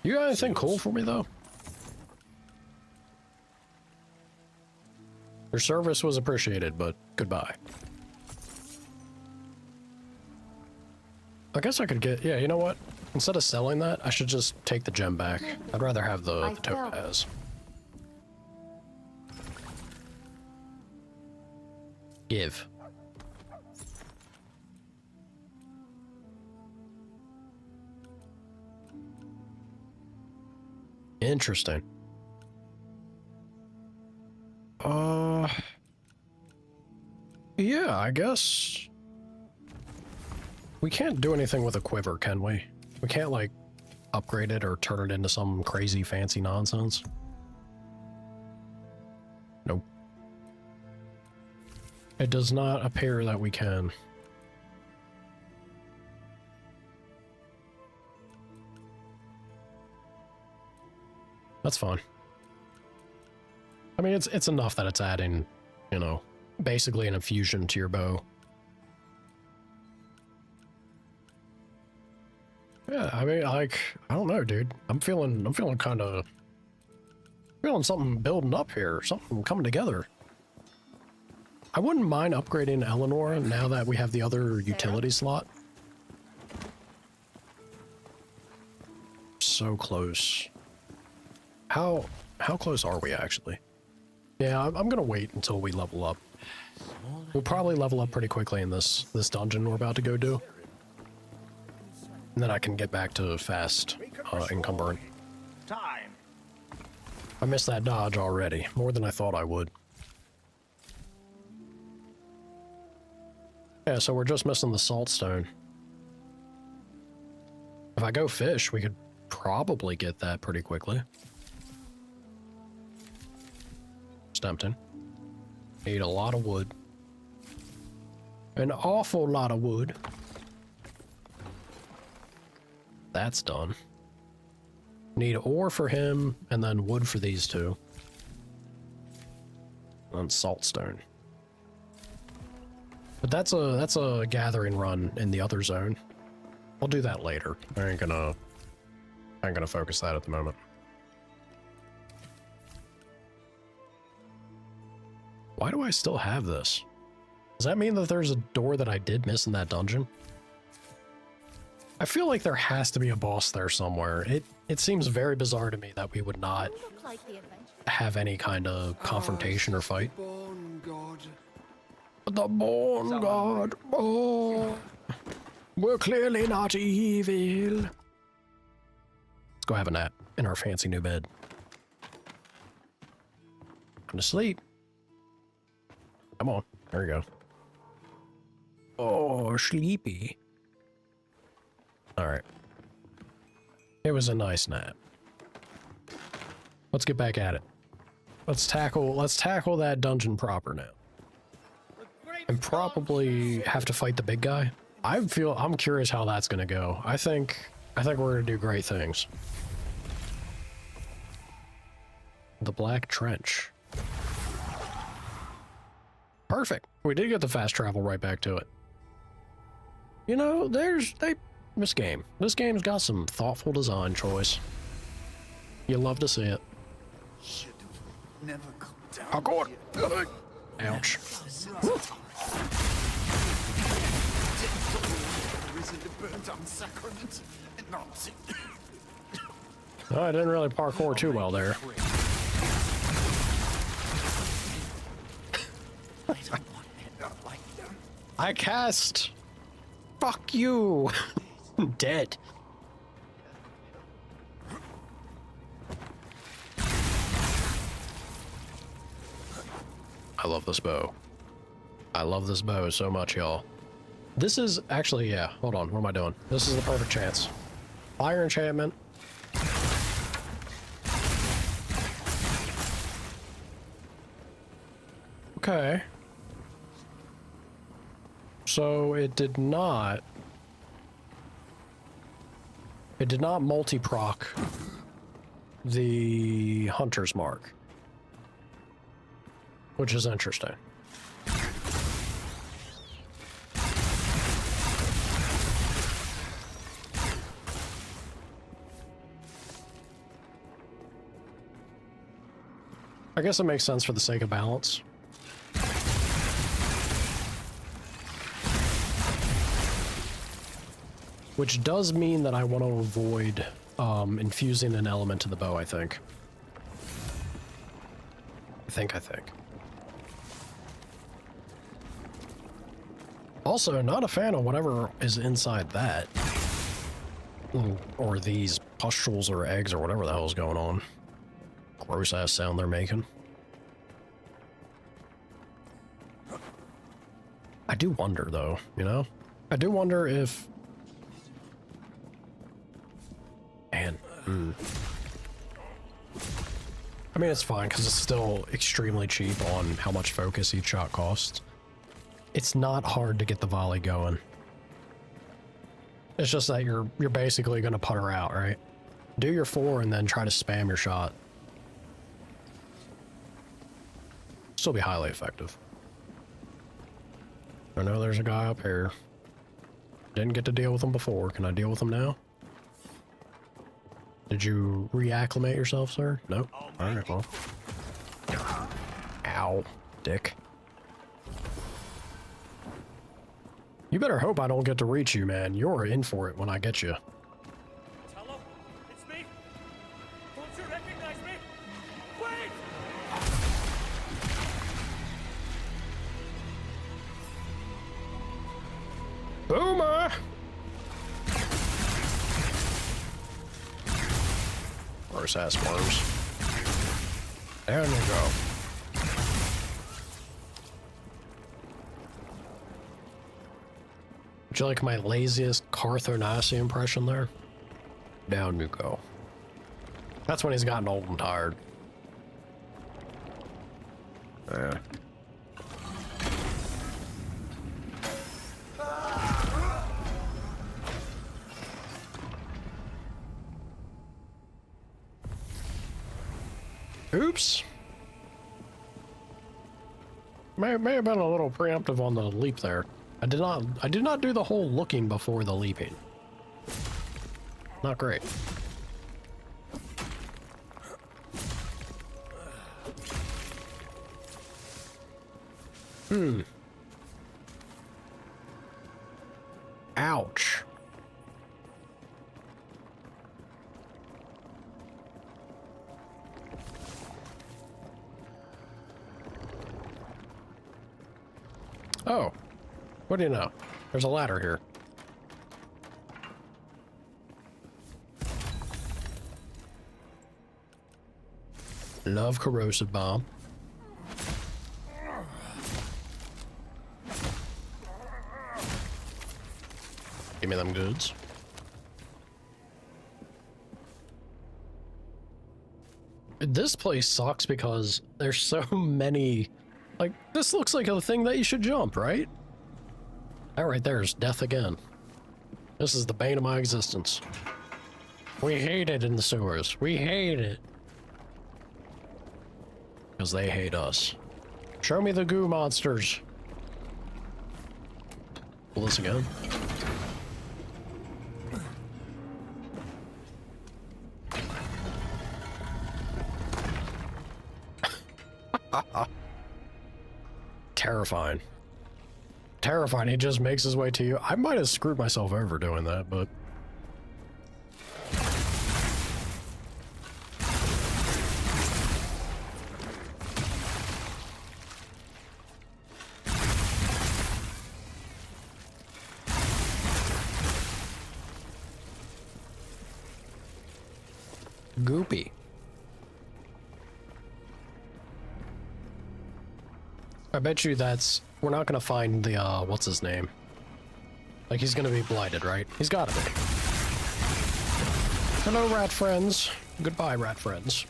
You got anything cool for me, though? Your service was appreciated, but goodbye. I guess I could get... Yeah, you know what? Instead of selling that, I should just take the gem back. I'd rather have the topaz. Give. Interesting. Yeah, I guess... We can't do anything with a quiver, can we? We can't, like, upgrade it or turn it into some crazy fancy nonsense. Nope. It does not appear that we can. That's fine. I mean, it's enough that it's adding, you know, basically an infusion to your bow. Yeah, I mean, like, I don't know, dude. I'm feeling kind of, feeling something building up here, something coming together. I wouldn't mind upgrading Eleanor now that we have the other utility slot. So close. How close are we actually? Yeah, I'm gonna wait until we level up. We'll probably level up pretty quickly in this dungeon we're about to go do. And then I can get back to fast encumbrant. Time. I missed that dodge already, more than I thought I would. Yeah, so we're just missing the salt stone. If I go fish, we could probably get that pretty quickly. It's tempting. Need a lot of wood. An awful lot of wood. That's done. Need ore for him, and then wood for these two. And saltstone. But that's a gathering run in the other zone. I'll do that later. I ain't gonna focus that at the moment. Why do I still have this? Does that mean that there's a door that I did miss in that dungeon? I feel like there has to be a boss there somewhere. It seems very bizarre to me that we would not have any kind of confrontation or fight. The Born God. Oh, we're clearly not evil. Let's go have a nap in our fancy new bed. Going to sleep. Come on. There we go. Oh, sleepy. All right. It was a nice nap. Let's get back at it. Let's tackle that dungeon proper now. And probably have to fight the big guy. I'm curious how that's gonna go. I think we're gonna do great things. The Black Trench. Perfect. We did get the fast travel right back to it. You know, this game's got some thoughtful design choice. You love to see it. Should never come down. Oh god. Ouch. Oh, I didn't really parkour too well there. I cast. Fuck you. Dead. I love this bow. I love this bow so much, y'all. This is actually, yeah, hold on, what am I doing? This is the perfect chance. Fire enchantment. Okay. So it did not multi-proc the Hunter's Mark, which is interesting. I guess it makes sense for the sake of balance. Which does mean that I want to avoid infusing an element to the bow, I think. I think. Also, not a fan of whatever is inside that. Or these pustules or eggs or whatever the hell is going on. Gross ass sound they're making. I do wonder though, you know? I do wonder if... Man. I mean, it's fine because it's still extremely cheap on how much focus each shot costs. It's not hard to get the volley going. It's just that you're basically going to putter out, right? Do your 4 and then try to spam your shot. Still be highly effective. I know there's a guy up here. Didn't get to deal with him before. Can I deal with him now? Did you reacclimate yourself, sir? Nope. Alright, well. Ow, dick. You better hope I don't get to reach you, man. You're in for it when I get you. Hello? It's me? Don't you recognize me? Wait! Boomer! Worse ass worms. There you go. Would you like my laziest Carthonasi impression there? Down you go. That's when he's gotten old and tired. Yeah. Oops. May have been a little preemptive on the leap there. I did not do the whole looking before the leaping. Not great. Ouch. Oh, what do you know? There's a ladder here. Love corrosive bomb. Give me them goods. This place sucks because there's so many. Like, this looks like a thing that you should jump, right? That right there is death again. This is the bane of my existence. We hate it in the sewers. We hate it. Because they hate us. Show me the goo monsters. Pull this again. Terrifying. Terrifying. He just makes his way to you. I might have screwed myself over doing that, but... Goopy. I bet you that's... We're not gonna find the, what's his name? Like, he's gonna be blighted, right? He's gotta be. Hello, rat friends. Goodbye, rat friends.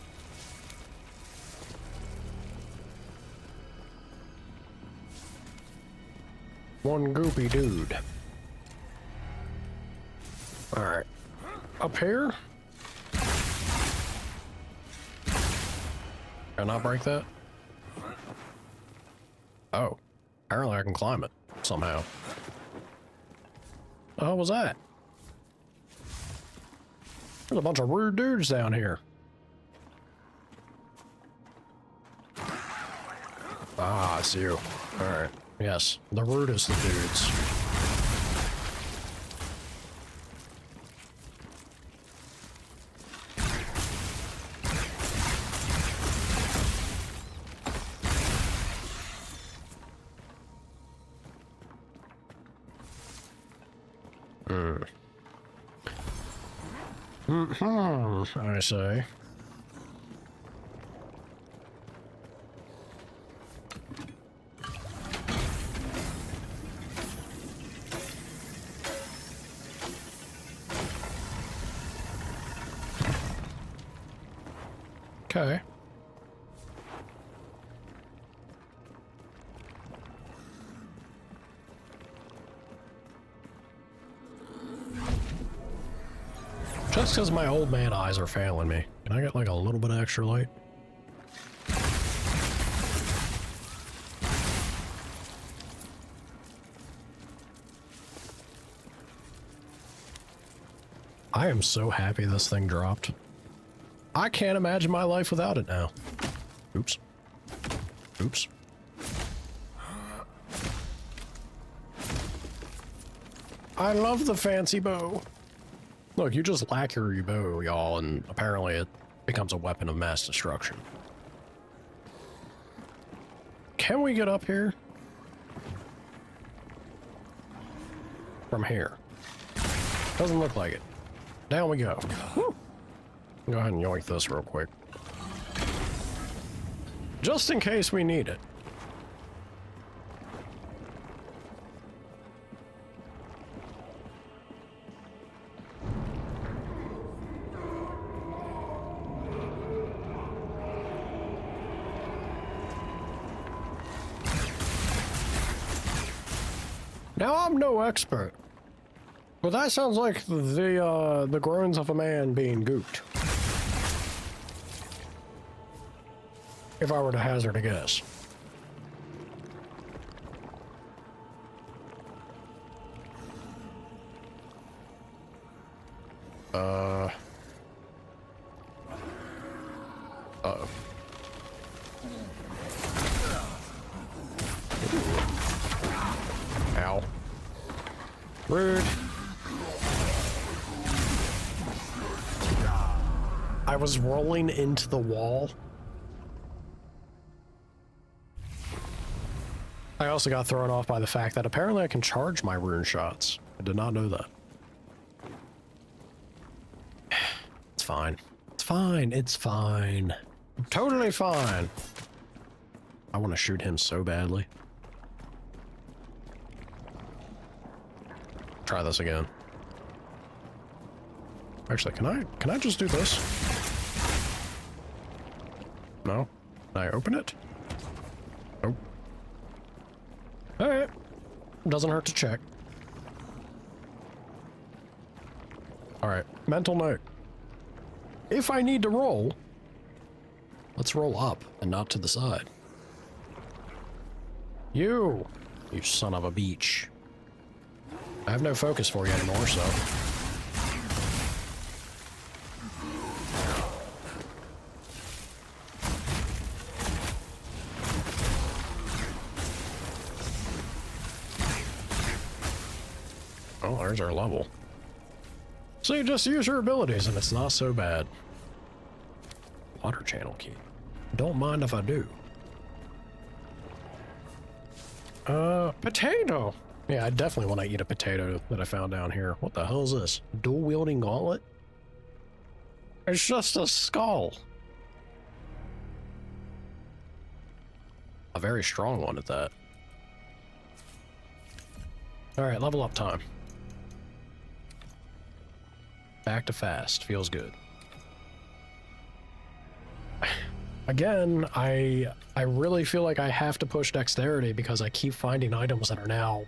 One goopy dude. Alright. Up here? Can I break that? Oh. Apparently I can climb it. Somehow. The hell was that? There's a bunch of rude dudes down here. Ah, I see you. Alright. Yes. The rudest of dudes. I say. Okay. Just because my old man eyes are failing me. Can I get like a little bit of extra light? I am so happy this thing dropped. I can't imagine my life without it now. Oops. Oops. I love the fancy bow. Look, you just lacquer your bow, y'all, and apparently it becomes a weapon of mass destruction. Can we get up here? From here. Doesn't look like it. Down we go. Woo. Go ahead and yoink this real quick. Just in case we need it. Now, I'm no expert, but that sounds like the groans of a man being gooped. If I were to hazard a guess. Uh-oh. Ow. Rude. I was rolling into the wall. I also got thrown off by the fact that apparently I can charge my rune shots. I did not know that. It's fine. It's fine. It's fine. Totally fine. I want to shoot him so badly. Try this again. Actually, can I just do this? No? Can I open it? Nope. Alright. Doesn't hurt to check. Alright. Mental note. If I need to roll, let's roll up and not to the side. You son of a beach. I have no focus for you anymore, so. Oh, there's our level. So you just use your abilities and it's not so bad. Water channel key. Don't mind if I do. Potato! Yeah, I definitely want to eat a potato that I found down here. What the hell is this? Dual-wielding gauntlet? It's just a skull. A very strong one at that. Alright, level up time. Back to fast. Feels good. Again, I really feel like I have to push dexterity because I keep finding items that are now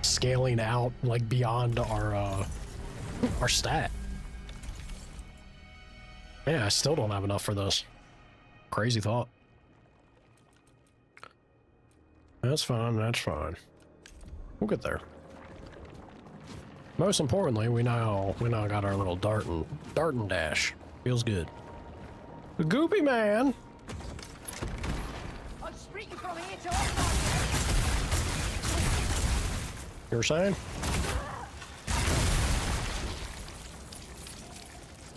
scaling out like beyond our stat. Yeah, I still don't have enough for this. Crazy thought. That's fine, that's fine. We'll get there. Most importantly, we now got our little dart and dash. Feels good. The Goopy Man. You were saying?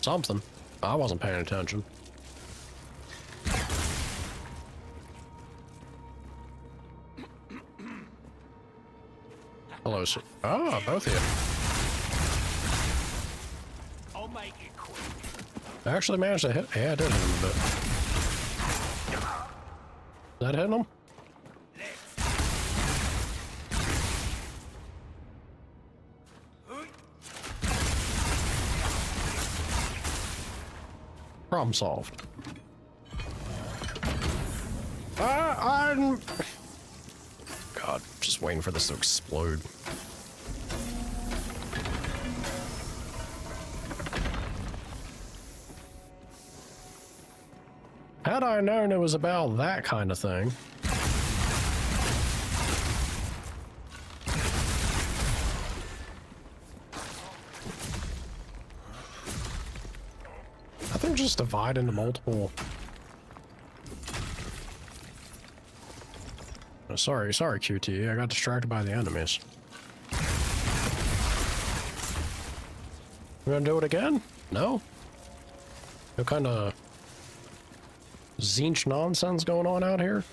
Something. I wasn't paying attention. Hello, sir. Ah, both of you. I'll make it quick. I actually managed to hit. Yeah, I did hit him a bit. Is that hitting him? Problem solved. I'm... God, just waiting for this to explode. Had I known it was about that kind of thing. just divide into multiple? Oh, sorry, QT. I got distracted by the enemies. We're gonna do it again? No? What kind of Zinch nonsense going on out here?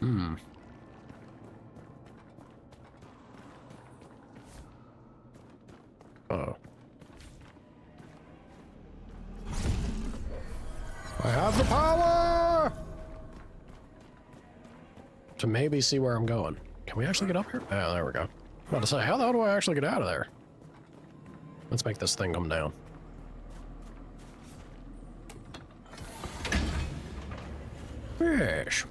Hmm. Oh. I have the power to maybe see where I'm going. Can we actually get up here? Oh, there we go. I'm about to say, how the hell do I actually get out of there? Let's make this thing come down. Yes.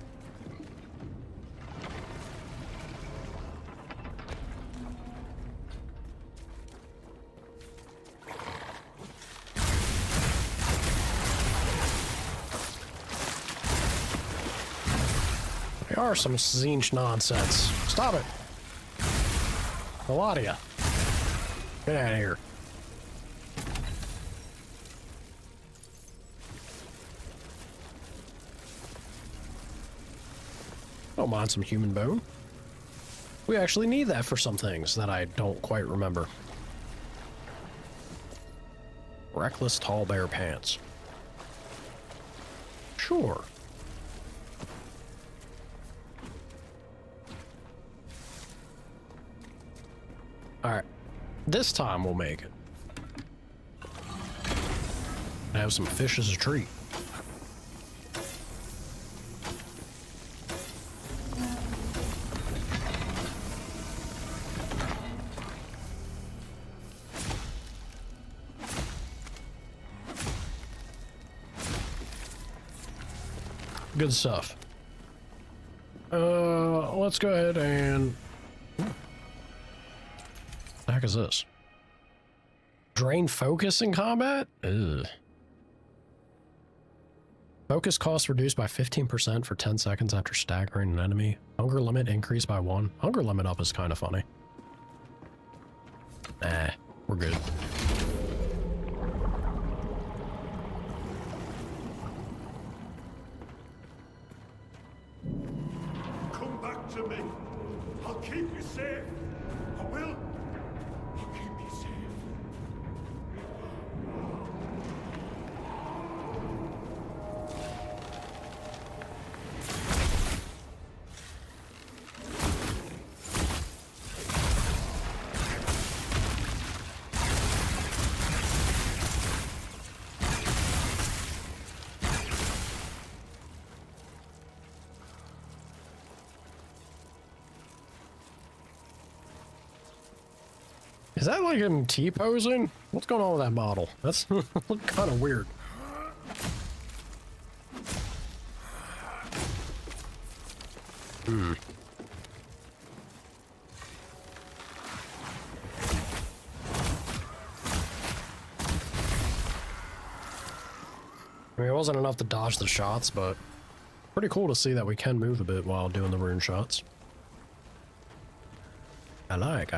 They are some Zinch nonsense. Stop it. A lot of you. Get out of here. Don't mind some human bone. We actually need that for some things that I don't quite remember. Reckless tall bear pants. Sure. Alright. This time we'll make it. I have some fish as a treat. Good stuff. Let's go ahead and... What the heck is this? Drain focus in combat? Ugh. Focus cost reduced by 15% for 10 seconds after staggering an enemy. Hunger limit increased by 1. Hunger limit up is kind of funny. Nah, we're good. Come back to me. I'll keep you safe. I will. I'll keep you safe. Is that like him T-posing? What's going on with that model? That's kind of weird. Hmm. I mean, it wasn't enough to dodge the shots, but pretty cool to see that we can move a bit while doing the rune shots. I like.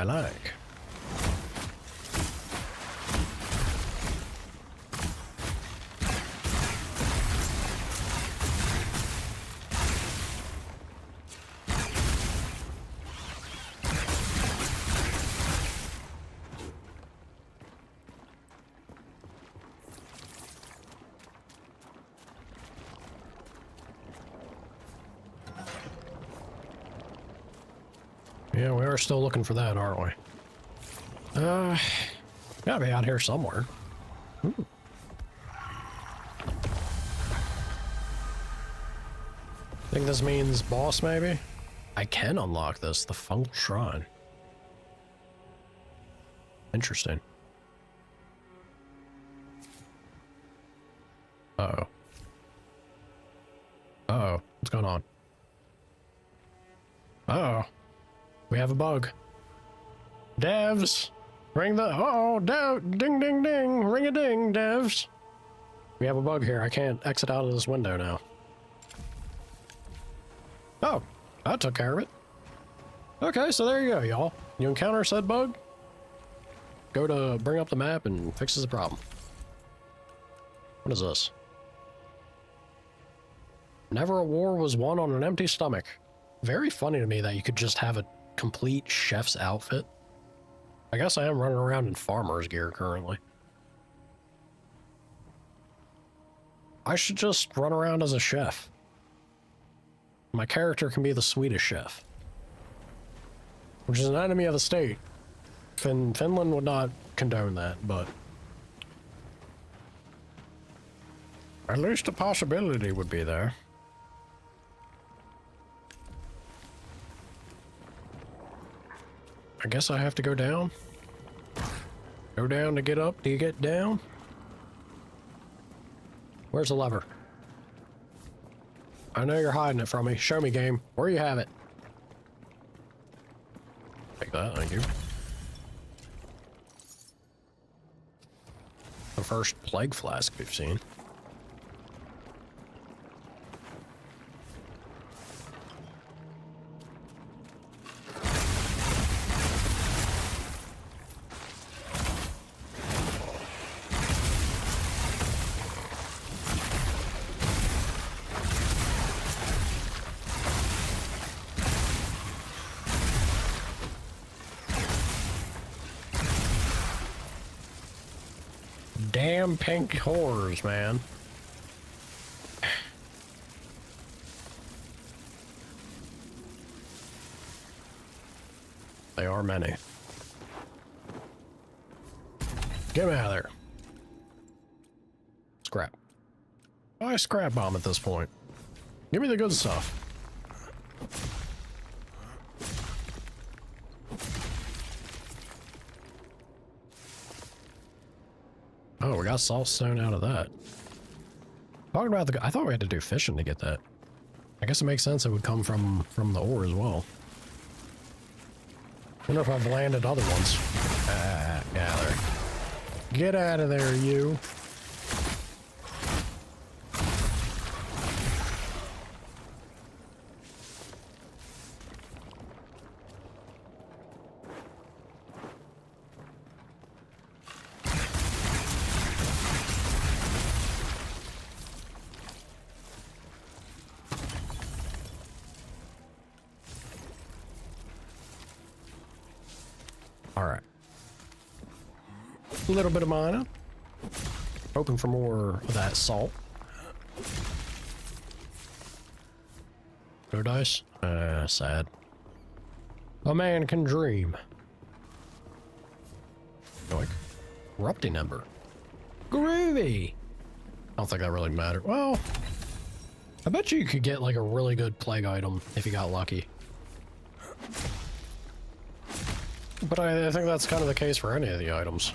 Yeah, we are still looking for that, aren't we? Gotta be out here somewhere. Ooh. Think this means boss, maybe? I can unlock this, the Fungal Shrine. Interesting. Uh-oh. Uh-oh. What's going on? Uh-oh. We have a bug. Devs! Ring the... Uh-oh! Ding, ding, ding! Ring-a-ding, devs! We have a bug here. I can't exit out of this window now. Oh, I took care of it. Okay, so there you go, y'all. You encounter said bug? go to bring up the map and fixes the problem. What is this? Never a war was won on an empty stomach. Very funny to me that you could just have a complete chef's outfit. I guess I am running around in farmer's gear currently. I should just run around as a chef. My character can be the Swedish chef, which is an enemy of the state. Finland would not condone that, but at least a possibility would be there. I guess I have to go down. Go down to get up. Do you get down? Where's the lever? I know you're hiding it from me. Show me, game. Where you have it? Take that, thank you. The first plague flask we've seen. Damn pink horrors, man. They are many. Get me out of there. Scrap. Why scrap bomb at this point? Give me the good stuff. Oh, we got salt stone out of that. Talking about I thought we had to do fishing to get that. I guess it makes sense it would come from the ore as well. Wonder if I've landed other ones. Yeah, there. Get out of there, you. Alright. A little bit of mana. Hoping for more of that salt. No dice? Sad. A man can dream. Like, erupting ember. Groovy! I don't think that really mattered. Well, I bet you could get like a really good plague item if you got lucky. But I think that's kind of the case for any of the items.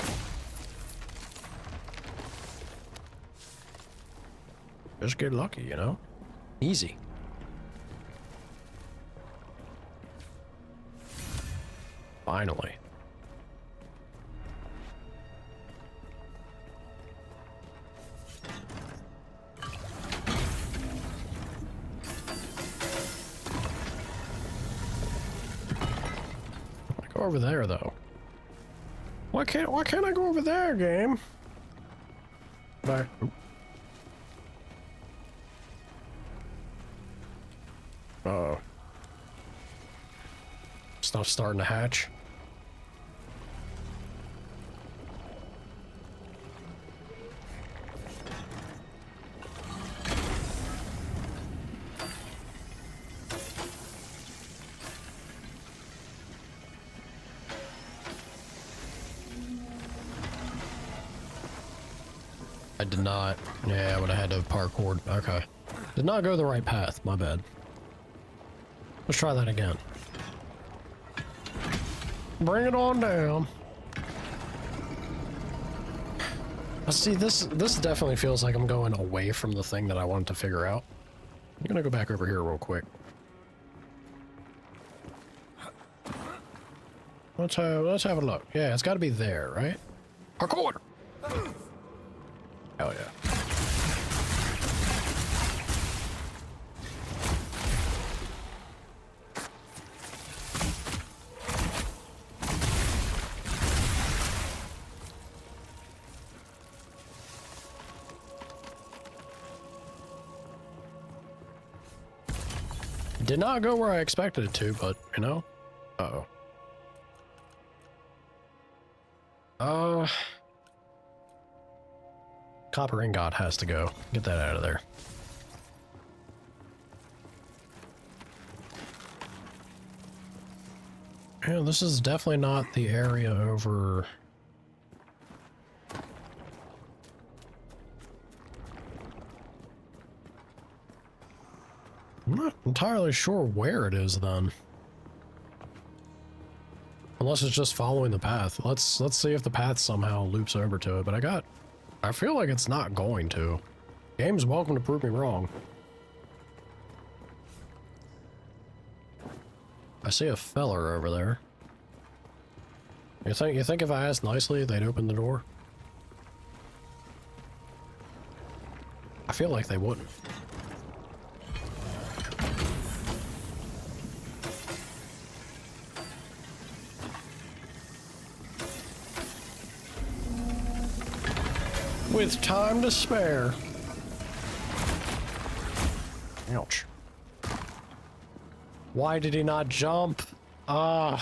Just get lucky, you know? Easy. Finally. Go over there though. Why can't I go over there, game? Bye. Uh-oh. Stuff's starting to hatch. I did not. Yeah, I would have had to have parkoured. Okay. Did not go the right path. My bad. Let's try that again. Bring it on down. Let's see, this definitely feels like I'm going away from the thing that I wanted to figure out. I'm gonna go back over here real quick. Let's have a look. Yeah, it's gotta be there, right? Parkour! Hell yeah. Did not go where I expected it to, but, you know. Uh-oh. Copper ingot has to go. Get that out of there. Yeah, this is definitely not the area over... I'm not entirely sure where it is then. Unless it's just following the path. Let's see if the path somehow loops over to it, but I feel like it's not going to. Game's welcome to prove me wrong. I see a feller over there. You think if I asked nicely they'd open the door? I feel like they wouldn't. With time to spare. Ouch. Why did he not jump? Game.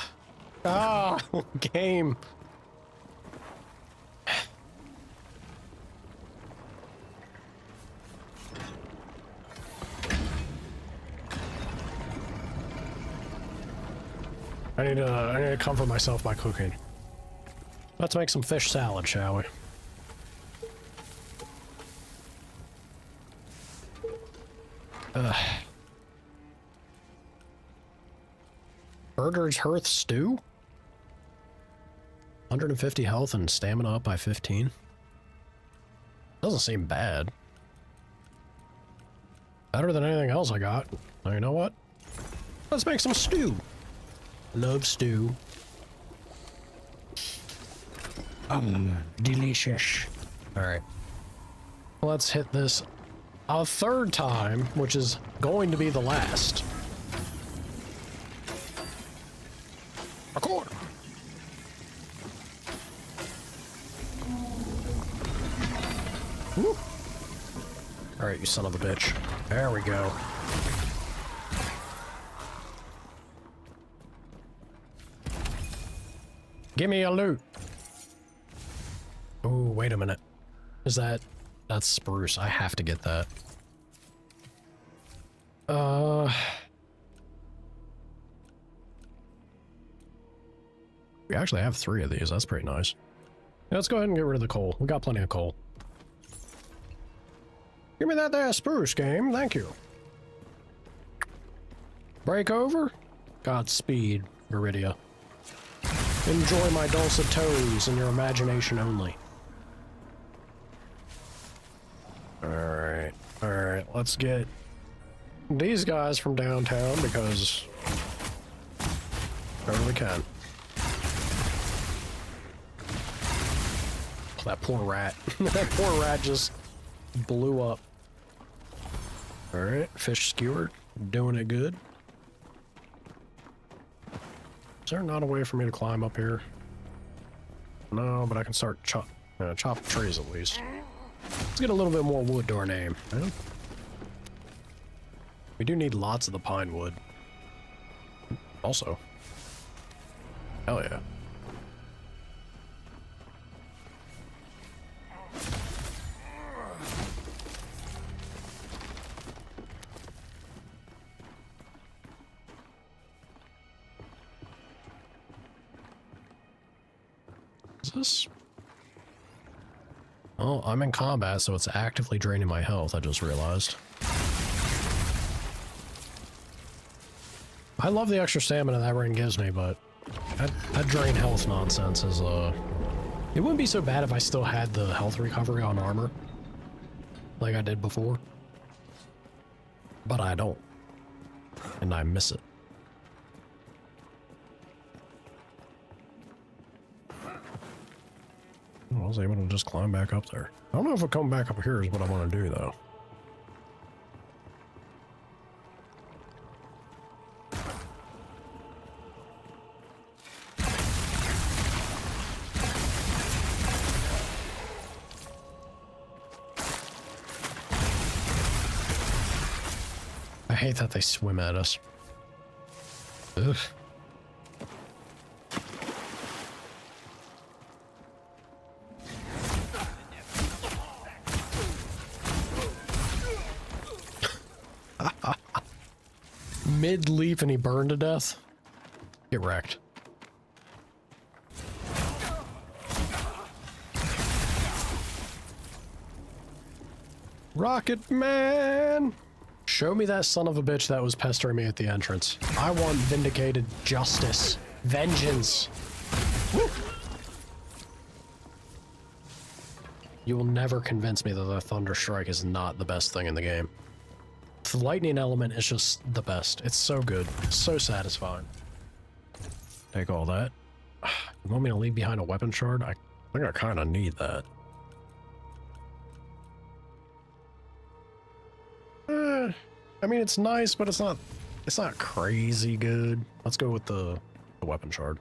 I need to comfort myself by cooking. Let's make some fish salad, shall we? Burger's Hearth Stew? 150 health and stamina up by 15. Doesn't seem bad. Better than anything else I got. Now, you know what? Let's make some stew. Love stew. Delicious. Alright. Let's hit this a third time, which is going to be the last. Record. Woo. All right, you son of a bitch. There we go. Give me a loot. Oh, wait a minute. Is that... That's spruce. I have to get that. We actually have 3 of these. That's pretty nice. Yeah, let's go ahead and get rid of the coal. We got plenty of coal. Give me that there spruce, game. Thank you. Break over. Godspeed, Viridia. Enjoy my dulcet tones in your imagination only. Alright, let's get these guys from downtown because wherever we can. That poor rat. That poor rat just blew up. Alright, fish skewered. Doing it good. Is there not a way for me to climb up here? No, but I can start chop trees at least. Let's get a little bit more wood to our name. Right? We do need lots of the pine wood. Also. Hell yeah. Is this? Oh, I'm in combat, so it's actively draining my health, I just realized. I love the extra stamina that ring gives me, but that drain health nonsense is, it wouldn't be so bad if I still had the health recovery on armor, like I did before. But I don't. And I miss it. I was able to just climb back up there. I don't know if I'll come back up here is what I want to do, though. I I hate that they swim at us. Ugh. Mid-leap and he burned to death? Get wrecked. Rocket Man! Show me that son of a bitch that was pestering me at the entrance. I want vindicated justice. Vengeance. Woo! You will never convince me that the Thunder Strike is not the best thing in the game. The lightning element is just the best. It's so good. So satisfying. Take all that. You want me to leave behind a weapon shard? I think I kind of need that. I mean, it's nice, but it's not crazy good. Let's go with the weapon shard.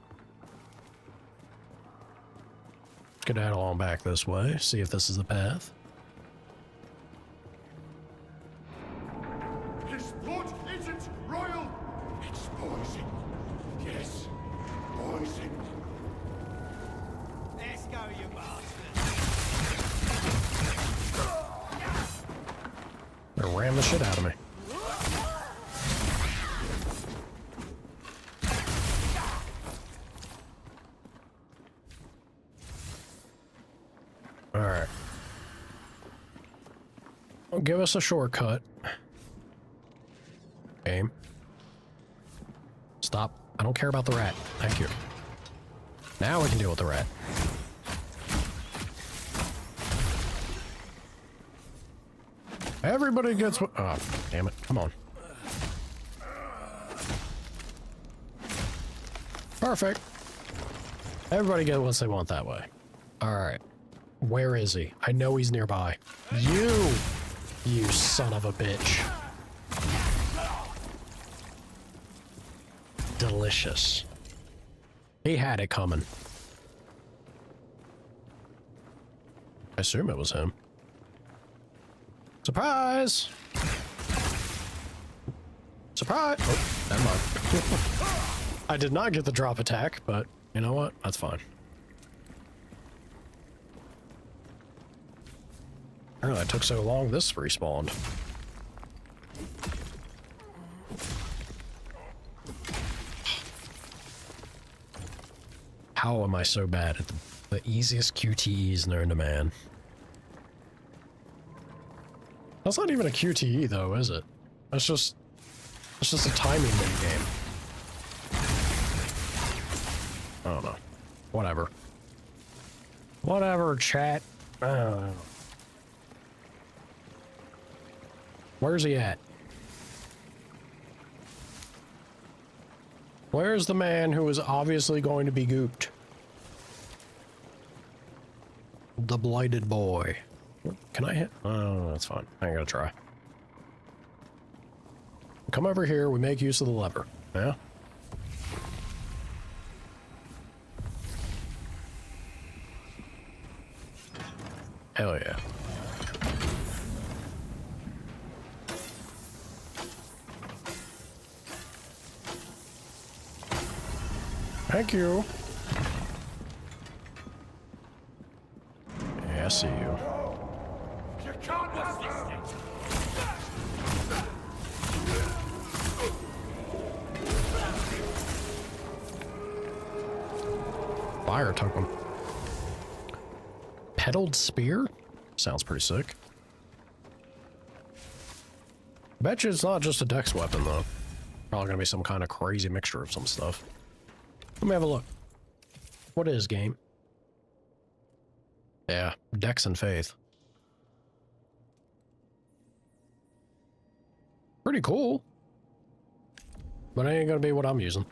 Let's get along back this way, see if this is the path. His blood isn't royal. It's poison. Yes, poison. Let's go, you bastard. They ram the shit out of me. Alright. Well, give us a shortcut. Aim. Stop. I don't care about the rat. Thank you. Now we can deal with the rat. Everybody gets what? Oh, damn it. Come on. Perfect. Everybody gets what they want that way. Alright. Where is he? I know he's nearby. You son of a bitch. Delicious. He had it coming. I assume it was him. Surprise! Surprise! Oh, never mind. I did not get the drop attack, but you know what? That's fine. Apparently it took so long, this respawned. How am I so bad at the easiest QTEs known to man? That's not even a QTE though, is it? That's just a timing minigame. I don't know. Whatever. Whatever, chat. I don't know. Where's he at? Where's the man who is obviously going to be gooped? The blighted boy. Can I hit? Oh, that's fine. I ain't gonna try. Come over here, we make use of the lever. Yeah? Hell yeah. Thank you. Yeah, I see you. You can't have this. Fire took him. Pedaled spear? Sounds pretty sick. Bet you it's not just a dex weapon, though. Probably gonna be some kind of crazy mixture of some stuff. Let me have a look. What is game? Yeah, dex and faith. Pretty cool. But it ain't gonna be what I'm using.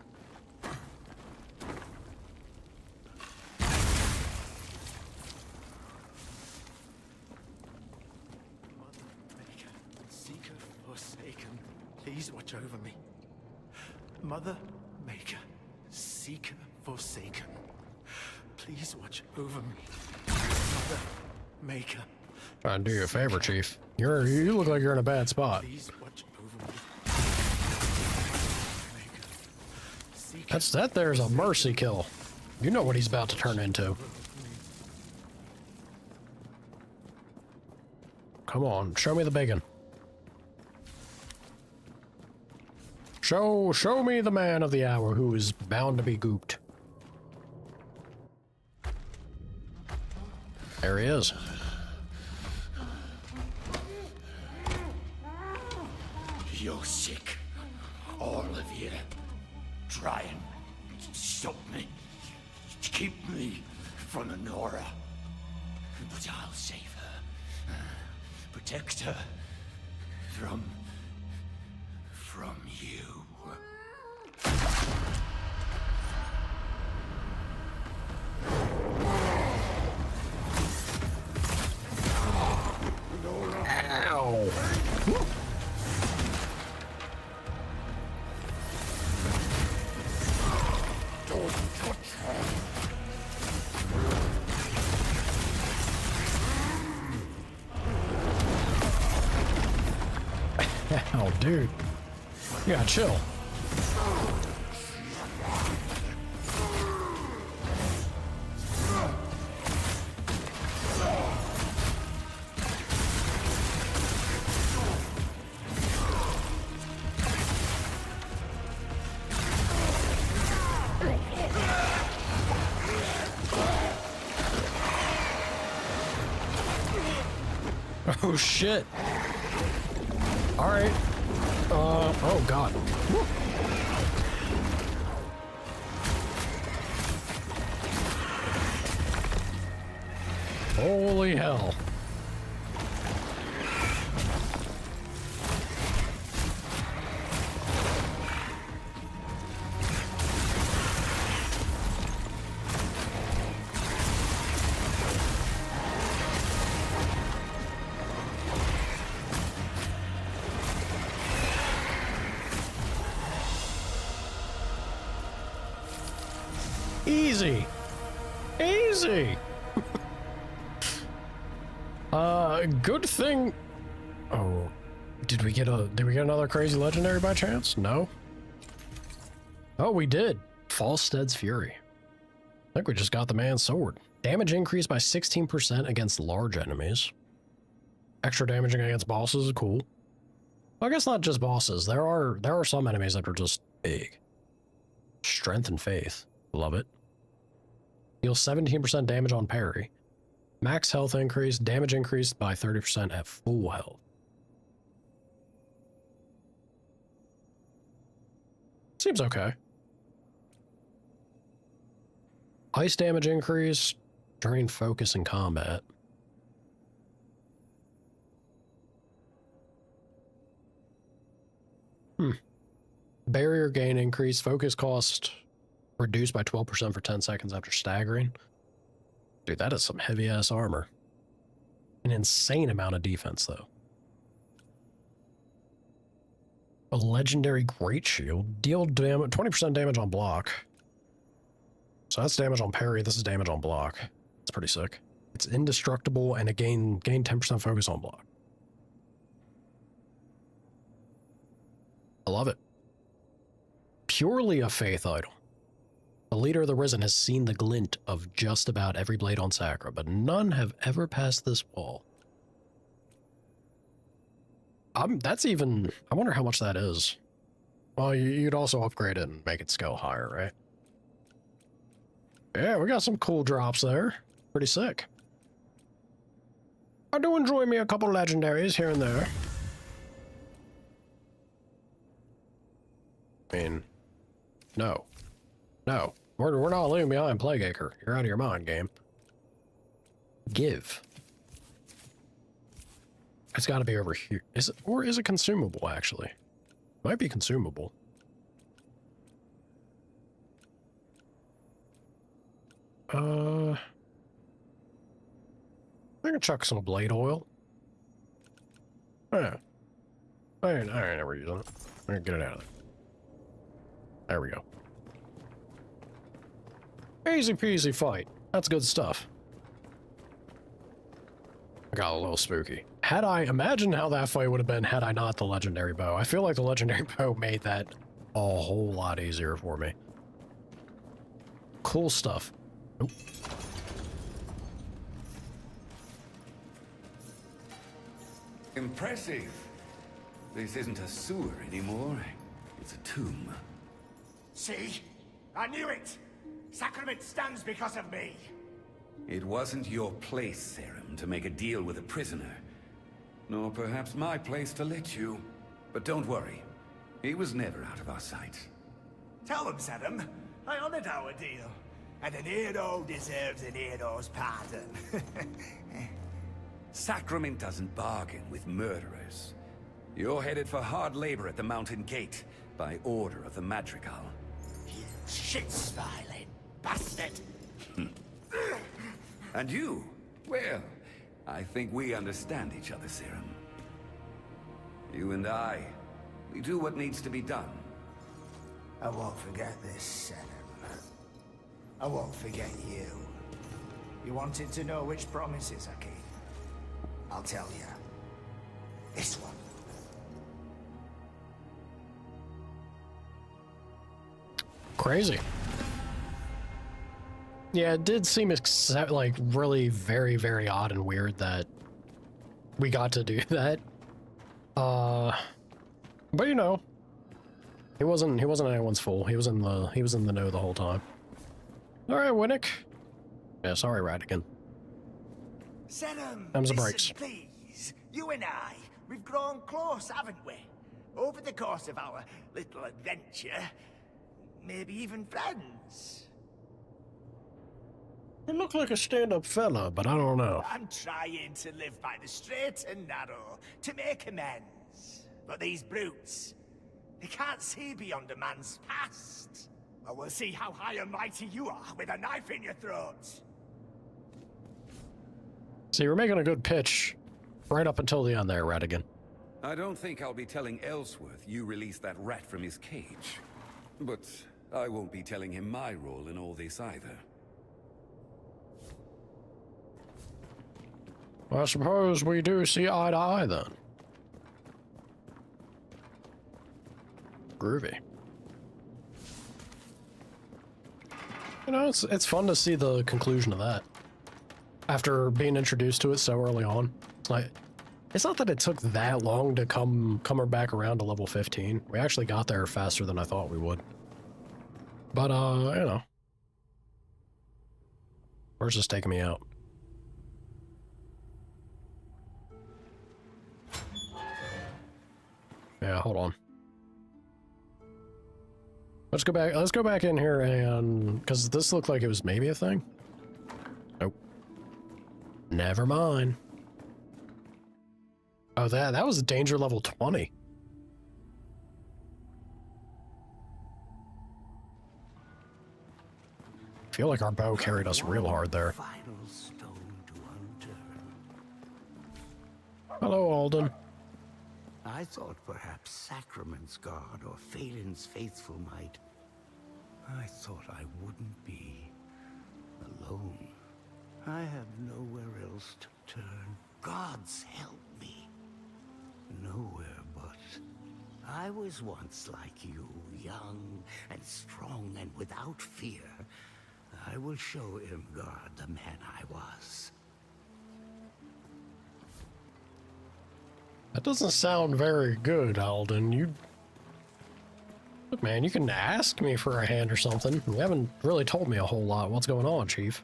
Seeker forsaken, please watch over me. Mother Maker, Seeker forsaken, please watch over me. Mother Maker. Trying to do you a favor, Chief. You look like you're in a bad spot. Please watch over me. That there's a mercy kill. You know what he's about to turn into. Come on, show me the bacon. Show me the man of the hour who is bound to be gooped. There he is. You're sick. All of you. Try and stop me. Keep me from Honora. But I'll save her. Protect her from you. Ow. Don't touch her. Oh, dude. You gotta chill. Oh, shit. All right. Oh, God. Woo. Holy hell. Easy. Easy. Good thing. Oh, did we get another crazy legendary by chance? No. Oh, we did. Falstead's Fury. I think we just got the man's sword. Damage increased by 16% against large enemies. Extra damaging against bosses is cool. Well, I guess not just bosses. There are some enemies that are just big. Strength and faith. Love it. Deals 17% damage on parry. Max health increase, damage increased by 30% at full health. Seems okay. Ice damage increase, drain focus in combat. Barrier gain increase, focus cost reduced by 12% for 10 seconds after staggering. Dude, that is some heavy-ass armor. An insane amount of defense, though. A legendary Great Shield. Deal 20% damage on block. So that's damage on parry. This is damage on block. It's pretty sick. It's indestructible, and it gain 10% focus on block. I love it. Purely a faith idol. The leader of the Risen has seen the glint of just about every blade on Sacra, but none have ever passed this wall. That's even... I wonder how much that is. Well, you'd also upgrade it and make it scale higher, right? Yeah, we got some cool drops there. Pretty sick. I do enjoy me a couple legendaries here and there. I mean... No. No. We're not leaving behind Plague Acre. You're out of your mind, game. Give. It's got to be over here. Is it, or is it consumable, actually? Might be consumable. I can chuck some blade oil. Yeah. I ain't never using it. I'm gonna get it out of there. There we go. Easy peasy fight. That's good stuff. I got a little spooky. Had I imagined how that fight would have been had I not the legendary bow. I feel like the legendary bow made that a whole lot easier for me. cool stuff. Oop. Impressive. This isn't a sewer anymore. It's a tomb. See? I knew it! Sacrament stands because of me! It wasn't your place, Serum, to make a deal with a prisoner. Nor perhaps my place to let you. But don't worry. He was never out of our sight. Tell them, Serum. I honored our deal. And an hero deserves an hero's pardon. Sacrament doesn't bargain with murderers. You're headed for hard labor at the Mountain Gate, by order of the Madrigal. You shit-smiling bastard! And you? Well, I think we understand each other, Serum. You and I, we do what needs to be done. I won't forget this, Serum. I won't forget you. You wanted to know which promises I keep? I'll tell you. This one. Crazy. Yeah, it did seem like really very, very odd and weird that we got to do that. But you know, he wasn't anyone's fool. He was in the know the whole time. All right, Winnick. Yeah, sorry, Radigan. Serum, Them's the listen, breaks. please. You and I, we've grown close, haven't we? Over the course of our little adventure. Maybe even friends. You look like a stand-up fella, but I don't know. I'm trying to live by the straight and narrow, to make amends. But these brutes, they can't see beyond a man's past. Well, we'll see how high and mighty you are with a knife in your throat. So you're making a good pitch right up until the end there, Radigan. I don't think I'll be telling Ellsworth you released that rat from his cage. But I won't be telling him my role in all this either. Well, I suppose we do see eye to eye then. Groovy. You know, it's fun to see the conclusion of that. After being introduced to it so early on. Like, it's not that it took that long to come back around to level 15. We actually got there faster than I thought we would. But, you know. Where's this taking me out? Yeah, hold on. Let's go back in here and... because this looked like it was maybe a thing. Nope. Never mind. Oh, that was danger level 20. I feel like our bow carried us real hard there. Hello, Alden. I thought perhaps Sacrament's guard or Phelan's faithful might. I thought I wouldn't be alone. I have nowhere else to turn. Gods help me. Nowhere but. I was once like you, young and strong and without fear. I will show Irmgard the man I was. That doesn't sound very good, Alden. Look, man, you can ask me for a hand or something. You haven't really told me a whole lot. What's going on, Chief?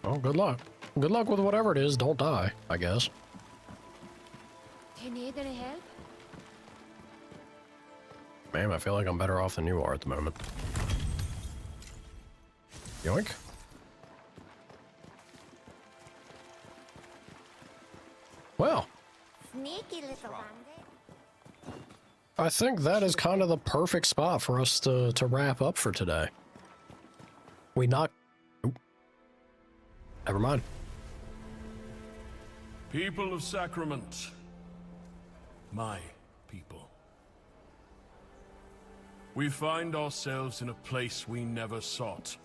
Oh, good luck. Good luck with whatever it is. Don't die, I guess. Do you need any help? Ma'am, I feel like I'm better off than you are at the moment. Yoink. Well, Sneaky little bandit. I think that is kind of the perfect spot for us to wrap up for today. We knocked... Oop. Never mind. People of Sacrament. My people. We find ourselves in a place we never sought.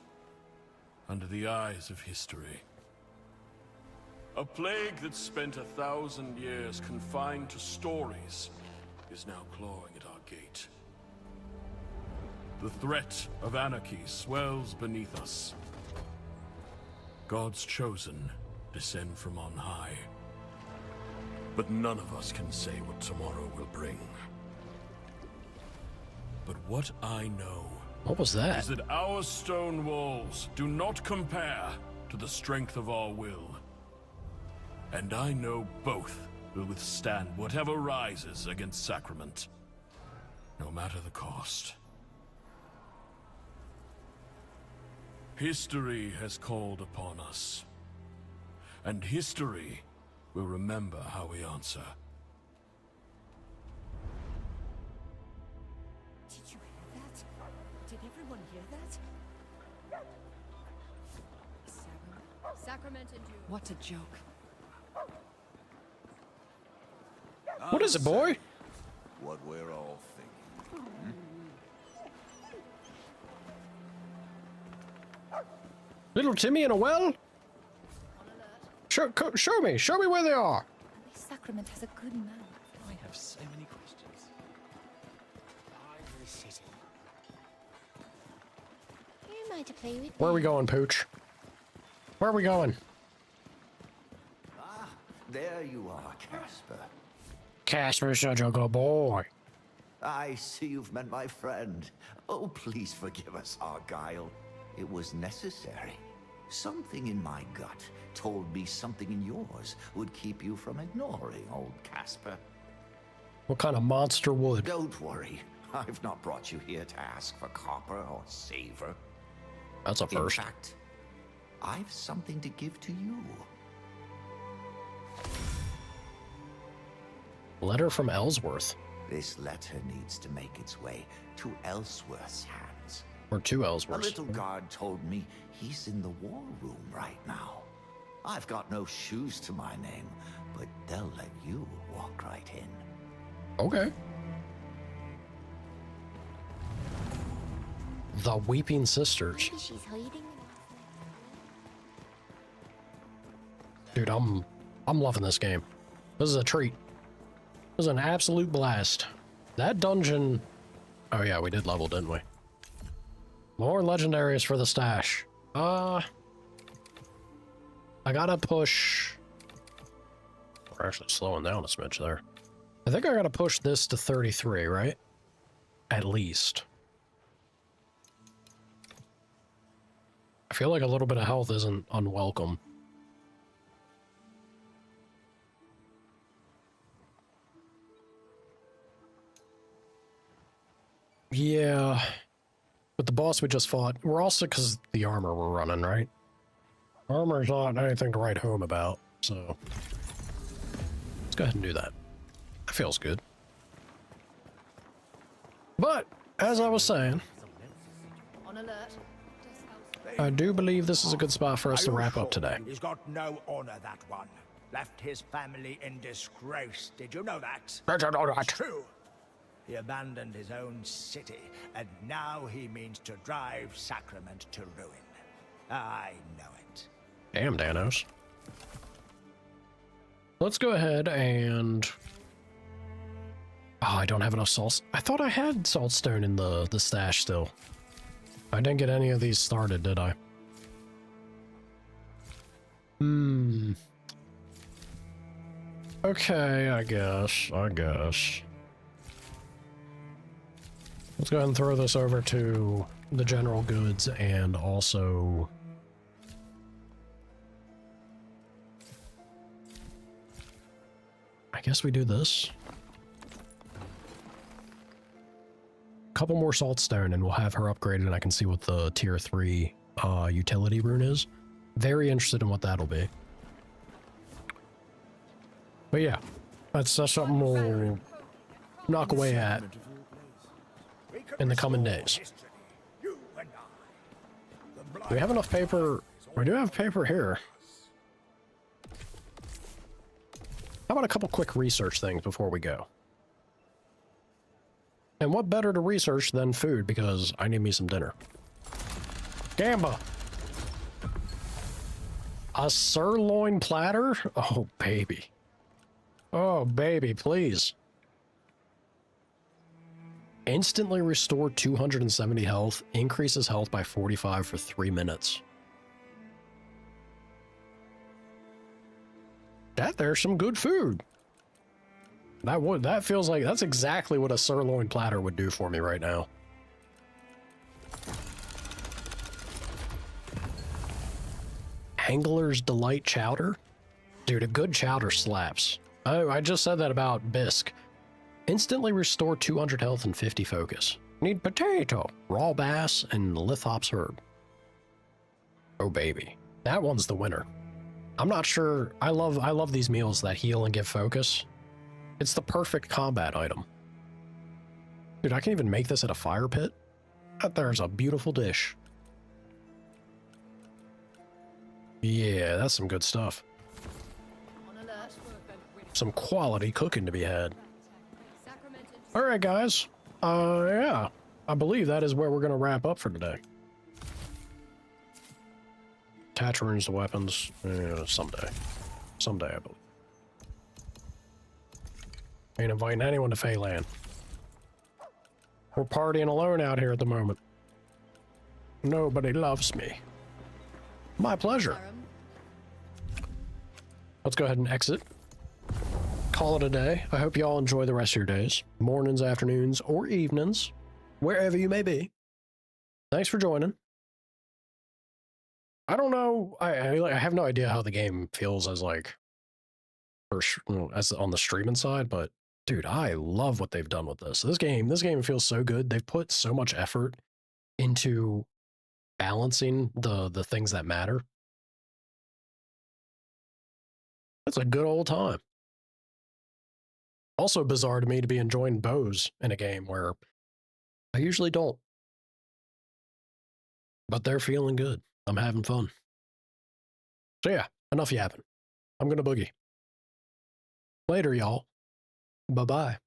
Under the eyes of history. A plague that spent 1,000 years confined to stories is now clawing at our gate. The threat of anarchy swells beneath us. God's chosen descend from on high. But none of us can say what tomorrow will bring. But what I know... What was that? ...is that our stone walls do not compare to the strength of our will. And I know both will withstand whatever rises against Sacrament, no matter the cost. History has called upon us, and history will remember how we answer. Did you hear that? Did everyone hear that? Sacrament endure. What a joke. What is it, boy? What we're all thinking. Little Timmy in a well? Show me where they are. This Sacrament has a good man. I have so many questions. Ivory City. Who am I to play with? Where are we going, Pooch? Where are we going? Ah, there you are, Casper. Casper's such a good boy. I see you've met my friend. Oh, please forgive us, Argyle. It was necessary. Something in my gut told me something in yours would keep you from ignoring old Casper. What kind of monster would? Don't worry. I've not brought you here to ask for copper or savor. That's a first. In fact, I've something to give to you. Letter from Ellsworth. This letter needs to make its way to Ellsworth's hands. Or to Ellsworth's. A little guard told me he's in the war room right now. I've got no shoes to my name, but they'll let you walk right in. Okay. The Weeping Sisters. Maybe she's hiding. Dude, I'm loving this game. This is a treat. This is an absolute blast. That dungeon... Oh yeah, we did level, didn't we? More legendaries for the stash. I gotta push... We're actually slowing down a smidge there. I think I gotta push this to 33, right? At least. I feel like a little bit of health isn't unwelcome. Yeah. But the boss we just fought, we're also, because the armor we're running, right? Armor's not anything to write home about, so... Let's go ahead and do that. That feels good. But, as I was saying... On alert. I do believe this is a good spot for us to wrap up today. He's got no honor, that one. Left his family in disgrace. Did you know that? Did you know that? It's true. He abandoned his own city, and now he means to drive Sacrament to ruin. I know it. Damn, Danos. Let's go ahead and... Oh, I don't have enough salt. I thought I had saltstone in the stash still. I didn't get any of these started, did I? Okay, I guess. Let's go ahead and throw this over to the general goods and also... I guess we do this. Couple more saltstone and we'll have her upgraded and I can see what the tier 3 utility rune is. Very interested in what that'll be. But yeah, that's something we'll knock away at in the coming days. Do we have enough paper? We do have paper here. How about a couple quick research things before we go? And what better to research than food, because I need me some dinner. Gamba! A sirloin platter? Oh, baby. Oh, baby, please. Instantly restore 270 health, increases health by 45 for 3 minutes. There's some good food. That feels like that's exactly what a sirloin platter would do for me right now. Angler's Delight Chowder? Dude, a good chowder slaps. I just said that about bisque. Instantly restore 200 health and 50 focus. Need potato, raw bass, and lithops herb. Oh baby, that one's the winner. I'm not sure. I love these meals that heal and give focus. It's the perfect combat item. Dude, I can even make this at a fire pit. There's a beautiful dish. Yeah, that's some good stuff. Some quality cooking to be had. All right, guys. Yeah, I believe that is where we're going to wrap up for today. Attach runes to weapons. Someday. Someday, I believe. Ain't inviting anyone to Feyland. We're partying alone out here at the moment. Nobody loves me. My pleasure. Let's go ahead and exit. Call it a day. I hope you all enjoy the rest of your days. Mornings, afternoons, or evenings. Wherever you may be. Thanks for joining. I don't know. I have no idea how the game feels as like, as on the streaming side, but dude, I love what they've done with this. This game feels so good. They've put so much effort into balancing the things that matter. It's a good old time. Also bizarre to me to be enjoying bows in a game where I usually don't. But they're feeling good. I'm having fun. So yeah, enough yapping. I'm gonna boogie. Later, y'all. Bye-bye.